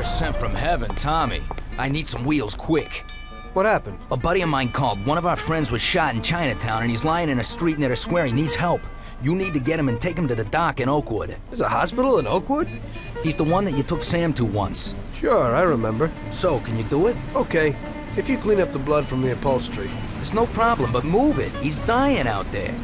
sent from heaven, Tommy. I need some wheels quick. What happened? A buddy of mine called. One of our friends was shot in Chinatown, and he's lying in a street near the square. He needs help. You need to get him and take him to the dock in Oakwood. There's a hospital in Oakwood? He's the one that you took Sam to once. Sure, I remember. So, can you do it? Okay, if you clean up the blood from the upholstery. It's no problem, but move it. He's dying out there.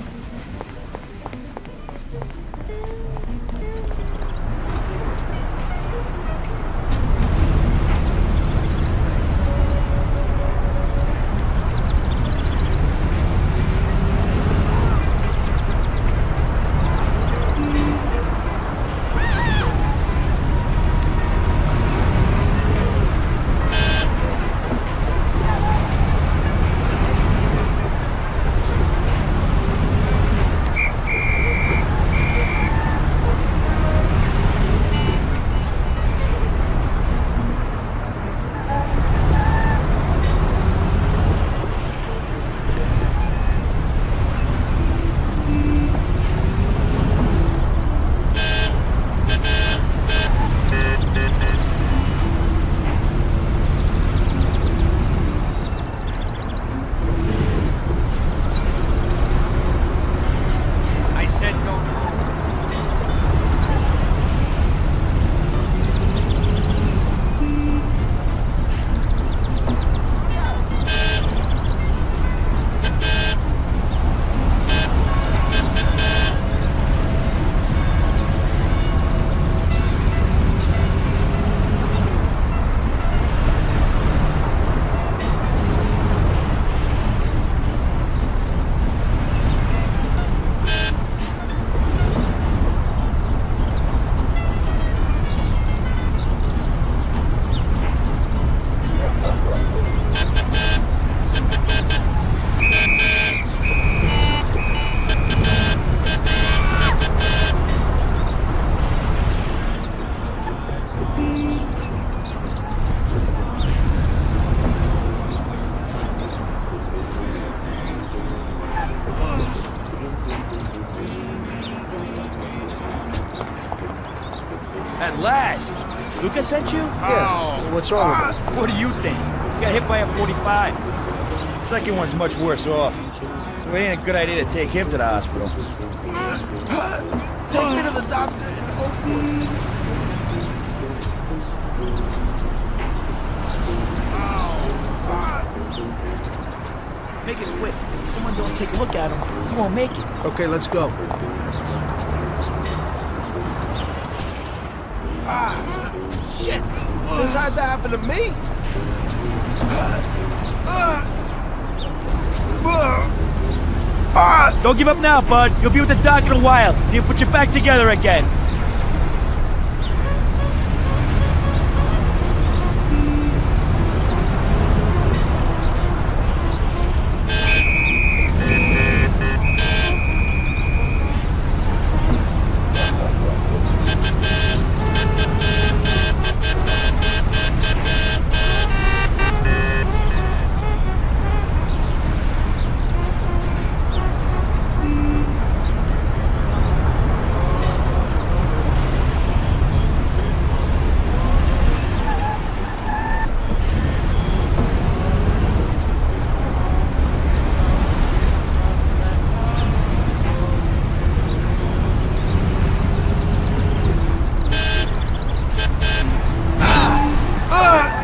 At last! Lucas sent you? Yeah. What's wrong with it? What do you think? You got hit by a 45. The second one's much worse off. So it ain't a good idea to take him to the hospital. Take me to the doctor in Oakwood. Make it quick. If someone don't take a look at him, he won't make it. Okay, let's go. Shit! This had to happen to me? Don't give up now, bud. You'll be with the doc in a while, and he'll put you back together again.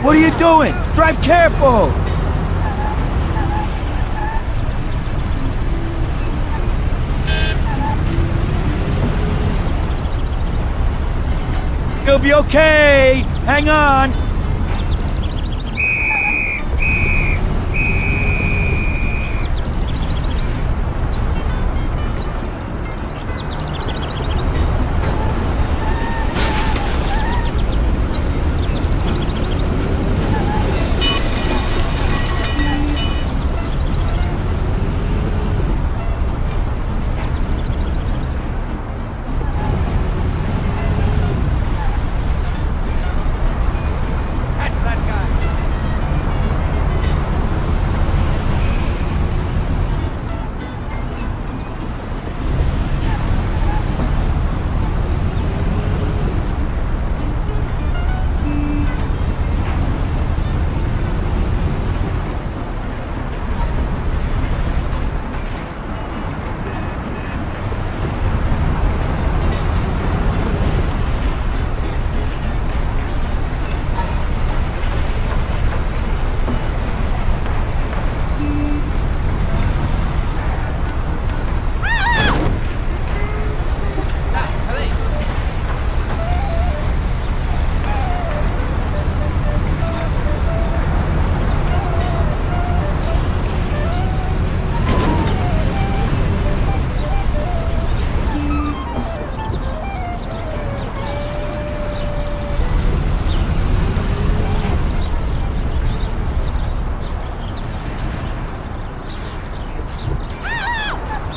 What are you doing? Drive careful! You'll be okay! Hang on!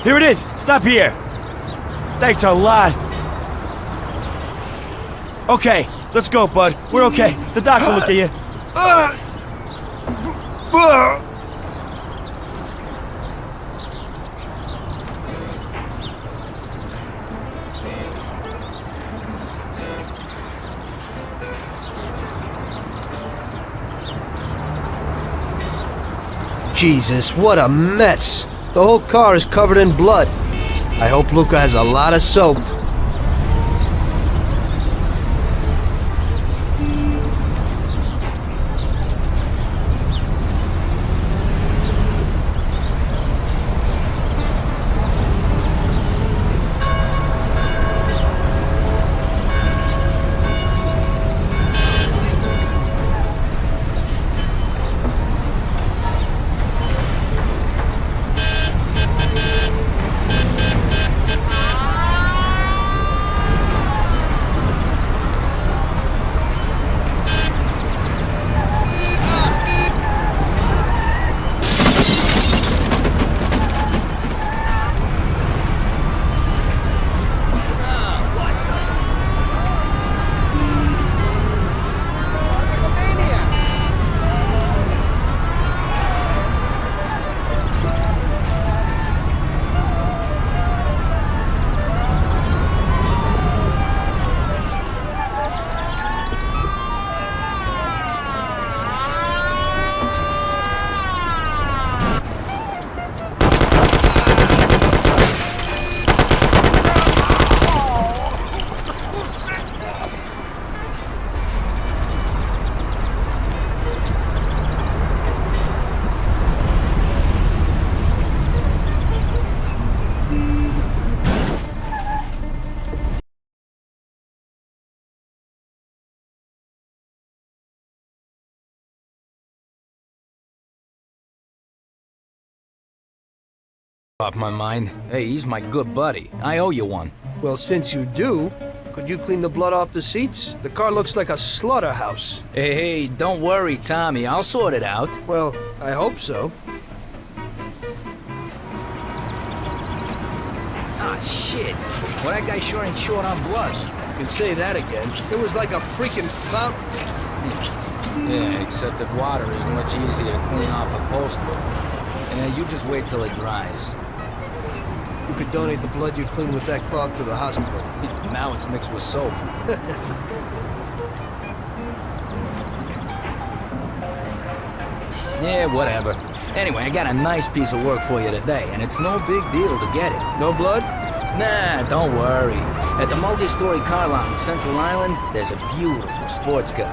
Here it is! Stop here! Thanks a lot. Okay, let's go, bud. We're okay. The doc will look at you. Jesus, what a mess! The whole car is covered in blood. I hope Luca has a lot of soap. Off my mind. Hey, he's my good buddy. I owe you one. Well, since you do, could you clean the blood off the seats? The car looks like a slaughterhouse. Hey, don't worry, Tommy. I'll sort it out. Well, I hope so. Ah, shit. Well, that guy sure ain't short on blood. You can say that again. It was like a freaking fountain. Yeah, except that water is much easier to clean off upholstery. Yeah, you just wait till it dries. You could donate the blood you cleaned with that cloth to the hospital. Now it's mixed with soap. Yeah, whatever. Anyway, I got a nice piece of work for you today, and it's no big deal to get it. No blood? Nah, don't worry. At the multi-story car lot in Central Island, there's a beautiful sports car.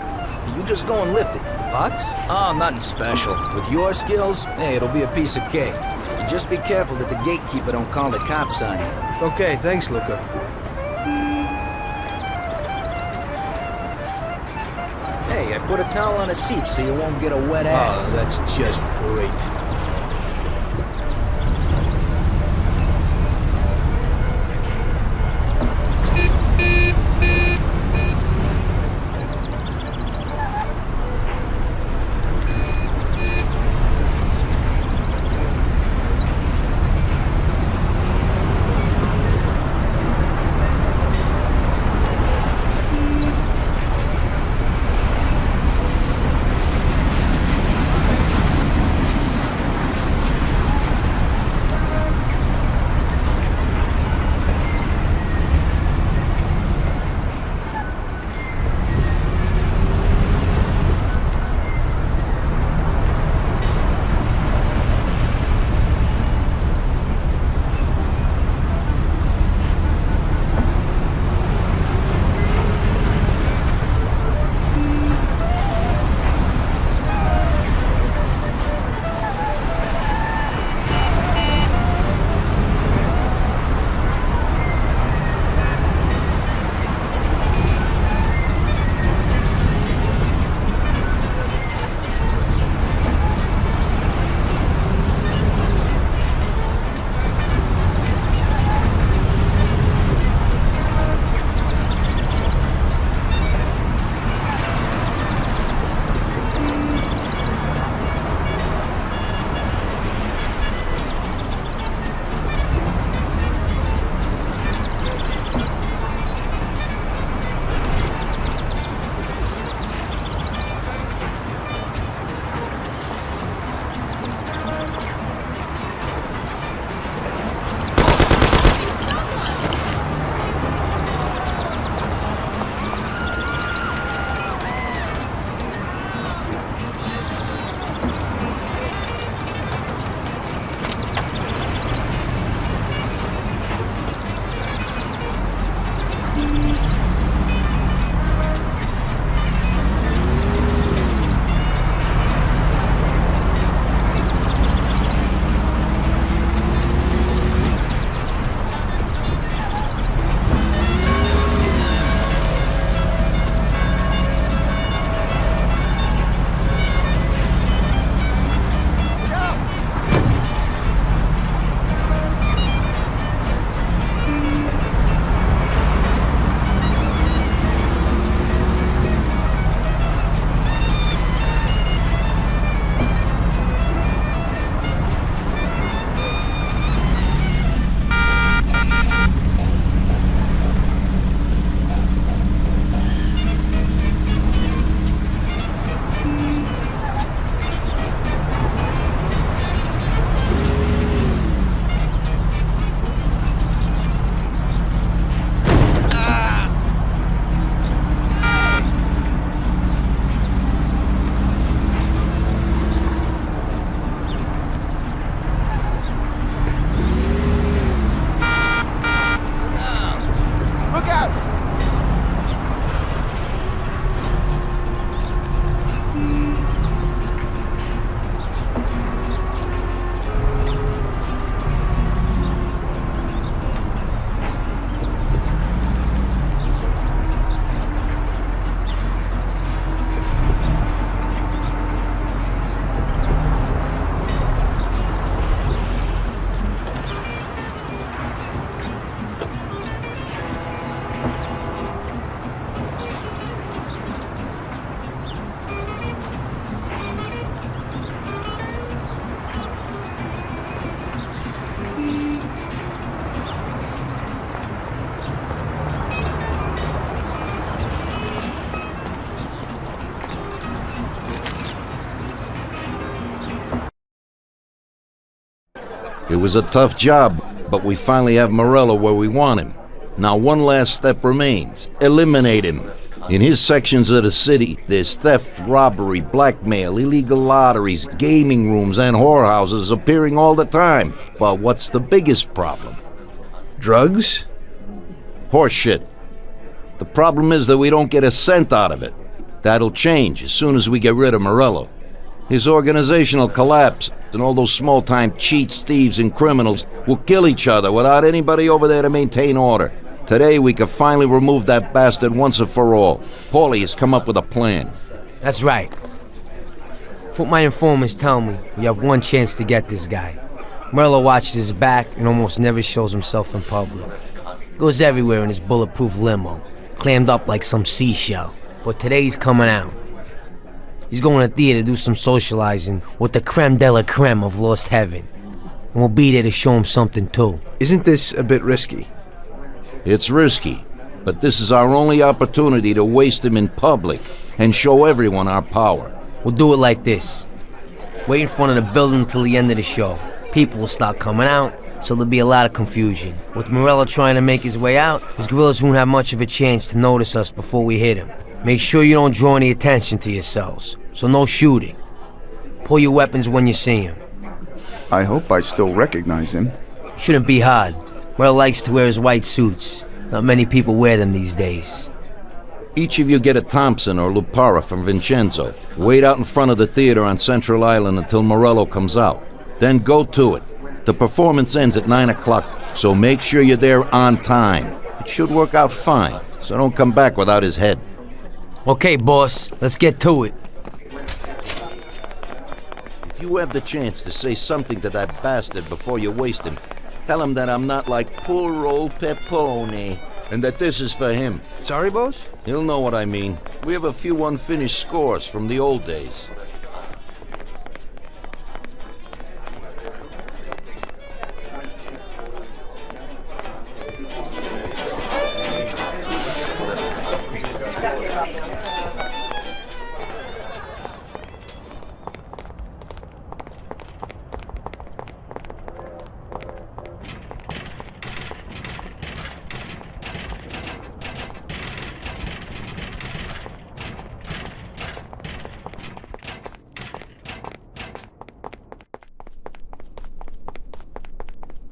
You just go and lift it. Box? Oh, nothing special. With your skills, hey, it'll be a piece of cake. You just be careful that the gatekeeper don't call the cops on you. Okay, thanks, Luca. Hey, I put a towel on the seat so you won't get a wet ass. Oh, that's just great. It was a tough job, but we finally have Morello where we want him. Now one last step remains. Eliminate him. In his sections of the city, there's theft, robbery, blackmail, illegal lotteries, gaming rooms, and whorehouses appearing all the time. But what's the biggest problem? Drugs? Horseshit. The problem is that we don't get a cent out of it. That'll change as soon as we get rid of Morello. His organization will collapse, and all those small-time cheats, thieves, and criminals will kill each other without anybody over there to maintain order. Today, we can finally remove that bastard once and for all. Paulie has come up with a plan. That's right. What my informants tell me, we have one chance to get this guy. Morello watches his back and almost never shows himself in public. Goes everywhere in his bulletproof limo, clammed up like some seashell. But today's coming out. He's going to theater to do some socializing with the creme de la creme of Lost Heaven. And we'll be there to show him something too. Isn't this a bit risky? It's risky, but this is our only opportunity to waste him in public and show everyone our power. We'll do it like this. Wait in front of the building until the end of the show. People will start coming out, so there'll be a lot of confusion. With Morello trying to make his way out, his guerrillas won't have much of a chance to notice us before we hit him. Make sure you don't draw any attention to yourselves, so no shooting. Pull your weapons when you see him. I hope I still recognize him. Shouldn't be hard. Morello likes to wear his white suits. Not many people wear them these days. Each of you get a Thompson or Lupara from Vincenzo. Wait out in front of the theater on Central Island until Morello comes out. Then go to it. The performance ends at 9 o'clock, so make sure you're there on time. It should work out fine, so don't come back without his head. Okay, boss, let's get to it. If you have the chance to say something to that bastard before you waste him, tell him that I'm not like poor old Pepone, and that this is for him. Sorry, boss? He'll know what I mean. We have a few unfinished scores from the old days.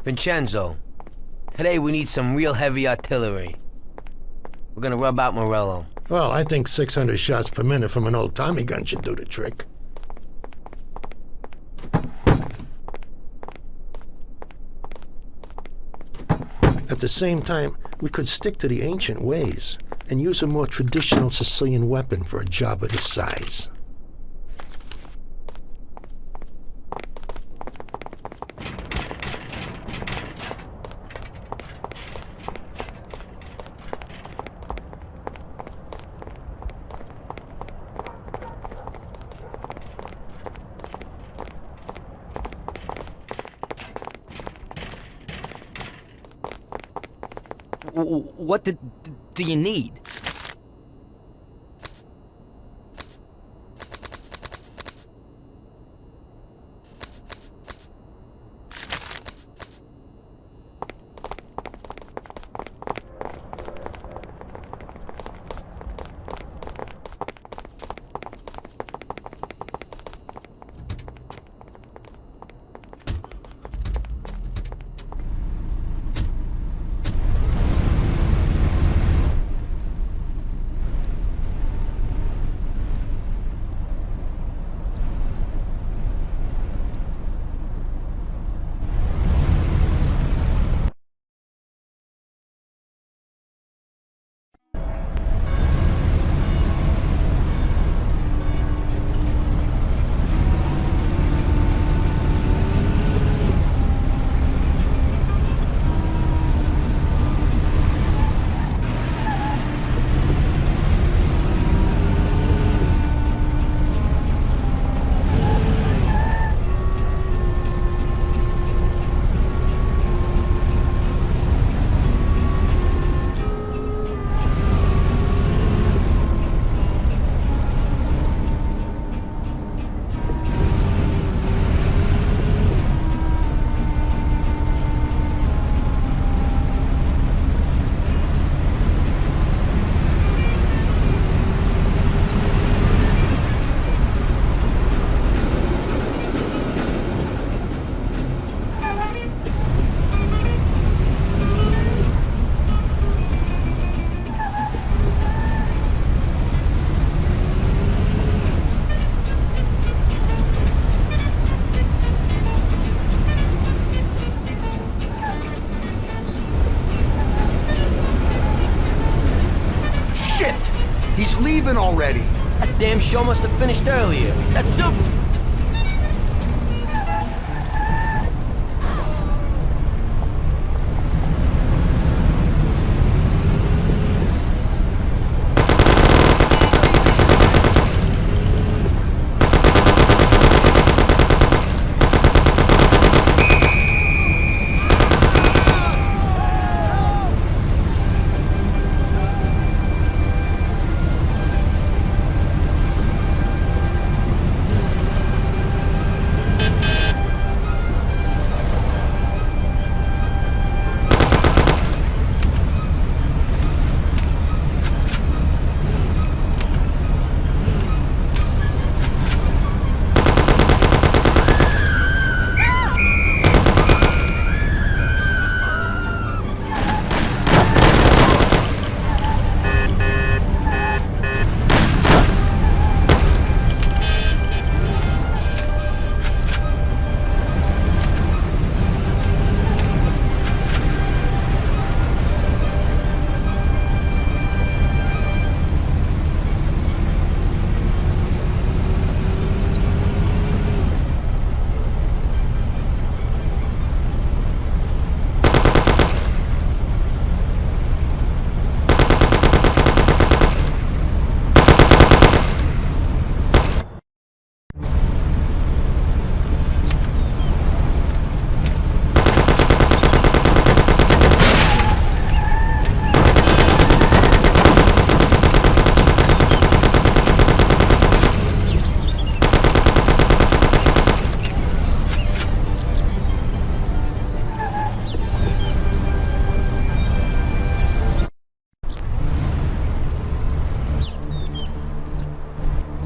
Vincenzo, today we need some real heavy artillery. We're gonna rub out Morello. Well, I think 600 shots per minute from an old Tommy gun should do the trick. At the same time, we could stick to the ancient ways and use a more traditional Sicilian weapon for a job of this size. What do you need? He's leaving already. That damn show must have finished earlier. That's so...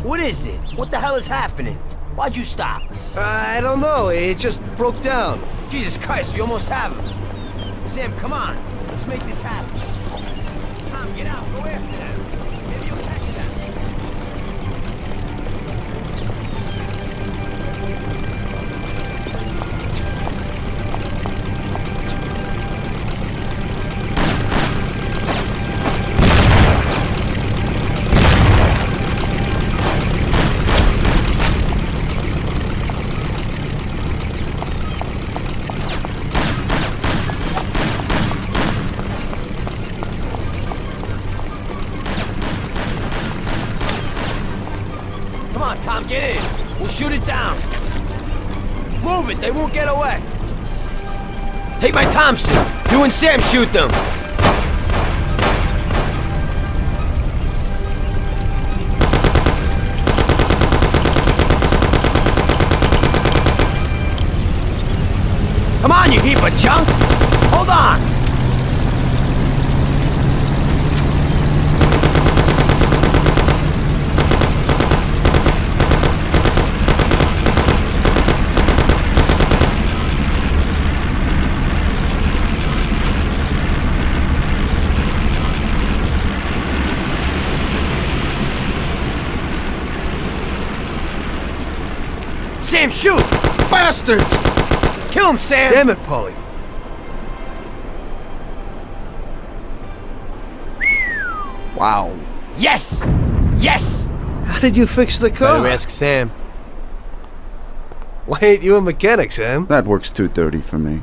What is it? What the hell is happening? Why'd you stop? I don't know. It just broke down. Jesus Christ, we almost have him. Sam, come on. Let's make this happen. Tom, get out. Go after them. Maybe you'll catch them. Tom, get in. We'll shoot it down. Move it, they won't get away. Take my Thompson. You and Sam shoot them. Come on, you heap of junk. Hold on. Sam, shoot! Bastards! Kill him, Sam! Damn it, Polly. Wow. Yes! Yes! How did you fix the car? Better ask Sam. Why ain't you a mechanic, Sam? That works too dirty for me.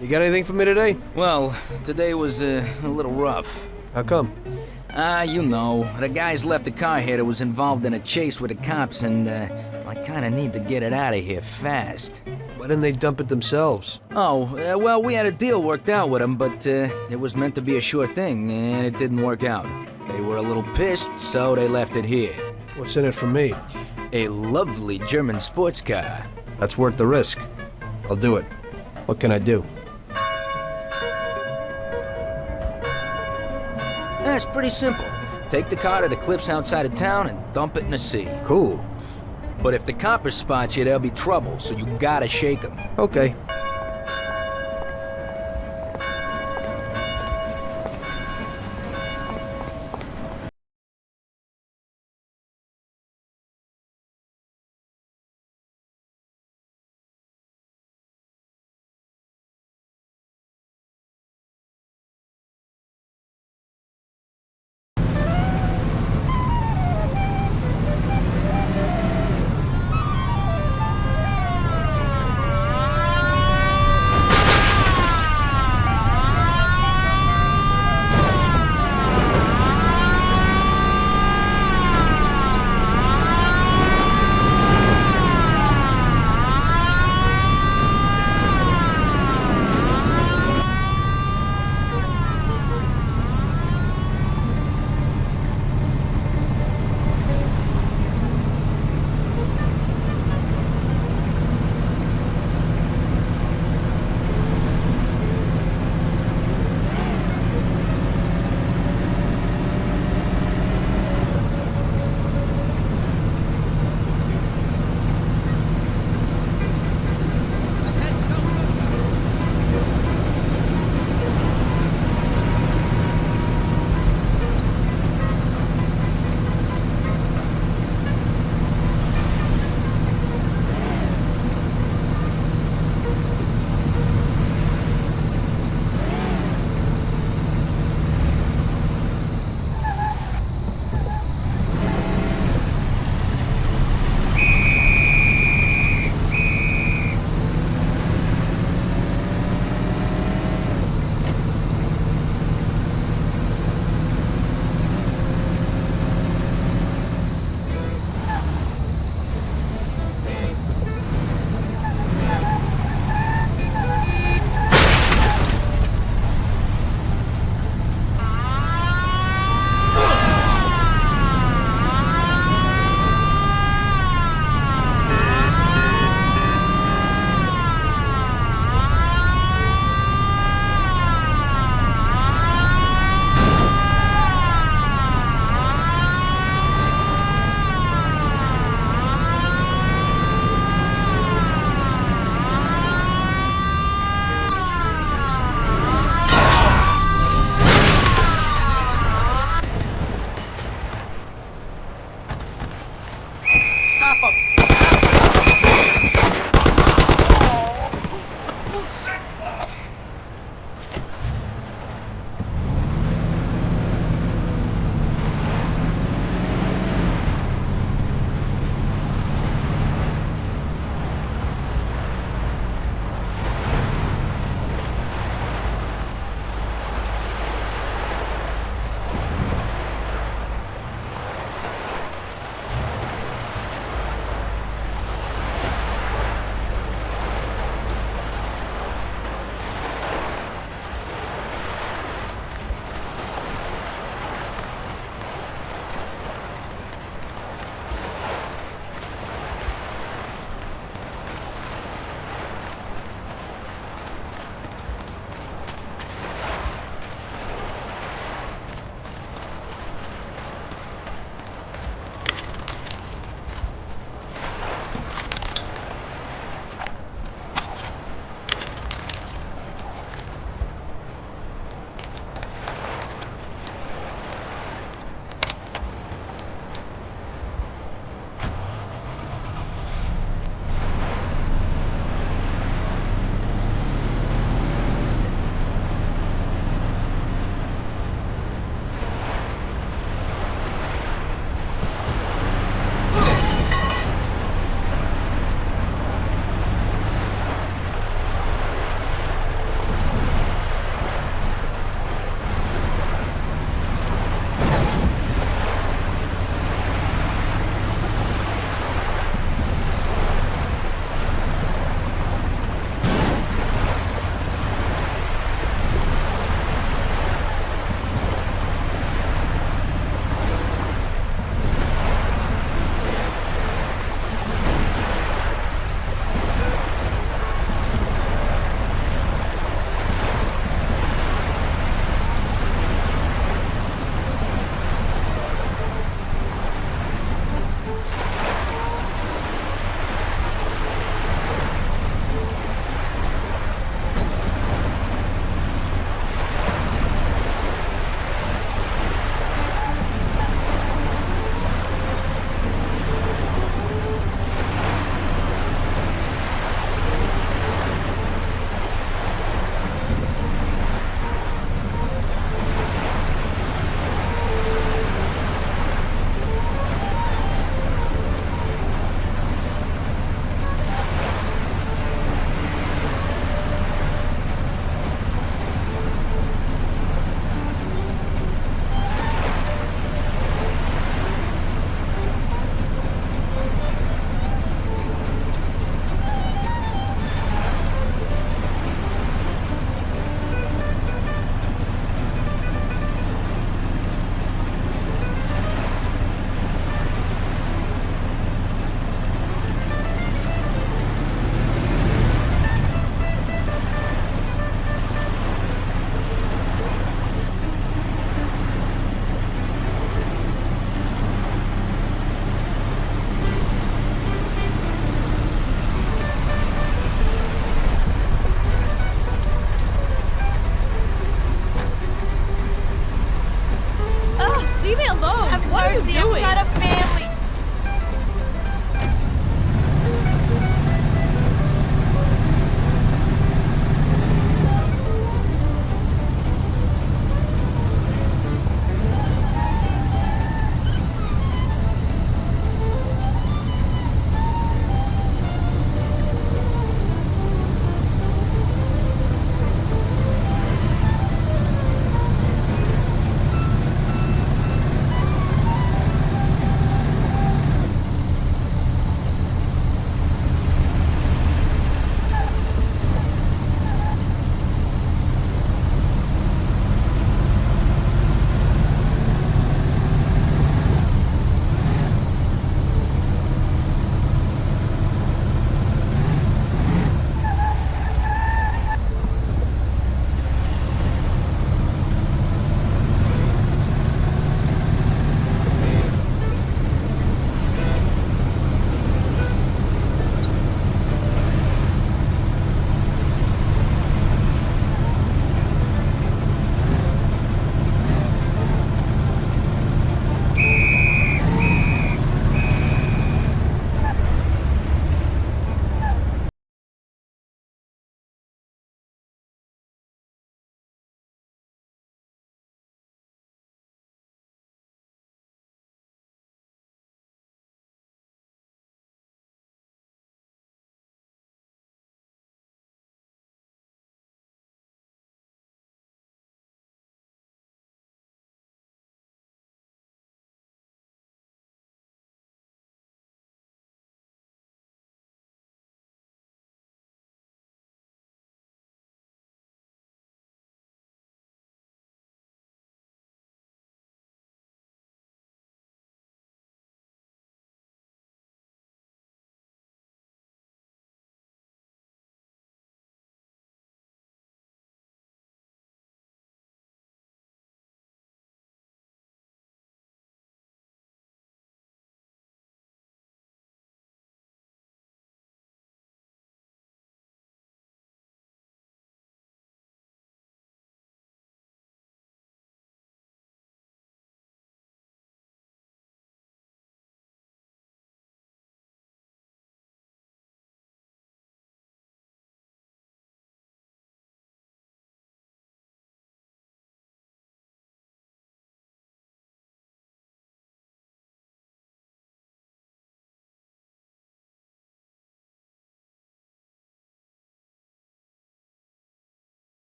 You got anything for me today? Well, today was a little rough. How come? You know, the guys left the car here that was involved in a chase with the cops, and I kinda need to get it out of here fast. Why didn't they dump it themselves? Oh, well, we had a deal worked out with them, but it was meant to be a sure thing, and it didn't work out. They were a little pissed, so they left it here. What's in it for me? A lovely German sports car. That's worth the risk. I'll do it. What can I do? It's pretty simple. Take the car to the cliffs outside of town and dump it in the sea. Cool. But if the coppers spot you, there'll be trouble, so you gotta shake them. Okay.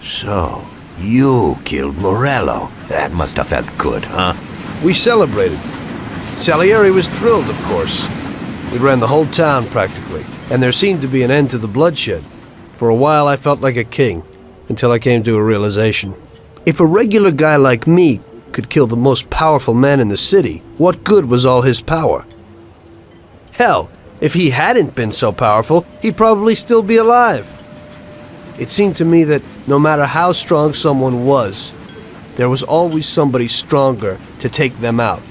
So, you killed Morello. That must have felt good, huh? We celebrated. Salieri was thrilled, of course. We ran the whole town, practically, and there seemed to be an end to the bloodshed. For a while, I felt like a king, until I came to a realization. If a regular guy like me could kill the most powerful man in the city, what good was all his power? Hell, if he hadn't been so powerful, he'd probably still be alive. It seemed to me that no matter how strong someone was, there was always somebody stronger to take them out.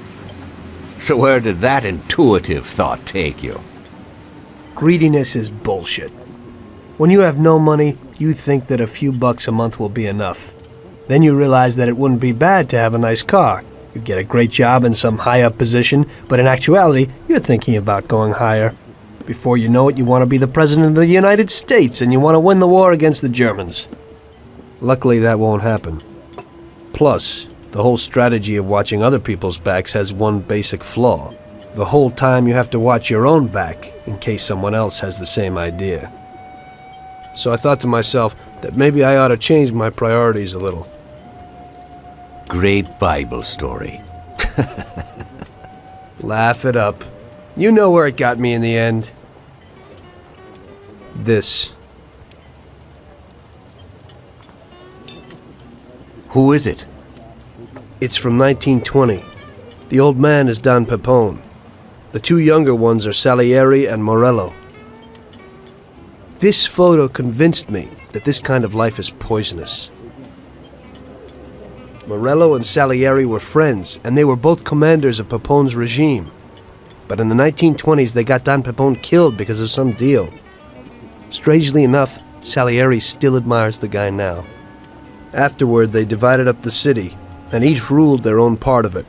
So where did that intuitive thought take you? Greediness is bullshit. When you have no money, you think that a few bucks a month will be enough. Then you realize that it wouldn't be bad to have a nice car. You get a great job in some high-up position, but in actuality, you're thinking about going higher. Before you know it, you want to be the President of the United States, and you want to win the war against the Germans. Luckily, that won't happen. Plus, the whole strategy of watching other people's backs has one basic flaw. The whole time you have to watch your own back, in case someone else has the same idea. So I thought to myself that maybe I ought to change my priorities a little. Great Bible story. Laugh it up. You know where it got me in the end. This. Who is it? It's from 1920. The old man is Don Pepone. The two younger ones are Salieri and Morello. This photo convinced me that this kind of life is poisonous. Morello and Salieri were friends, and they were both commanders of Pepone's regime. But in the 1920s, they got Don Pepone killed because of some deal. Strangely enough, Salieri still admires the guy now. Afterward, they divided up the city, and each ruled their own part of it.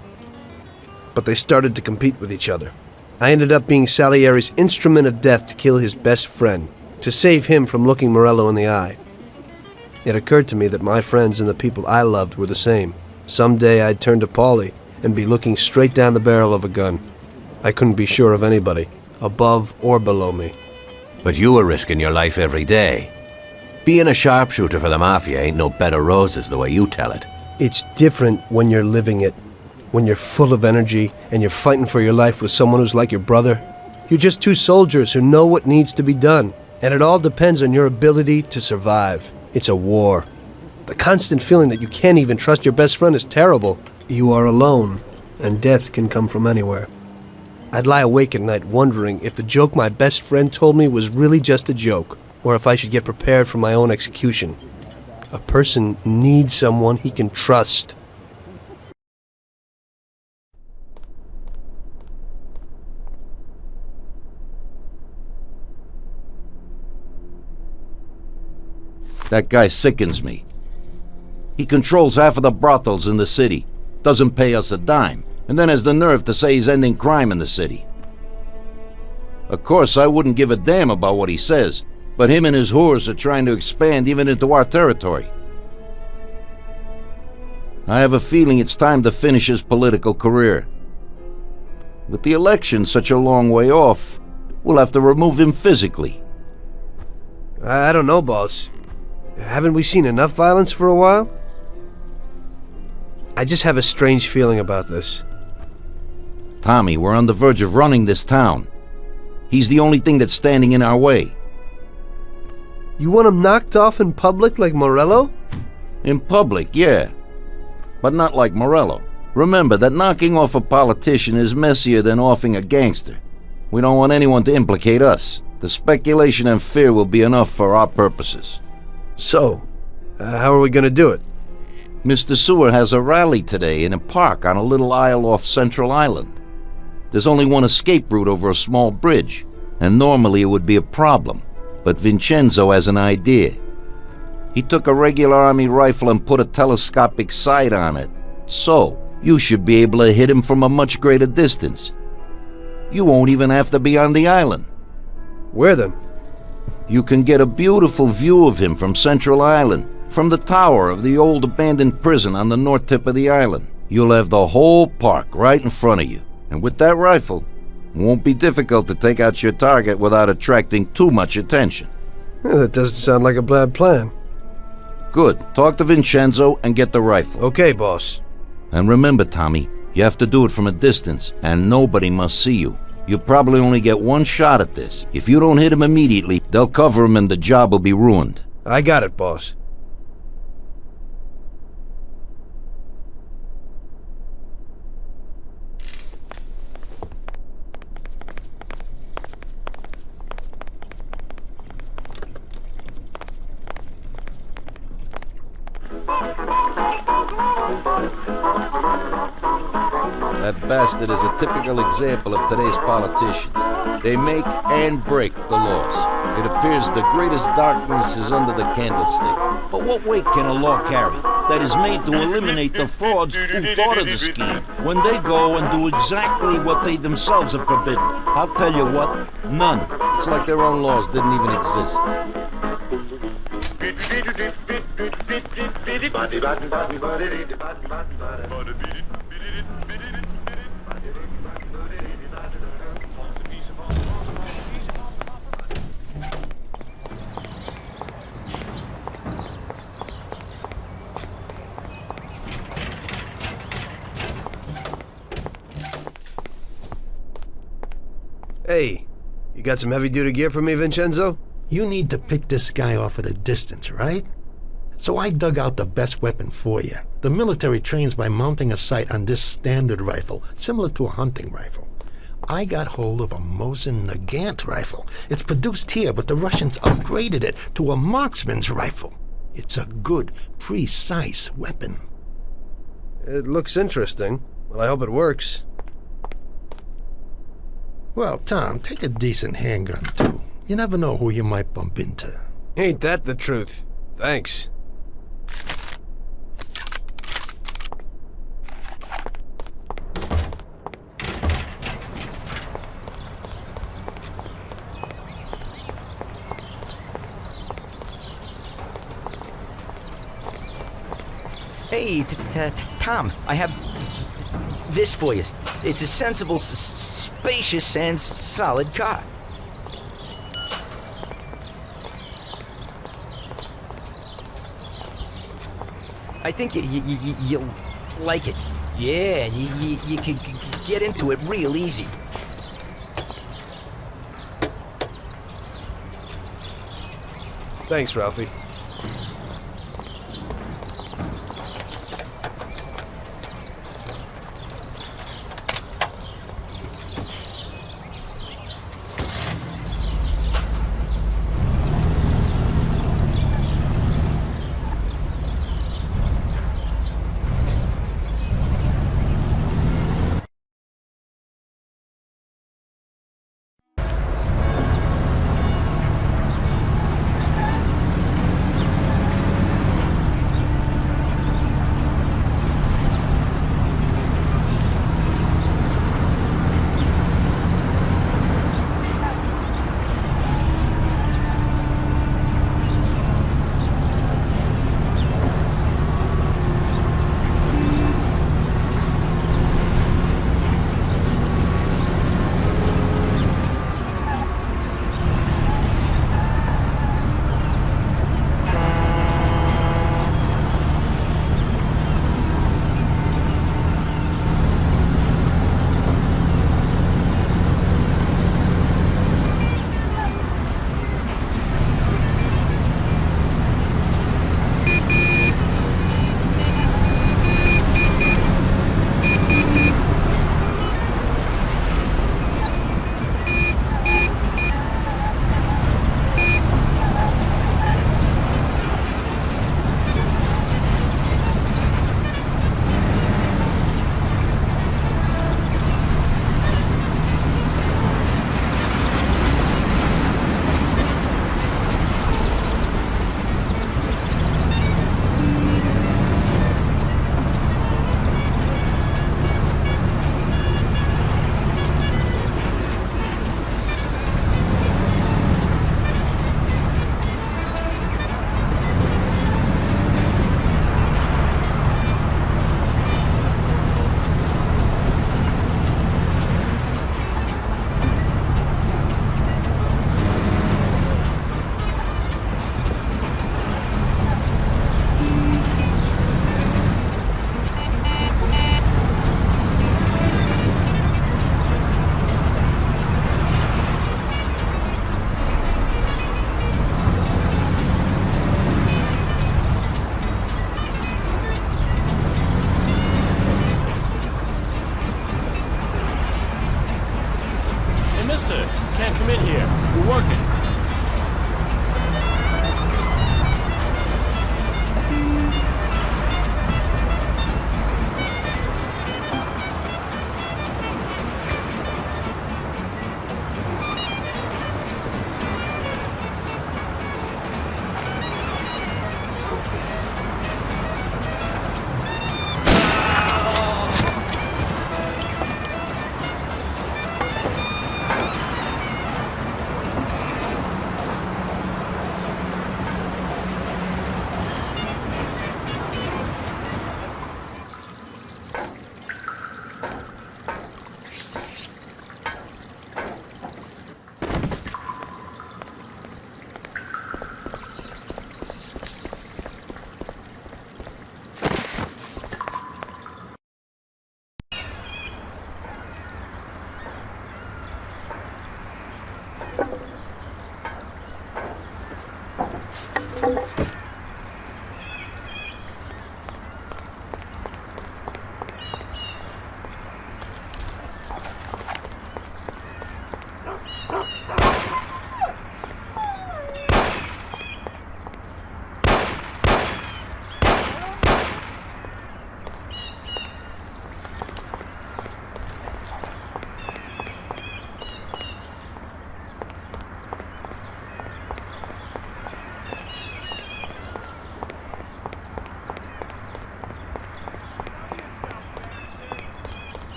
But they started to compete with each other. I ended up being Salieri's instrument of death to kill his best friend, to save him from looking Morello in the eye. It occurred to me that my friends and the people I loved were the same. Someday I'd turn to Paulie and be looking straight down the barrel of a gun. I couldn't be sure of anybody, above or below me. But you were risking your life every day. Being a sharpshooter for the Mafia ain't no bed of roses the way you tell it. It's different when you're living it. When you're full of energy and you're fighting for your life with someone who's like your brother. You're just two soldiers who know what needs to be done, and it all depends on your ability to survive. It's a war. The constant feeling that you can't even trust your best friend is terrible. You are alone, and death can come from anywhere. I'd lie awake at night wondering if the joke my best friend told me was really just a joke, or if I should get prepared for my own execution. A person needs someone he can trust. That guy sickens me. He controls half of the brothels in the city, doesn't pay us a dime, and then has the nerve to say he's ending crime in the city. Of course, I wouldn't give a damn about what he says, but him and his whores are trying to expand even into our territory. I have a feeling it's time to finish his political career. With the election such a long way off, we'll have to remove him physically. I don't know, boss. Haven't we seen enough violence for a while? I just have a strange feeling about this. Tommy, we're on the verge of running this town. He's the only thing that's standing in our way. You want him knocked off in public like Morello? In public, yeah. But not like Morello. Remember that knocking off a politician is messier than offing a gangster. We don't want anyone to implicate us. The speculation and fear will be enough for our purposes. So, how are we gonna do it? Mr. Sewer has a rally today in a park on a little isle off Central Island. There's only one escape route over a small bridge, and normally it would be a problem, but Vincenzo has an idea. He took a regular army rifle and put a telescopic sight on it, so you should be able to hit him from a much greater distance. You won't even have to be on the island. Where then? You can get a beautiful view of him from Central Island, from the tower of the old abandoned prison on the north tip of the island. You'll have the whole park right in front of you, and with that rifle, it won't be difficult to take out your target without attracting too much attention. That doesn't sound like a bad plan. Good. Talk to Vincenzo and get the rifle. Okay, boss. And remember, Tommy, you have to do it from a distance, and nobody must see you. You'll probably only get one shot at this. If you don't hit him immediately, they'll cover him and the job will be ruined. I got it, boss. That bastard is a typical example of today's politicians. They make and break the laws. It appears the greatest darkness is under the candlestick. But what weight can a law carry that is made to eliminate the frauds who thought of the scheme when they go and do exactly what they themselves have forbidden? I'll tell you what, none. It's like their own laws didn't even exist. Hey, you got some heavy-duty gear for me, Vincenzo? You need to pick this guy off at a distance, right? So I dug out the best weapon for you. The military trains by mounting a sight on this standard rifle, similar to a hunting rifle. I got hold of a Mosin Nagant rifle. It's produced here, but the Russians upgraded it to a marksman's rifle. It's a good, precise weapon. It looks interesting. Well, I hope it works. Well, Tom, take a decent handgun, too. You never know who you might bump into. Ain't that the truth? Thanks. Hey, Tom, I have this for you. It's a sensible, spacious, and solid car. I think you'll like it. Yeah, you can get into it real easy. Thanks, Ralphie.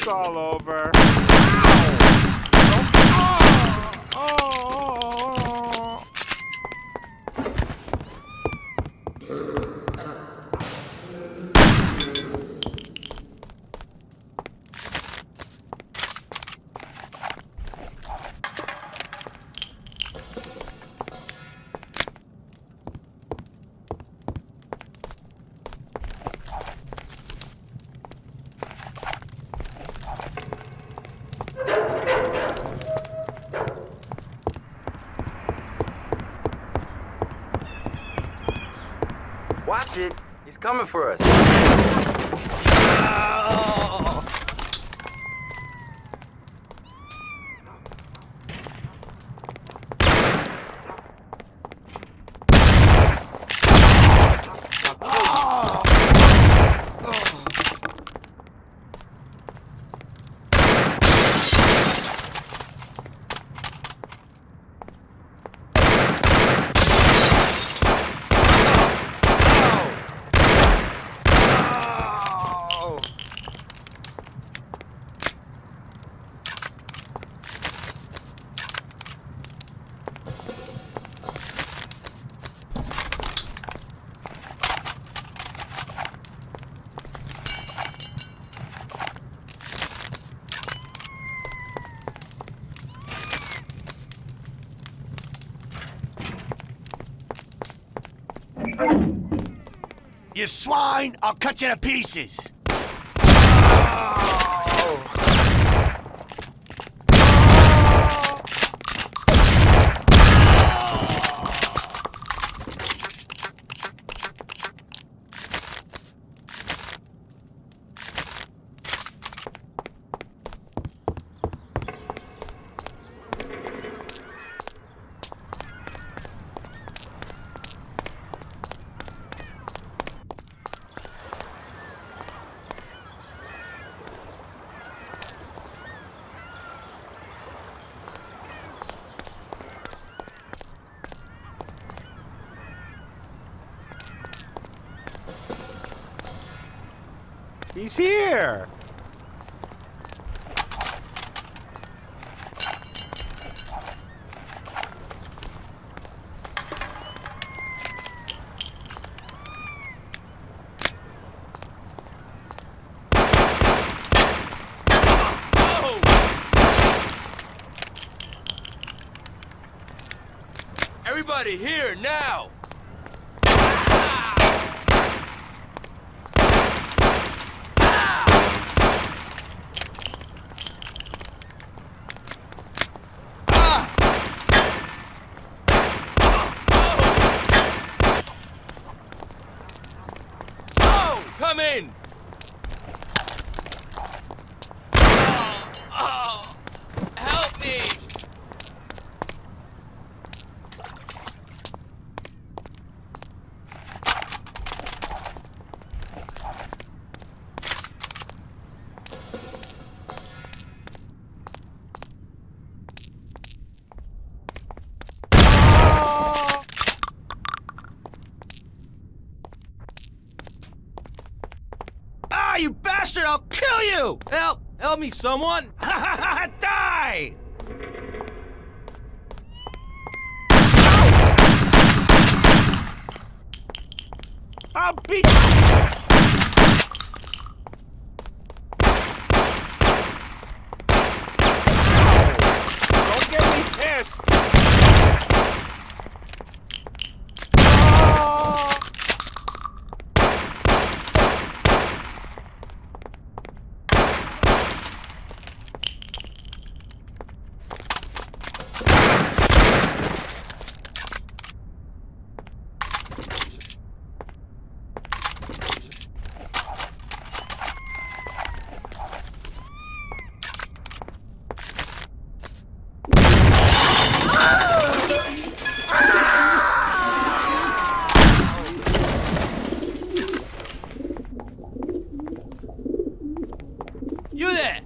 All over. Watch it. He's coming for us. You swine! I'll cut you to pieces! He's here! Everybody here, now! Come in! Help me! You bastard! I'll kill you! Help! Help me, someone! Die! I'll beat Don't get me pissed! You there!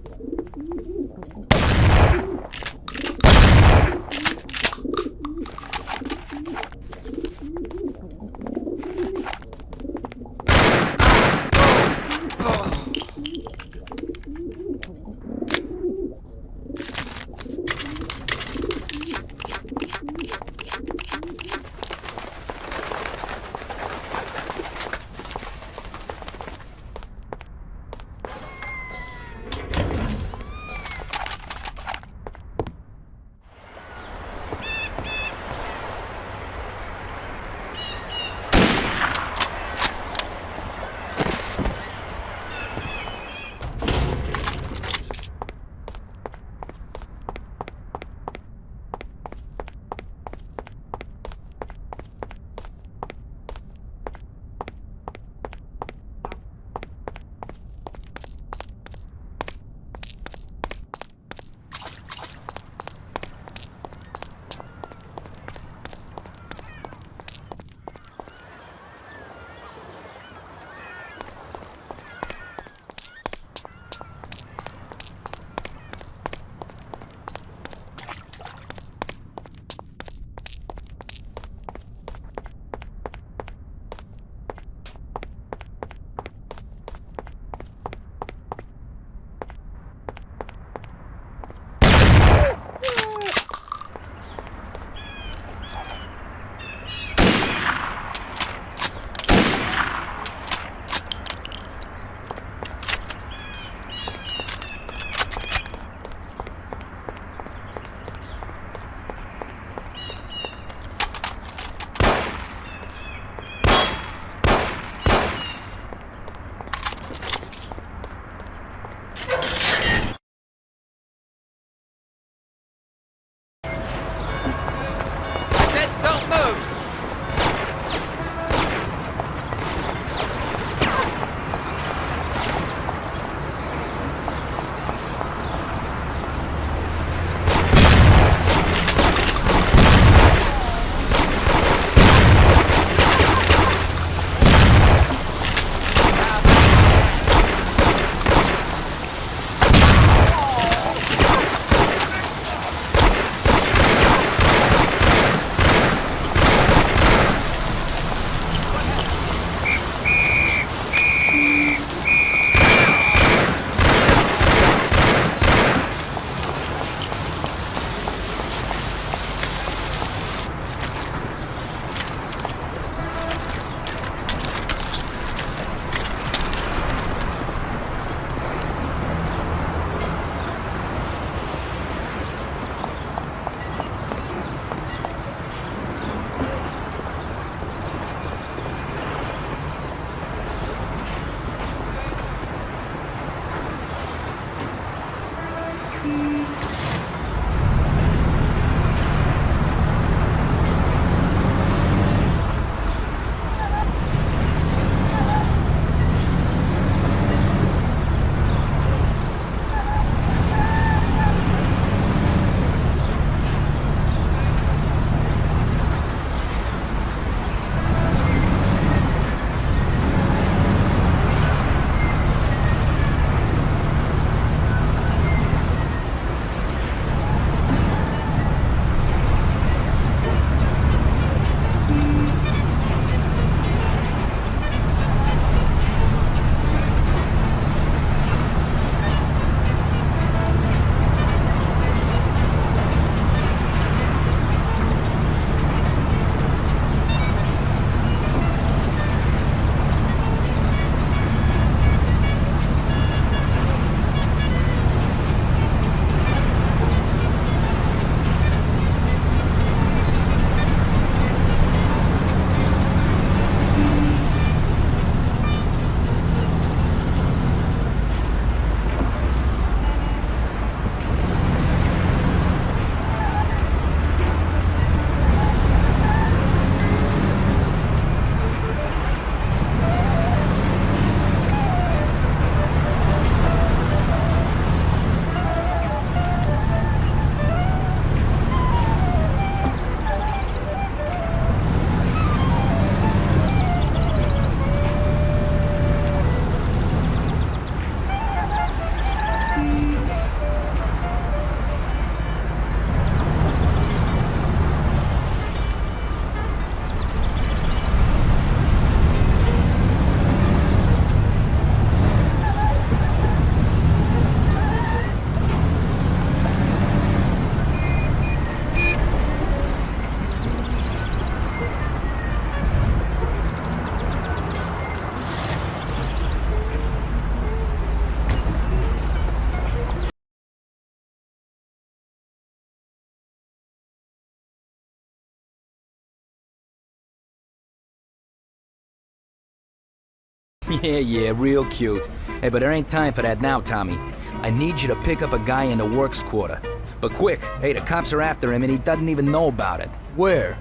Yeah, real cute. Hey, but there ain't time for that now, Tommy. I need you to pick up a guy in the works quarter. But quick, hey, the cops are after him and he doesn't even know about it. Where?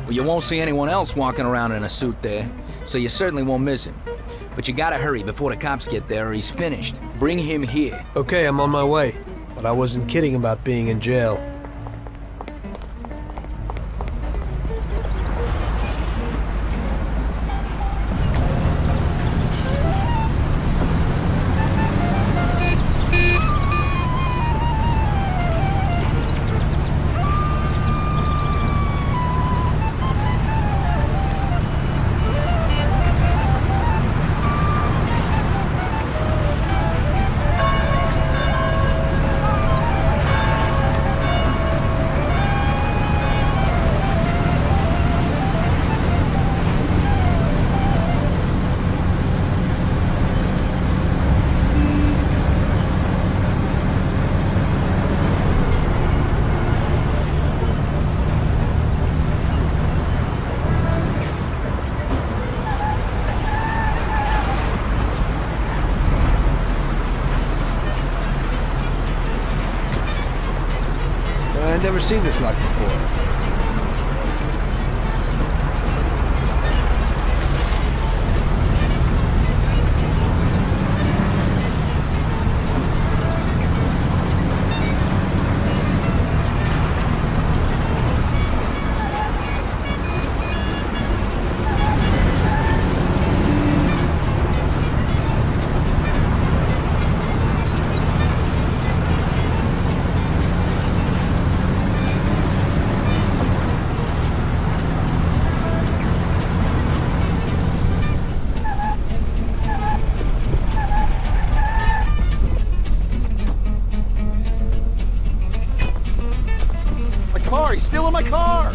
Well, you won't see anyone else walking around in a suit there, so you certainly won't miss him. But you gotta hurry before the cops get there or he's finished. Bring him here. Okay, I'm on my way. But I wasn't kidding about being in jail. I've never seen this lock before. He's still in my car!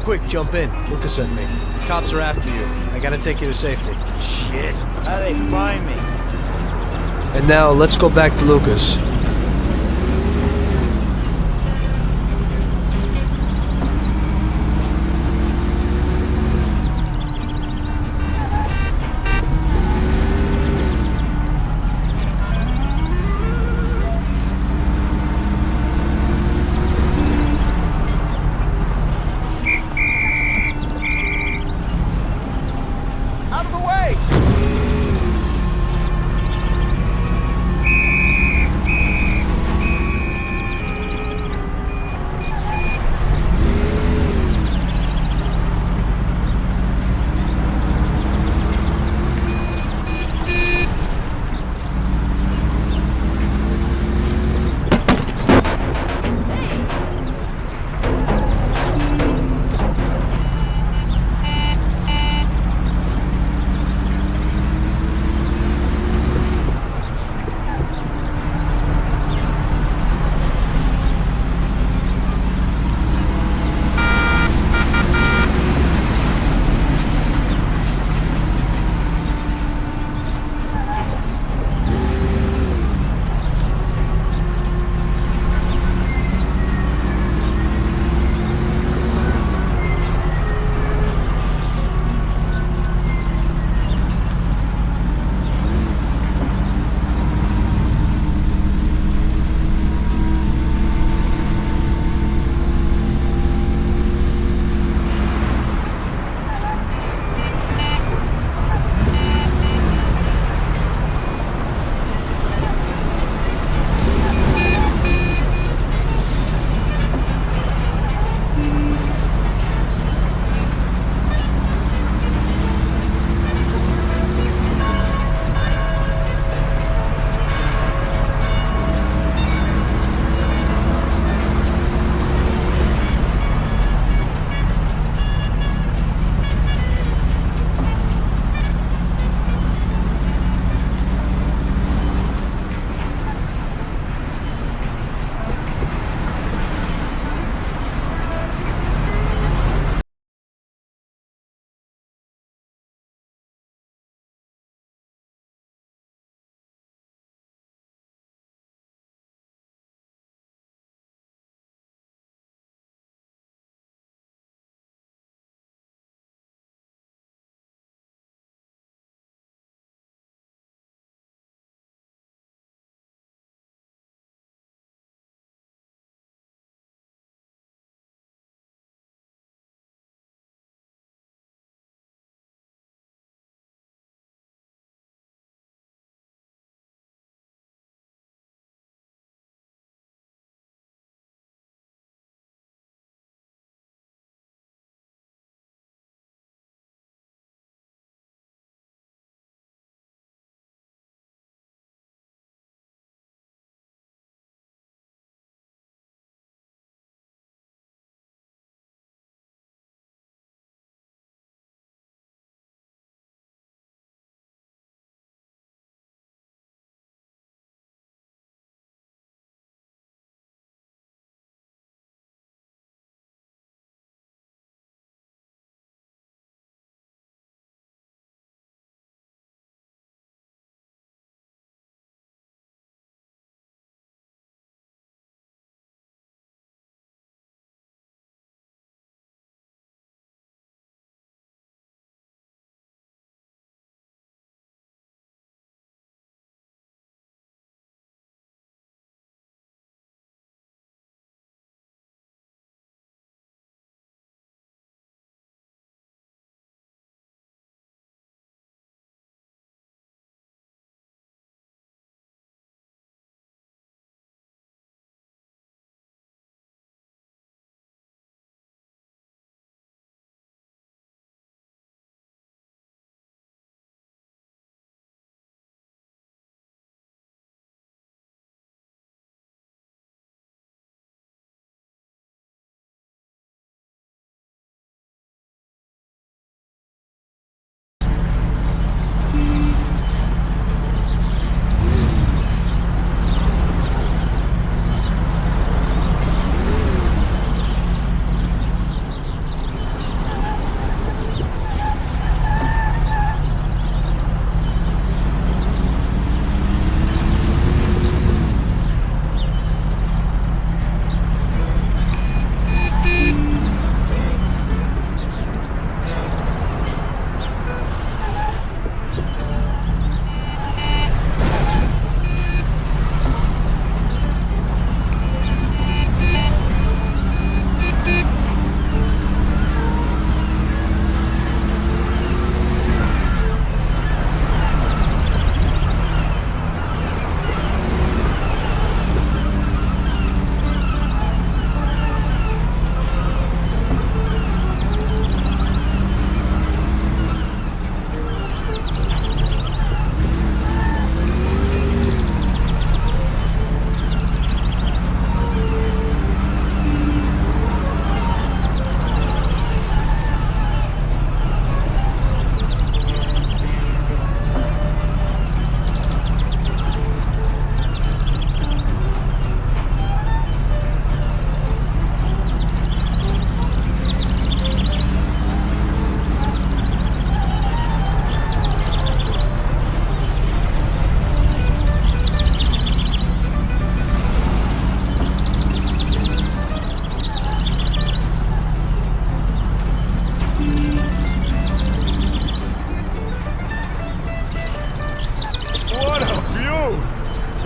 Quick, jump in. Lucas sent me. Cops are after you. I gotta take you to safety. Shit. How'd they find me? And now, let's go back to Lucas.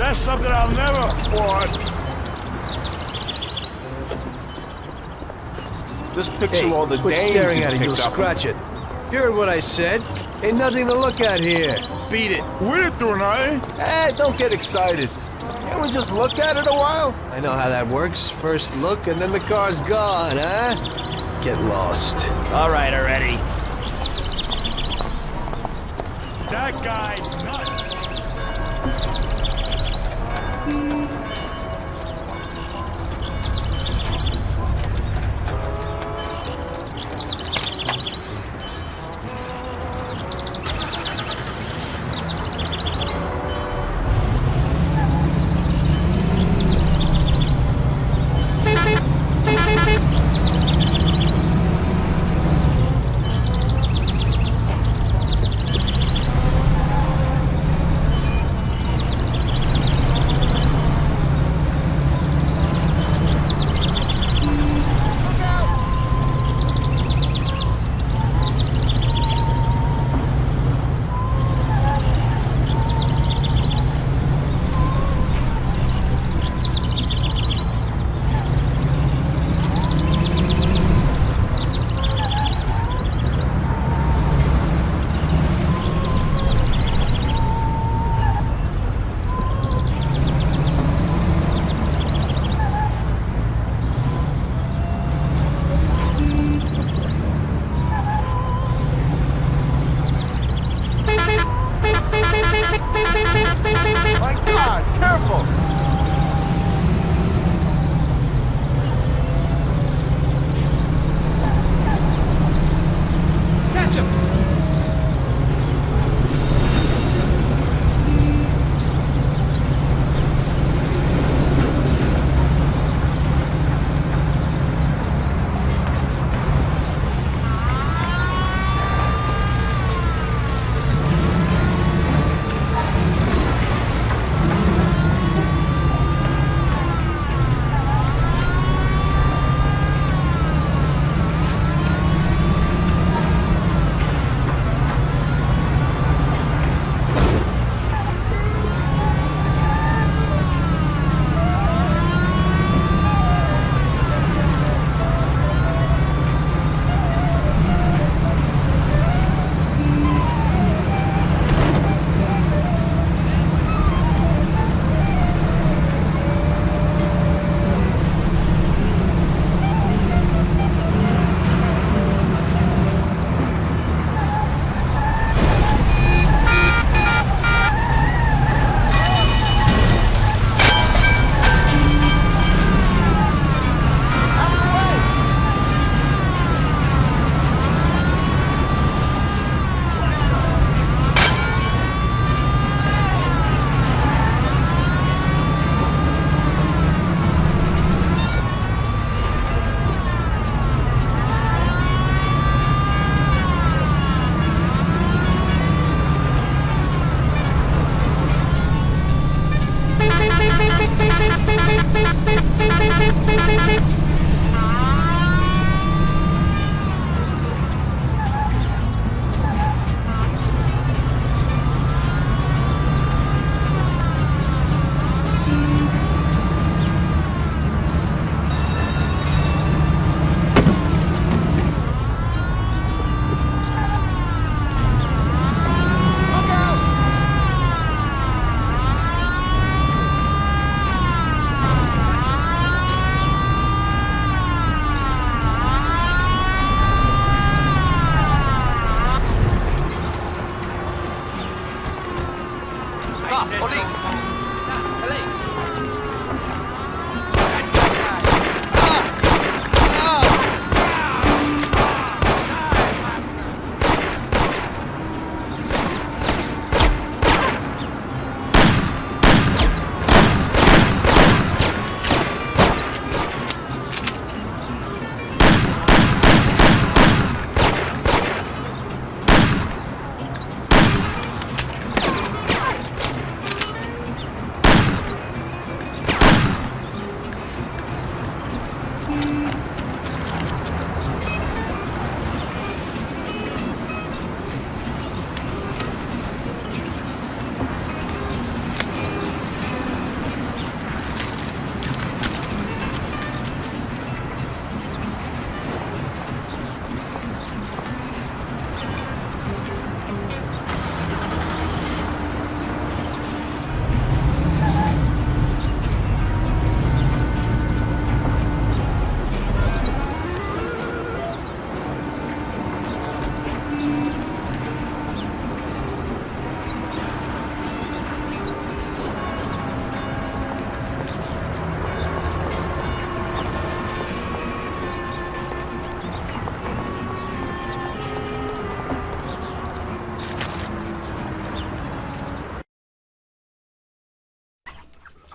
That's something I'll never afford. Just picture all the quit dames staring you at it, you'll picked up. scratch it. You heard what I said. Ain't nothing to look at here. Beat it. We didn't do nothing. Hey, don't get excited. Can't we just look at it a while? I know how that works. First look, and then the car's gone, huh? Get lost. All right, already. That guy's nuts.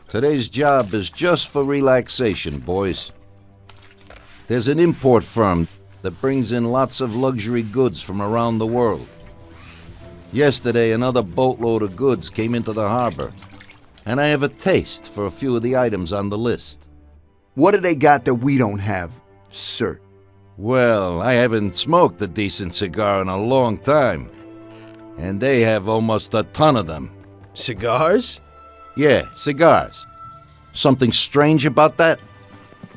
Today's job is just for relaxation, boys. There's an import firm that brings in lots of luxury goods from around the world. Yesterday, another boatload of goods came into the harbor, and I have a taste for a few of the items on the list. What do they got that we don't have, sir? Well, I haven't smoked a decent cigar in a long time, and they have almost a ton of them. Cigars? Yeah, cigars. Something strange about that?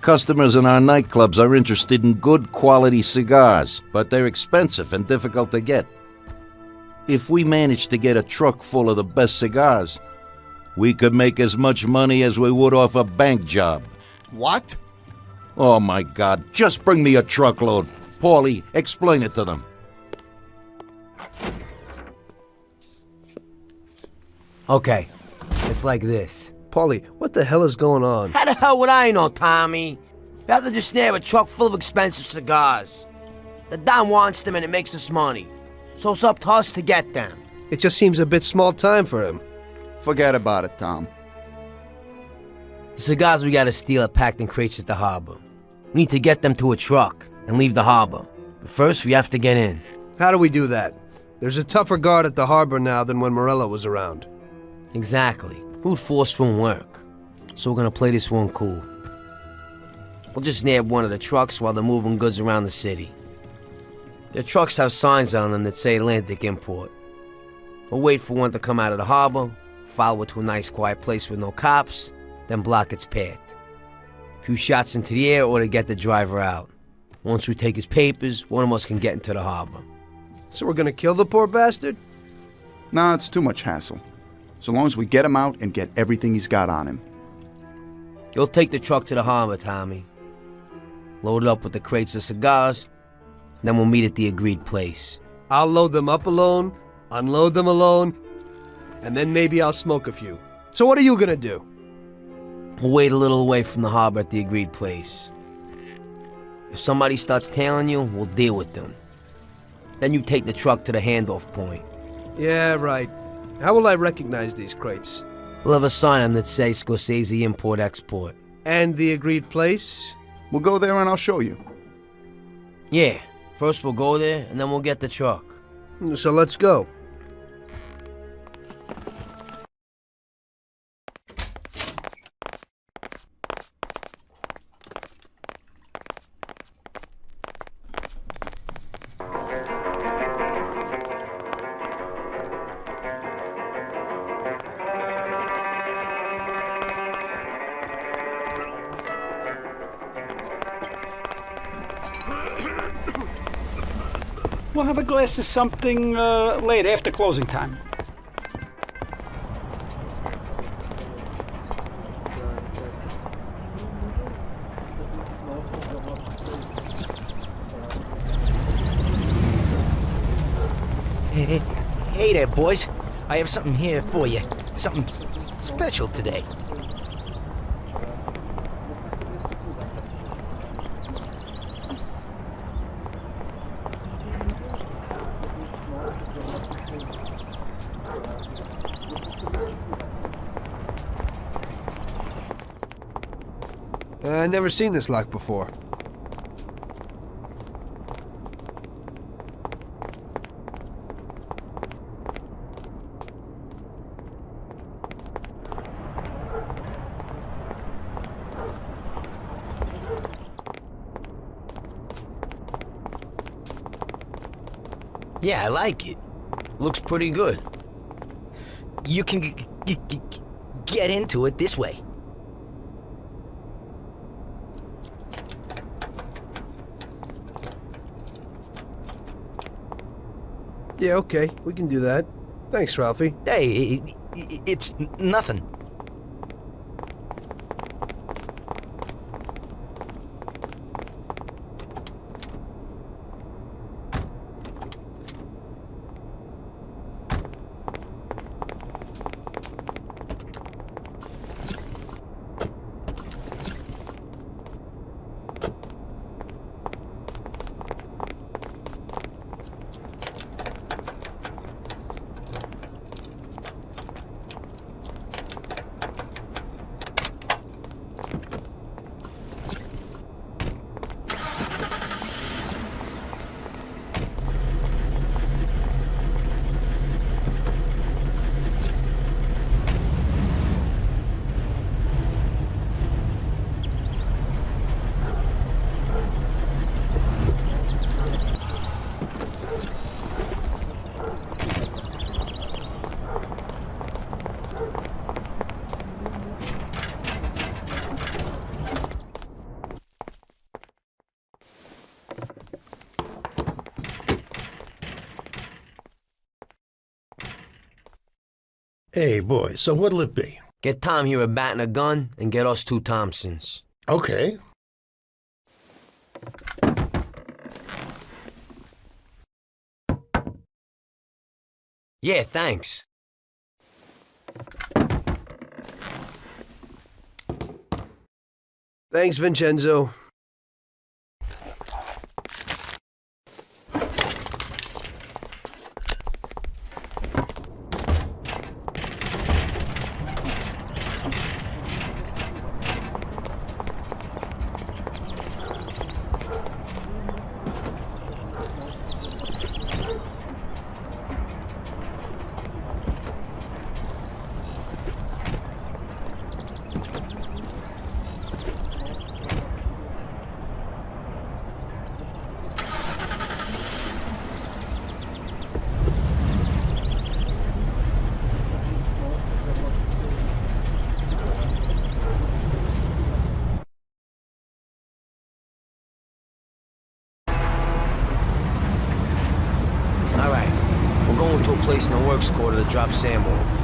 Customers in our nightclubs are interested in good quality cigars, but they're expensive and difficult to get. If we managed to get a truck full of the best cigars, we could make as much money as we would off a bank job. What? Oh my God, just bring me a truckload. Paulie, explain it to them. Okay, it's like this. Paulie, what the hell is going on? How the hell would I know, Tommy? You have to just snare a truck full of expensive cigars. The Don wants them and it makes us money. So it's up to us to get them. It just seems a bit small time for him. Forget about it, Tom. The cigars we gotta steal are packed in crates at the harbor. We need to get them to a truck and leave the harbor. But first, we have to get in. How do we do that? There's a tougher guard at the harbor now than when Morello was around. Exactly. Brute force won't work. So we're gonna play this one cool. We'll just nab one of the trucks while they're moving goods around the city. The trucks have signs on them that say Atlantic Import. We'll wait for one to come out of the harbor, follow it to a nice quiet place with no cops, then block its path. A few shots into the air or to get the driver out. Once we take his papers, one of us can get into the harbor. So we're gonna kill the poor bastard? Nah, it's too much hassle. So long as we get him out and get everything he's got on him. You'll take the truck to the harbor, Tommy. Load it up with the crates of cigars, then we'll meet at the agreed place. I'll load them up alone, unload them alone, and then maybe I'll smoke a few. So what are you gonna do? We'll wait a little away from the harbor at the agreed place. If somebody starts tailing you, we'll deal with them. Then you take the truck to the handoff point. Yeah, right. How will I recognize these crates? We'll have a sign on that says Scorsese Import-Export. And the agreed place? We'll go there and I'll show you. Yeah. First we'll go there, and then we'll get the truck. So let's go. We'll have a glass of something later, after closing time. Hey there, boys. I have something here for you. Something special today. I've never seen this lock before. Yeah, I like it. Looks pretty good. You can get into it this way. Yeah, okay, we can do that. Thanks, Ralphie. Hey, it's nothing. Hey, boy, so what'll it be? Get Tom here a bat and a gun, and get us 2 Thompsons. Okay. Yeah, thanks. Thanks, Vincenzo. Place in the works quarter to drop Sam off.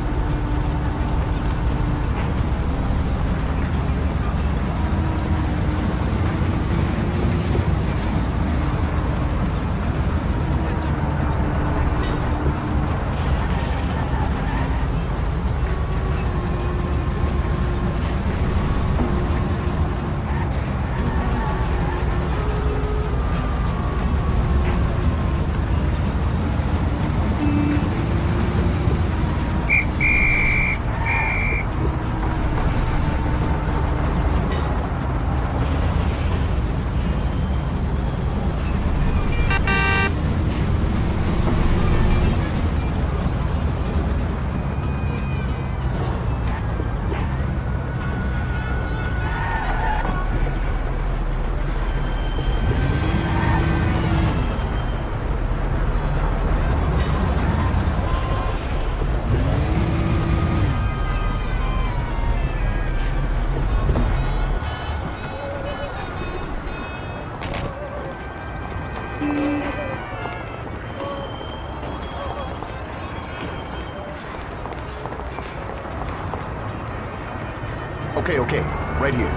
Okay, right here.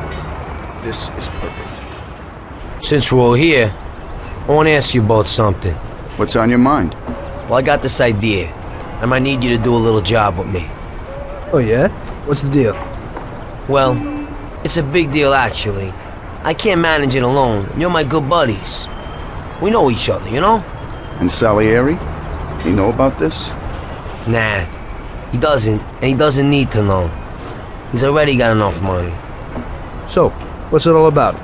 This is perfect. Since we're all here, I want to ask you both something. What's on your mind? Well, I got this idea. I might need you to do a little job with me. Oh, yeah? What's the deal? Well, it's a big deal, actually. I can't manage it alone, and you're my good buddies. We know each other, you know? And Salieri? He know about this? Nah, he doesn't, and he doesn't need to know. He's already got enough money. So, what's it all about?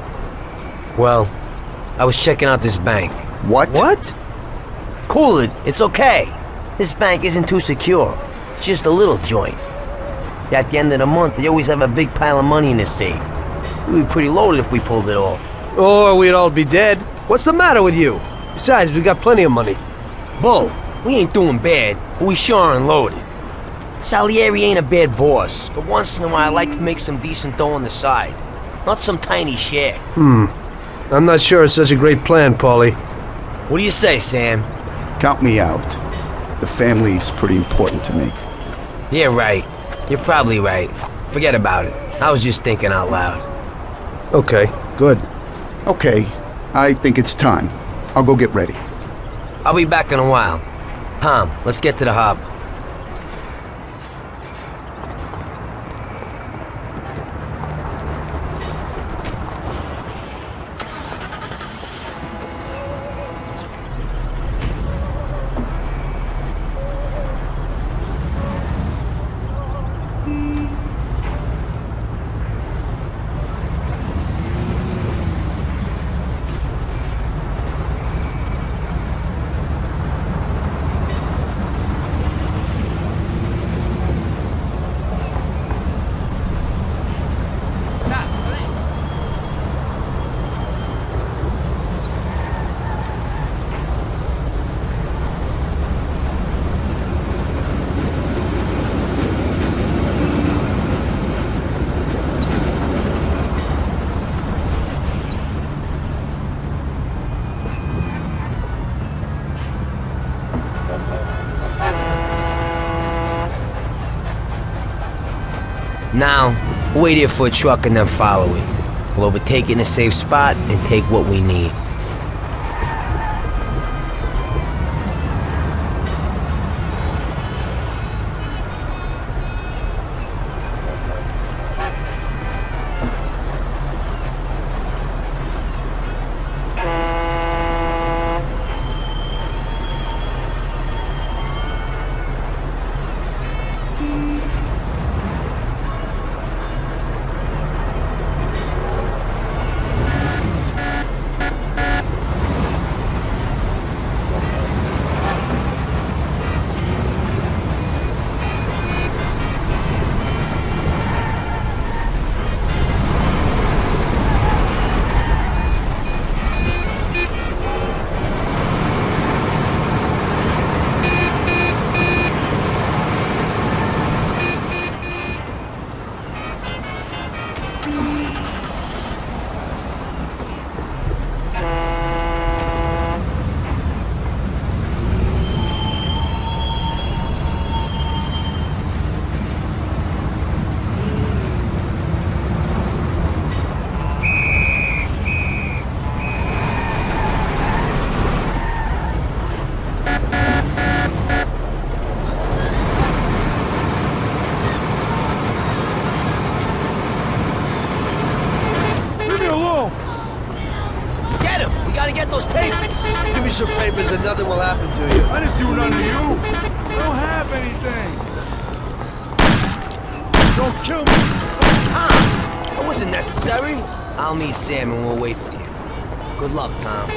Well, I was checking out this bank. What? What? Cool it, it's okay. This bank isn't too secure. It's just a little joint. At the end of the month, they always have a big pile of money in the safe. We'd be pretty loaded if we pulled it off. Or we'd all be dead. What's the matter with you? Besides, we got plenty of money. Bull, we ain't doing bad, but we sure aren't loaded. Salieri ain't a bad boss, but once in a while I like to make some decent dough on the side. Not some tiny share. I'm not sure it's such a great plan, Paulie. What do you say, Sam? Count me out. The family's pretty important to me. Yeah, right. You're probably right. Forget about it. I was just thinking out loud. Okay, good. Okay, I think it's time. I'll go get ready. I'll be back in a while. Tom, let's get to the harbor. Now, wait here for a truck and then follow it. We'll overtake it in a safe spot and take what we need. Some papers and nothing will happen to you. I didn't do none to you. I don't have anything. Don't kill me. Tom, that wasn't necessary. I'll meet Sam and we'll wait for you. Good luck, Tom.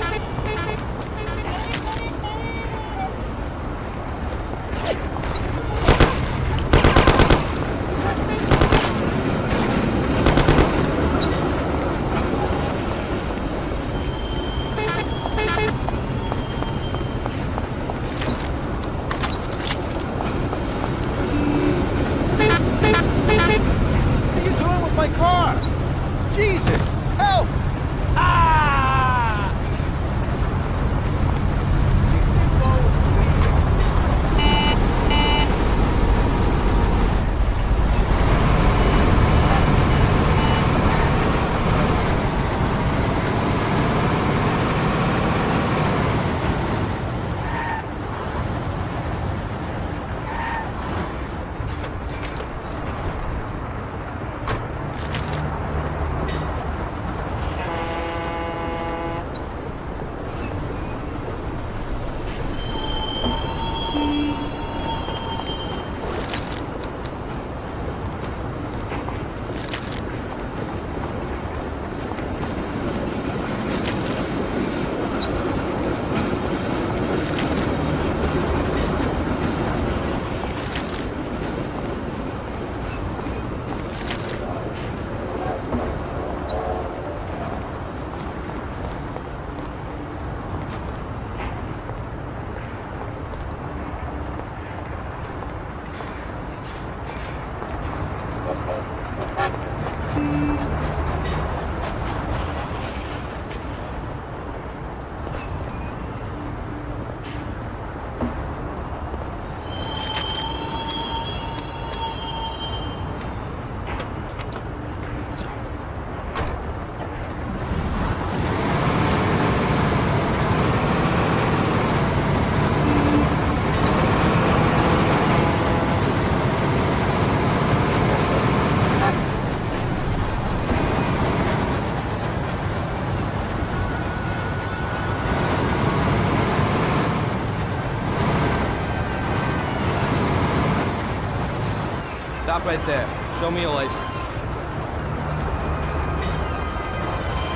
Stop right there. Show me your license.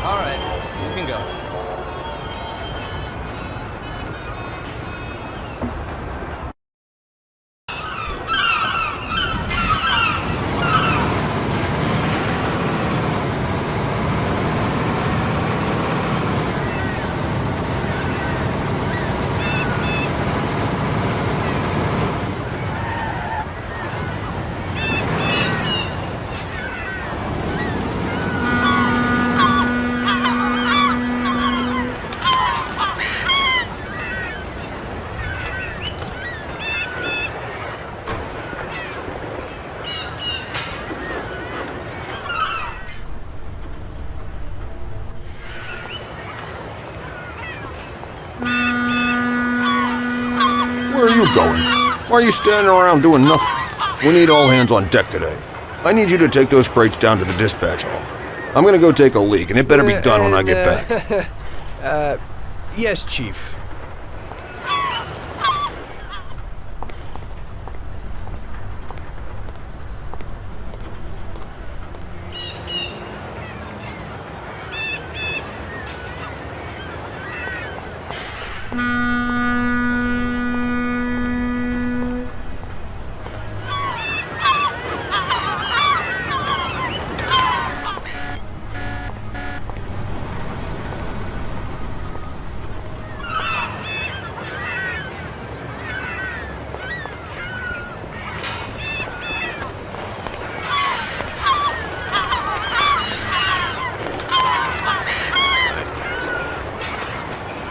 All right, you can go. you going? Why are you standing around doing nothing? We need all hands on deck today. I need you to take those crates down to the dispatch hall. I'm gonna go take a leak, and it better be done when I get back. Yes, Chief.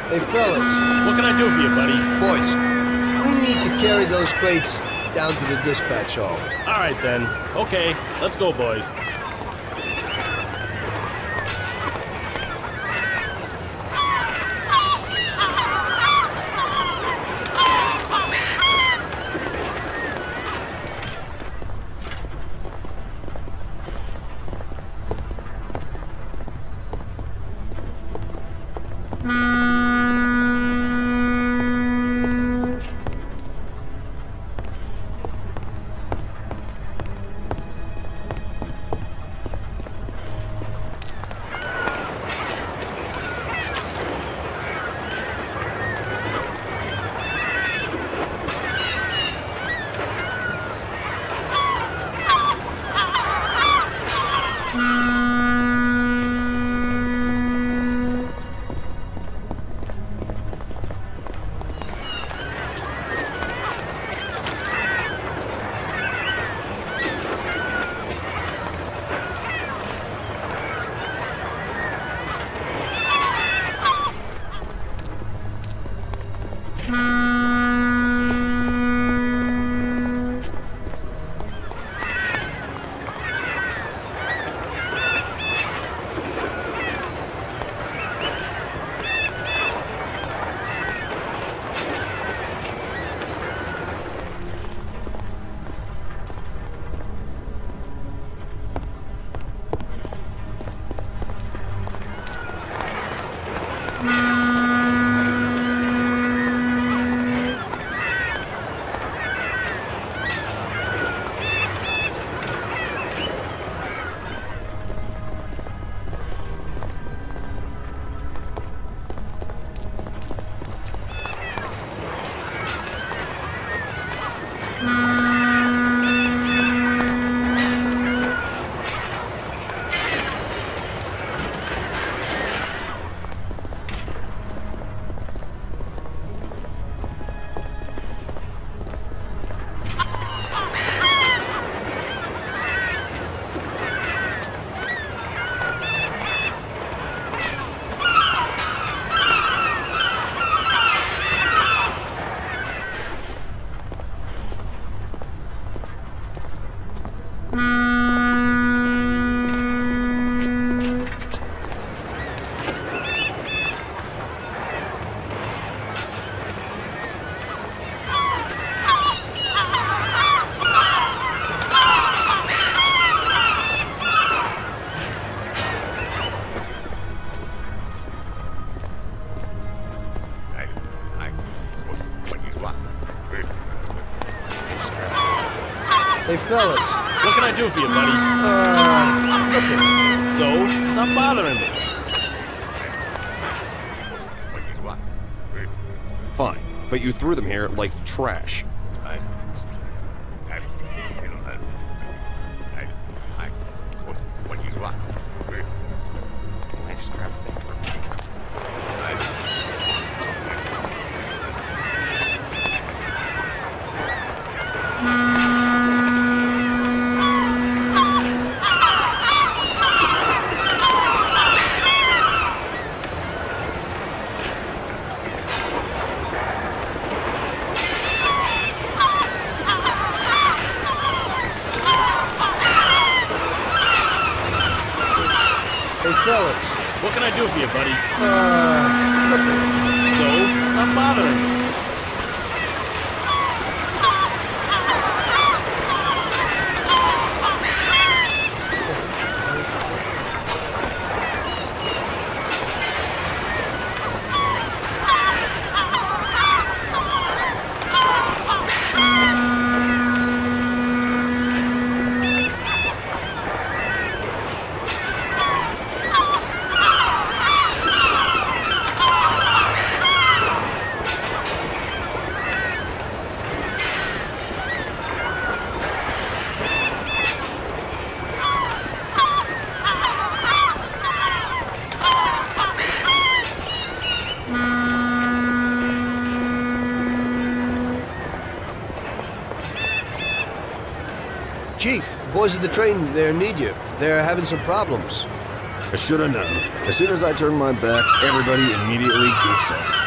Hey, fellas. What can I do for you, buddy? Boys, we need to carry those crates down to the dispatch hall. All right, then. Okay, let's go, boys. Hey, fellas. What can I do for you, buddy? Nothing. So, stop bothering me. Fine, but you threw them here like trash. Fellas. What can I do for you, buddy? Nothing. So, stop bothering me. Chief, boys at the train there need you. They're having some problems. I should have known. As soon as I turn my back, everybody immediately goofs off.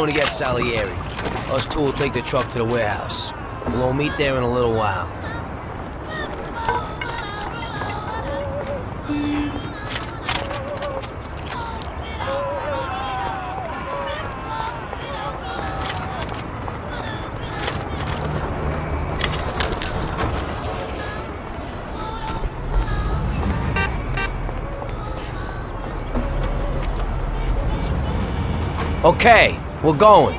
going to get Salieri. Us two will take the truck to the warehouse. We'll all meet there in a little while. Okay, we're going.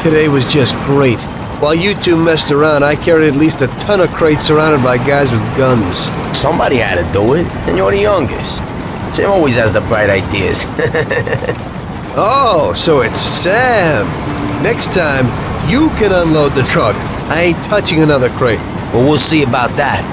Today was just great. While you two messed around, I carried at least a ton of crates surrounded by guys with guns. Somebody had to do it, and you're the youngest. Sam always has the bright ideas. Oh, so it's Sam. Next time, You can unload the truck. I ain't touching another crate. Well, we'll see about that.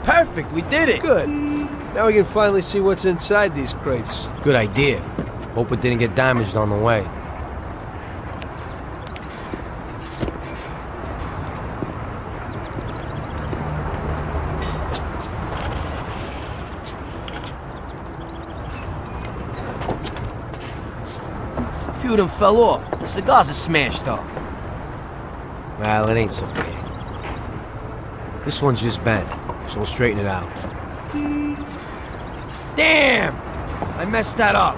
Perfect, we did it! Good. Now we can finally see what's inside these crates. Good idea. Hope it didn't get damaged on the way. A few of them fell off. The cigars are smashed up. Well, it ain't so bad. This one's just bent, so we'll straighten it out. Damn! I messed that up.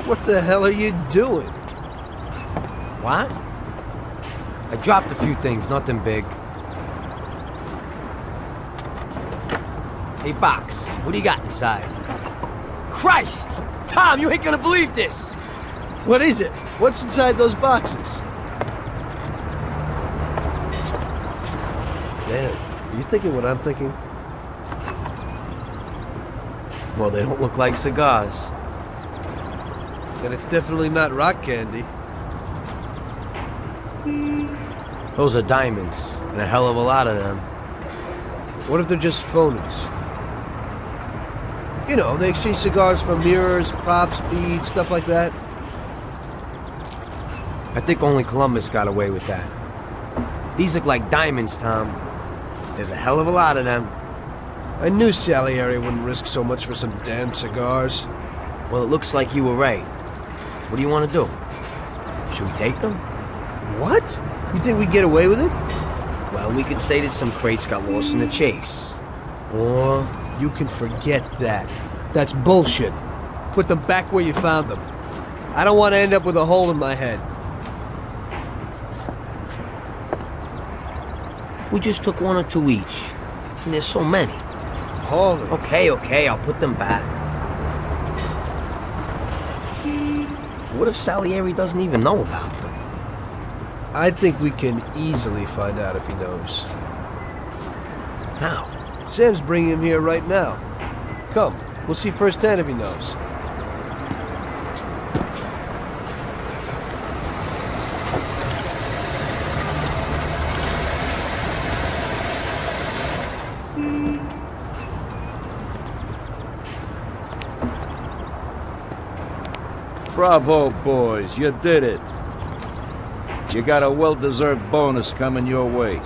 What the hell are you doing? What? I dropped a few things, nothing big. Hey, Box, what do you got inside? Christ! Tom, you ain't gonna believe this! What is it? What's inside those boxes? Damn, are you thinking what I'm thinking? Well, they don't look like cigars. And it's definitely not rock candy. Those are diamonds, and a hell of a lot of them. What if they're just phonies? You know, they exchange cigars for mirrors, props, beads, stuff like that. I think only Columbus got away with that. These look like diamonds, Tom. There's a hell of a lot of them. I knew Salieri wouldn't risk so much for some damn cigars. Well, it looks like you were right. What do you want to do? Should we take them? What? You think we'd get away with it? Well, we could say that some crates got lost in the chase. Or... You can forget that. That's bullshit. Put them back where you found them. I don't want to end up with a hole in my head. We just took one or two each. And there's so many. Holy. Okay, I'll put them back. What if Salieri doesn't even know about them? I think we can easily find out if he knows. How? Sam's bringing him here right now. Come, we'll see firsthand if he knows. Bravo, boys, you did it. You got a well-deserved bonus coming your way.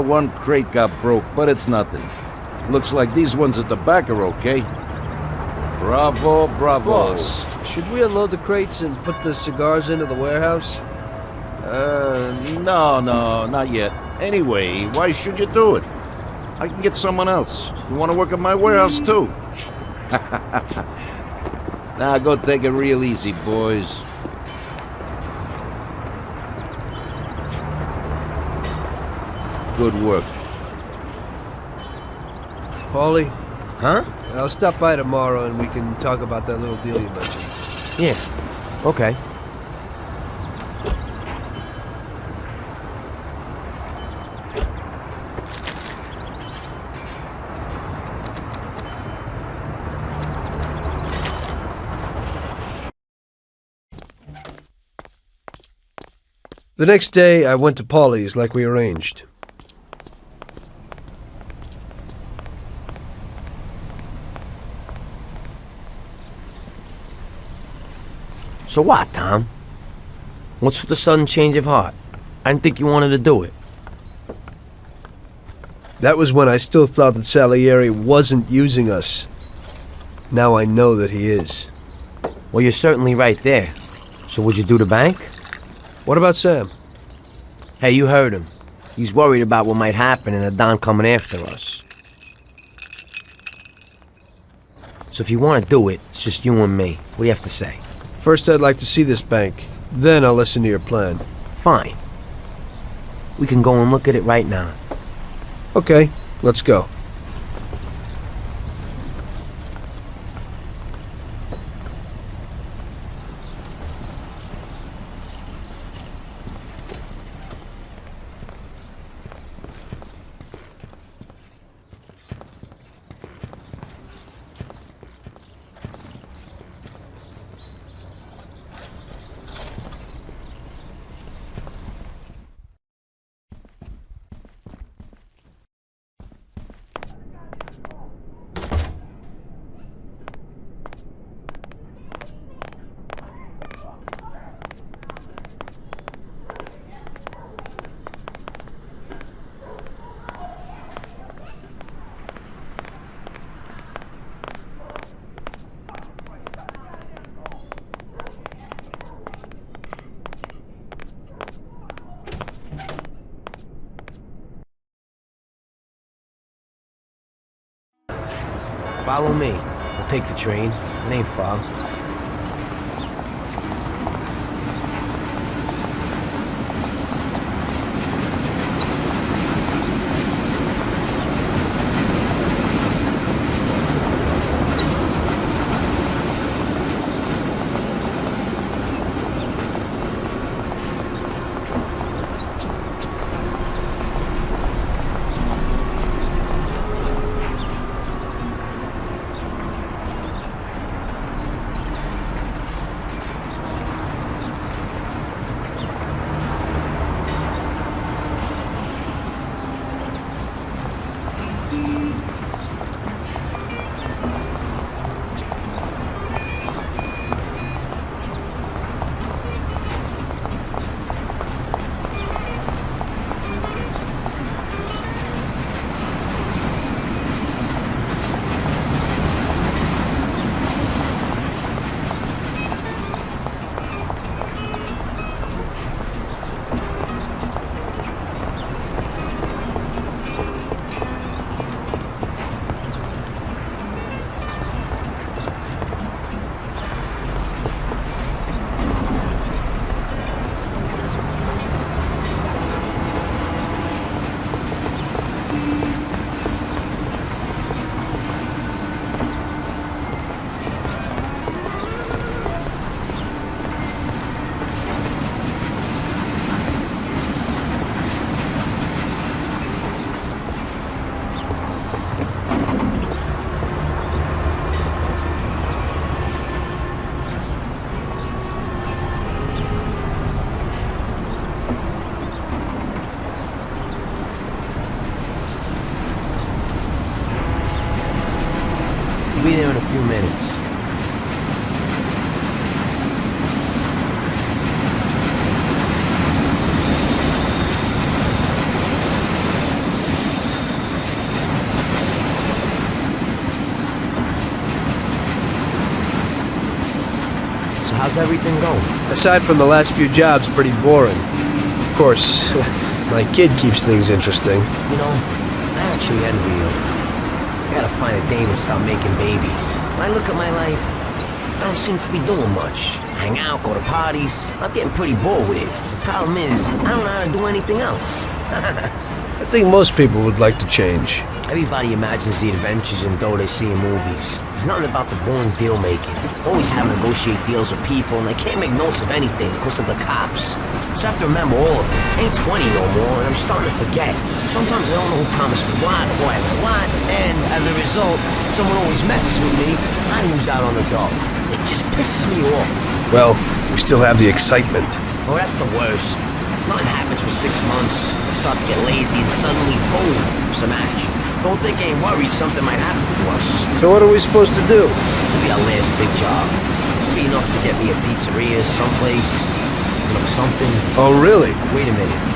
One crate got broke, but it's nothing. Looks like these ones at the back are okay. Bravo, bravo. Boss, should we unload the crates and put the cigars into the warehouse? No, not yet. Anyway, why should you do it? I can get someone else. You want to work at my warehouse, too? Now, go take it real easy, boys. Good work. Paulie? Huh? I'll stop by tomorrow and we can talk about that little deal you mentioned. Yeah. Okay. The next day, I went to Paulie's like we arranged. So what, Tom? What's with the sudden change of heart? I didn't think you wanted to do it. That was when I still thought that Salieri wasn't using us. Now I know that he is. Well, you're certainly right there. So would you do the bank? What about Sam? Hey, you heard him. He's worried about what might happen and the Don coming after us. So if you want to do it, it's just you and me. What do you have to say? First, I'd like to see this bank. Then I'll listen to your plan. Fine. We can go and look at it right now. Okay, let's go. Follow me. We'll take the train. It ain't far. I'll be there in a few minutes. So how's everything going? Aside from the last few jobs, pretty boring. Of course, my kid keeps things interesting. You know, I actually envy you. I gotta find a dame and start making babies. When I look at my life, I don't seem to be doing much. Hang out, go to parties. I'm getting pretty bored with it. The problem is, I don't know how to do anything else. I think most people would like to change. Everybody imagines the adventures and dough they see in movies. There's nothing about the boring deal-making. Always having to negotiate deals with people, and they can't make notes of anything because of the cops. So I have to remember all of it. I ain't 20 no more, and I'm starting to forget. Sometimes I don't know who promised me what, or I have what, and as a result, someone always messes with me, I lose out on the dough. It just pisses me off. Well, we still have the excitement. Oh, that's the worst. Nothing happens for 6 months. I start to get lazy, and suddenly, boom, some action. Don't think I ain't worried something might happen to us. So what are we supposed to do? This will be our last big job. Be enough to get me a pizzeria someplace. You know, something. Oh, really? Wait a minute.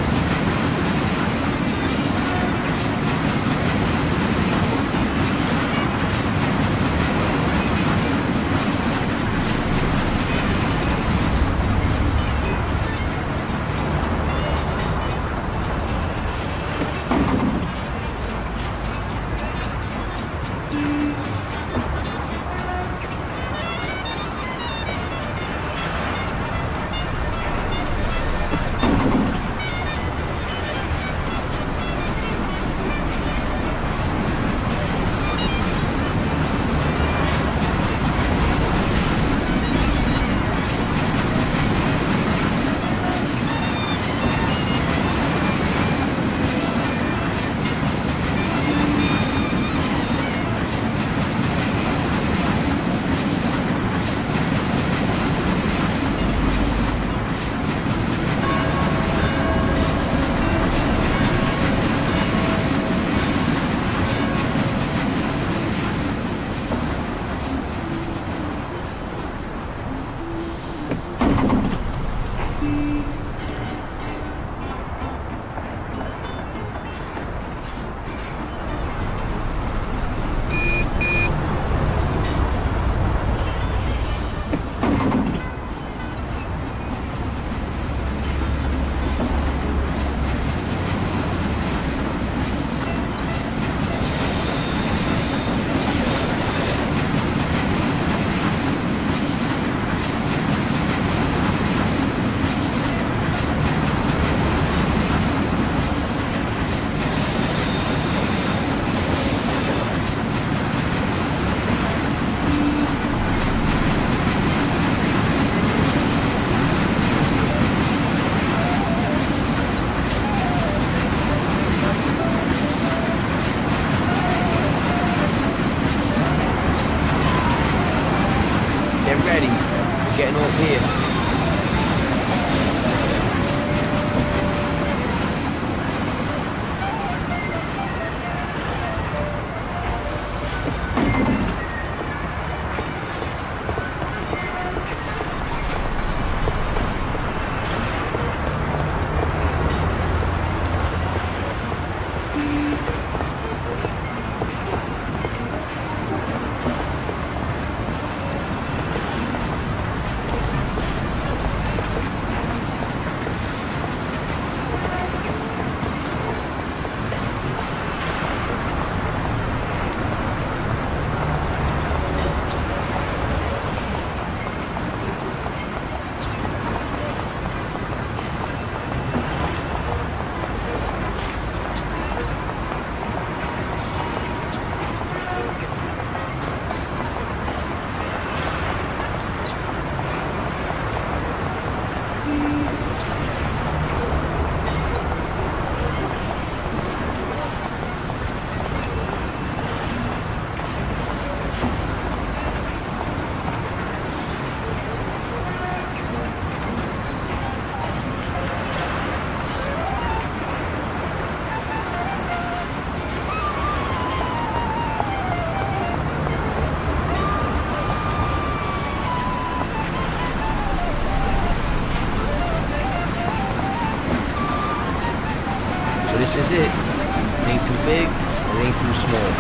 This is it. It ain't too big, it ain't too small.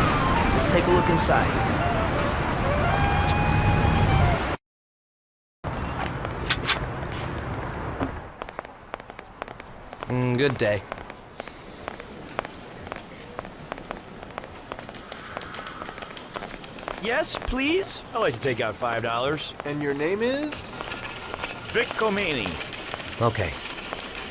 Let's take a look inside. Good day. Yes, please? I'd like to take out $5. And your name is? Vic Comini. Okay.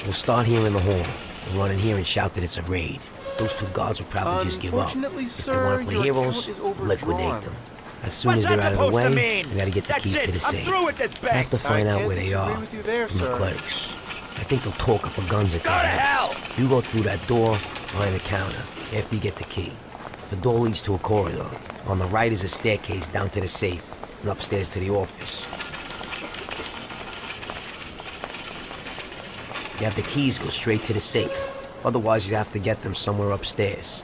We'll start here in the hall. We'll run in here and shout that it's a raid. Those two guards will probably just give up. Unfortunately, If they sir, want to play your heroes, account is overdrawn. liquidate them. As soon What's as they're that out of the supposed to way, mean? we gotta get the That's keys it. to the I'm safe. through with this I have to find out where they disagree are with you there, from the sir. clerks. I think they'll talk up for guns at Go their to heads. hell! You go through that door behind the counter after you get the key. The door leads to a corridor. On the right is a staircase down to the safe and upstairs to the office. You have the keys, go straight to the safe. Otherwise, you'd have to get them somewhere upstairs.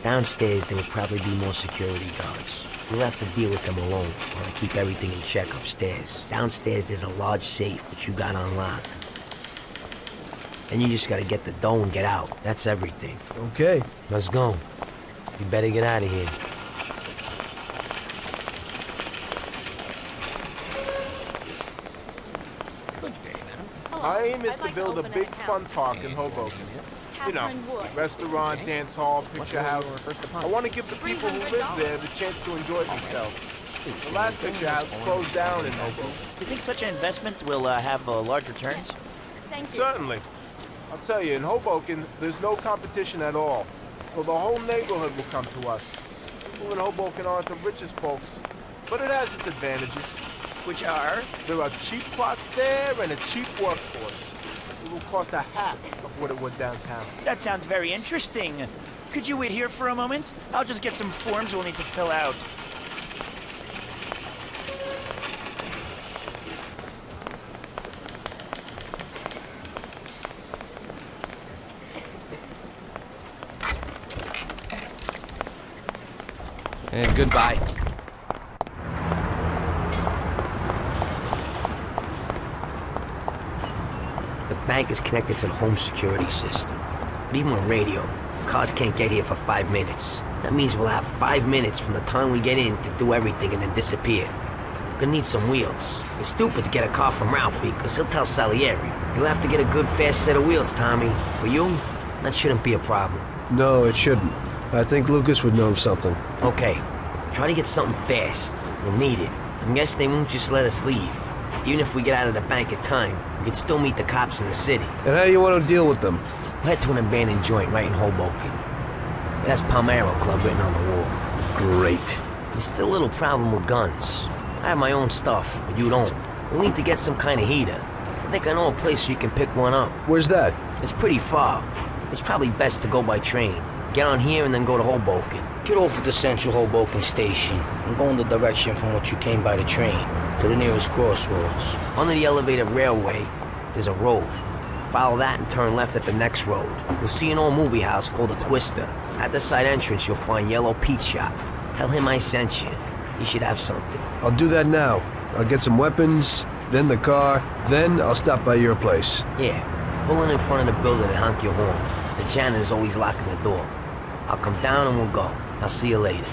Downstairs, there will probably be more security guards. You'll have to deal with them alone while I keep everything in check upstairs. Downstairs, there's a large safe which you got on lock. And you just gotta get the dough and get out. That's everything. Okay. Let's go. You better get out of here. Our aim is to build a big fun park in Hoboken. You know, restaurant, dance hall, picture house. I want to give the people who live there the chance to enjoy themselves. The last picture house closed down in Hoboken. You think such an investment will have large returns? Certainly. I'll tell you, in Hoboken, there's no competition at all. So the whole neighborhood will come to us. People in Hoboken aren't the richest folks, but it has its advantages. Which are? There are cheap plots there and a cheap workforce. It will cost a half of what it would downtown. That sounds very interesting. Could you wait here for a moment? I'll just get some forms we'll need to fill out. And goodbye. The bank is connected to the home security system. But even with radio, cars can't get here for 5 minutes. That means we'll have 5 minutes from the time we get in to do everything and then disappear. We're gonna need some wheels. It's stupid to get a car from Ralphie, because he'll tell Salieri. You'll have to get a good, fast set of wheels, Tommy. For you, that shouldn't be a problem. No, it shouldn't. I think Lucas would know something. Okay, try to get something fast. We'll need it. I guess they won't just let us leave. Even if we get out of the bank in time, we could still meet the cops in the city. And how do you want to deal with them? We'll head to an abandoned joint right in Hoboken. It has Palmero Club written on the wall. Great. There's still a little problem with guns. I have my own stuff, but you don't. We'll need to get some kind of heater. I think I know a place where you can pick one up. Where's that? It's pretty far. It's probably best to go by train. Get on here and then go to Hoboken. Get off at the central Hoboken station and go in the direction from which you came by the train to the nearest crossroads. Under the elevated railway, there's a road. Follow that and turn left at the next road. You'll see an old movie house called the Twister. At the side entrance, you'll find Yellow Pete's shop. Tell him I sent you. You should have something. I'll do that now. I'll get some weapons, then the car, then I'll stop by your place. Yeah, pull in front of the building and honk your horn. The janitor's always locking the door. I'll come down and we'll go. I'll see you later.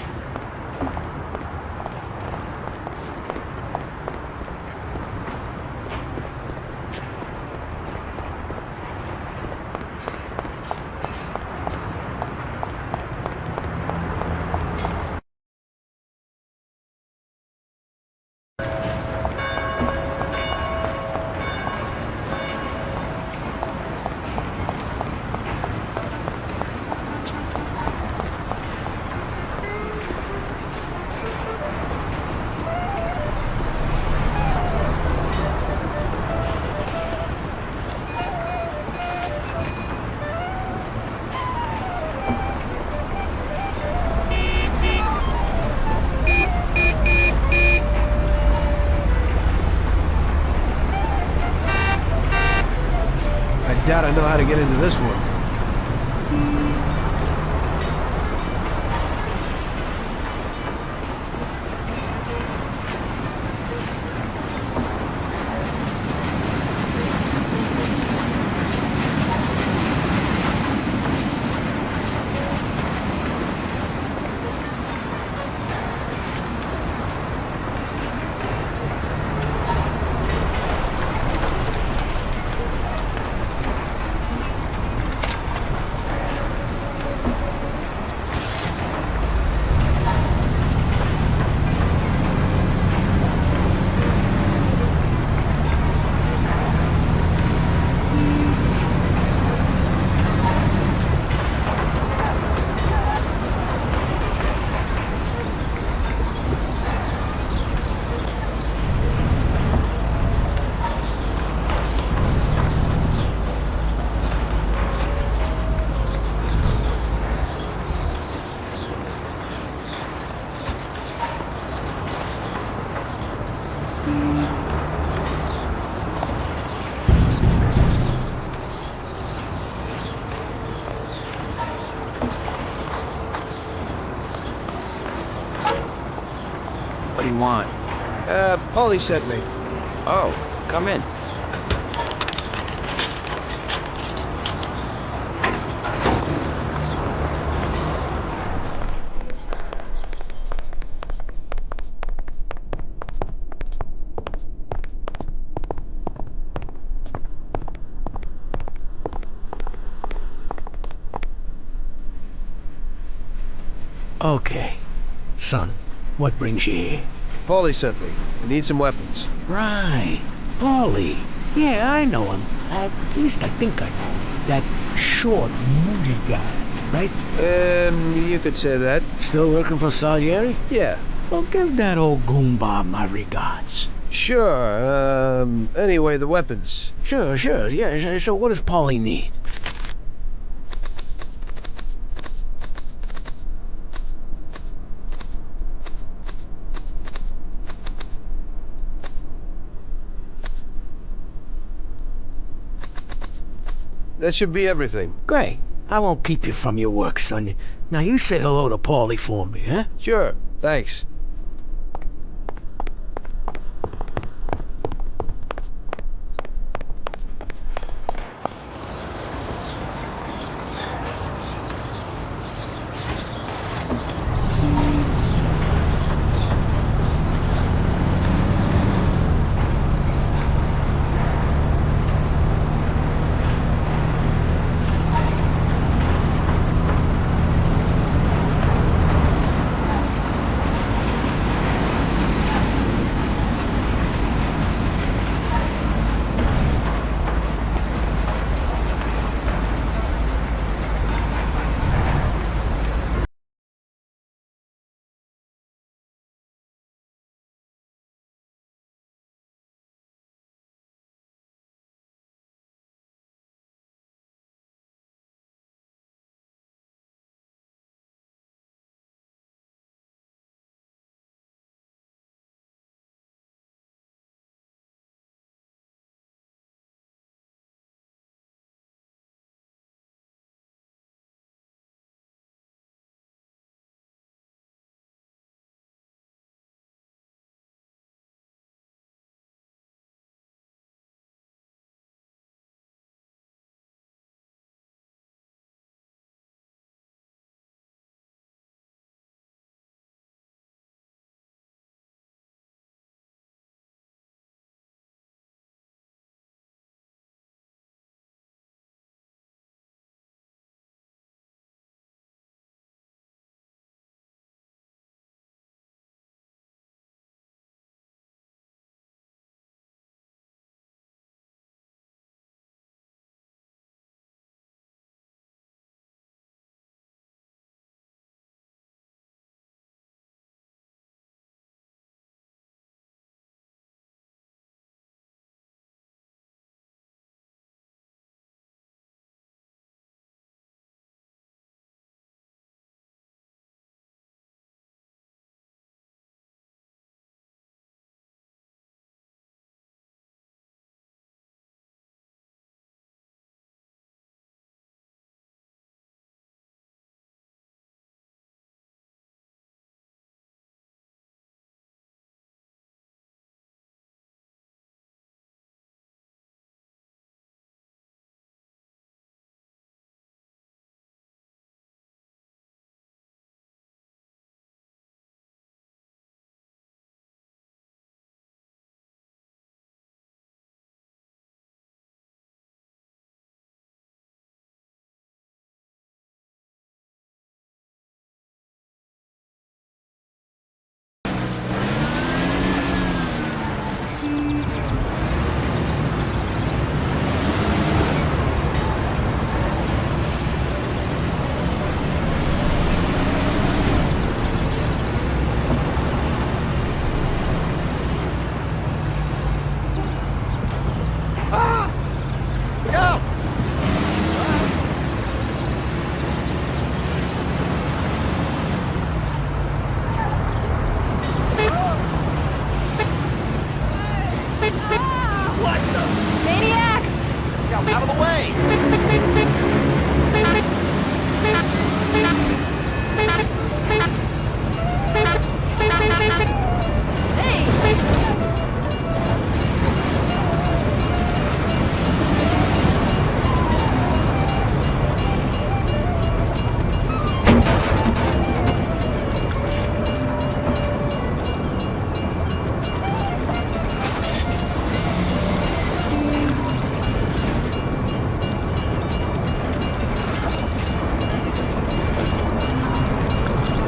I doubt I know how to get into this one. do you want? Paulie sent me. Oh, come in. Okay. Son, what brings you here? Paulie sent me. I need some weapons. Right. Paulie. Yeah, I know him. At least I think I know him. That short, moody guy, right? You could say that. Still working for Salieri? Yeah. Well, give that old goomba my regards. Sure. Anyway, the weapons. Sure. Yeah, so what does Paulie need? That should be everything. Great. I won't keep you from your work, son. Now you say hello to Paulie for me, huh? Sure. Thanks.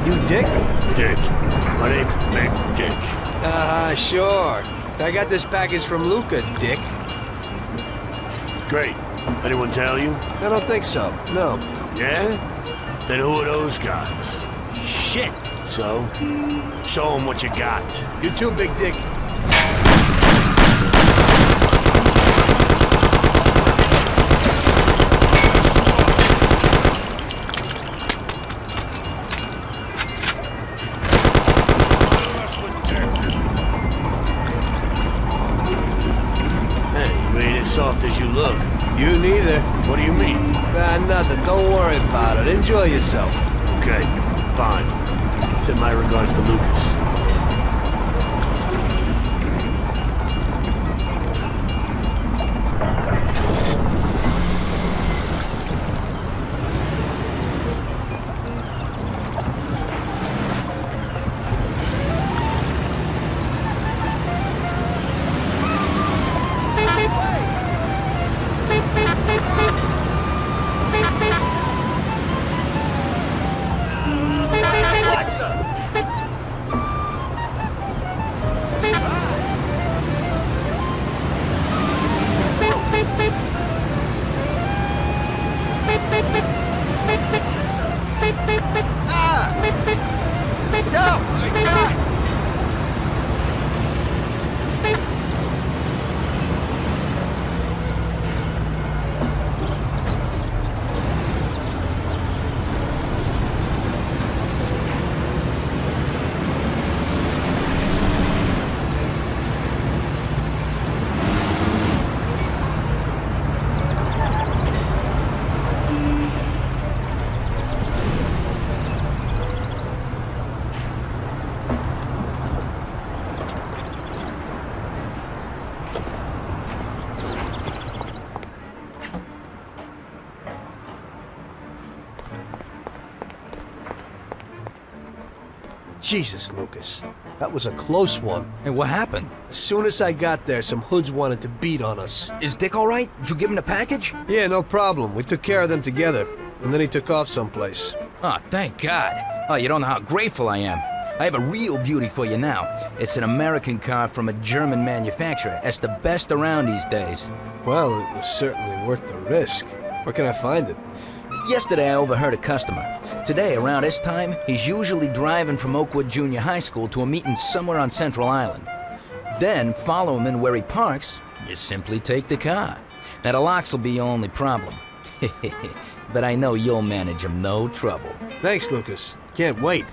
You Dick? Dick. My name's Big Dick. Sure. I got this package from Luca, Dick. Great. Anyone tell you? I don't think so, no. Yeah? Then who are those guys? Shit! So? Show them what you got. You too, Big Dick. Soft as you look. You neither. What do you mean? Nothing. Don't worry about it. Enjoy yourself. Okay, fine. Send my regards to Lucas. Jesus, Lucas. That was a close one. Hey, what happened? As soon as I got there, some hoods wanted to beat on us. Is Dick all right? Did you give him the package? Yeah, no problem. We took care of them together. And then he took off someplace. Oh, thank God. Oh, you don't know how grateful I am. I have a real beauty for you now. It's an American car from a German manufacturer. It's the best around these days. Well, it was certainly worth the risk. Where can I find it? Yesterday I overheard a customer. Today, around this time, he's usually driving from Oakwood Junior High School to a meeting somewhere on Central Island. Then, follow him in where he parks, you simply take the car. Now, the locks will be your only problem. But I know you'll manage him no trouble. Thanks, Lucas. Can't wait.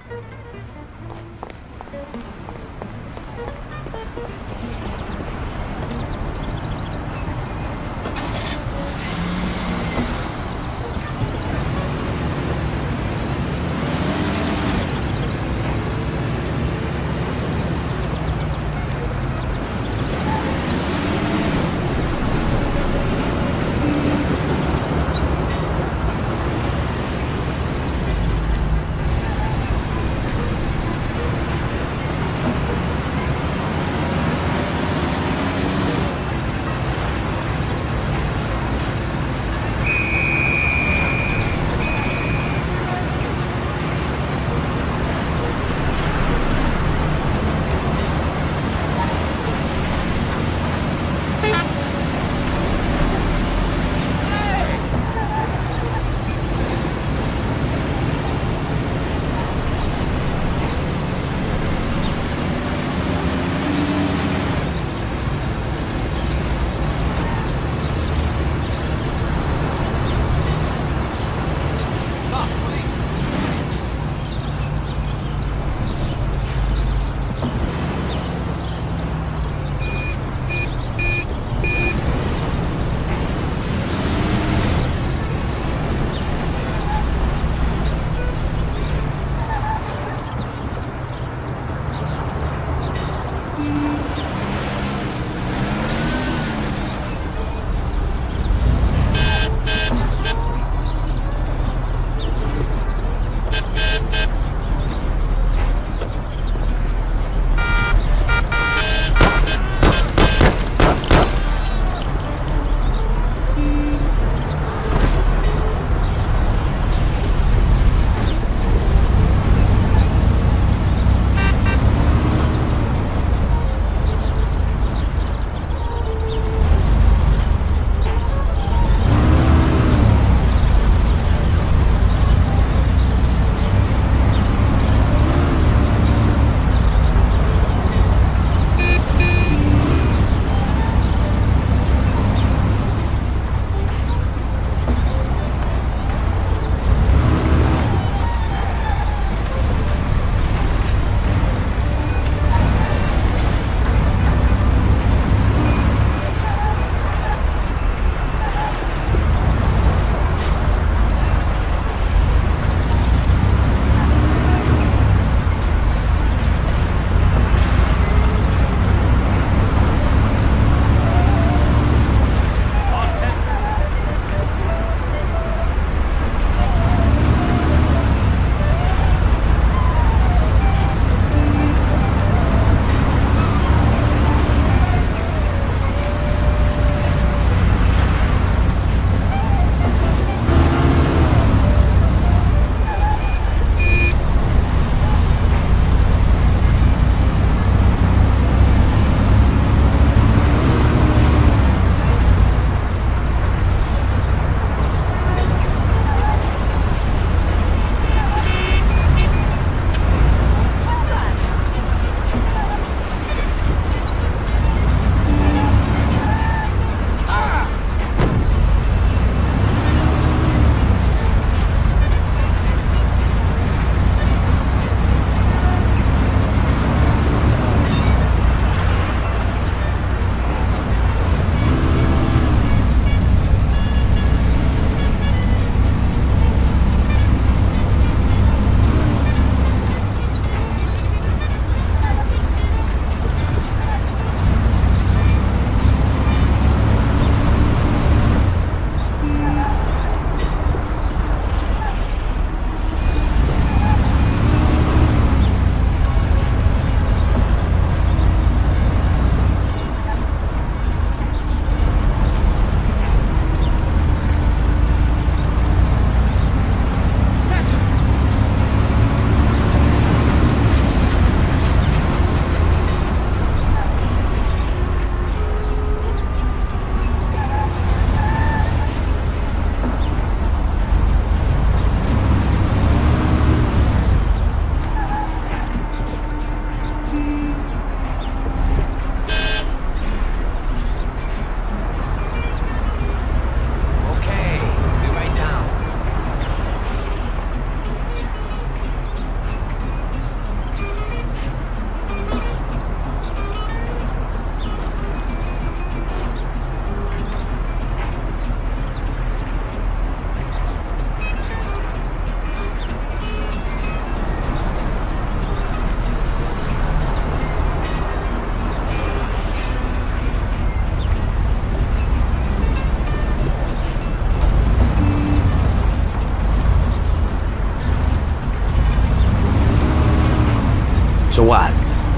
So what?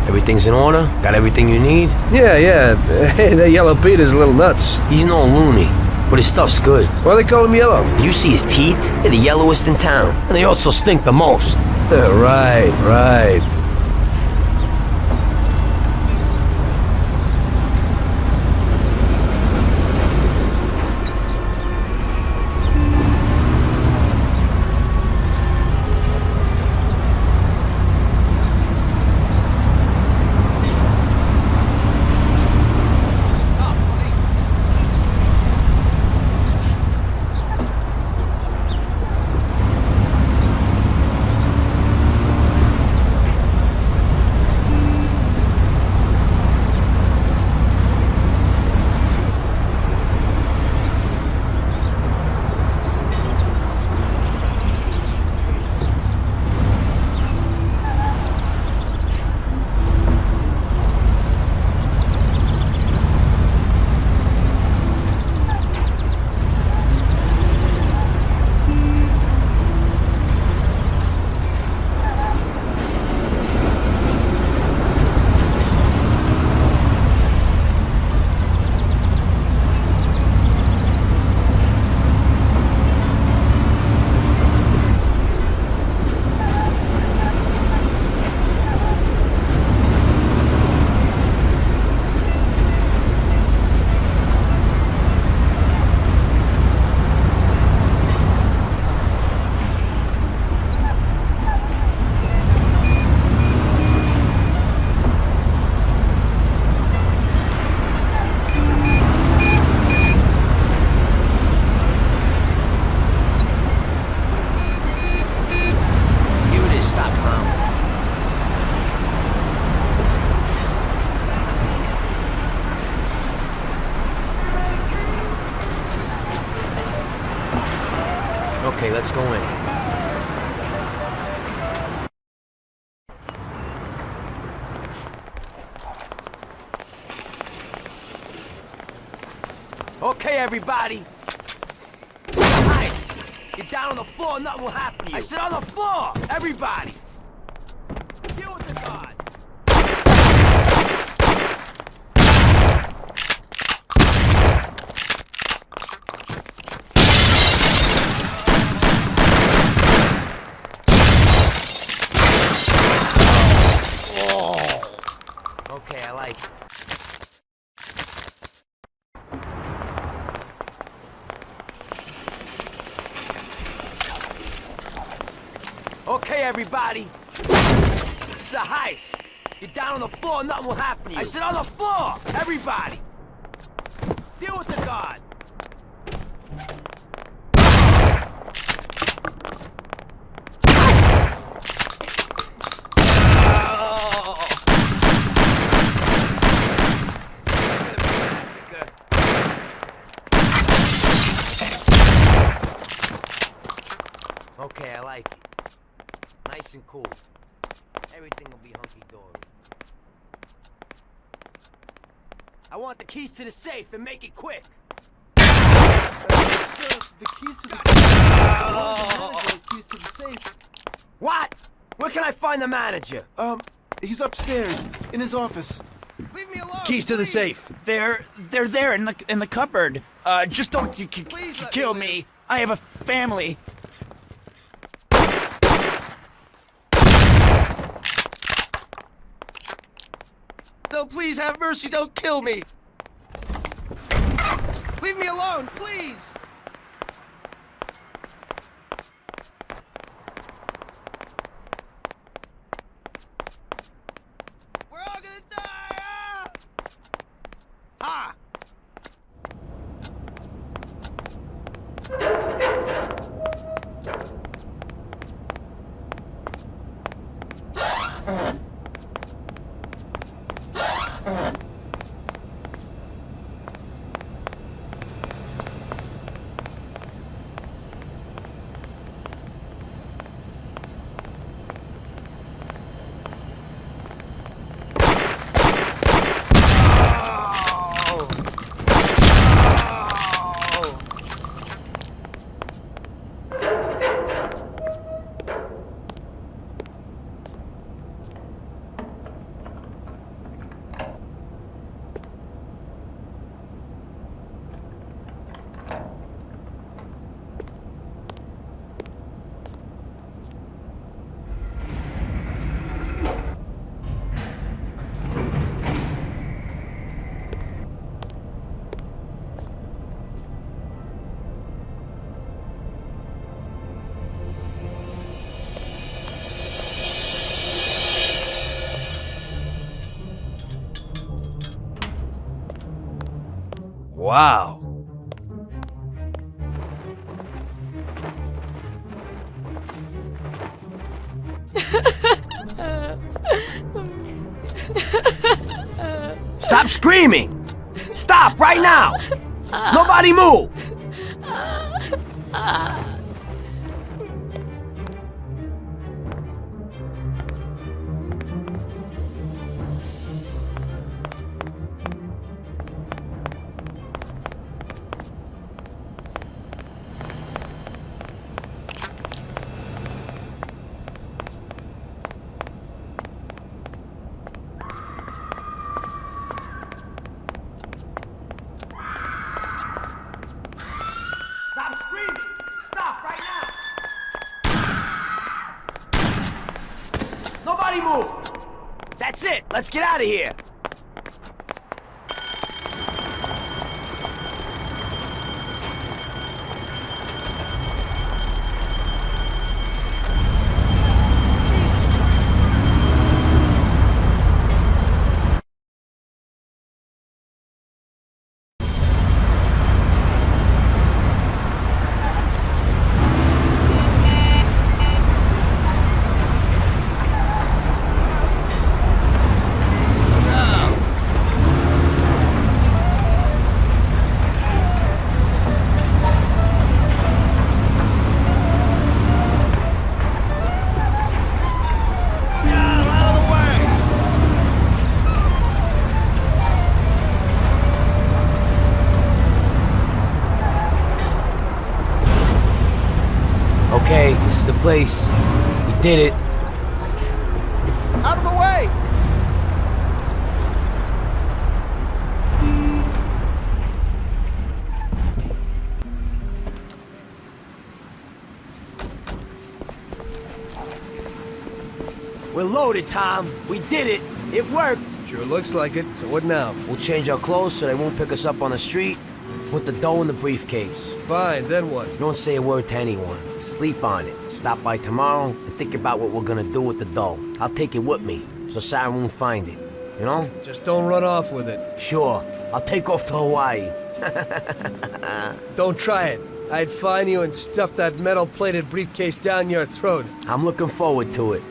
Everything's in order? Got everything you need? Yeah. Hey, that yellow Peter's a little nuts. He's no loony, but his stuff's good. Why they call him yellow? You see his teeth? They're the yellowest in town. And they also stink the most. Right. Okay, let's go in. Okay, everybody. Nice. Get down on the floor, nothing will happen to you. I said on the floor, everybody. Deal with the guard. Okay, I like it. Okay, everybody. It's a heist. Get down on the floor, nothing will happen to you. I said on the floor, everybody. Deal with the guard. Okay, I like it. Nice and cool. Everything will be hunky-dory. I want the keys to the safe and make it quick. Sir, the keys to the manager's keys to the safe. What? Where can I find the manager? He's upstairs in his office. Leave me alone. Keys to the safe. They're there in the cupboard. Just don't kill me. I have a family. No, please have mercy. Don't kill me. Leave me alone, please. We're all gonna die. Ha! Wow. Stop screaming! Stop right now! Nobody move! Stop screaming! Stop right now! Nobody move! That's it! Let's get out of here! Okay, this is the place. We did it. Out of the way! We're loaded, Tom. We did it. It worked. Sure looks like it. So what now? We'll change our clothes so they won't pick us up on the street. Put the dough in the briefcase. Fine, then what? Don't say a word to anyone. Sleep on it. Stop by tomorrow and think about what we're gonna do with the dough. I'll take it with me, so Sarah won't find it. You know? Just don't run off with it. Sure. I'll take off to Hawaii. Don't try it. I'd find you and stuff that metal-plated briefcase down your throat. I'm looking forward to it.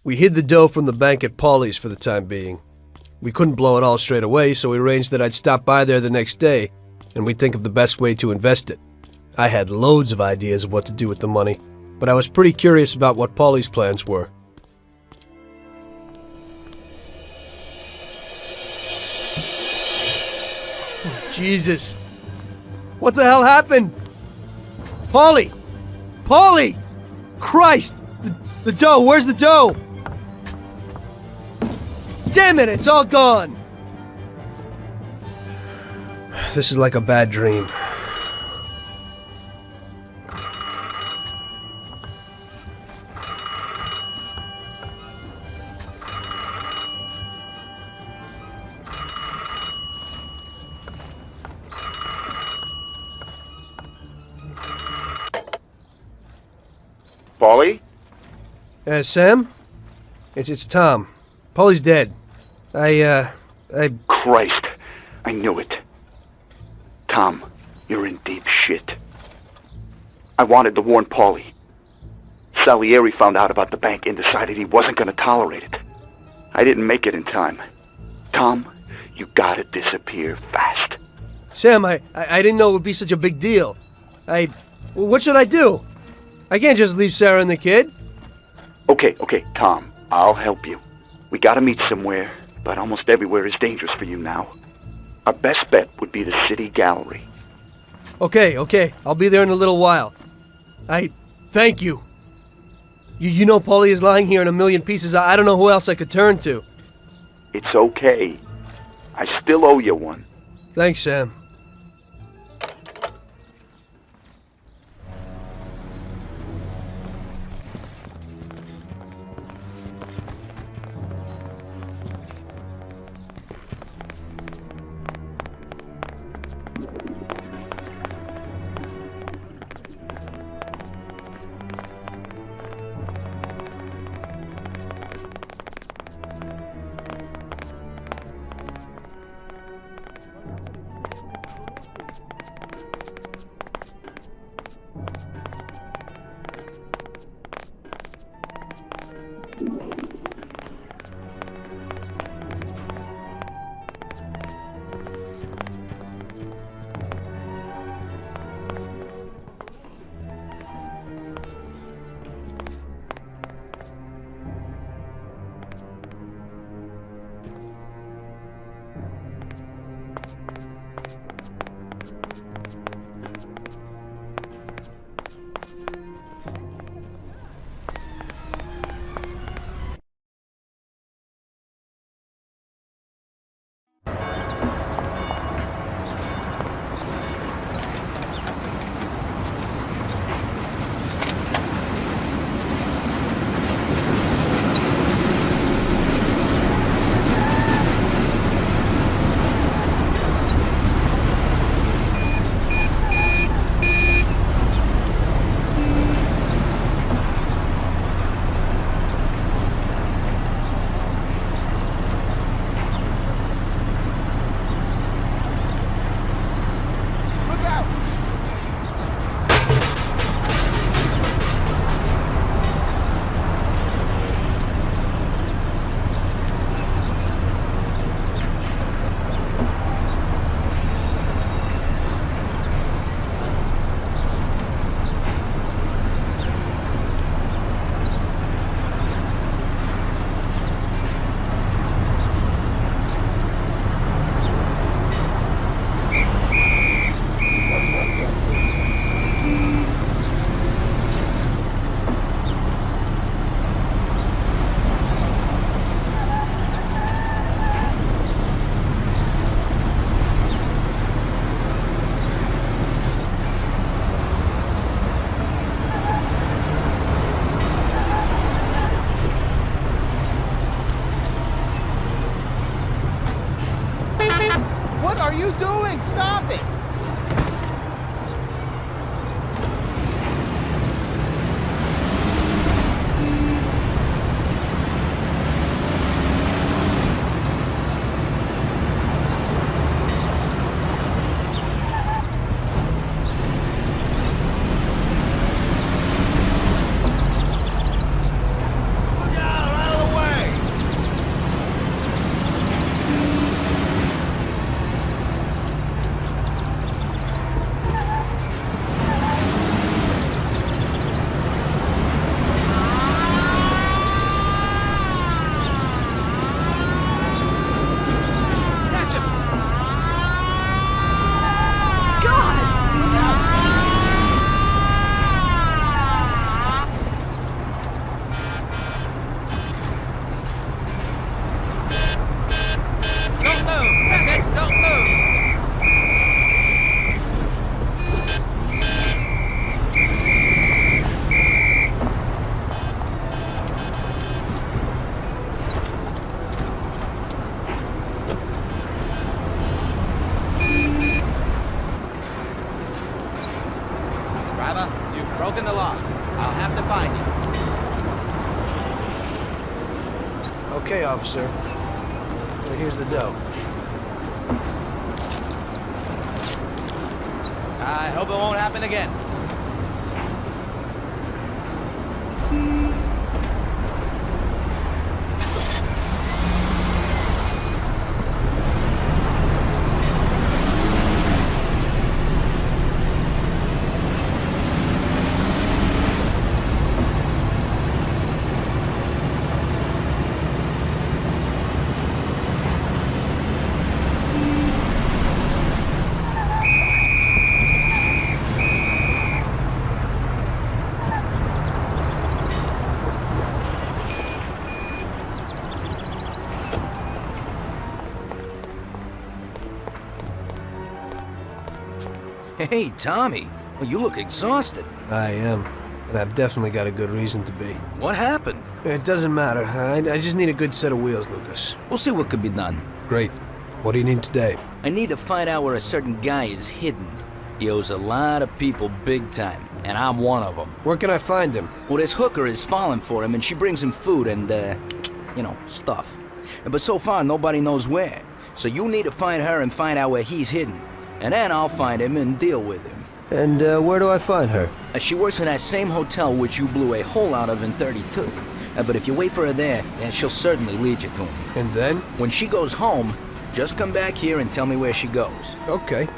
We hid the dough from the bank at Paulie's for the time being. We couldn't blow it all straight away, so we arranged that I'd stop by there the next day, and we'd think of the best way to invest it. I had loads of ideas of what to do with the money, but I was pretty curious about what Paulie's plans were. Oh, Jesus! What the hell happened? Paulie! Paulie! Christ! The dough! Where's the dough? Damn it, it's all gone! This is like a bad dream. Paulie? Sam? It's Tom. Paulie's dead. Christ, I knew it. Tom, you're in deep shit. I wanted to warn Paulie. Salieri found out about the bank and decided he wasn't going to tolerate it. I didn't make it in time. Tom, you gotta disappear fast. Sam, I didn't know it would be such a big deal. What should I do? I can't just leave Sarah and the kid. Okay, Tom, I'll help you. We gotta meet somewhere, but almost everywhere is dangerous for you now. Our best bet would be the city gallery. Okay, I'll be there in a little while. Thank you. You know Paulie is lying here in a million pieces. I don't know who else I could turn to. It's okay. I still owe you one. Thanks, Sam. Well, you've broken the law. I'll have to find you. Okay, officer. Well, here's the dough. I hope it won't happen again. Hey, Tommy. Well, you look exhausted. I am. And I've definitely got a good reason to be. What happened? It doesn't matter. I just need a good set of wheels, Lucas. We'll see what could be done. Great. What do you need today? I need to find out where a certain guy is hidden. He owes a lot of people big time, and I'm one of them. Where can I find him? Well, this hooker is falling for him, and she brings him food and, stuff. But so far, nobody knows where. So you need to find her and find out where he's hidden. And then I'll find him and deal with him. And where do I find her? She works in that same hotel which you blew a hole out of in 32. But if you wait for her there, she'll certainly lead you to him. And then? When she goes home, just come back here and tell me where she goes. Okay.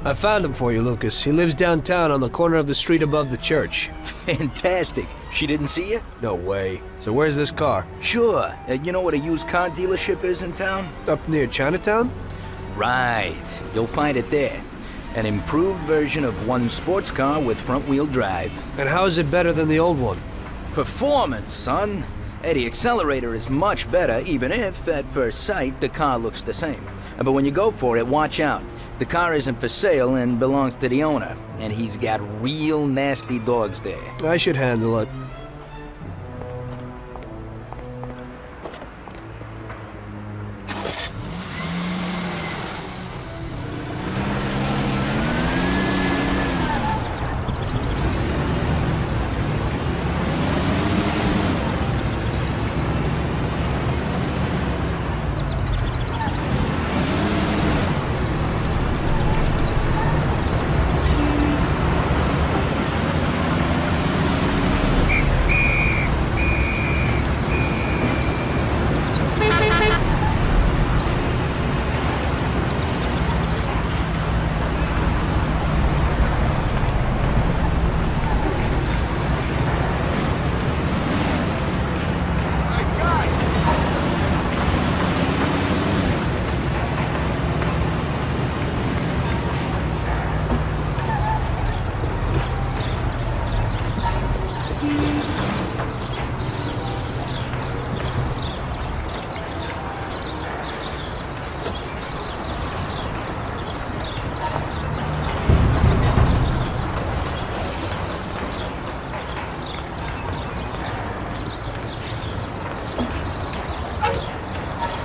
I found him for you, Lucas. He lives downtown on the corner of the street above the church. Fantastic. She didn't see you? No way. So where's this car? Sure. You know what a used car dealership is in town? Up near Chinatown? Right. You'll find it there. An improved version of one sports car with front-wheel drive. And how is it better than the old one? Performance, son. The accelerator is much better, even if, at first sight, the car looks the same. But when you go for it, watch out. The car isn't for sale and belongs to the owner, and he's got real nasty dogs there. I should handle it.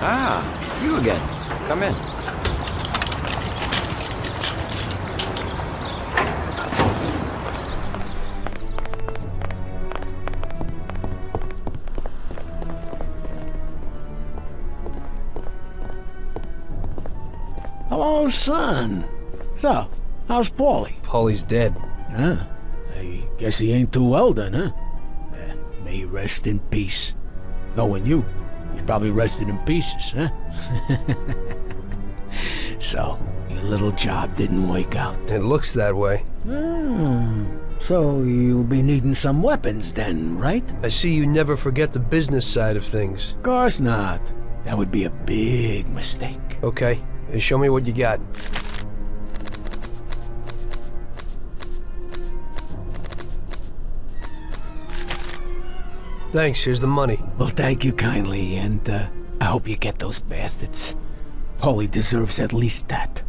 Ah, it's you again. Come in. Hello, son. So, how's Paulie? Paulie's dead. Huh? I guess he ain't too well then, huh? May he rest in peace. Knowing you, he's probably rested in pieces, huh? So, your little job didn't work out. It looks that way. So you'll be needing some weapons then, right? I see you never forget the business side of things. Of course not. That would be a big mistake. Okay, show me what you got. Thanks, here's the money. Well, thank you kindly, and I hope you get those bastards. Paulie deserves at least that.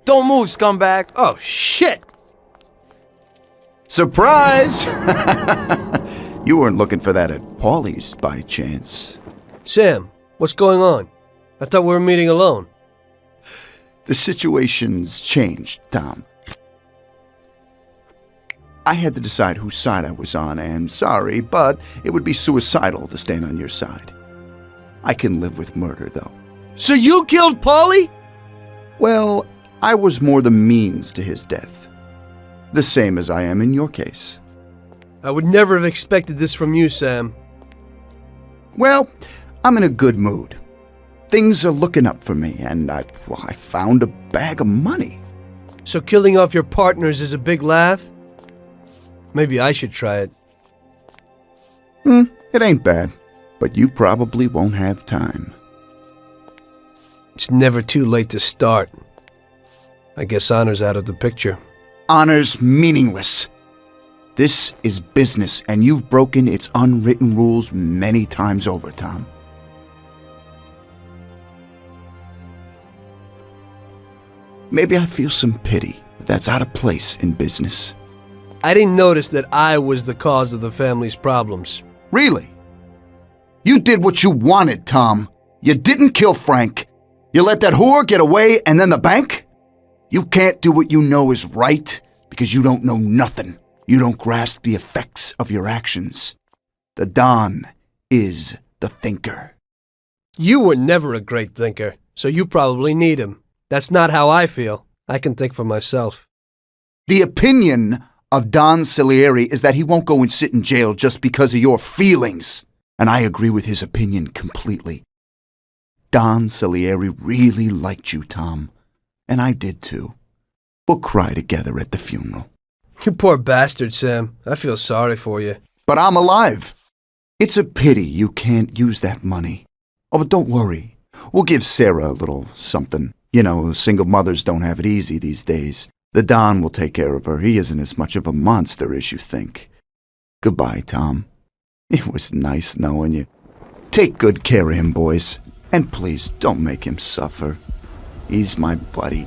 Don't move, scumbag. Oh, shit. Surprise! You weren't looking for that at Paulie's by chance. Sam, what's going on? I thought we were meeting alone. The situation's changed, Tom. I had to decide whose side I was on, and sorry, but it would be suicidal to stand on your side. I can live with murder, though. So you killed Paulie? Well, I was more the means to his death. The same as I am in your case. I would never have expected this from you, Sam. Well, I'm in a good mood. Things are looking up for me, and I found a bag of money. So killing off your partners is a big laugh? Maybe I should try it. It ain't bad, but you probably won't have time. It's never too late to start. I guess honor's out of the picture. Honor's meaningless. This is business, and you've broken its unwritten rules many times over, Tom. Maybe I feel some pity, but that's out of place in business. I didn't notice that I was the cause of the family's problems. Really? You did what you wanted, Tom. You didn't kill Frank. You let that whore get away, and then the bank? You can't do what you know is right because you don't know nothing. You don't grasp the effects of your actions. The Don is the thinker. You were never a great thinker, so you probably need him. That's not how I feel. I can think for myself. The opinion of Don Salieri is that he won't go and sit in jail just because of your feelings. And I agree with his opinion completely. Don Salieri really liked you, Tom. And I did too. We'll cry together at the funeral. You poor bastard, Sam. I feel sorry for you. But I'm alive. It's a pity you can't use that money. Oh, but don't worry. We'll give Sarah a little something. You know, single mothers don't have it easy these days. The Don will take care of her. He isn't as much of a monster as you think. Goodbye, Tom. It was nice knowing you. Take good care of him, boys. And please, don't make him suffer. He's my buddy.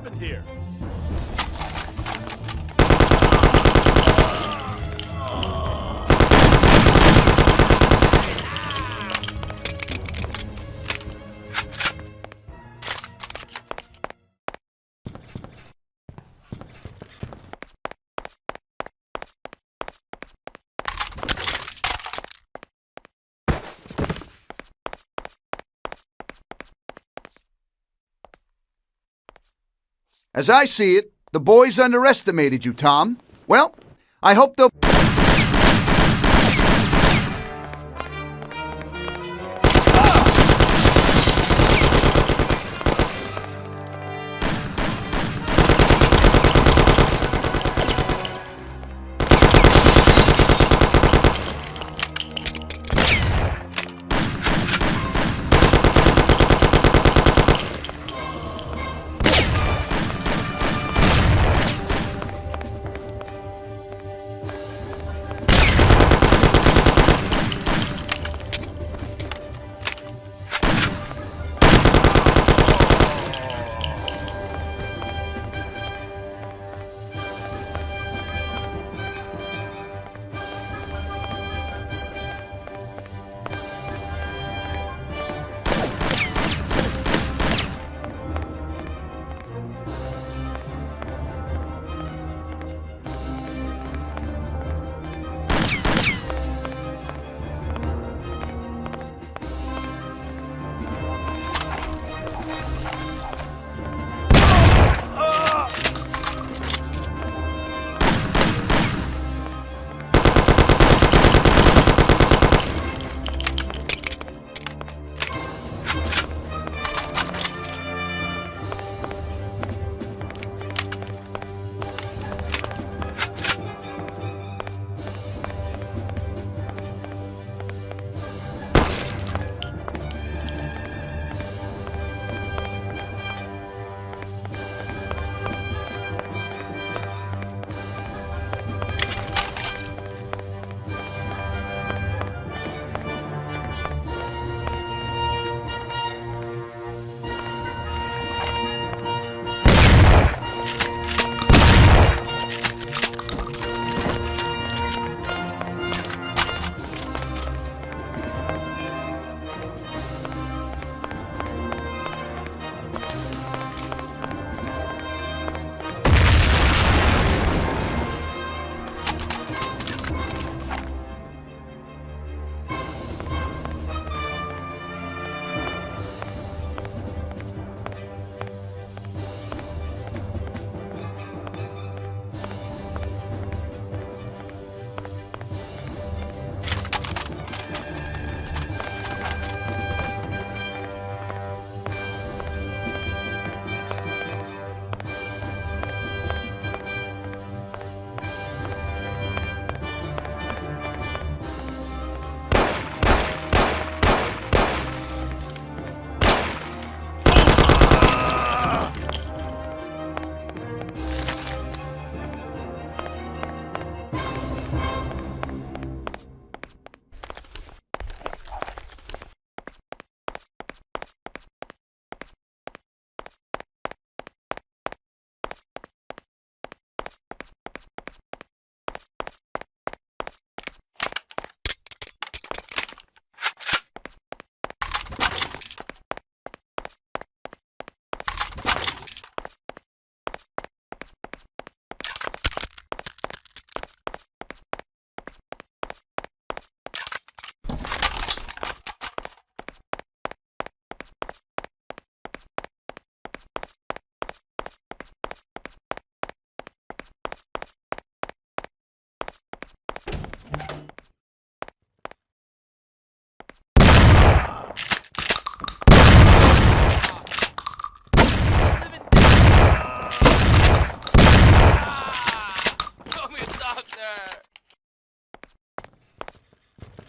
happened here? As I see it, the boys underestimated you, Tom. Well, I hope they'll...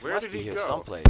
Where did he go? Someplace.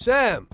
Sam!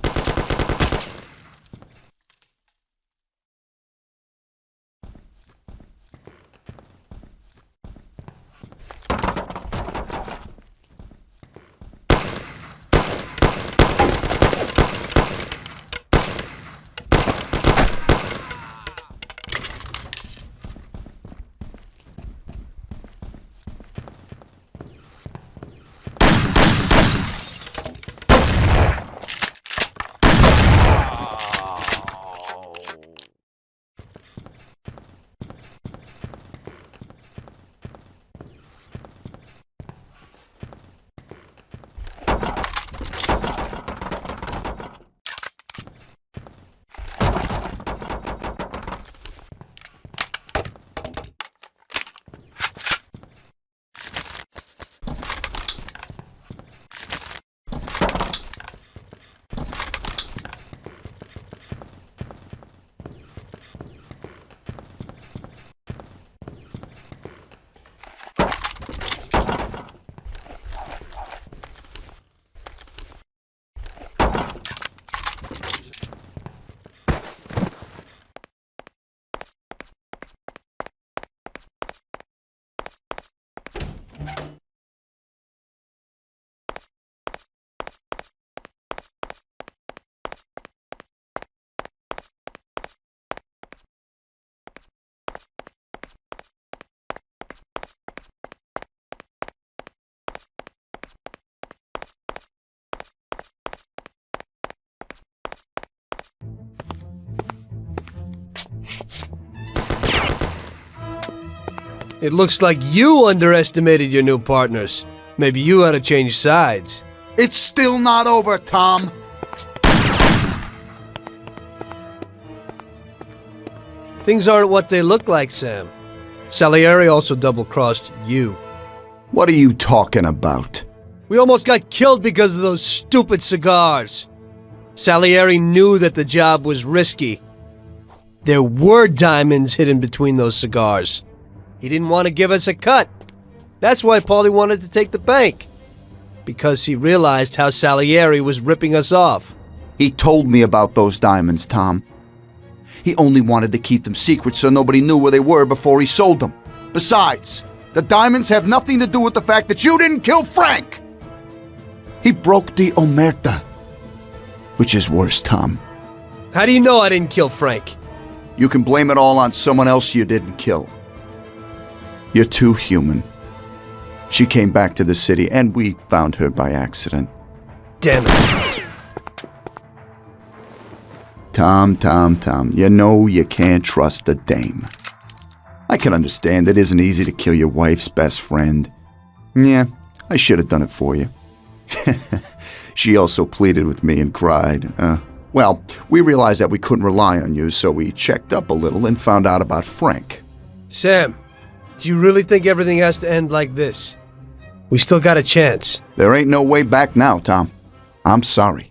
It looks like you underestimated your new partners. Maybe you ought to change sides. It's still not over, Tom. Things aren't what they look like, Sam. Salieri also double-crossed you. What are you talking about? We almost got killed because of those stupid cigars. Salieri knew that the job was risky. There were diamonds hidden between those cigars. He didn't want to give us a cut. That's why Paulie wanted to take the bank. Because he realized how Salieri was ripping us off. He told me about those diamonds, Tom. He only wanted to keep them secret so nobody knew where they were before he sold them. Besides, the diamonds have nothing to do with the fact that you didn't kill Frank! He broke the Omertà. Which is worse, Tom. How do you know I didn't kill Frank? You can blame it all on someone else you didn't kill. You're too human. She came back to the city, and we found her by accident. Damn it. Tom, you know you can't trust a dame. I can understand it isn't easy to kill your wife's best friend. Yeah, I should have done it for you. She also pleaded with me and cried. Well, we realized that we couldn't rely on you, so we checked up a little and found out about Frank. Sam, do you really think everything has to end like this? We still got a chance. There ain't no way back now, Tom. I'm sorry.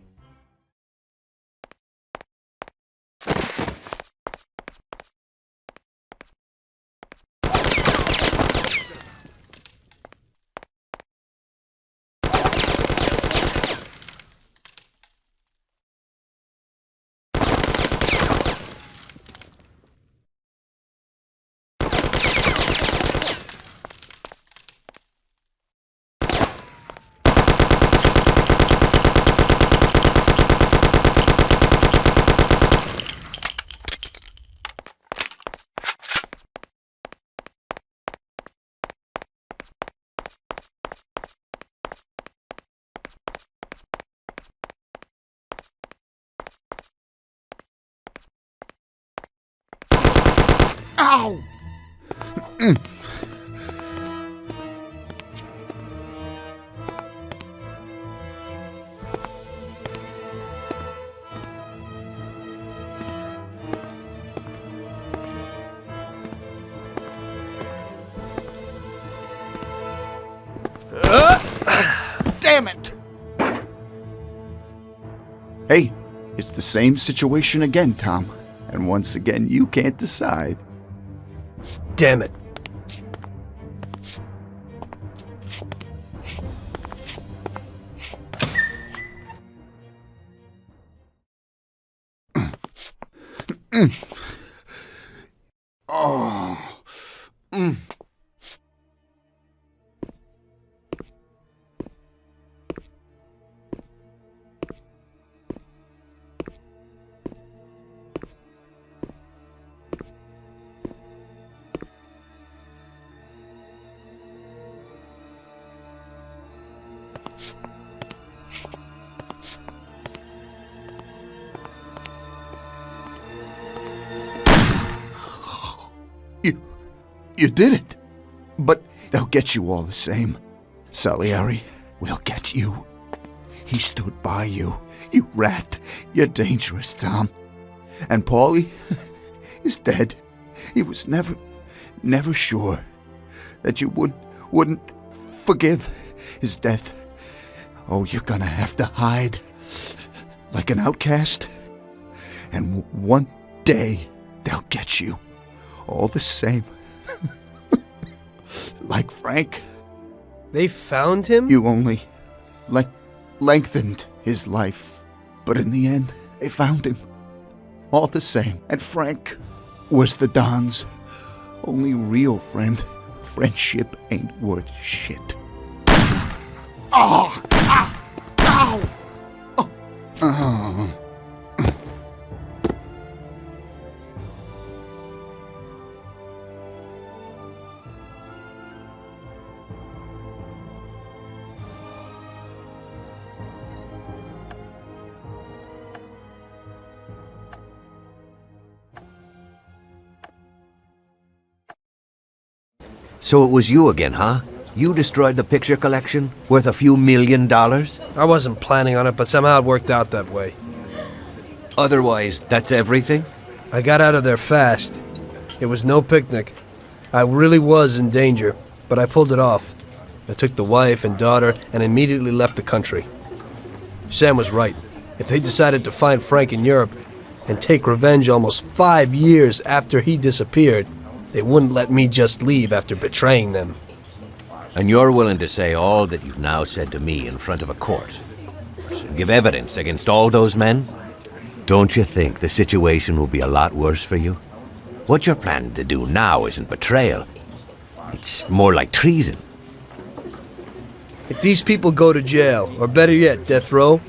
Ow! Damn it! Hey, it's the same situation again, Tom. And once again, you can't decide. Damn it. Oh. You did it. But they'll get you all the same. Salieri will get you. He stood by you. You rat. You're dangerous, Tom. And Paulie is dead. He was never sure that you wouldn't forgive his death. Oh, you're gonna have to hide like an outcast. And one day they'll get you all the same. Like Frank. They found him? You only lengthened his life. But in the end, they found him. All the same. And Frank was the Don's only real friend. Friendship ain't worth shit. Oh! Ah! Ow! Oh! Oh. So it was you again, huh? You destroyed the picture collection? Worth a few $1 million? I wasn't planning on it, but somehow it worked out that way. Otherwise, that's everything? I got out of there fast. It was no picnic. I really was in danger, but I pulled it off. I took the wife and daughter and immediately left the country. Sam was right. If they decided to find Frank in Europe and take revenge almost 5 years after he disappeared, they wouldn't let me just leave after betraying them. And you're willing to say all that you've now said to me in front of a court? Give evidence against all those men? Don't you think the situation will be a lot worse for you? What you're planning to do now isn't betrayal. It's more like treason. If these people go to jail, or better yet, death row,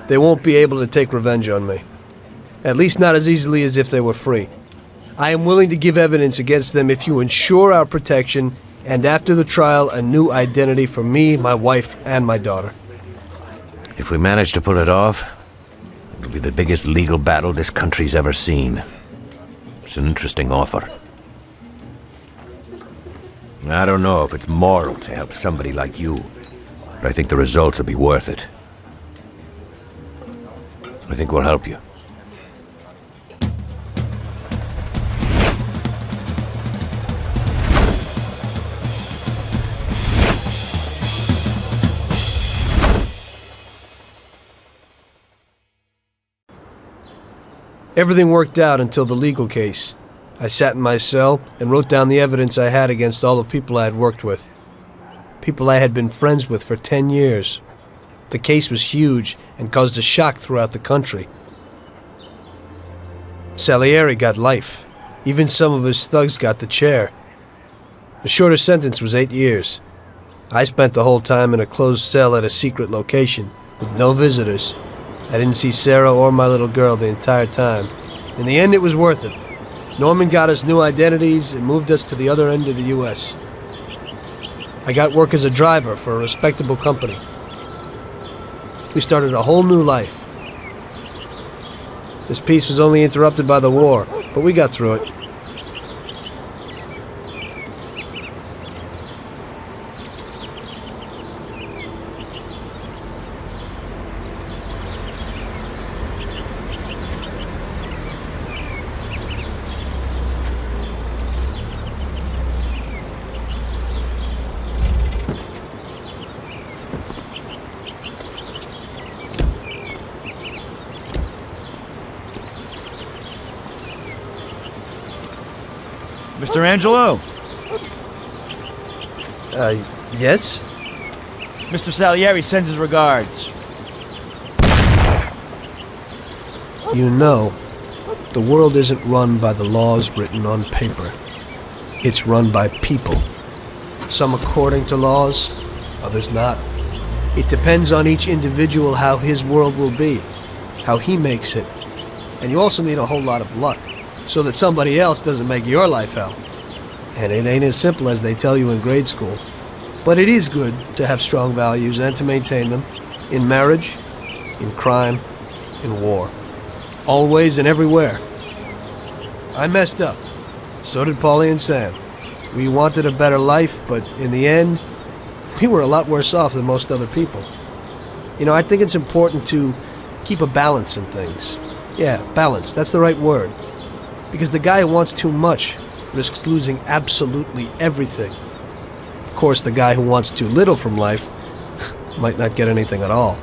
they won't be able to take revenge on me. At least not as easily as if they were free. I am willing to give evidence against them if you ensure our protection, and after the trial, a new identity for me, my wife, and my daughter. If we manage to pull it off, it'll be the biggest legal battle this country's ever seen. It's an interesting offer. I don't know if it's moral to help somebody like you, but I think the results will be worth it. I think we'll help you. Everything worked out until the legal case. I sat in my cell and wrote down the evidence I had against all the people I had worked with. People I had been friends with for 10 years. The case was huge and caused a shock throughout the country. Salieri got life. Even some of his thugs got the chair. The shortest sentence was 8 years. I spent the whole time in a closed cell at a secret location, with no visitors. I didn't see Sarah or my little girl the entire time. In the end, it was worth it. Norman got us new identities and moved us to the other end of the U.S. I got work as a driver for a respectable company. We started a whole new life. This peace was only interrupted by the war, but we got through it. Mr. Angelo? Yes? Mr. Salieri sends his regards. You know, The world isn't run by the laws written on paper. It's run by people. Some according to laws, others not. It depends on each individual how his world will be, how he makes it. And you also need a whole lot of luck, so that somebody else doesn't make your life hell. And it ain't as simple as they tell you in grade school. But it is good to have strong values and to maintain them, in marriage, in crime, in war. Always and everywhere. I messed up. So did Paulie and Sam. We wanted a better life, but in the end, we were a lot worse off than most other people. You know, I think it's important to keep a balance in things. Yeah, balance, that's the right word. Because the guy who wants too much risks losing absolutely everything. Of course, the guy who wants too little from life might not get anything at all.